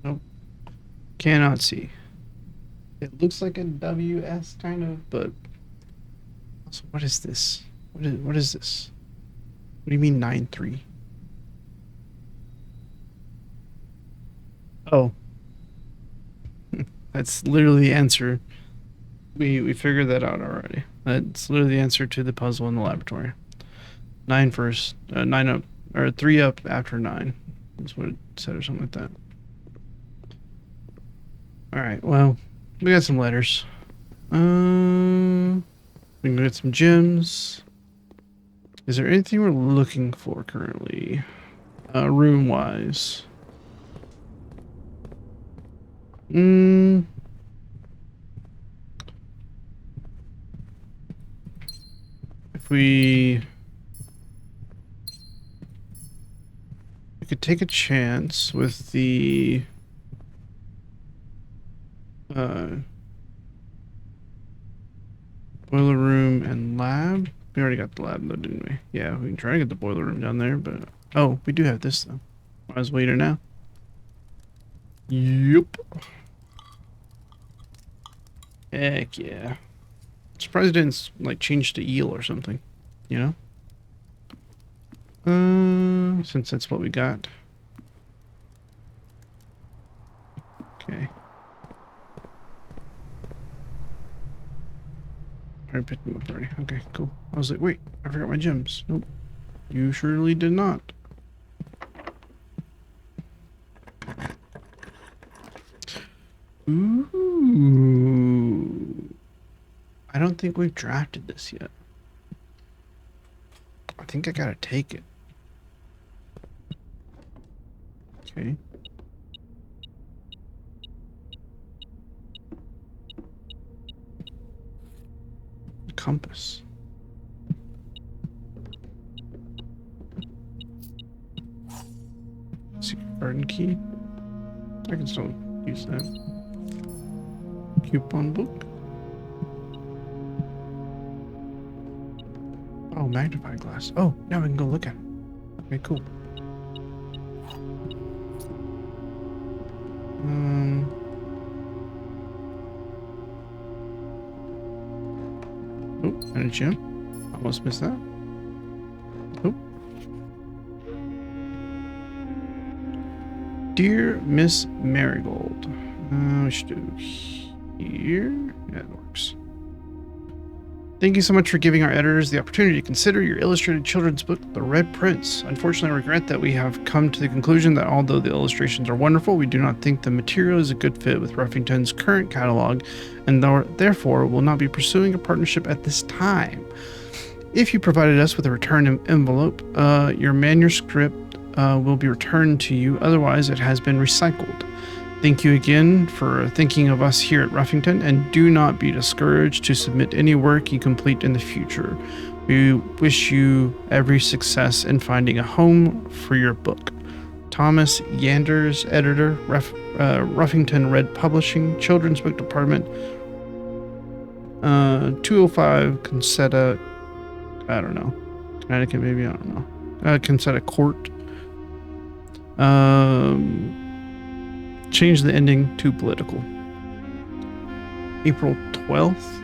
A: Nope. Cannot see. It looks like a WS kind of, but also, what is this? What is this? What do you mean 9-3? Oh, that's literally the answer. We figured that out already. That's literally the answer to the puzzle in the laboratory. 9 first, 9 up, or 3 up after 9. That's what it said, or something like that. All right. Well, we got some letters. We can get some gems. Is there anything we're looking for currently, room wise? If we could take a chance with the boiler room and lab. We already got the lab though, didn't we? Yeah, we can try to get the boiler room down there, but oh, we do have this though. Might as well eat it now. Yep. Heck yeah. Surprised it didn't like change to eel or something, you know? Since that's what we got. Okay. I picked them up already. Okay, cool. I was like, wait, I forgot my gems. Nope. You surely did not. Ooh. I don't think we've drafted this yet. I think I gotta take it. Okay. Compass. Secret garden key. I can still use that. Coupon book. Oh, magnifying glass. Oh, now we can go look at it. Okay, cool. Oh, and a gem. Almost missed that. Oh. Dear Miss Marigold. We should do here. Yeah, it works. Thank you so much for giving our editors the opportunity to consider your illustrated children's book, The Red Prince. Unfortunately, I regret that we have come to the conclusion that although the illustrations are wonderful, we do not think the material is a good fit with Ruffington's current catalog, and therefore will not be pursuing a partnership at this time. If you provided us with a return envelope, your manuscript will be returned to you. Otherwise, it has been recycled. Thank you again for thinking of us here at Ruffington, and do not be discouraged to submit any work you complete in the future. We wish you every success in finding a home for your book. Thomas Yanders, editor, Ruffington Red Publishing, Children's Book Department, 205 Consetta, I don't know, Connecticut maybe, I don't know, Consetta Court. Change the ending to political. April 12th.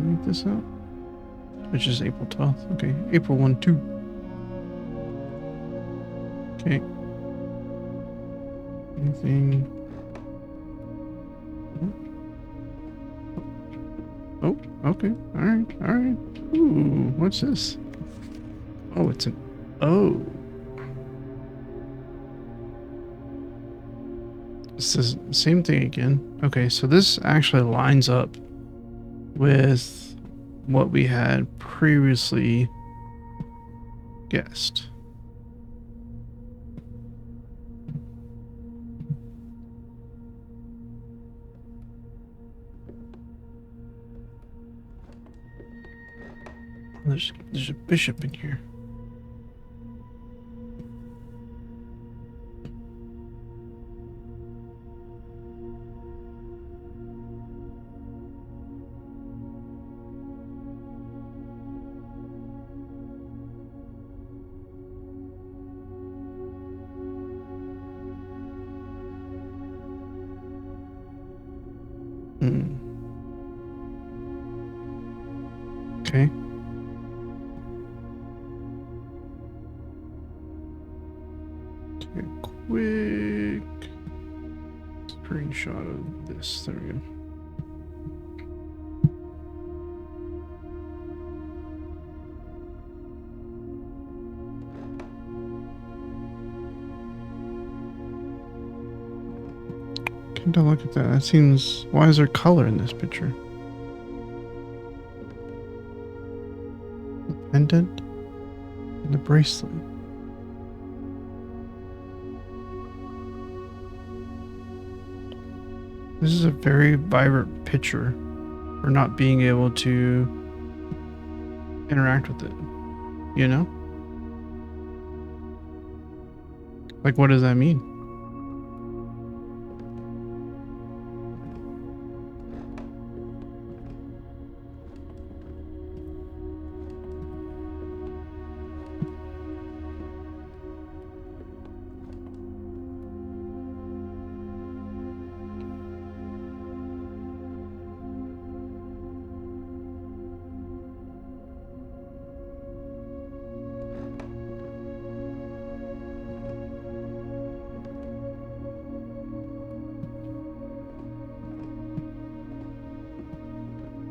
A: make this out? Which is April 12th. Okay, April 1, 2. Okay. Anything? Oh, okay. Alright. Ooh, what's this? Oh, it's an O. This is the same thing again. Okay, so this actually lines up with what we had previously guessed. There's a bishop in here. Okay. Take a quick screenshot of this. There we go. Can't I look at that? That seems. Why is there color in this picture? The pendant and the bracelet. This is a very vibrant picture for not being able to interact with it. You know? Like, what does that mean?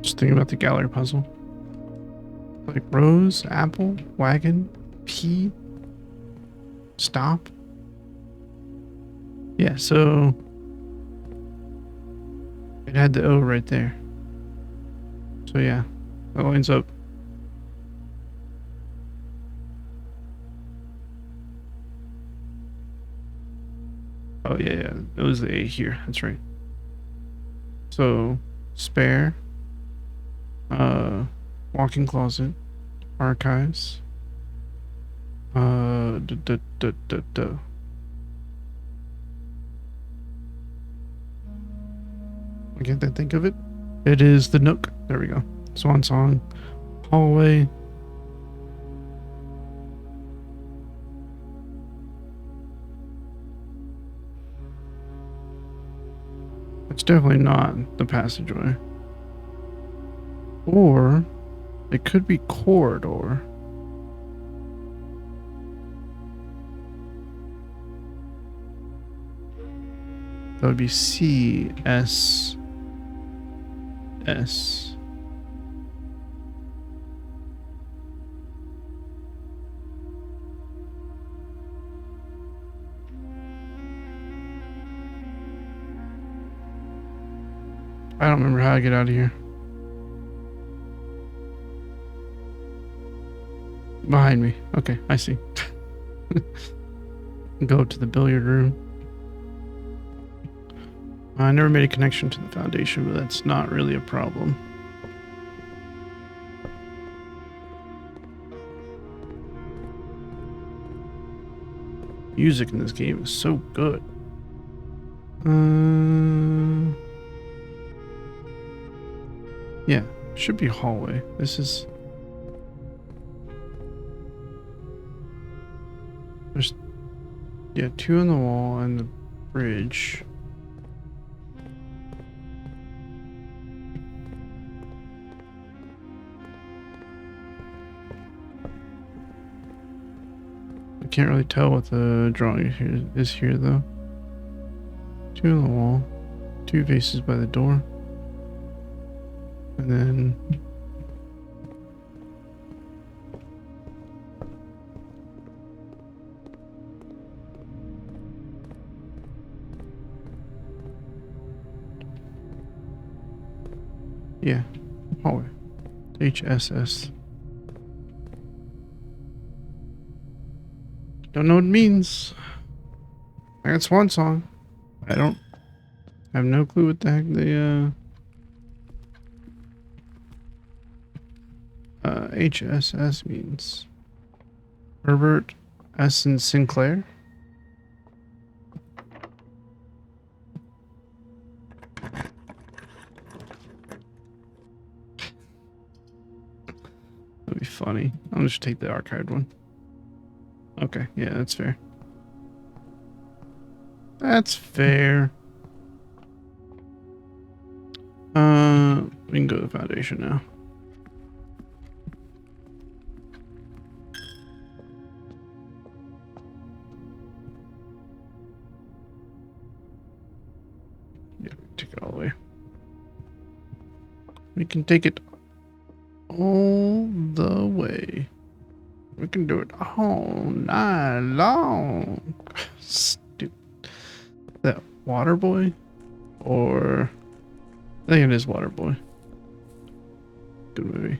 A: Just thinking about the gallery puzzle. Like rose, apple, wagon, pea, stop. Yeah, so it had the O right there. So yeah, that lines up. Oh yeah, it was the A here. That's right. So spare. Walk-in closet, archives, I can't think of it. It is the Nook. There we go. Swan Song, hallway. It's definitely not the passageway. Or it could be corridor. That would be C S S. I don't remember how I get out of here. Behind me. Okay, I see. Go to the billiard room. I never made a connection to the foundation, but that's not really a problem. Music in this game is so good. Yeah, should be hallway. This is... There's, yeah, 2 on the wall and the bridge. can't really tell what the drawing is here, though. 2 on the wall, 2 vases by the door, and then yeah, hallway. HSS. Don't know what it means. I got Swan Song. I have no clue what the heck the HSS means. Herbert S. and Sinclair. That'd be funny. I'll just take the archived one. Okay, yeah, that's fair. That's fair. We can go to the foundation now. Yeah, take it all the way. We can take it all the way. We can do it all night long. Stupid. That Water Boy? Or I think it is Water Boy. Good movie.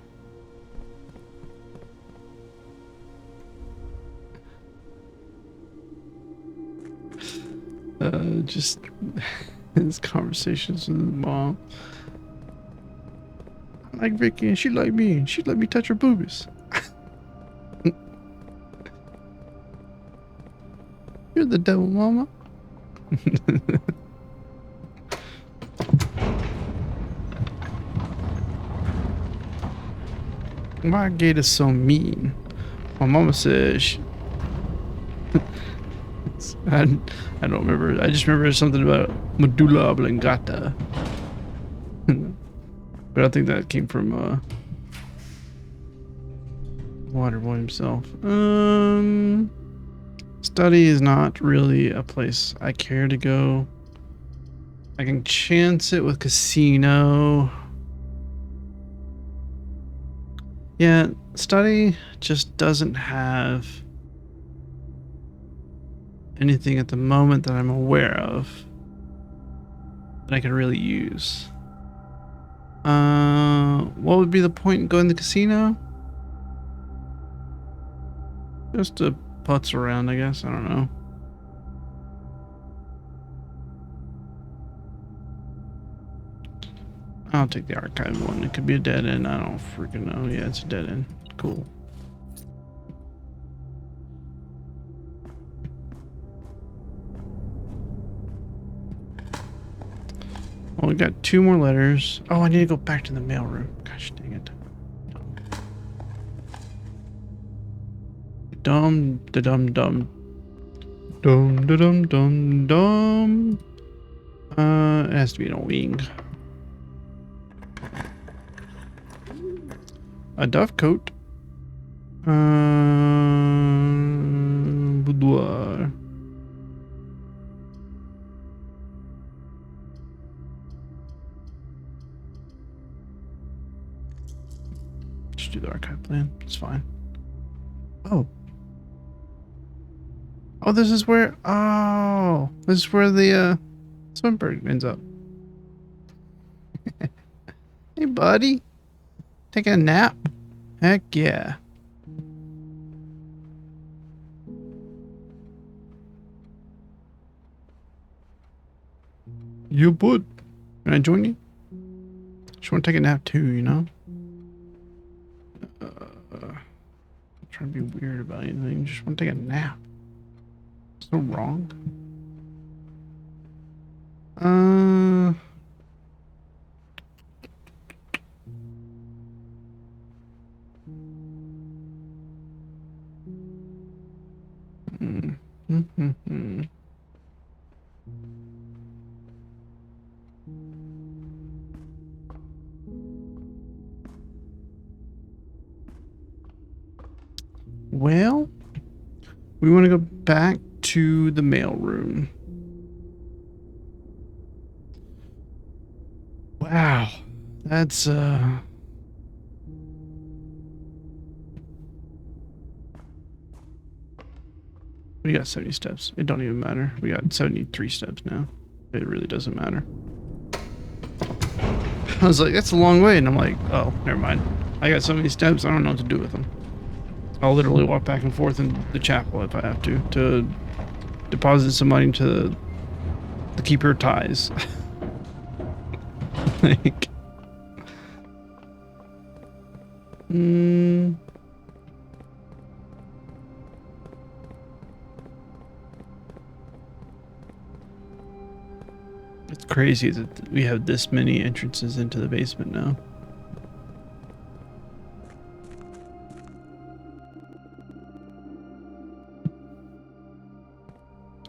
A: Just his conversations with his mom. I like Vicky and she like me and she let me touch her boobies. You're the devil, mama. My gate is so mean. My mama says I don't remember. I just remember something about medulla oblongata. But I think that came from Waterboy himself. Study is not really a place I care to go. I can chance it with casino. Yeah, study just doesn't have anything at the moment that I'm aware of that I could really use. What would be the point in going to the casino? Just to putz around, I guess. I don't know. I'll take the archive one. It could be a dead end. I don't freaking know. Yeah, it's a dead end. Cool. Well, we got 2 more letters. Oh, I need to go back to the mailroom. Gosh dang it. Dum da dum dum. Dum da dum dum dum. It has to be in a wing. A dove coat. Boudoir. Just do the archive plan. It's fine. Oh. Oh, this is where. Oh, this is where the Swinburne ends up. Hey, buddy. Taking a nap? Heck yeah. You bud. Can I join you? Just want to take a nap too, you know? I'm trying to be weird about anything. Just want to take a nap. It's no wrong. Well, We want to go back to the mail room. Wow. That's we got 70 steps. It don't even matter. We got 73 steps now. It really doesn't matter. I was like, that's a long way, and I'm like, oh, never mind. I got so many steps, I don't know what to do with them. I'll literally walk back and forth in the chapel if I have to deposit some money to keep her ties. Like, it's crazy that we have this many entrances into the basement now.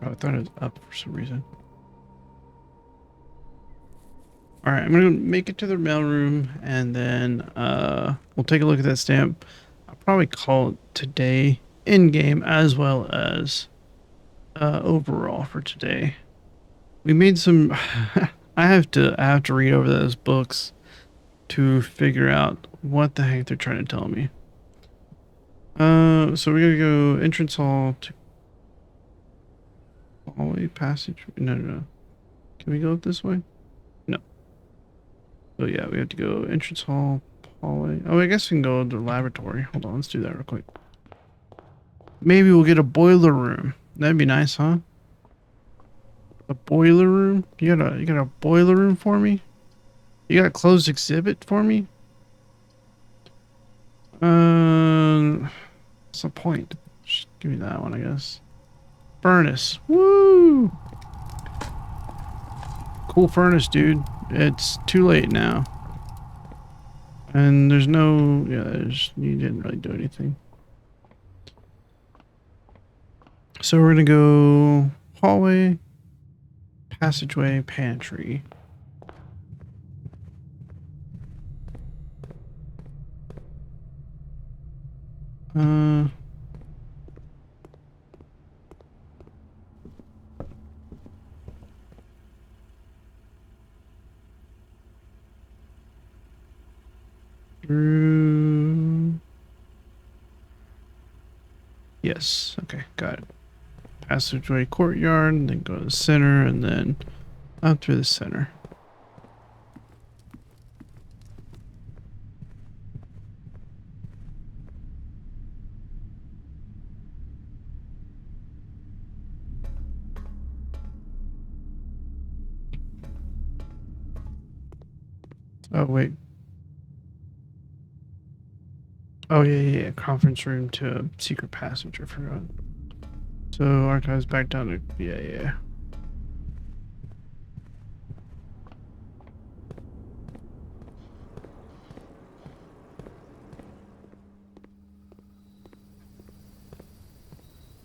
A: Oh, I thought it was up for some reason. All right, I'm gonna make it to the mailroom, and then we'll take a look at that stamp. I'll probably call it today in game as well as overall for today. We made some. I have to read over those books to figure out what the heck they're trying to tell me. So we're gonna go entrance hall to hallway passage. No. Can we go up this way? No. Oh yeah, we have to go entrance hall, hallway. Oh, I guess we can go to the laboratory. Hold on, let's do that real quick. Maybe we'll get a boiler room. That'd be nice, huh? A boiler room? You got a boiler room for me? You got a closed exhibit for me? What's the point? Just give me that one, I guess. Furnace. Woo! Cool furnace, dude. It's too late now. And there's no... Yeah, you didn't really do anything. So we're gonna go hallway, passageway, pantry. Yes, okay, got it. Passageway, courtyard, then go to the center, and then up through the center. Oh, wait. Oh, yeah. Conference room to secret passage, I forgot. So, archives back down to... Yeah.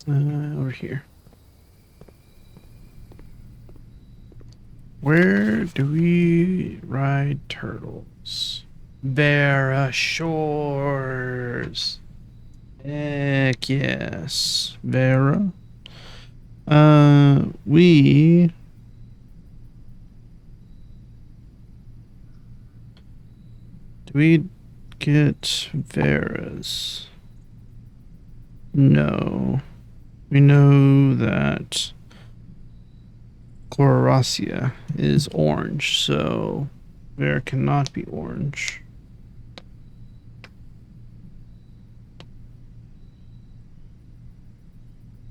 A: Over here. Where do we ride turtles? Vera Shores. Heck yes. Vera. We... Do we get Vera's? No. We know that Chlorosia is orange, so Vera cannot be orange.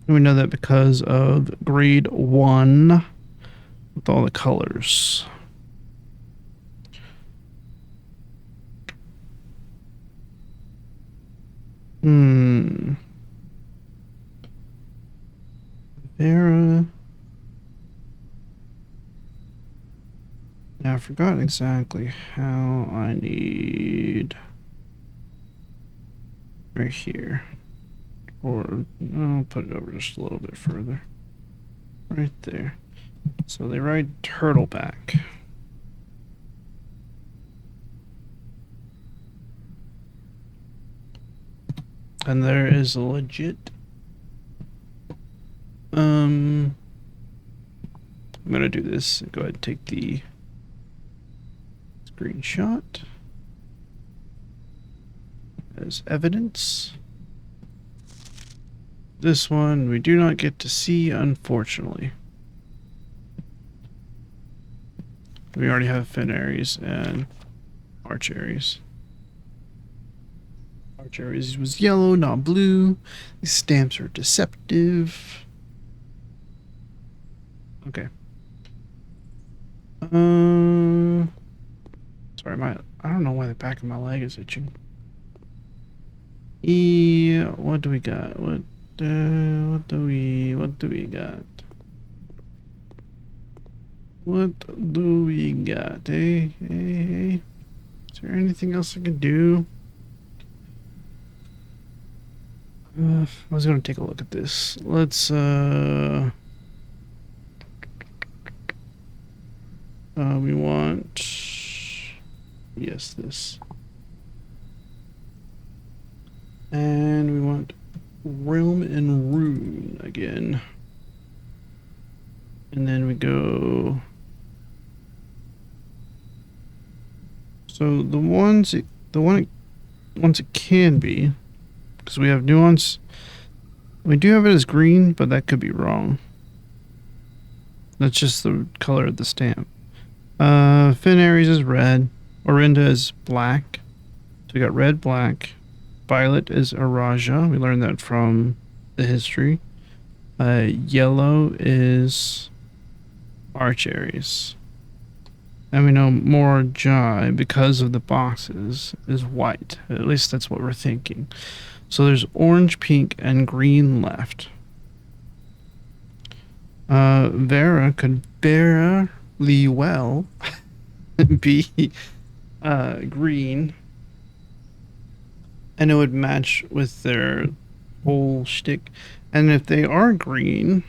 A: We know that because of grade 1 with all the colors. Vera. Now I forgot exactly how I need right here. Or I'll put it over just a little bit further. Right there. So they ride turtleback. And there is a legit I'm gonna do this. Go ahead and take the screenshot as evidence. This one we do not get to see, unfortunately. We already have Fenaries and Archeries. Archeries was yellow, not blue. These stamps are deceptive. Okay. Sorry, I don't know why the back of my leg is itching. What do we got? What do we got? What do we got? Hey. Is there anything else I can do? I was gonna take a look at this. Let's we want, yes, this. And we want Realm and Rune again. And then we go. So the ones it can be, because we have nuance. We do have it as green, but that could be wrong. That's just the color of the stamp. Fenaries is red. Orinda is black. So we got red, black. Violet is Araja. We learned that from the history. Yellow is Archeries. And we know Morjai, because of the boxes, is white. At least that's what we're thinking. So there's orange, pink, and green left. Vera could barely well be green. And it would match with their whole shtick. And if they are green,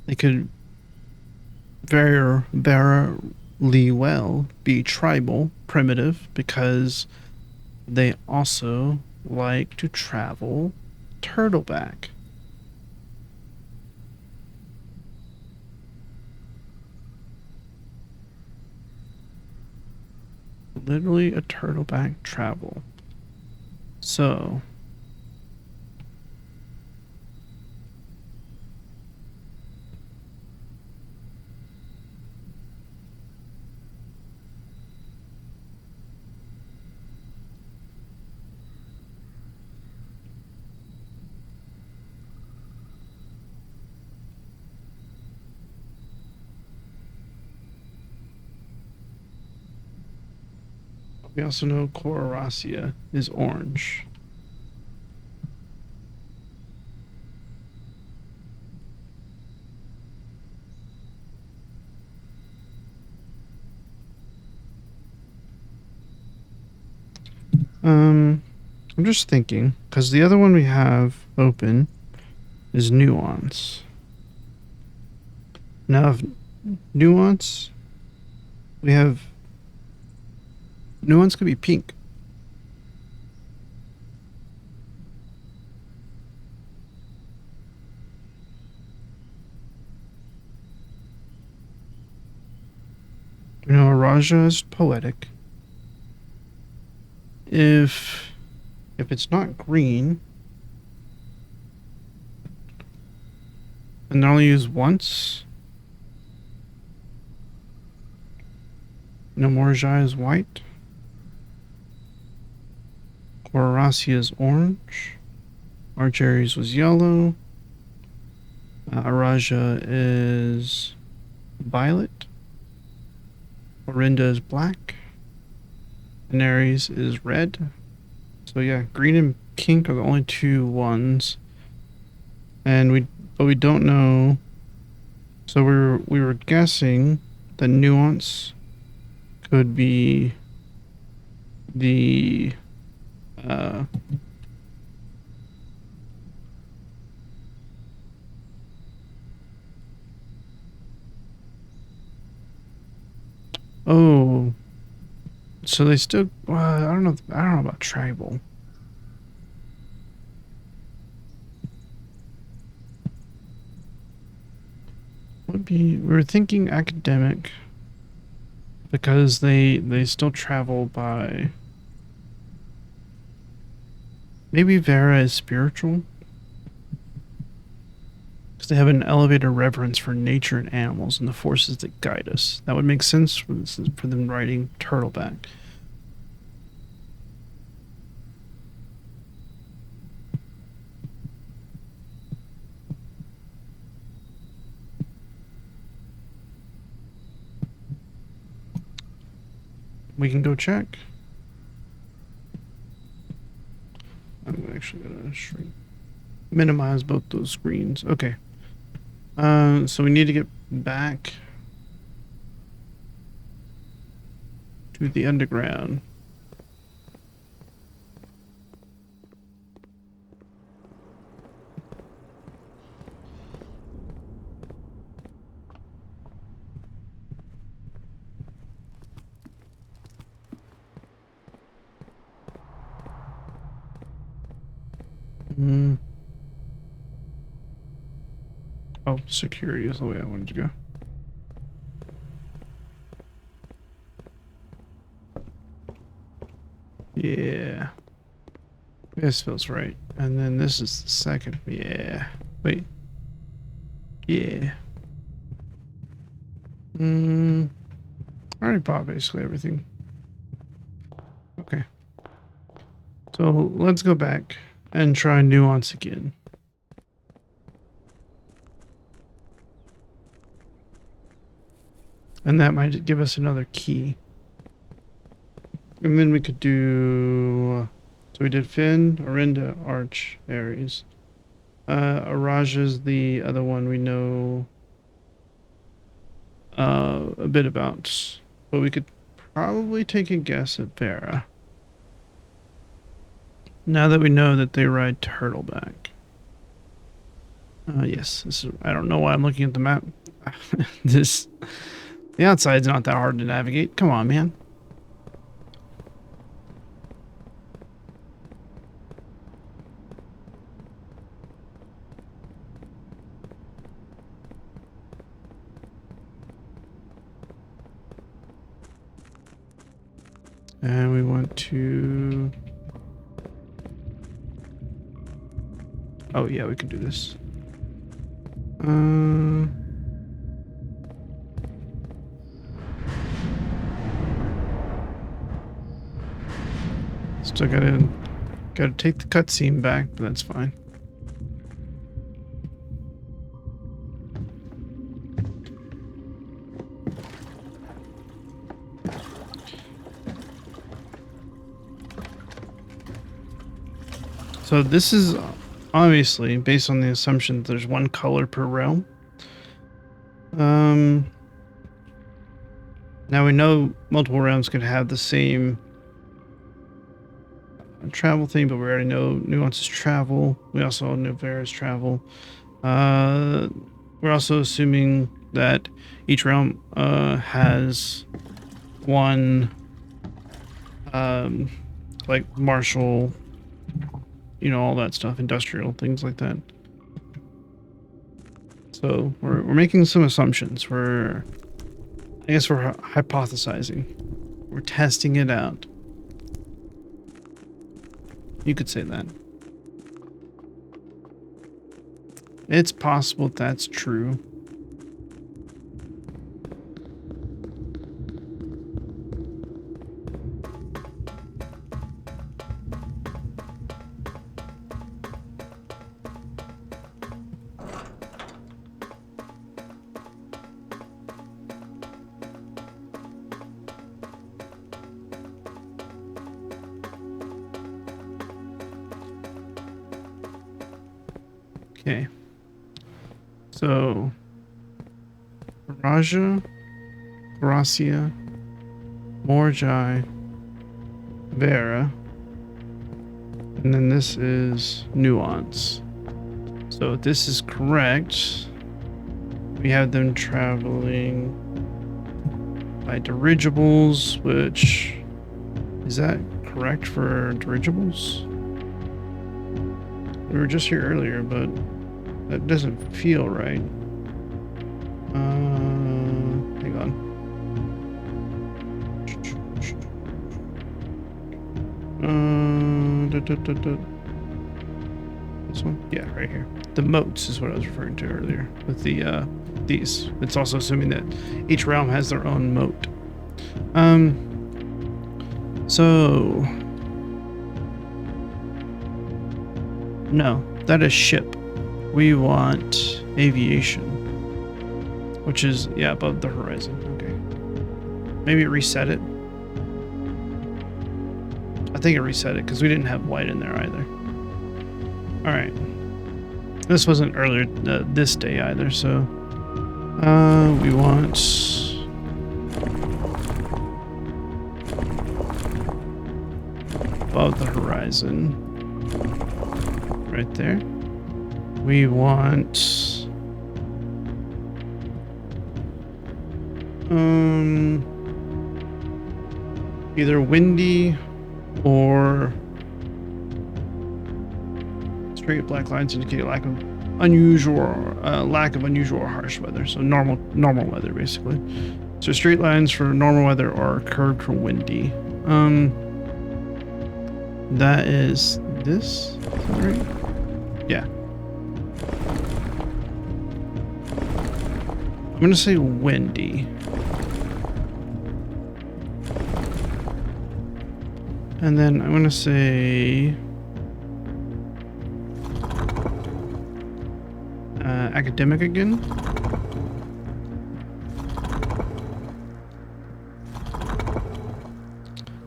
A: they could very well be tribal, primitive, because they also like to travel turtleback. Literally a turtleback travel. So we also know Cororacia is orange. I'm just thinking, because the other one we have open is nuance. Now, if nuance, we have nuance could be pink. You know, Raja is poetic. If it's not green, and they're only used once, no Morjai is white. Cororacia is orange. Archeries was yellow. Araja is violet. Orinda is black. Fenaries is red. So yeah, green and pink are the only two ones. And we don't know. So we were guessing that nuance could be the oh, so they still I don't know about tribal. We were thinking academic because they still travel by. Maybe Vera is spiritual because they have an elevated reverence for nature and animals and the forces that guide us. That would make sense for them riding turtleback. We can go check. I'm actually gonna minimize both those screens. Okay. So we need to get back to the underground. Oh, security is the way I wanted to go. Yeah. This feels right. And then this is the second. Yeah. Wait. Yeah. I already bought basically everything. Okay. So let's go back and try nuance again. And that might give us another key. And then we could do... So we did Finn, Orinda, Arch, Ares. Araja's the other one we know a bit about. But we could probably take a guess at Vera. Now that we know that they ride turtleback. Yes, this is, I don't know why I'm looking at the map. The outside's not that hard to navigate. Come on, man. And we want to... Oh yeah, we can do this. Still gotta take the cutscene back, but that's fine. So this is obviously based on the assumption that there's one color per realm. Now we know multiple realms could have the same travel thing, but we already know Nuance's travel. We also know Vera's travel. We're also assuming that each realm has one like martial, you know, all that stuff, industrial things like that. So we're making some assumptions. I guess we're hypothesizing. We're testing it out. You could say that. It's possible that's true. Okay. So, Raja, Gracia, Morjai, Vera, and then this is Nuance. So if this is correct, we have them traveling by dirigibles, which, is that correct for dirigibles? We were just here earlier, but that doesn't feel right. Hang on. This one? Yeah, right here. The moats is what I was referring to earlier with the these. It's also assuming that each realm has their own moat. So no, that is ship. We want aviation, which is above the horizon. Okay, maybe it reset it. I think it reset it because we didn't have white in there either. All right, this wasn't earlier this day either, so we want above the horizon, right there. We want either windy or straight black lines indicate lack of unusual or harsh weather. So normal weather basically. So straight lines for normal weather or curved for windy. That is this. Is that right? Yeah. I'm gonna say windy. And then I'm gonna say academic again.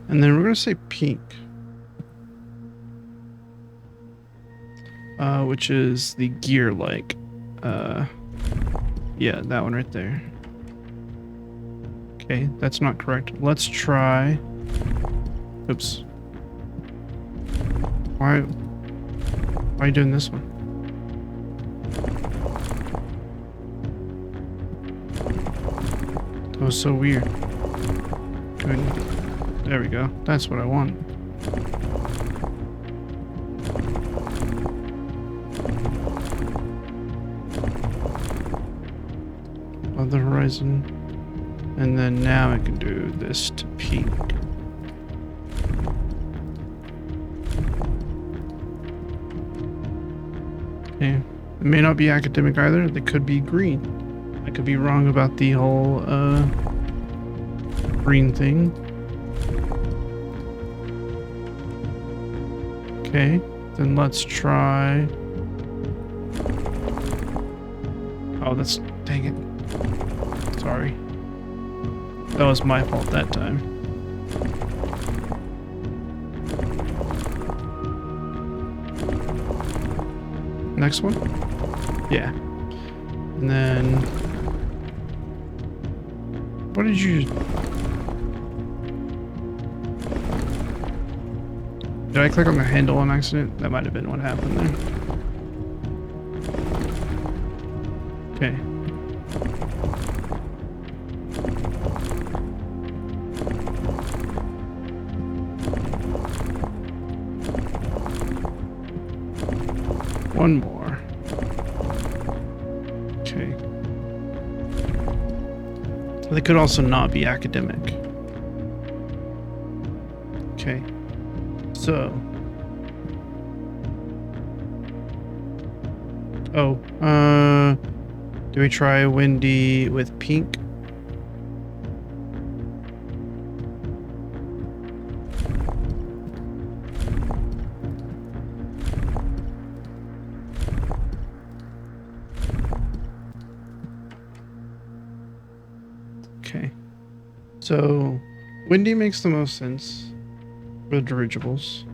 A: And then we're gonna say pink. Which is the gear like. Yeah, that one right there. Okay, that's not correct. Let's try. Oops. Why are you doing this one? That was so weird. There we go. That's what I want. On the horizon. And then now I can do this to pink. Okay. It may not be academic either. They could be green. I could be wrong about the whole green thing. Okay, then let's try. Oh, that's, dang it. Sorry. That was my fault that time. Next one? Yeah. And then... what did you... Did I click on the handle on accident? That might have been what happened there. Okay. One more. Okay. They could also not be academic. Okay. So. Oh, do we try windy with pink? Okay. So, windy makes the most sense for the dirigibles.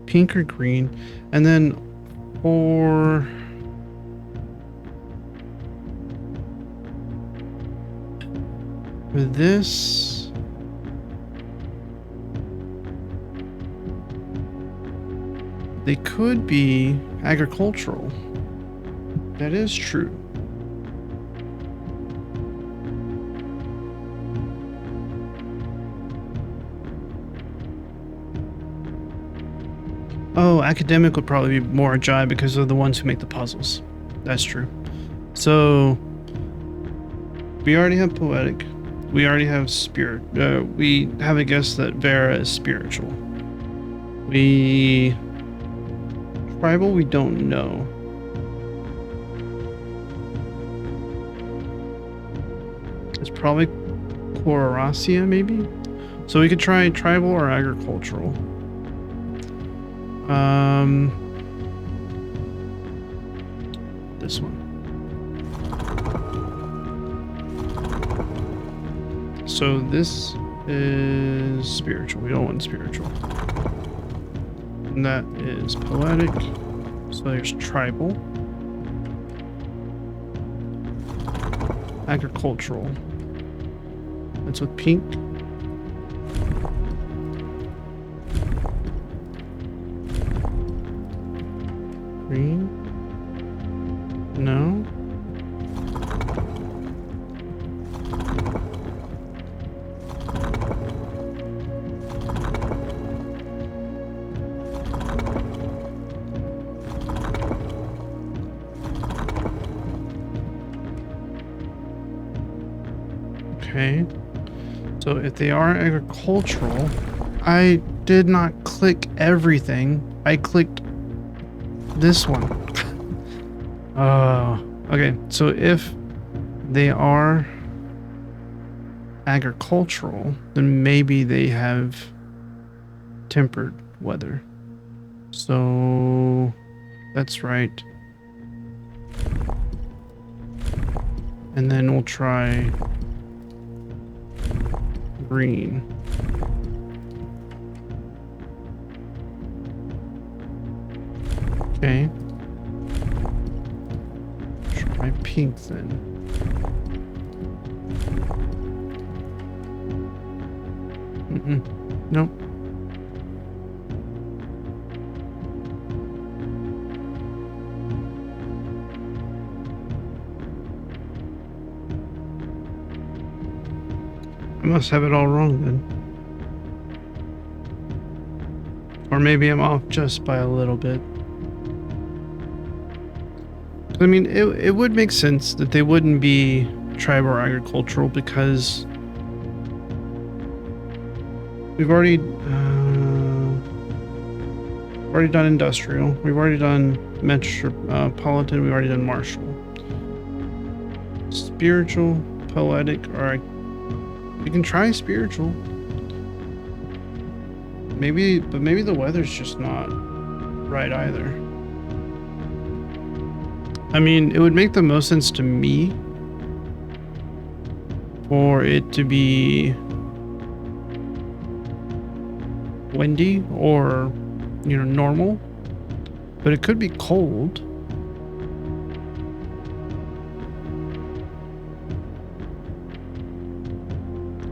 A: Pink or green, and then for this, they could be agricultural. That is true. Oh, academic would probably be more a jive because they're the ones who make the puzzles. That's true. So we already have poetic. We already have spirit. We have a guess that Vera is spiritual. We tribal. We don't know. It's probably Chlororacia, maybe. So we could try tribal or agricultural. This one. So this is spiritual. We don't want spiritual. And that is poetic. So there's tribal. Agricultural. That's with pink. Green. No. Okay. So if they are agricultural, I did not click everything. I clicked this one. Okay. So if they are agricultural, then maybe they have tempered weather. So that's right. And then we'll try green. Okay. Try pink then. Nope. I must have it all wrong then. Or maybe I'm off just by a little bit. I mean, it would make sense that they wouldn't be tribal or agricultural because we've already done industrial. We've already done metropolitan. We've already done martial. Spiritual, poetic, or we can try spiritual. Maybe the weather's just not right either. I mean, it would make the most sense to me for it to be windy or, you know, normal, but it could be cold.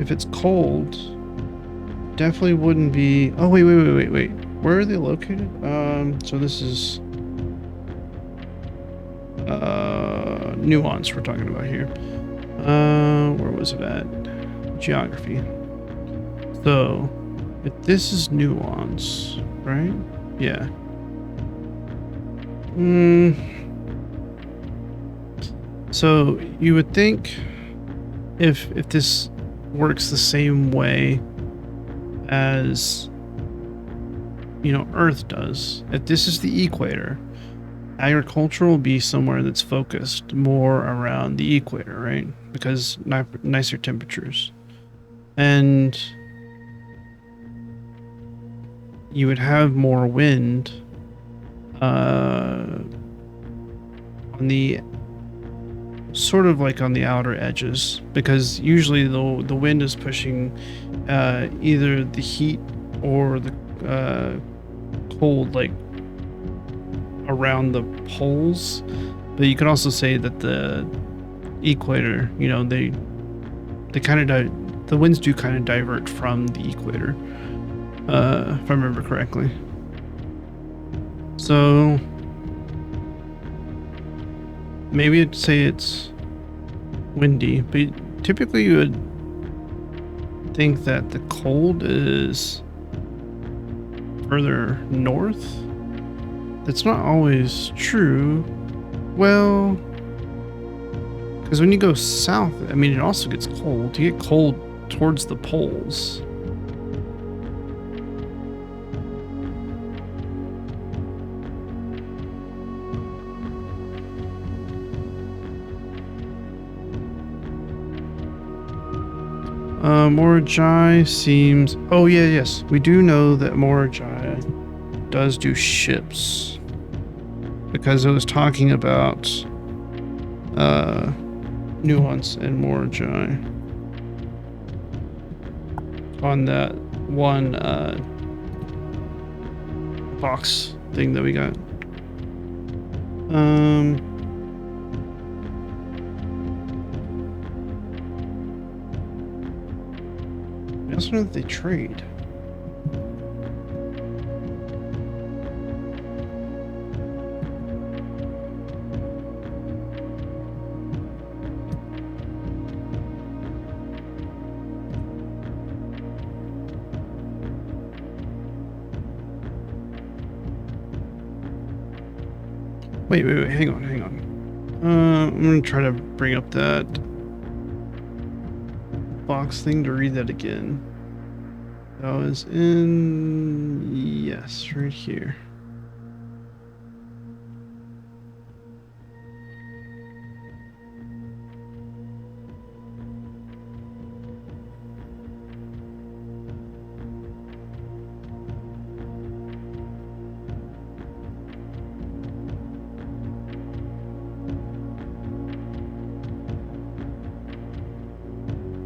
A: If it's cold, definitely wouldn't be. Oh, wait. Where are they located? So this is nuance we're talking about here. Where was it at? Geography. So if this is nuance, right? Yeah. So you would think if this works the same way as, you know, Earth does, if this is the equator, agriculture will be somewhere that's focused more around the equator, right? Because nicer temperatures. And you would have more wind on the sort of like on the outer edges, because usually the wind is pushing either the heat or the cold like around the poles. But you could also say that the equator, you know, they kind of the winds do kind of divert from the equator, if I remember correctly. So maybe I'd say it's windy, but typically you would think that the cold is further north. That's not always true. Well, because when you go south, I mean, it also gets cold. You get cold towards the poles. Morajai seems... Oh, yeah, yes. We do know that Morajai does do ships. Because it was talking about Nuance and Morajai on that one box thing that we got. I also know that they trade. Wait, hang on. I'm gonna try to bring up that box thing to read that again. That was in... Yes, right here.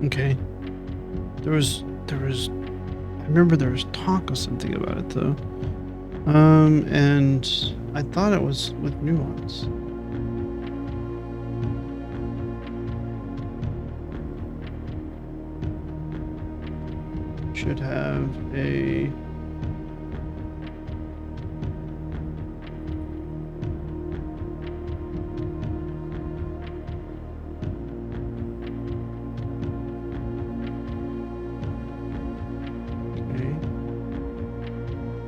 A: Okay. I remember there was talk of something about it though. And I thought it was with Nuance. Should have a...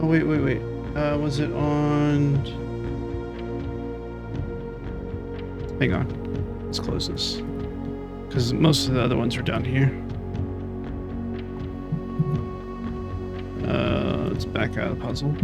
A: Oh, wait. Was it on... Hang on. Let's close this. Because most of the other ones are down here. Let's back out of the puzzle.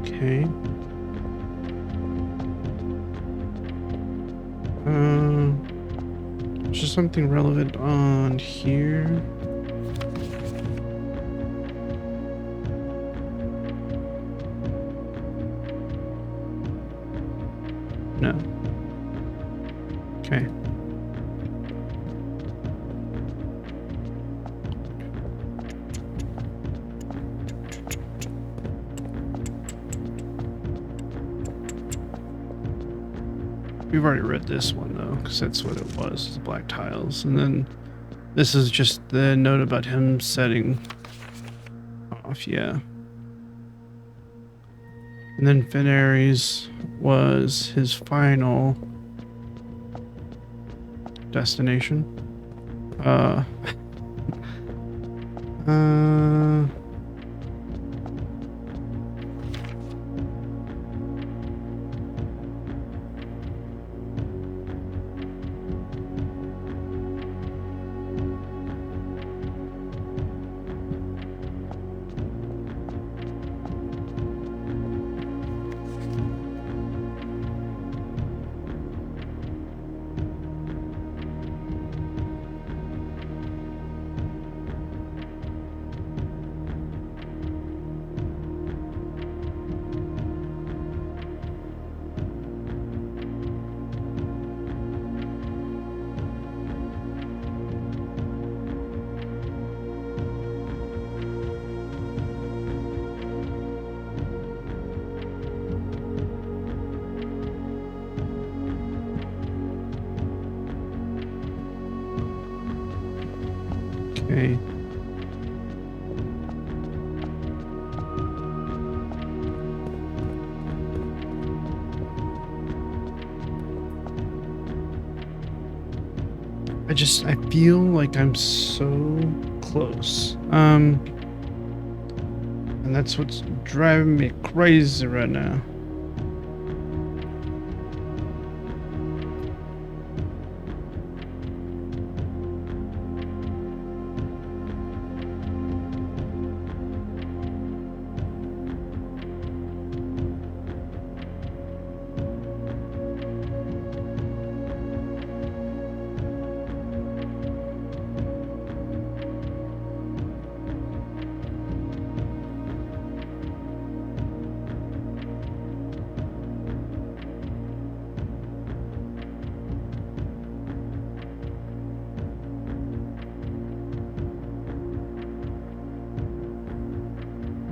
A: Okay. Is there something relevant on here? No. Okay. We've already read this one though, because that's what it was, the black tiles. And then this is just the note about him setting off, yeah. And then Veneres was his final destination. Okay. I feel like I'm so close. And that's what's driving me crazy right now.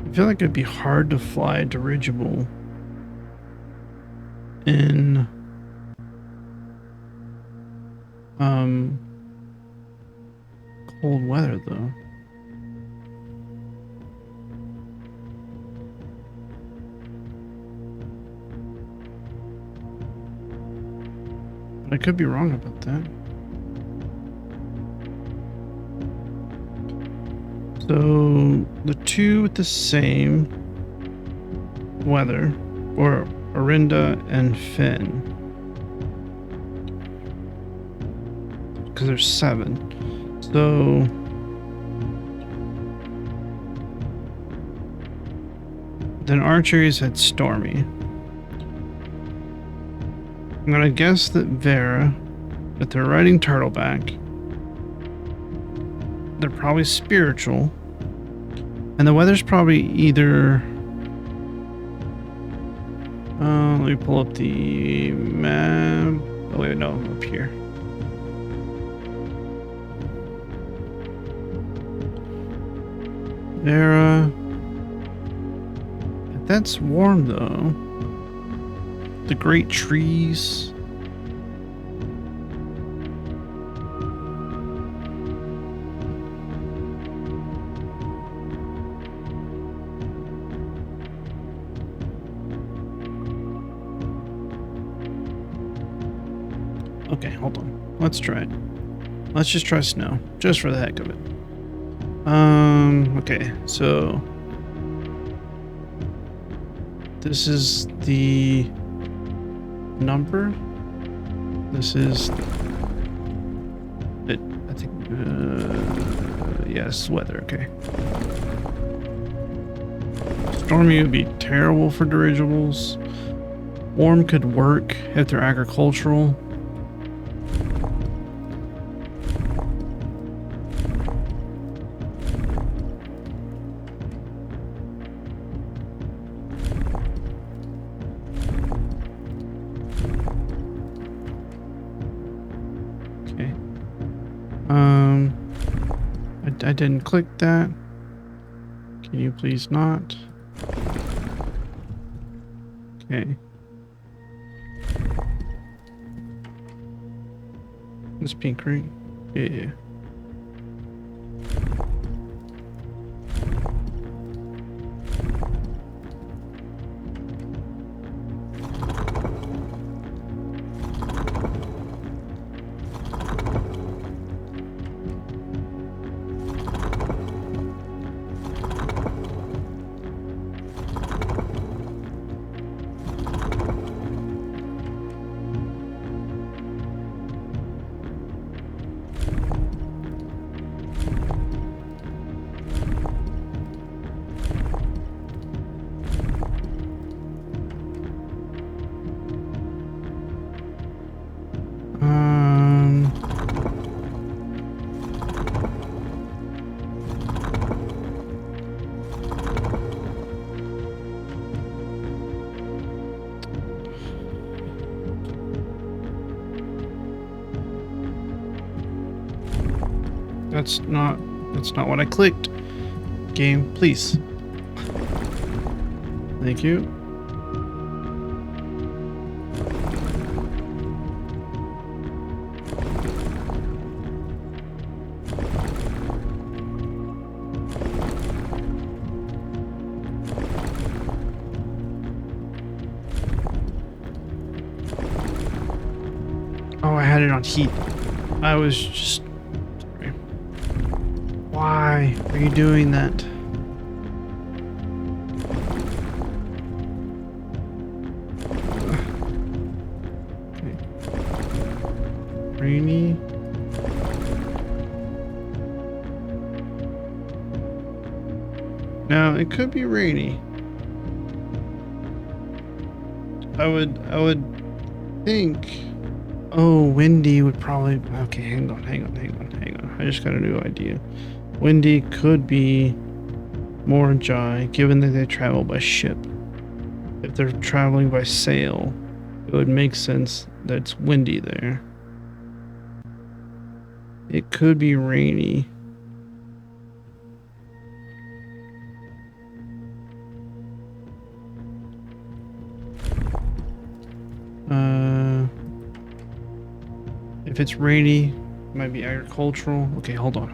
A: I feel like it'd be hard to fly a dirigible in cold weather though. But I could be wrong about that. So the two with the same weather, or Orinda and Finn, because there's 7. So then Archery's had Stormy. I'm gonna guess that Vera, that they're riding Turtleback. They're probably spiritual. And the weather's probably either... let me pull up the map. Oh wait, no, I'm up here. Vera. That's warm though. The great trees. Okay, hold on. Let's try it. Let's just try snow, just for the heck of it. Okay, so this is the number. This is it. I think. Yes, weather. Okay. Stormy would be terrible for dirigibles. Warm could work if they're agricultural. Okay. I didn't click that. Can you please not? Okay. This pink ring? Yeah. That's not what I clicked. Game, please. Thank you. had it on heat. I was just... Sorry. Why are you doing that? Okay. Rainy. Now, it could be rainy. I would think... Oh, windy would probably... Okay, hang on. I just got a new idea. Windy could be more Jai, given that they travel by ship. If they're traveling by sail, it would make sense that it's windy there. It could be rainy. If it's rainy, it might be agricultural. Okay, hold on.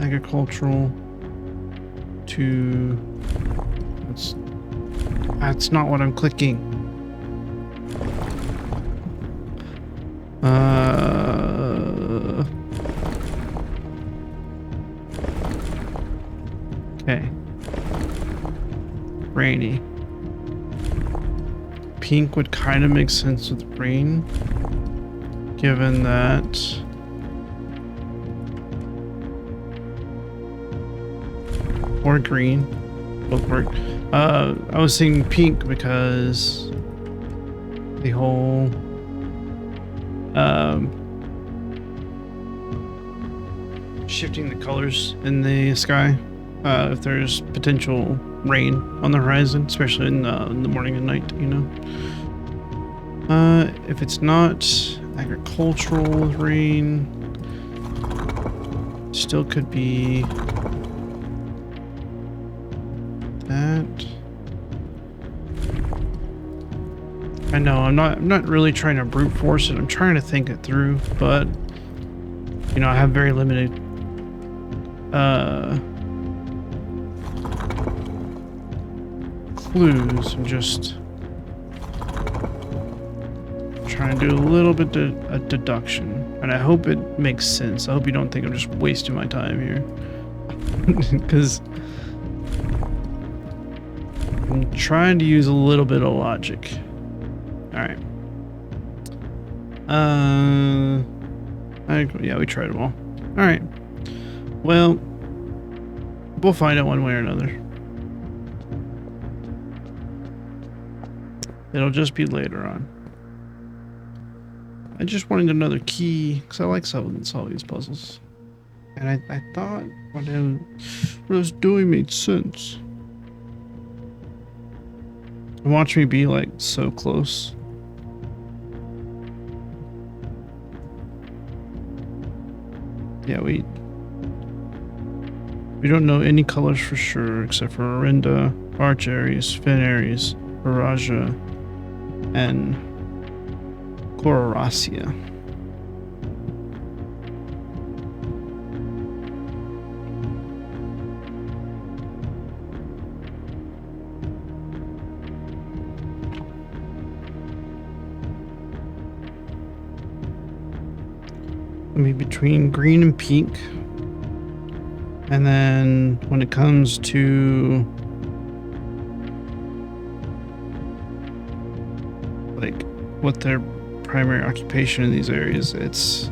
A: Agricultural to... That's not what I'm clicking. Okay. Rainy. Pink would kind of make sense with rain, given that or green, both work. I was saying pink because the whole shifting the colors in the sky. If there's potential rain on the horizon, especially in the morning and night, you know. If it's not agricultural with rain, still could be that. I know I'm not really trying to brute force it. I'm trying to think it through, but you know, I have very limited clues. I'm just trying to do a little bit of deduction, and I hope it makes sense. I hope you don't think I'm just wasting my time here, because I'm trying to use a little bit of logic. All right. Yeah, we tried them all. All right. Well, we'll find out one way or another. It'll just be later on. I just wanted another key because I like solving these puzzles, and I thought what I was doing made sense. Watch me be like so close. Yeah, we don't know any colors for sure except for Orinda, Arch Aries, Fin Aries, Viraja, and Cororacia. Maybe between green and pink. And then when it comes to like what their primary occupation in these areas, it's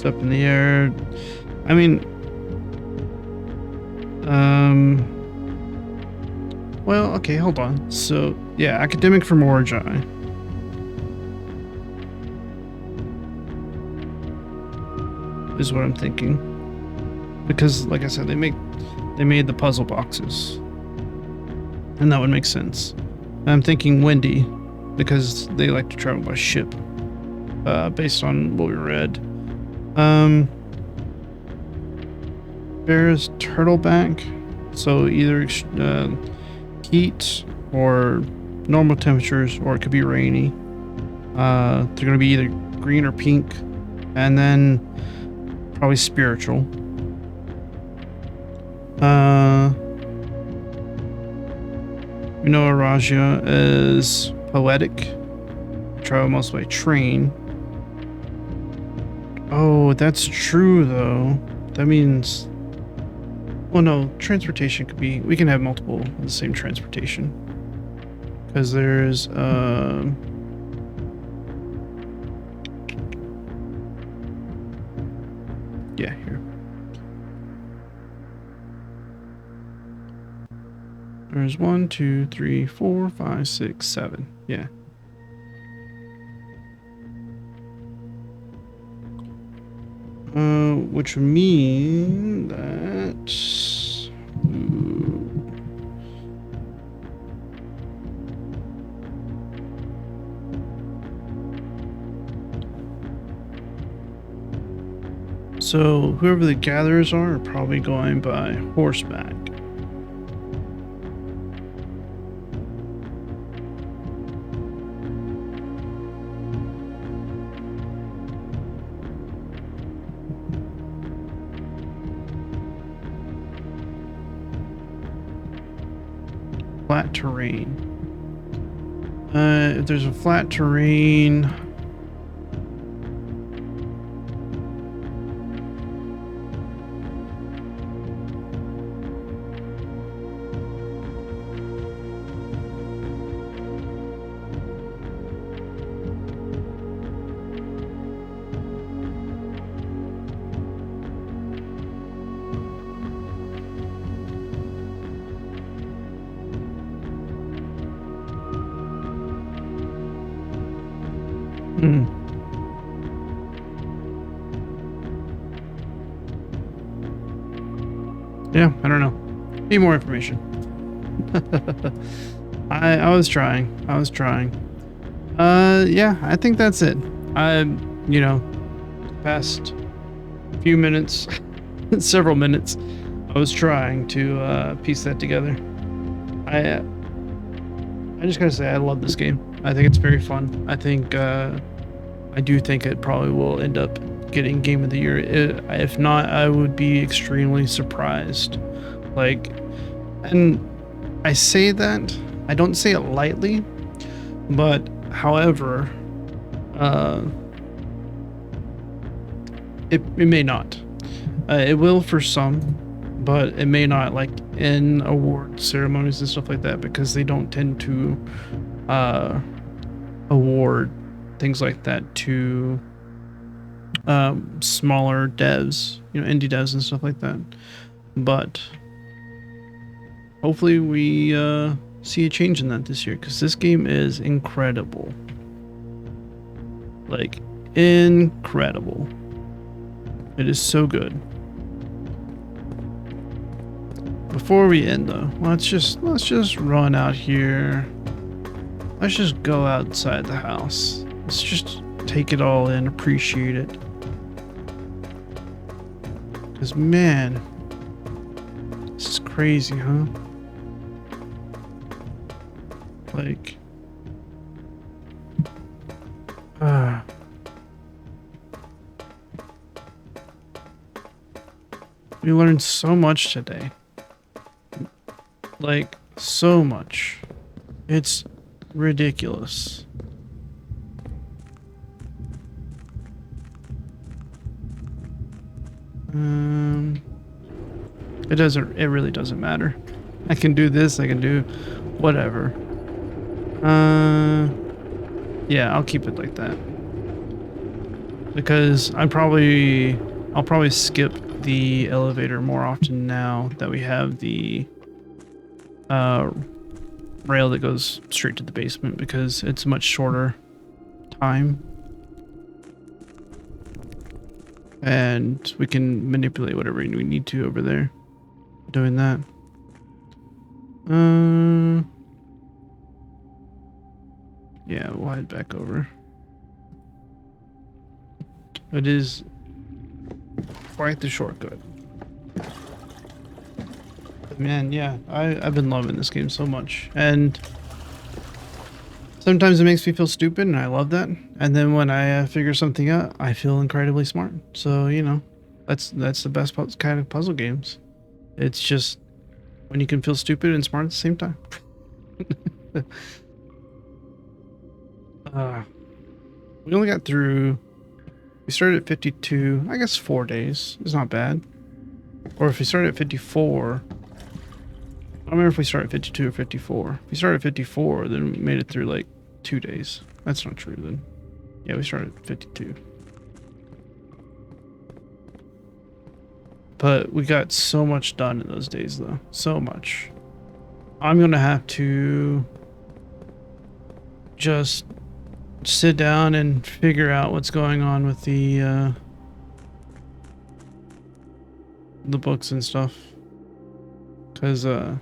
A: up in the air. I mean, well, okay, hold on. So yeah, academic for Morjai. Is what I'm thinking, because like I said, they made the puzzle boxes, and that would make sense. And I'm thinking windy because they like to travel by ship, based on what we read. There's turtleback, so either heat or normal temperatures, or it could be rainy. They're gonna be either green or pink, and then probably spiritual. Uh, we know Aragia is poetic. Travel most by train. Oh, that's true though. That means, well, no, transportation could be. We can have multiple of the same transportation because there's yeah, here. There's 1, 2, 3, 4, 5, 6, 7. Yeah. Which would mean that. So whoever the gatherers are probably going by horseback. Flat terrain. If there's a flat terrain, yeah, I don't know. Need more information. I was trying. Yeah, I think that's it. You know, past few minutes, several minutes, I was trying to piece that together. I just gotta say, I love this game. I think it's very fun. I think I do think it probably will end up getting Game of the Year. If not, I would be extremely surprised. Like, and I say that, I don't say it lightly, but however, it may not. It will for some, but it may not, like in award ceremonies and stuff like that, because they don't tend to award things like that to smaller devs, you know, indie devs and stuff like that. But hopefully we see a change in that this year, because this game is incredible. Like, incredible. It is so good. Before we end though, let's just run out here. Let's just go outside the house. Let's just take it all in, appreciate it. Cause man, this is crazy, huh? Like, we learned so much today. Like, so much. It's ridiculous. It really doesn't matter. I can do this, I can do whatever. Yeah, I'll keep it like that. Because I'll probably skip the elevator more often now that we have the rail that goes straight to the basement, because it's a much shorter time. And we can manipulate whatever we need to over there. Doing that. Yeah, we'll head back over. It is quite the shortcut. But man, yeah, I've been loving this game so much. And sometimes it makes me feel stupid, and I love that. And then when I figure something out, I feel incredibly smart. So, you know, that's the best kind of puzzle games. It's just when you can feel stupid and smart at the same time. We only got through. We started at 52. I guess 4 days. It's not bad. Or if we started at 54. I don't remember if we started at 52 or 54. If we started at 54, then we made it through like 2 days. That's not true then. Yeah, we started at 52. But we got so much done in those days though. So much. I'm gonna have to just sit down and figure out what's going on with the books and stuff. Because I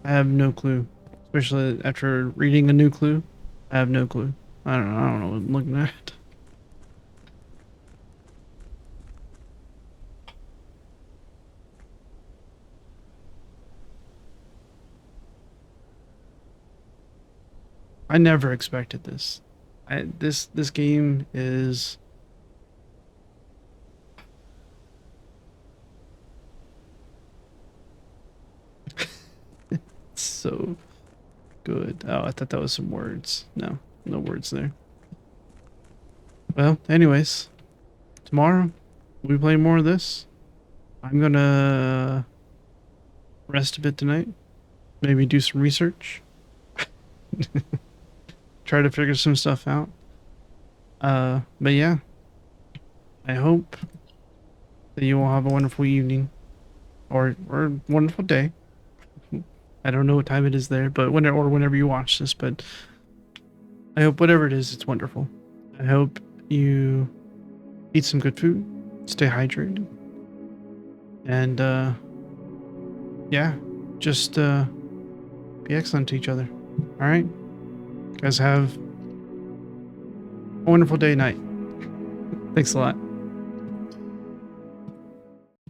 A: have no clue. Especially after reading a new clue. I have no clue. I don't know what I'm looking at. I never expected this. This game is so good. Oh, I thought that was some words. No, no words there. Well, anyways, tomorrow we play more of this. I'm gonna rest a bit tonight. Maybe do some research. Try to figure some stuff out. But yeah, I hope that you all have a wonderful evening or wonderful day. I don't know what time it is there, but whenever you watch this, but I hope whatever it is, it's wonderful. I hope you eat some good food, stay hydrated, and yeah, just be excellent to each other. All right, guys, have a wonderful day, night. Thanks a lot.